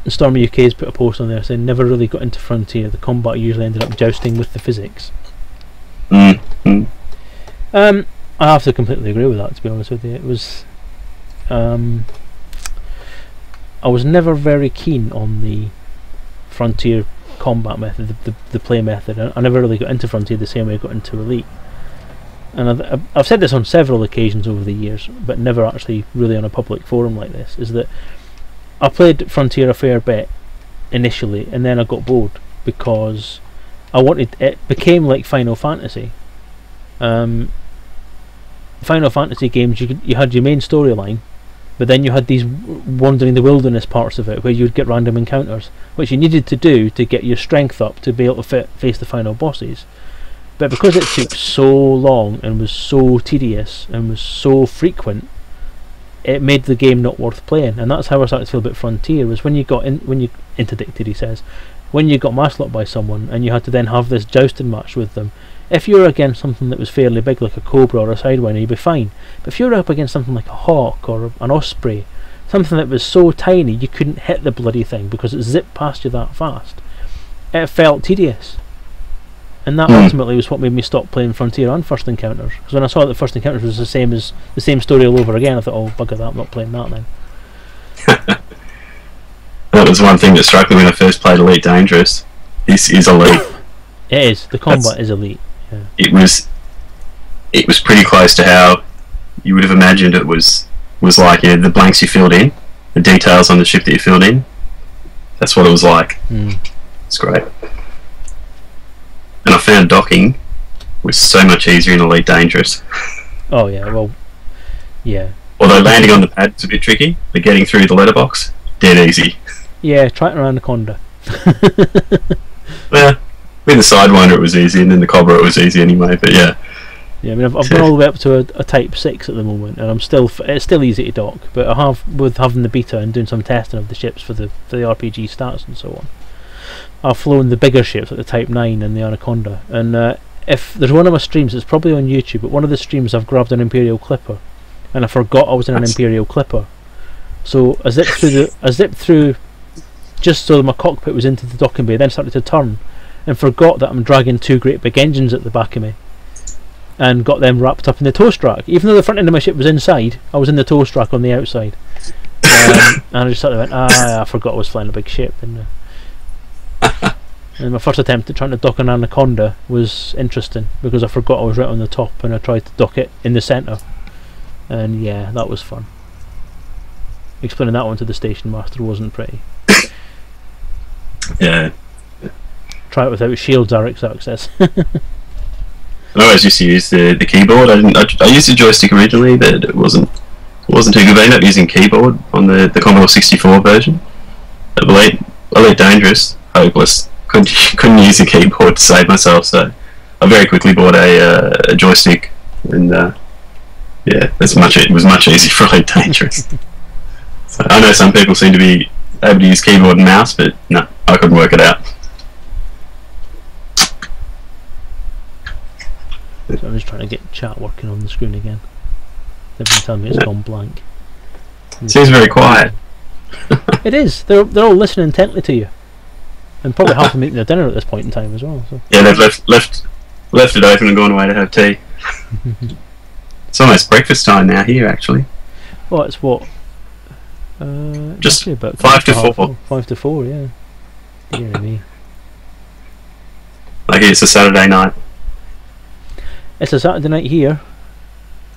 Stormy UK has put a post on there saying never really got into Frontier. The combat usually ended up jousting with the physics. I have to completely agree with that, to be honest with you. It was I was never very keen on the Frontier combat method, the play method. I never really got into Frontier the same way I got into Elite. And I've said this on several occasions over the years, but never actually really on a public forum like this, is that I played Frontier a fair bit initially, and then I got bored because it became like Final Fantasy. Final Fantasy games, you had your main storyline, But then you had these wandering the wilderness parts of it where you'd get random encounters, which you needed to do to get your strength up to be able to face the final bosses. But because it took so long and was so tedious and was so frequent, it made the game not worth playing. And that's how I started to feel about Frontier, was when you interdicted, he says, when you got masslocked by someone and you had to then have this jousting match with them. If you were against something that was fairly big, like a cobra or a sidewinder, you'd be fine. But if you were up against something like a hawk or an osprey, something that was so tiny you couldn't hit the bloody thing because it zipped past you that fast, it felt tedious. And that ultimately was what made me stop playing Frontier and First Encounters. Because when I saw that First Encounters was the same story all over again, I thought, oh, bugger that, I'm not playing that then. That was one thing that struck me when I first played Elite Dangerous. This is elite. It is. The combat is elite. Yeah. It was pretty close to how you would have imagined it was like, you know, the blanks you filled in, the details on the ship that you filled in. That's what it was like. It's great. And I found docking was so much easier in Elite Dangerous. Oh yeah, well, yeah. Although landing on the pad was a bit tricky, but getting through the letterbox, dead easy. Yeah, try it around Anaconda. Yeah, with the Sidewinder it was easy, and then the Cobra it was easy anyway. But yeah. Yeah, I mean, I've gone all the way up to a Type 6 at the moment, and it's still easy to dock. But I have, with having the beta and doing some testing of the ships for the RPG stats and so on, I've flown the bigger ships like the Type 9 and the Anaconda. And if there's one of my streams, it's probably on YouTube, but one of the streams I've grabbed an Imperial Clipper, and I forgot I was in an Imperial Clipper. So I zipped through just so that my cockpit was into the docking bay, then started to turn, and forgot that I'm dragging two great big engines at the back of me, and got them wrapped up in the toast rack. Even though the front end of my ship was inside, I was in the toast rack on the outside. And I just sort of went, I forgot I was flying a big ship. And my first attempt at trying to dock an Anaconda was interesting, because I forgot I was right on the top, and I tried to dock it in the centre. And yeah, that was fun. Explaining that one to the station master wasn't pretty. Yeah. Try it without shields, Eric says. I always used to use the keyboard. I used the joystick originally, but it wasn't too good. I ended up using keyboard on the Commodore 64 version. Elite Dangerous, hopeless. Couldn't use the keyboard to save myself, so I very quickly bought a joystick, and yeah, it was much easier for Elite Dangerous. So I know some people seem to be able to use keyboard and mouse, but no, I couldn't work it out. So I'm just trying to get chat working on the screen again. Everyone's telling me it's gone blank. Seems very quiet. It is. They're all listening intently to you, and probably half of them eating their dinner at this point in time as well. So. Yeah, they've left it open and gone away to have tea. It's almost breakfast time now here, actually. Well, it's what? Just about 5 to 4. 5 to 4, yeah. You know me. Like it's a Saturday night. It's a Saturday night here.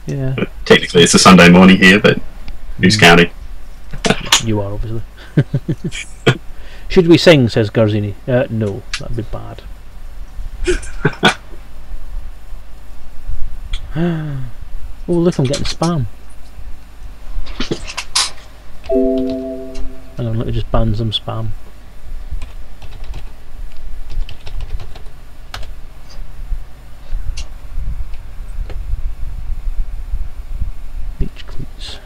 Yeah. Technically, it's a Sunday morning here, but who's counting? You are, obviously. Should we sing, says Garzini? No, that'd be bad. Oh, look, I'm getting spam. Hang on, let me just ban some spam. Beach cleats.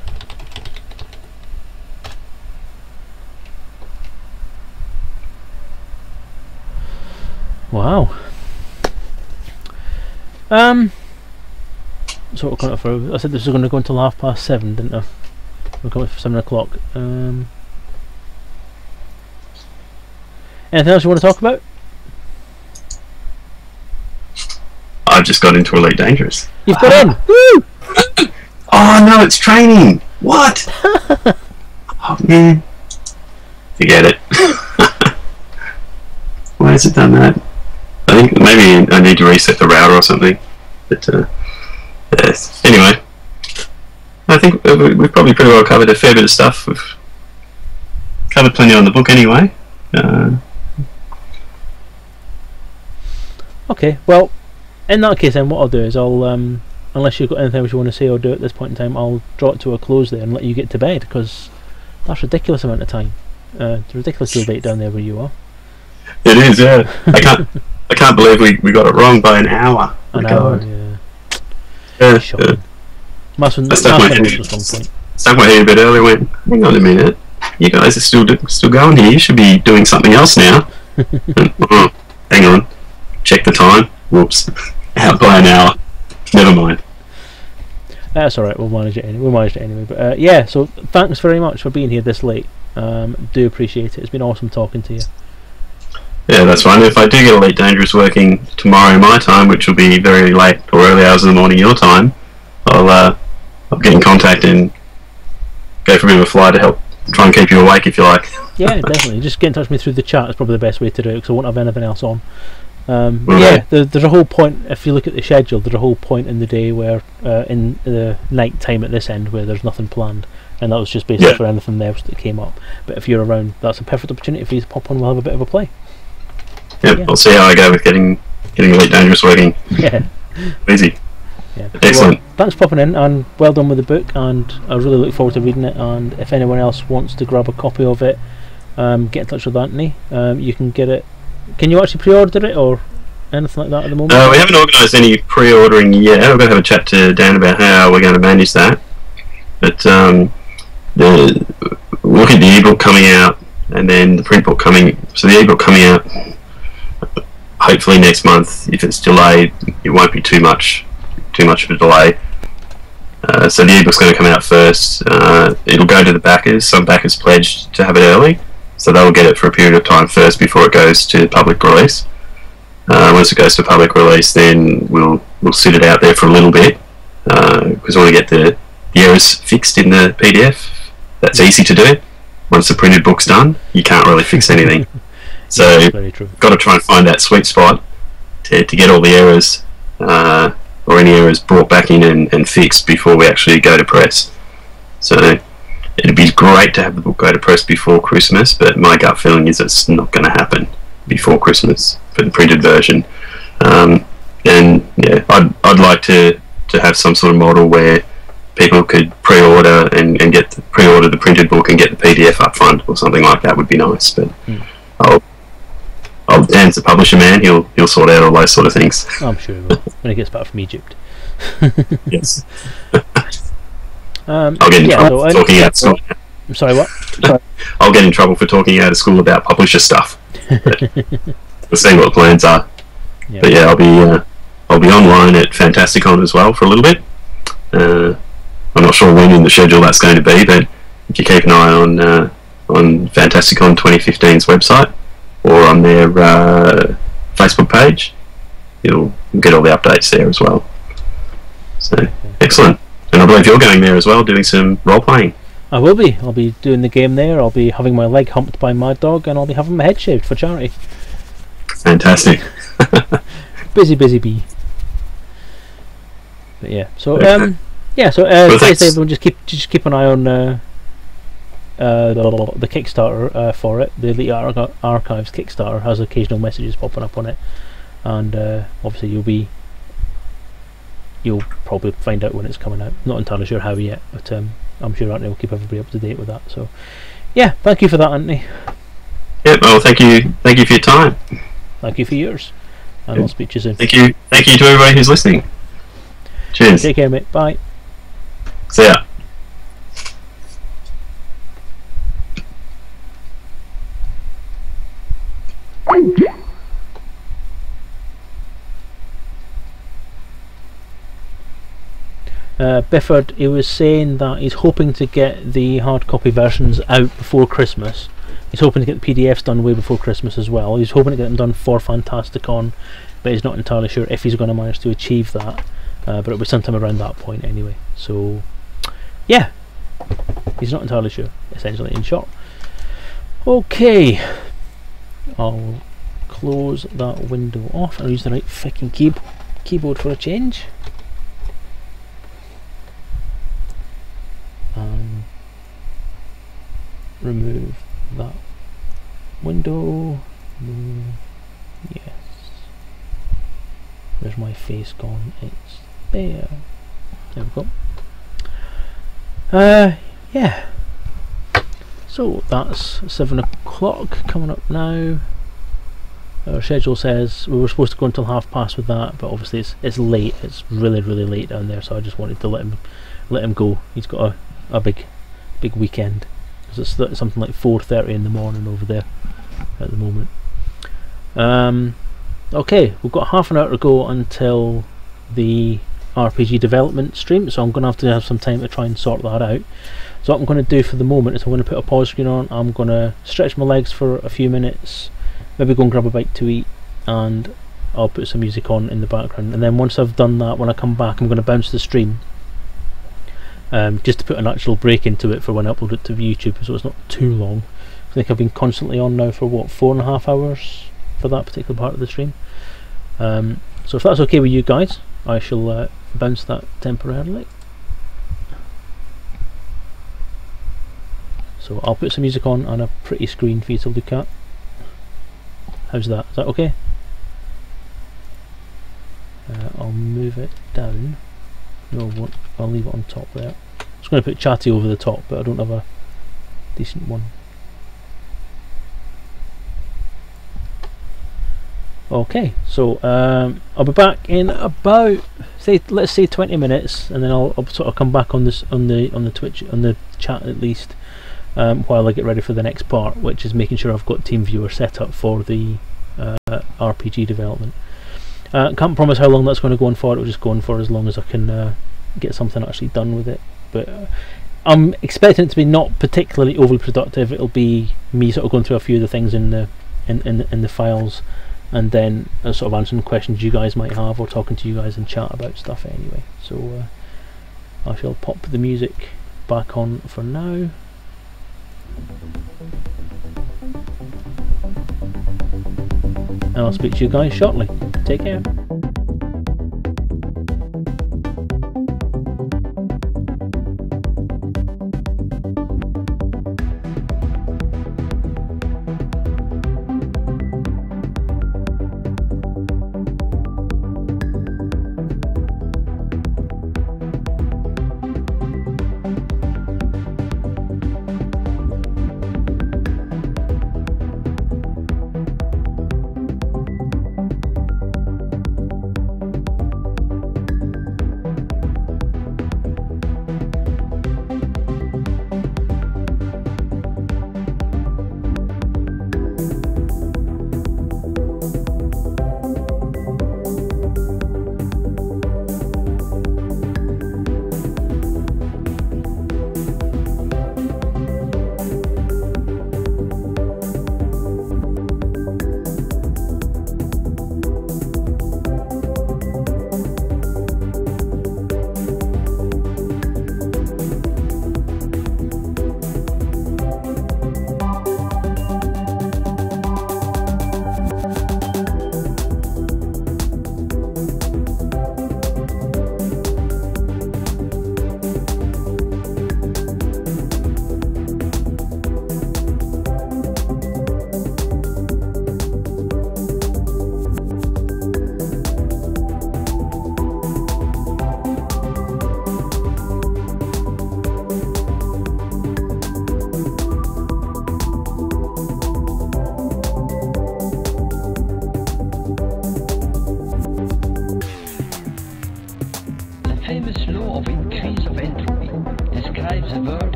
Wow. So we're coming up for. I said this was going to go until 7:30, didn't I? We're coming up for 7 o'clock. Anything else you want to talk about? I've just got into Elite Dangerous. You've got in! Woo! Oh no, it's training! What? Oh man. Forget it. Why has it done that? I think maybe I need to reset the router or something. But yes. Anyway, I think we've probably pretty well covered a fair bit of stuff. We've covered plenty on the book anyway. Okay, well, in that case then what I'll do is I'll unless you've got anything else you want to say or do at this point in time, I'll draw it to a close there and let you get to bed, because that's a ridiculous amount of time. It's ridiculously late down there where you are. It is, yeah. I can't believe we got it wrong by an hour. An Oh, hour, God. yeah. Yeah, Shocking. Mustn't I stuck my head at some point. stuck my head a bit earlier. Went, hang on a minute. You guys are still going here. You should be doing something else now. Hang on. Check the time. Whoops. Out by an hour. Never mind. That's alright, we'll manage it anyway. We'll manage it anyway. But yeah, so thanks very much for being here this late. Do appreciate it. It's been awesome talking to you. Yeah, that's fine. If I do get a late dangerous working tomorrow my time, which will be very late or early hours of the morning your time, I'll get in contact and go for a bit of a fly to help try and keep you awake if you like. Yeah, definitely. Just get in touch with me through the chat is probably the best way to do it, because I won't have anything else on. Right. Yeah, there's a whole point, if you look at the schedule, there's a whole point in the day where, in the night time at this end, where there's nothing planned, and that was just basically for anything else that came up. But if you're around, that's a perfect opportunity for you to pop on, we'll have a bit of a play. Yep, Yeah. I'll see how I go with getting Elite Dangerous working. Yeah. Easy. Yeah. Excellent. Well, thanks for popping in, and well done with the book, and I really look forward to reading it. And if anyone else wants to grab a copy of it, get in touch with Anthony. You can get it. Can you actually pre-order it or anything like that at the moment? We haven't organised any pre-ordering yet. We're going to have a chat to Dan about how we're going to manage that. But we're looking at the ebook coming out, and then the print book coming. So the ebook coming out hopefully next month. If it's delayed, it won't be too much of a delay. So the ebook's going to come out first. It'll go to the backers. Some backers pledged to have it early, so they'll get it for a period of time first before it goes to public release. Once it goes to public release, then we'll sit it out there for a little bit, because we want to get the errors fixed in the PDF. That's easy to do. Once the printed book's done, you can't really fix anything. So you've got to try and find that sweet spot to get all the errors or any errors brought back in and fixed before we actually go to press. So it'd be great to have the book go to press before Christmas, but my gut feeling is it's not going to happen before Christmas for the printed version. And yeah, I'd like to have some sort of model where people could pre-order and pre-order the printed book and get the PDF up front or something like that would be nice. But Dan's the publisher man. He'll sort out all those sort of things. I'm sure he will when he gets back from Egypt. Yes. I'll get in trouble for talking out of school. I'm sorry, what? I'll get in trouble for talking out of school about publisher stuff. But we'll see what the plans are. Yeah. But yeah, I'll be online at Fantasticon as well for a little bit. I'm not sure when in the schedule that's going to be, but if you keep an eye on Fantasticon 2015's website or on their Facebook page, you'll get all the updates there as well. So excellent. And I believe you're going there as well, doing some role playing. I will be. I'll be doing the game there. I'll be having my leg humped by Mad Dog, and I'll be having my head shaved for charity. Fantastic. Busy bee. But yeah, so Okay. please everyone just keep an eye on the Kickstarter for it. The Elite Archives Kickstarter has occasional messages popping up on it, and obviously you'll probably find out when it's coming out. Not entirely sure how yet, but I'm sure Anthony will keep everybody up to date with that. So yeah, thank you for that, Anthony. Yeah, well, thank you for your time. Thank you for yours, and I'll speak to you soon. Thank you to everybody who's listening. Cheers. Take care, mate. Bye. See ya. Bifford, he was saying that he's hoping to get the hard copy versions out before Christmas. He's hoping to get the PDFs done way before Christmas as well. He's hoping to get them done for Fantasticon, but he's not entirely sure if he's going to manage to achieve that. But it'll be sometime around that point anyway. So, yeah, he's not entirely sure, essentially, in short. Okay, I'll close that window off. I'll use the right fucking keyboard for a change. Remove that window. Yes. Where's my face gone? It's there. There we go. Yeah. So that's 7 o'clock coming up now. Our schedule says we were supposed to go until 5:30 with that, but obviously it's late. It's really late down there, so I just wanted to let him go. He's got a big weekend, because it's something like 4:30 in the morning over there at the moment. Okay, we've got half an hour to go until the RPG development stream, so I'm going to have some time to try and sort that out. So what I'm going to do for the moment is I'm going to put a pause screen on. I'm going to stretch my legs for a few minutes, maybe go and grab a bite to eat, and I'll put some music on in the background. And then once I've done that, when I come back, I'm going to bounce the stream, just to put an actual break into it for when I upload it to YouTube, so it's not too long. I think I've been constantly on now for what, 4.5 hours for that particular part of the stream. So if that's okay with you guys, I shall bounce that temporarily. So I'll put some music on and a pretty screen for you to look at. How's that? Is that okay? I'll move it down. No, I won't. I'll leave it on top there. I'm just going to put chatty over the top, but I don't have a decent one. Okay, so I'll be back in about, let's say 20 minutes, and then I'll sort of come back on this on the Twitch, on the chat at least, while I get ready for the next part, which is making sure I've got TeamViewer set up for the RPG development. Can't promise how long that's going to go on for. It'll just go on for as long as I can get something actually done with it. But I'm expecting it to be not particularly overly productive. It'll be me sort of going through a few of the things in the files, and then sort of answering questions you guys might have, or talking to you guys in chat about stuff anyway. So I shall pop the music back on for now. And I'll speak to you guys shortly. Take care.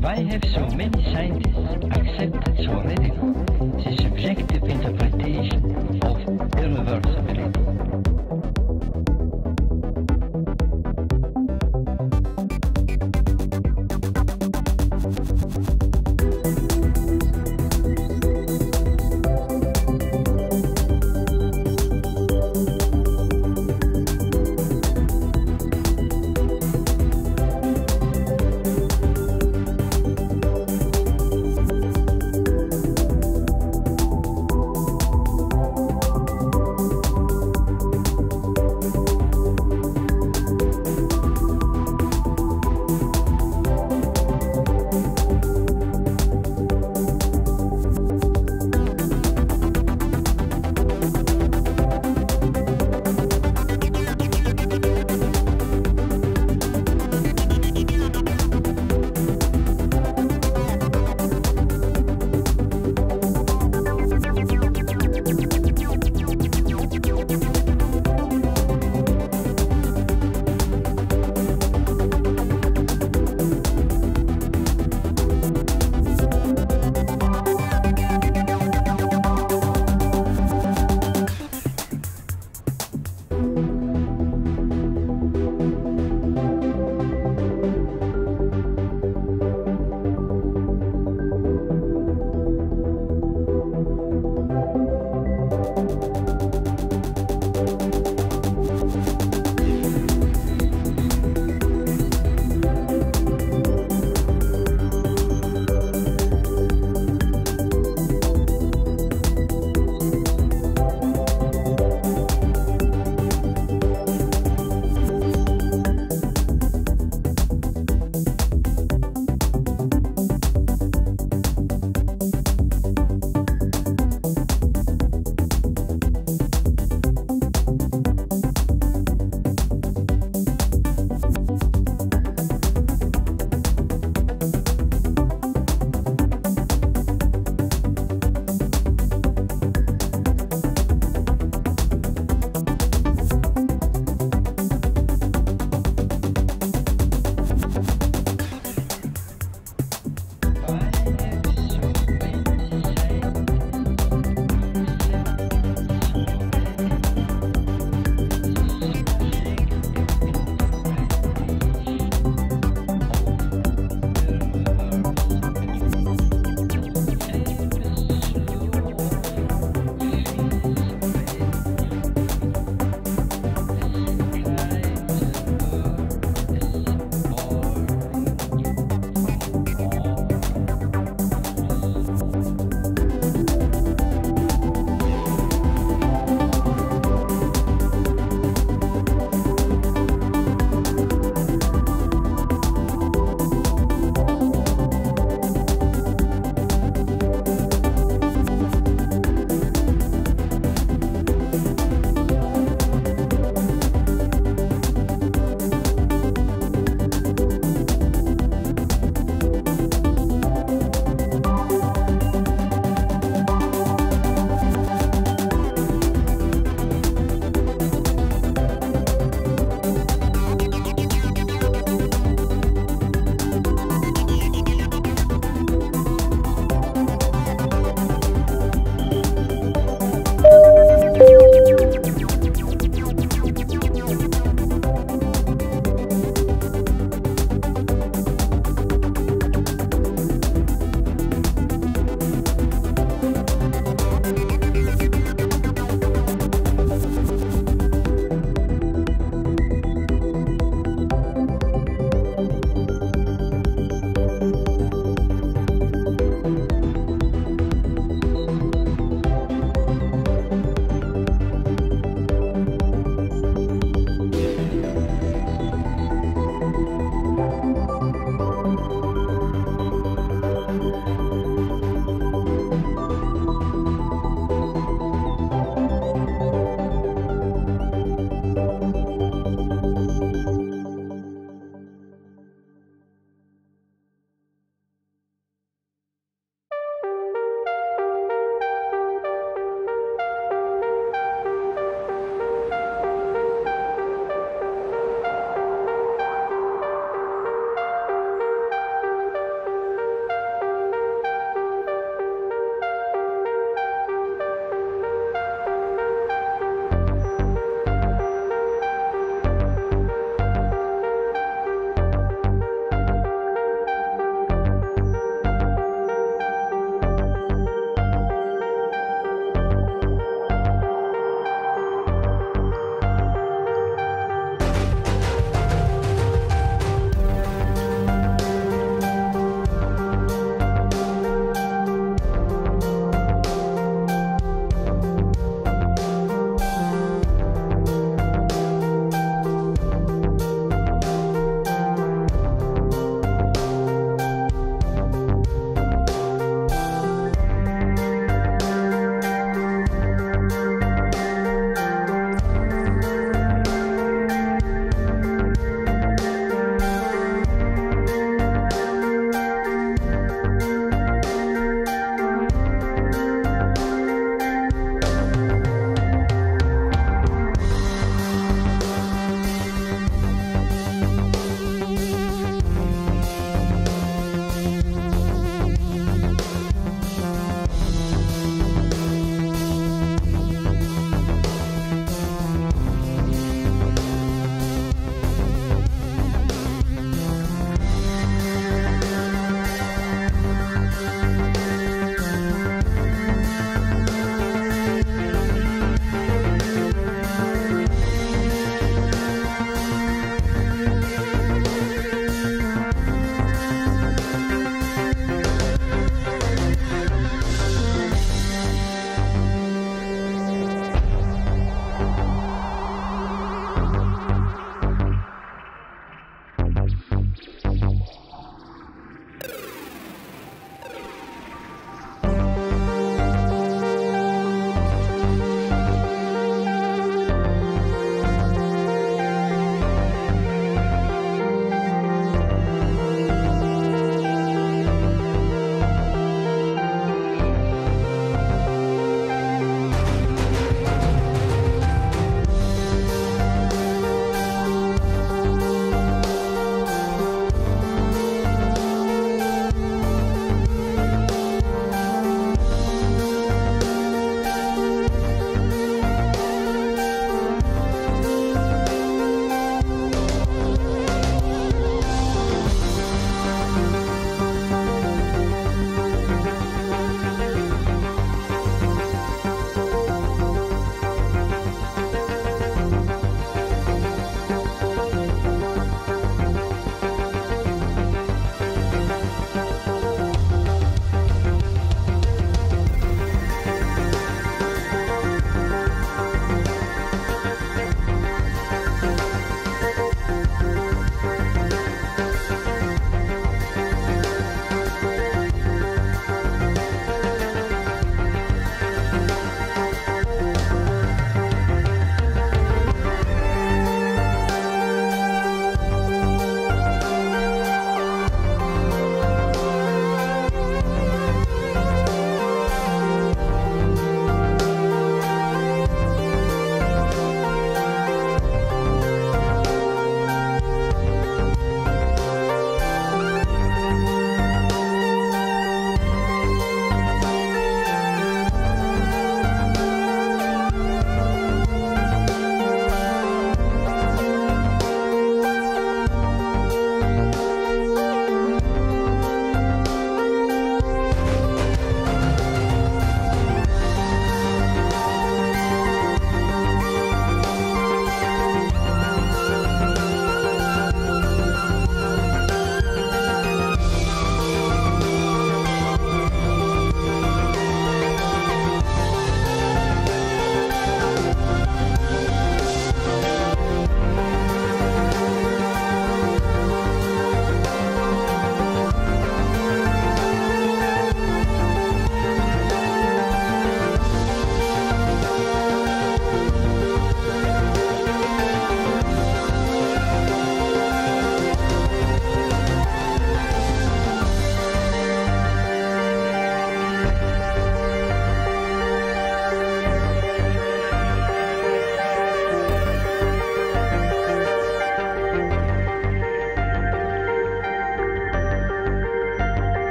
Why have so many scientists accepted so readily the subjective interpretation of irreversibility?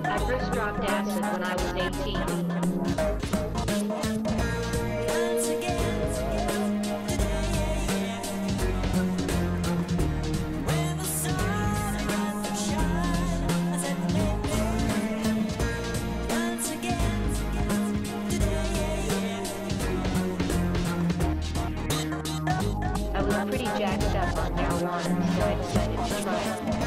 I first dropped acid when I was 18. I was pretty jacked up on marijuana, so I decided to try it.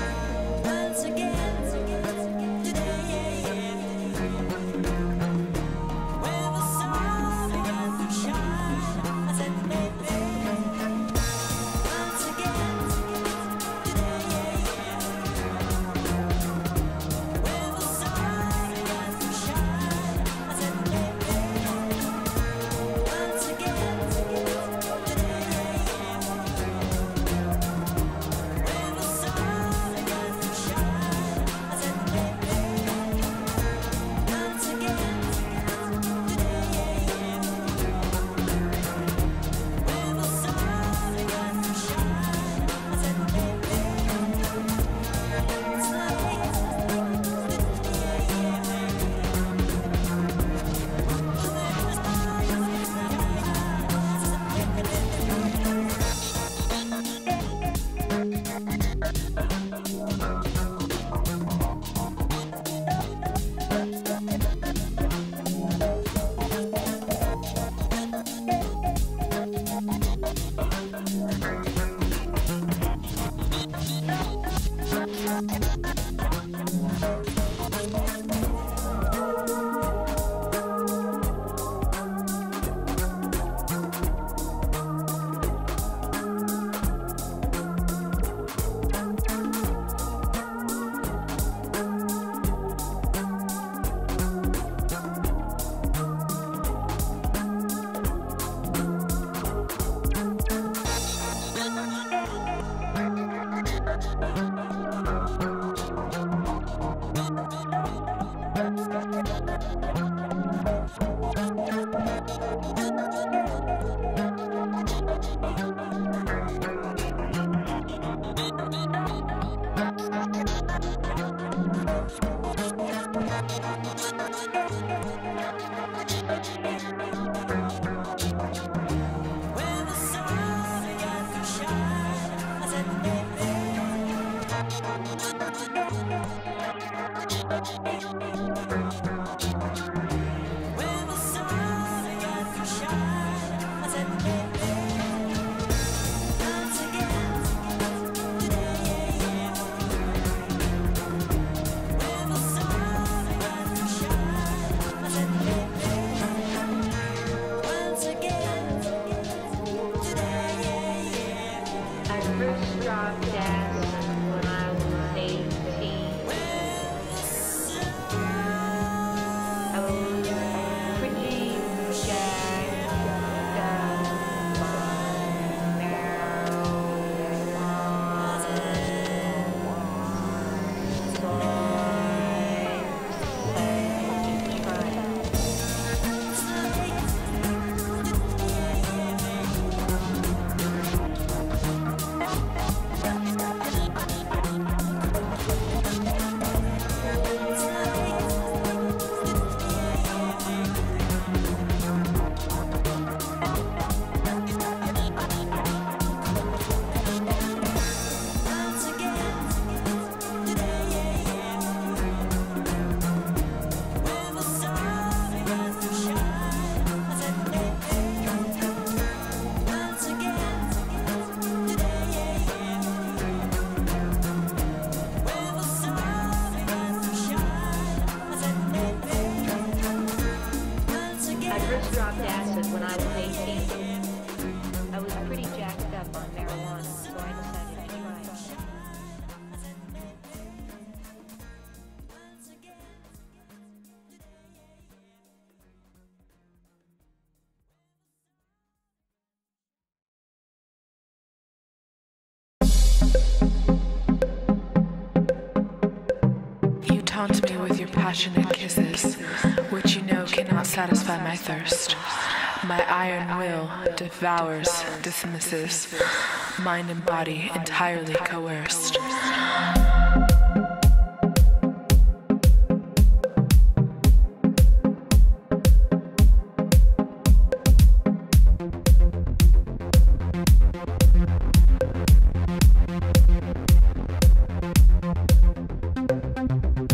taunt me with your passionate kisses, which you know cannot satisfy my thirst. My iron will devours, dismisses, mind and body entirely coerced.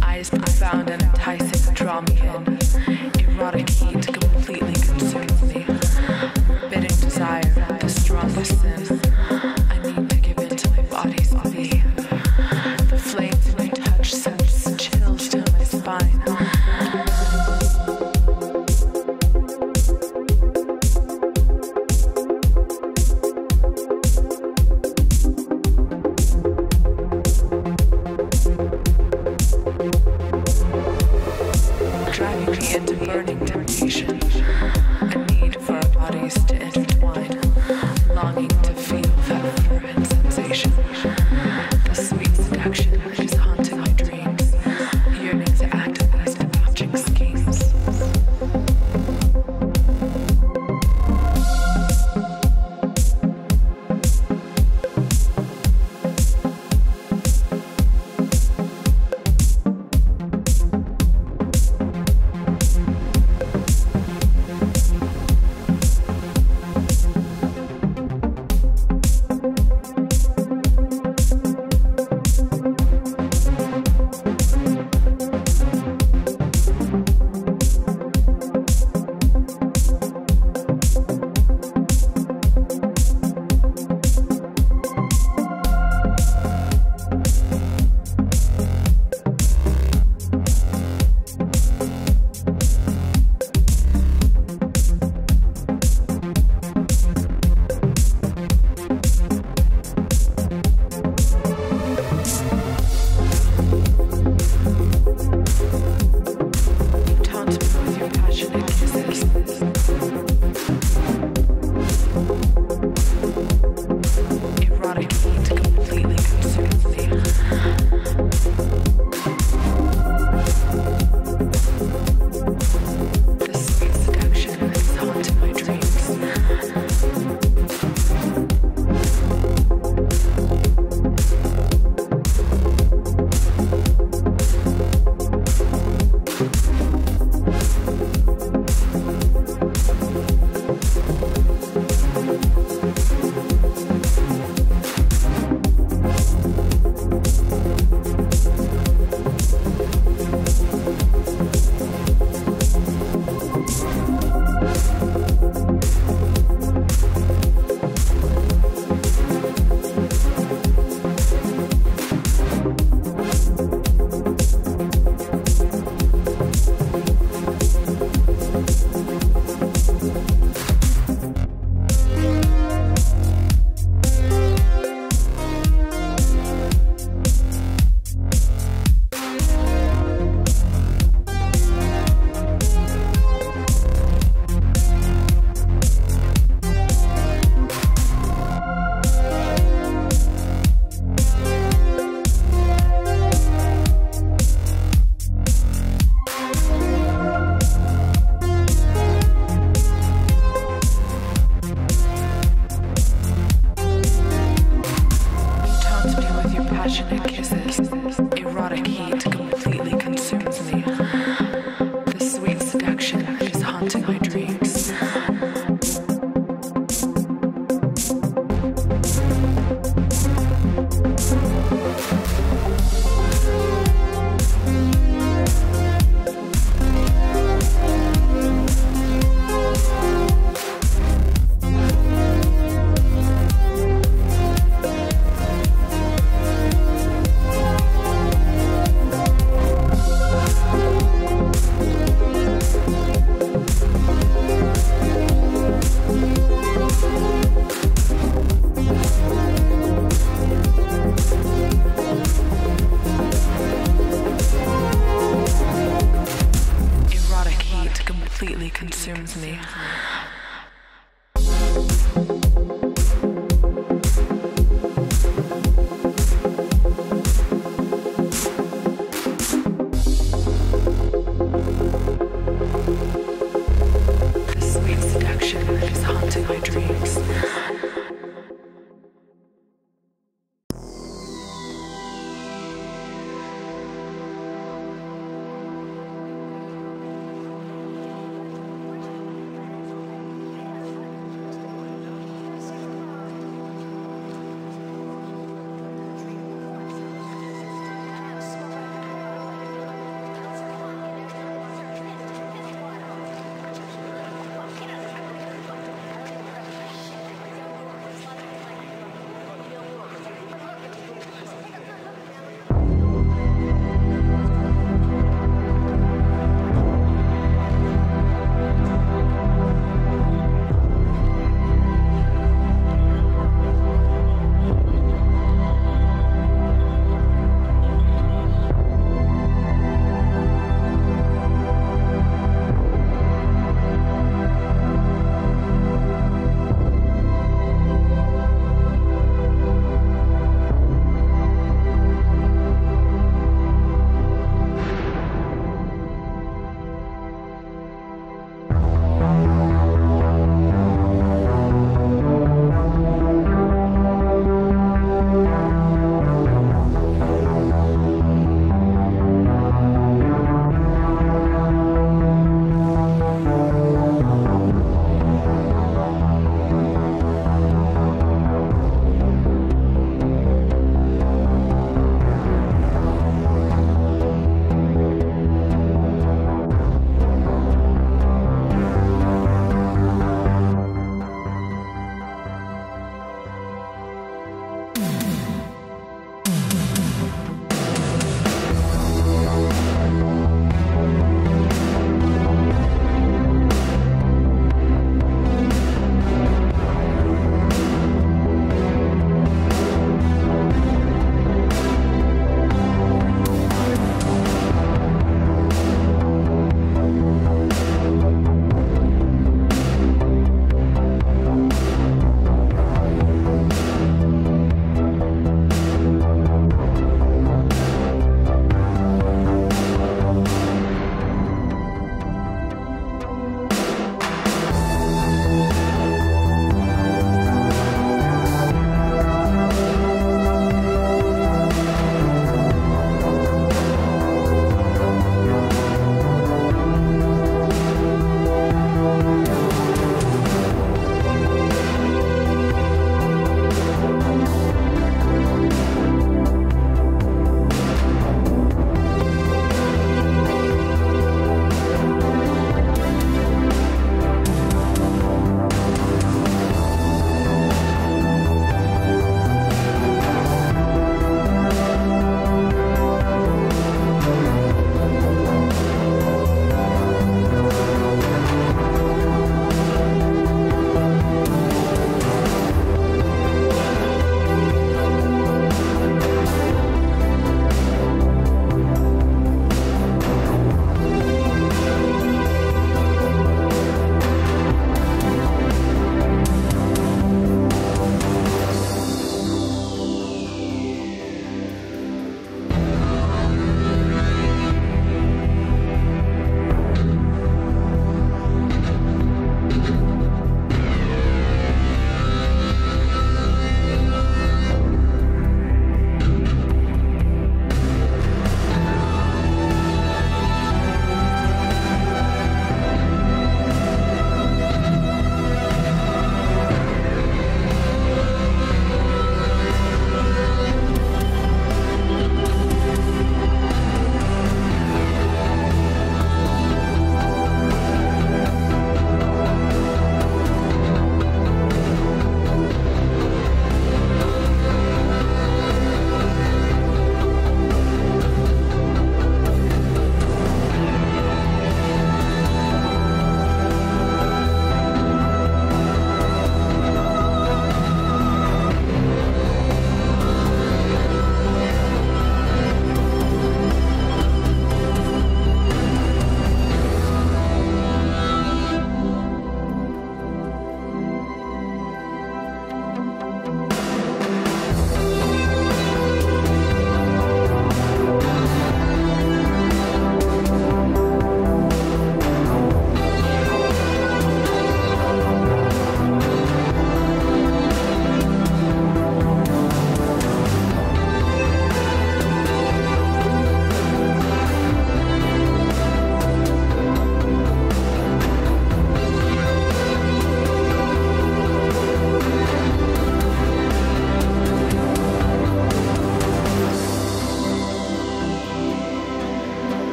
Eyes profound and enticing draw me in. Erotic heat completely consumes me. Forbidding desire, the strongest sin. I need to give in to my body's plea. The flames in your touch sends chills to my spine. Driving me into burning temptation, a need for our bodies to intertwine, longing to feel that fervent sensation. The sweet seduction is haunting my dreams, yearning to activate debauching schemes. Erotic heat completely consumes me. The sweet seduction is haunting my dreams. Passionate kisses, erotic heat.